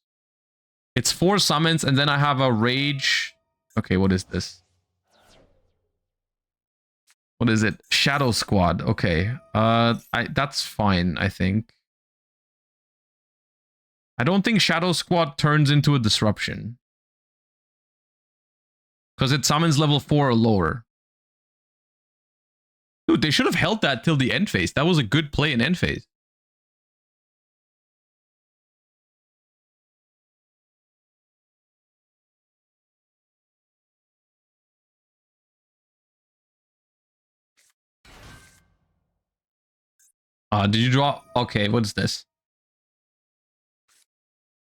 It's 4 summons, and then I have a Rage. Okay, what is this? What is it? Shadow Squad. Okay. That's fine, I think. I don't think Shadow Squad turns into a disruption. Because it summons level 4 or lower. Dude, they should have held that till the end phase. That was a good play in end phase. Did you draw? Okay, what is this?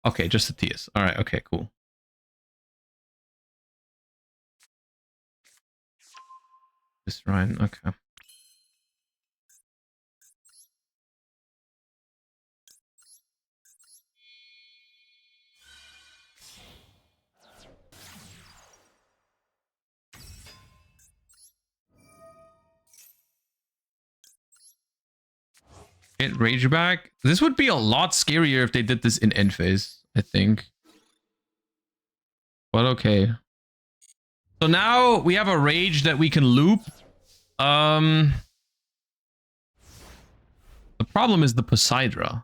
Okay, just a TS. All right, okay, cool. This Ryan, okay. Get Rage back. This would be a lot scarier if they did this in end phase, I think. But okay. So now we have a Rage that we can loop. The problem is the Poseidra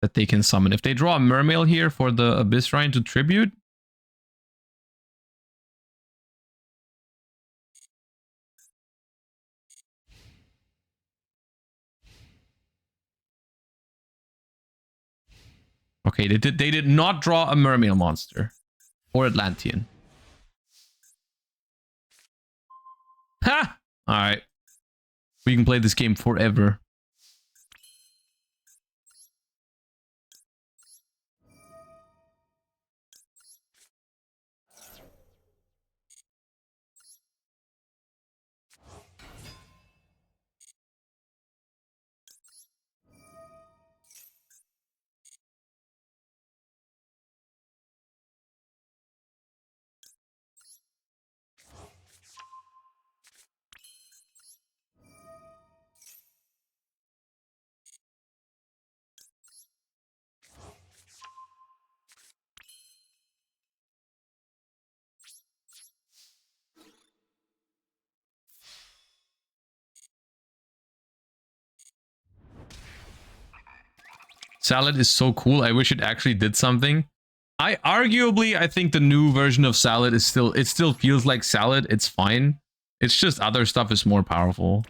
that they can summon. If they draw a Mermail here for the Abyss Shrine to tribute. Okay, they did not draw a Mermail monster or Atlantean. Ha! Alright. We can play this game forever. Salad is so cool. I wish it actually did something. I think the new version of Salad is it still feels like Salad. It's fine. It's just other stuff is more powerful.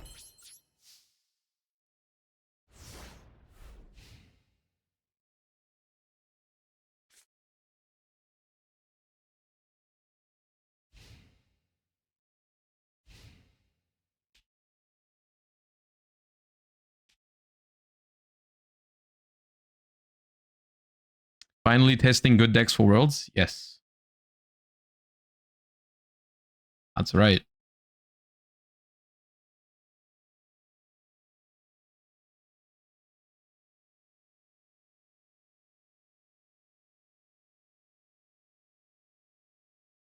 Finally testing good decks for Worlds? Yes. That's right.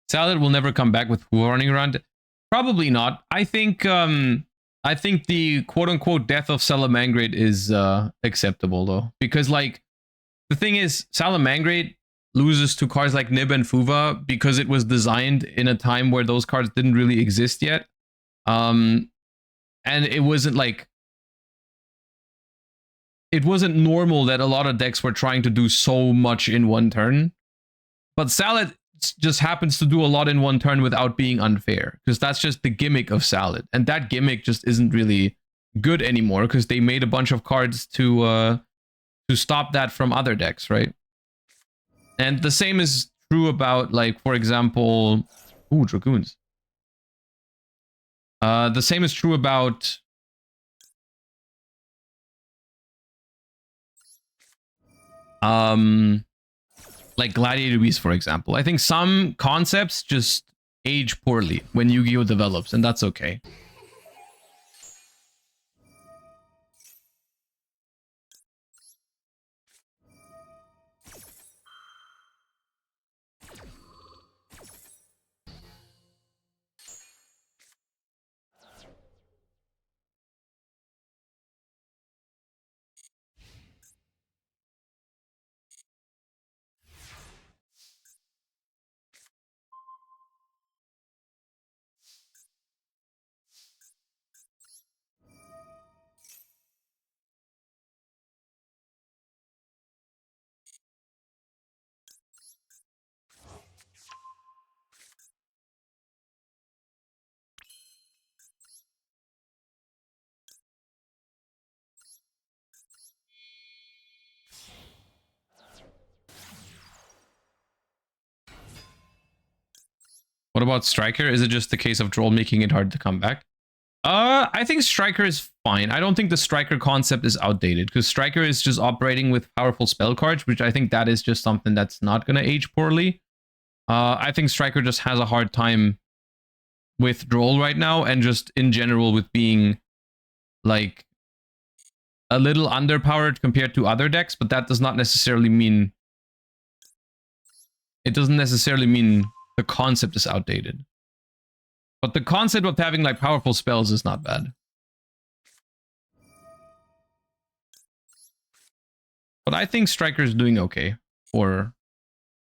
Salad will never come back with Who running around. Probably not. I think the quote-unquote death of Salamangreat is acceptable though. Because like the thing is, Salamangreat loses to cards like Nib and Fuva because it was designed in a time where those cards didn't really exist yet. And it wasn't like... It wasn't normal that a lot of decks were trying to do so much in one turn. But Salad just happens to do a lot in one turn without being unfair, because that's just the gimmick of Salad, and that gimmick just isn't really good anymore because they made a bunch of cards to stop that from other decks, right? And the same is true about, like, for example, Dragoons. The same is true about like Gladiator Beast, for example. I think some concepts just age poorly when Yu-Gi-Oh develops, and that's okay. What about Striker? Is it just the case of Droll making it hard to come back? I think Striker is fine. I don't think the Striker concept is outdated, because Striker is just operating with powerful spell cards, which I think that is just something that's not going to age poorly. I think Striker just has a hard time with Droll right now, and just in general with being, like, a little underpowered compared to other decks, but that does not necessarily mean... It doesn't necessarily mean the concept is outdated. But the concept of having, like, powerful spells is not bad. But I think Striker is doing okay for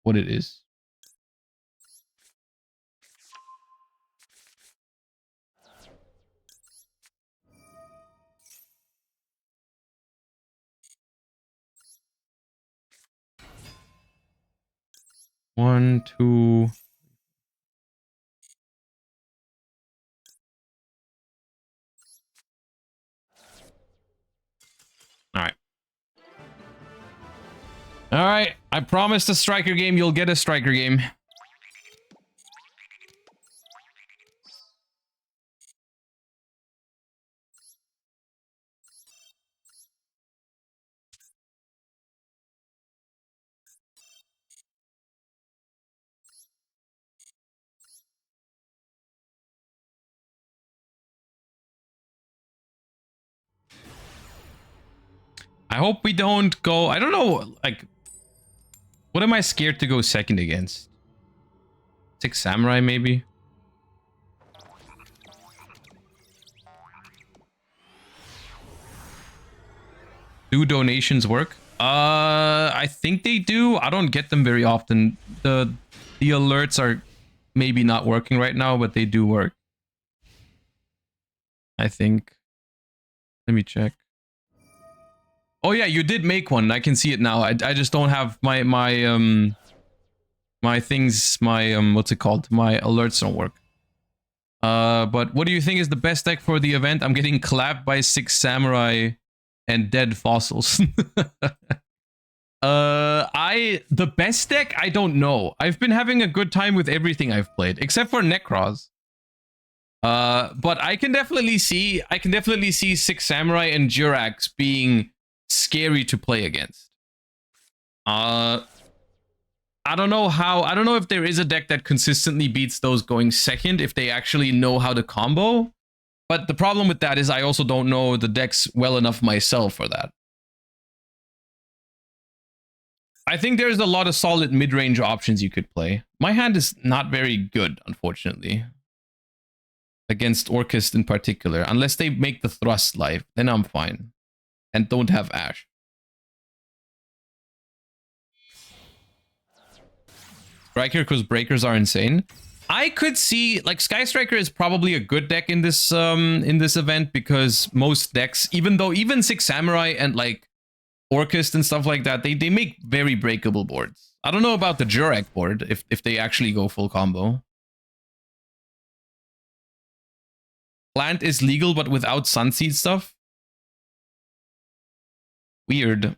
what it is. One, two... Alright. Alright, I promised a Striker game, you'll get a Striker game. I hope we don't go... I don't know, like... What am I scared to go second against? 6 Samurai, maybe? Do donations work? I think they do. I don't get them very often. The alerts are maybe not working right now, but they do work. I think. Let me check. Oh yeah, you did make one. I can see it now. I just don't have my things, what's it called? My alerts don't work. But what do you think is the best deck for the event? I'm getting clapped by 6 Samurai and dead fossils. The best deck, I don't know. I've been having a good time with everything I've played, except for Necros. But I can definitely see 6 Samurai and Jirax being scary to play against. I don't know if there is a deck that consistently beats those going second, if they actually know how to combo. But the problem with that is I also don't know the decks well enough myself for that. I think there's a lot of solid mid-range options you could play. My hand is not very good, unfortunately, against Orcust in particular. Unless they make the thrust live, then I'm fine. And don't have Ash. Striker, because breakers are insane. I could see, like, Sky Striker is probably a good deck in this event, because most decks, even 6 Samurai and, like, Orcust and stuff like that, they make very breakable boards. I don't know about the Jurek board, if they actually go full combo. Plant is legal, but without Sunseed stuff? Weird.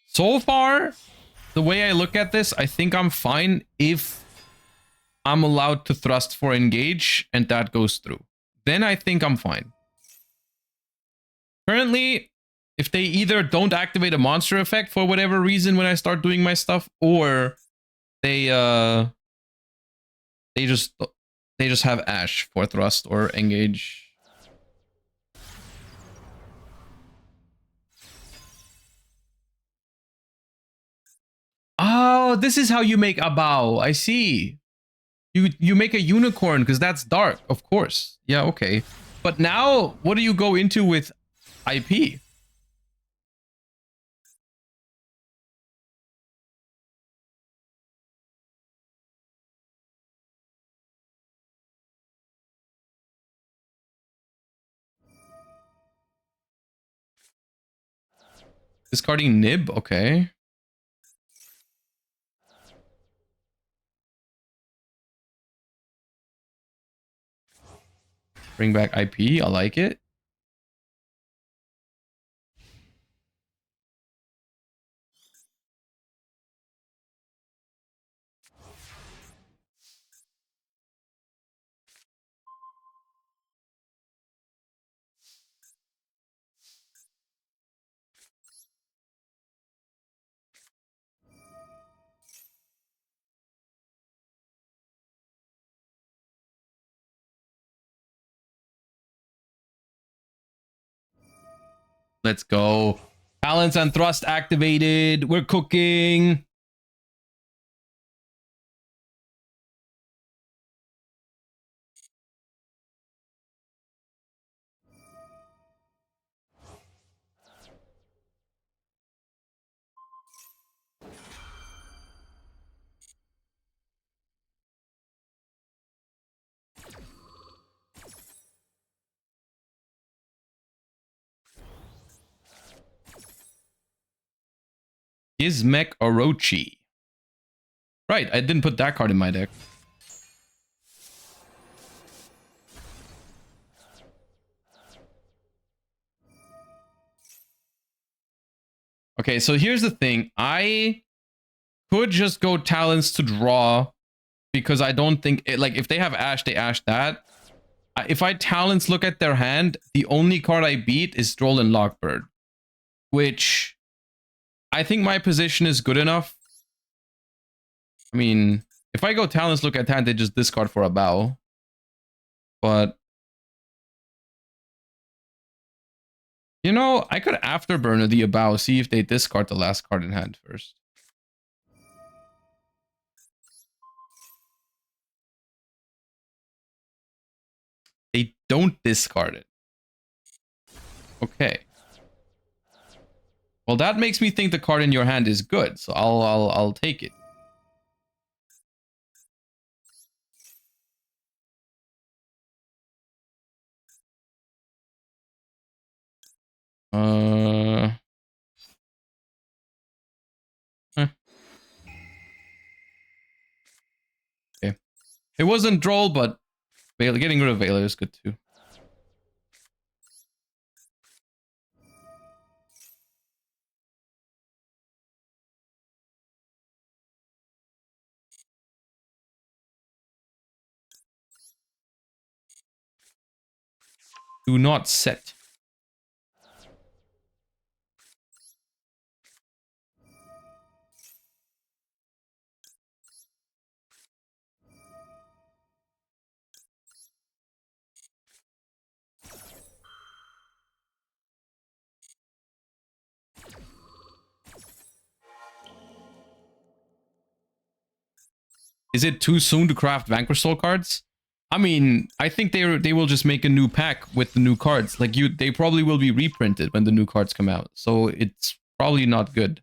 So far, the way I look at this, I think I'm fine if I'm allowed to thrust for engage and that goes through. Then I think I'm fine. Currently, if they either don't activate a monster effect for whatever reason when I start doing my stuff, or they just have Ash for thrust or engage. Oh, this is how you make a bow. I see. You make a unicorn because that's dark, of course. Yeah, okay. But now, what do you go into with IP? Discarding Nib, okay. Bring back IP, I like it. Let's go. Balance and thrust activated. We're cooking. Gizmek Orochi. Right, I didn't put that card in my deck. Okay, so here's the thing. I could just go Talons to draw because I don't think it, like if they have Ash, they Ash that. If I Talons look at their hand, the only card I beat is Droll and Lockbird, which I think my position is good enough. I mean, if I go Talons look at hand, they just discard for a bow. But you know, I could Afterburner the bow, see if they discard the last card in hand first. They don't discard it. Okay. Well, that makes me think the card in your hand is good, so I'll take it. Okay. It wasn't Droll, but getting rid of Veiler is good too. Do not set. Is it too soon to craft Vanquish Soul cards? I mean, I think they will just make a new pack with the new cards. Like they probably will be reprinted when the new cards come out. So it's probably not good.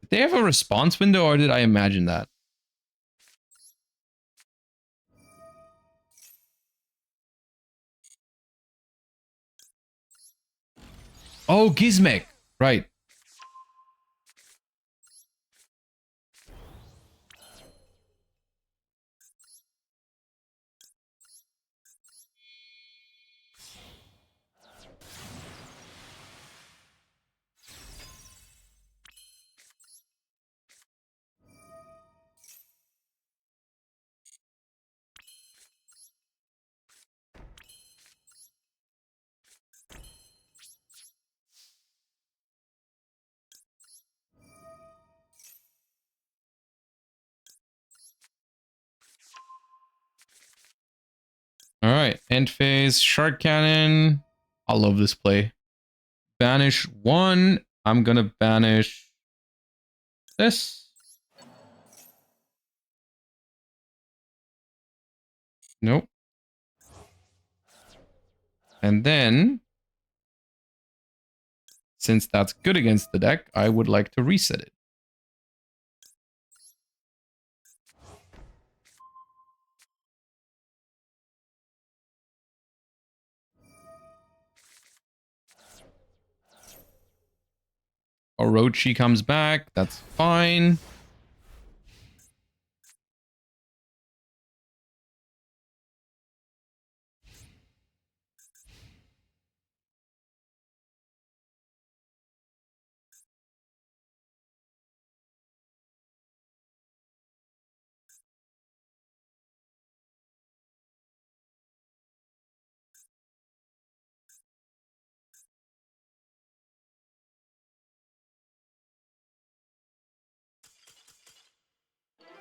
Did they have a response window, or did I imagine that? Oh, Gizmek. Right. All right, end phase, Shark Cannon. I love this play. Banish one. I'm gonna banish this. Nope. And then, since that's good against the deck, I would like to reset it. Orochi comes back. That's fine.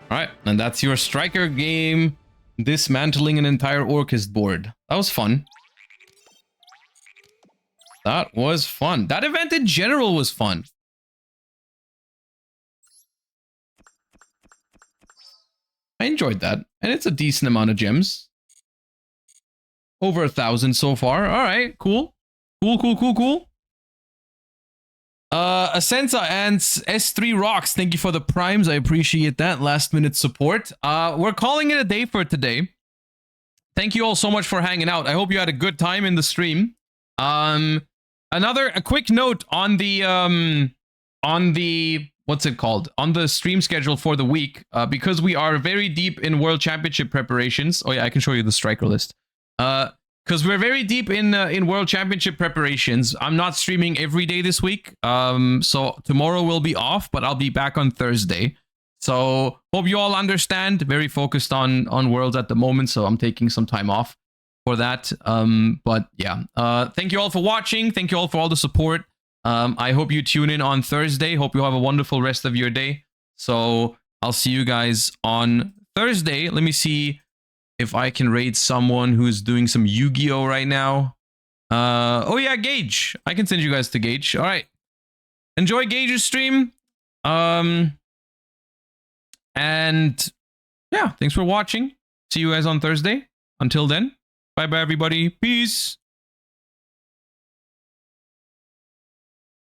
All right, and that's your striker game. Dismantling an entire Orchist board. That was fun. That was fun. That event in general was fun. I enjoyed that. And it's a decent amount of gems. Over 1,000 so far. All right, cool. Cool. Asensa and S3 Rocks, thank you for the primes. I appreciate that. Last minute support. We're calling it a day for today. Thank you all so much for hanging out. I hope you had a good time in the stream. A quick note on the what's it called? On the stream schedule for the week, because we are very deep in World Championship preparations. Oh yeah, I can show you the striker list. Because we're very deep in World Championship preparations. I'm not streaming every day this week. So tomorrow will be off, but I'll be back on Thursday. So hope you all understand. Very focused on Worlds at the moment, so I'm taking some time off for that. But yeah, thank you all for watching. Thank you all for all the support. I hope you tune in on Thursday. Hope you have a wonderful rest of your day. So I'll see you guys on Thursday. Let me see if I can raid someone who's doing some Yu-Gi-Oh right now. Oh yeah, Gage. I can send you guys to Gage. All right. Enjoy Gage's stream. And yeah, thanks for watching. See you guys on Thursday. Until then, bye bye everybody. Peace.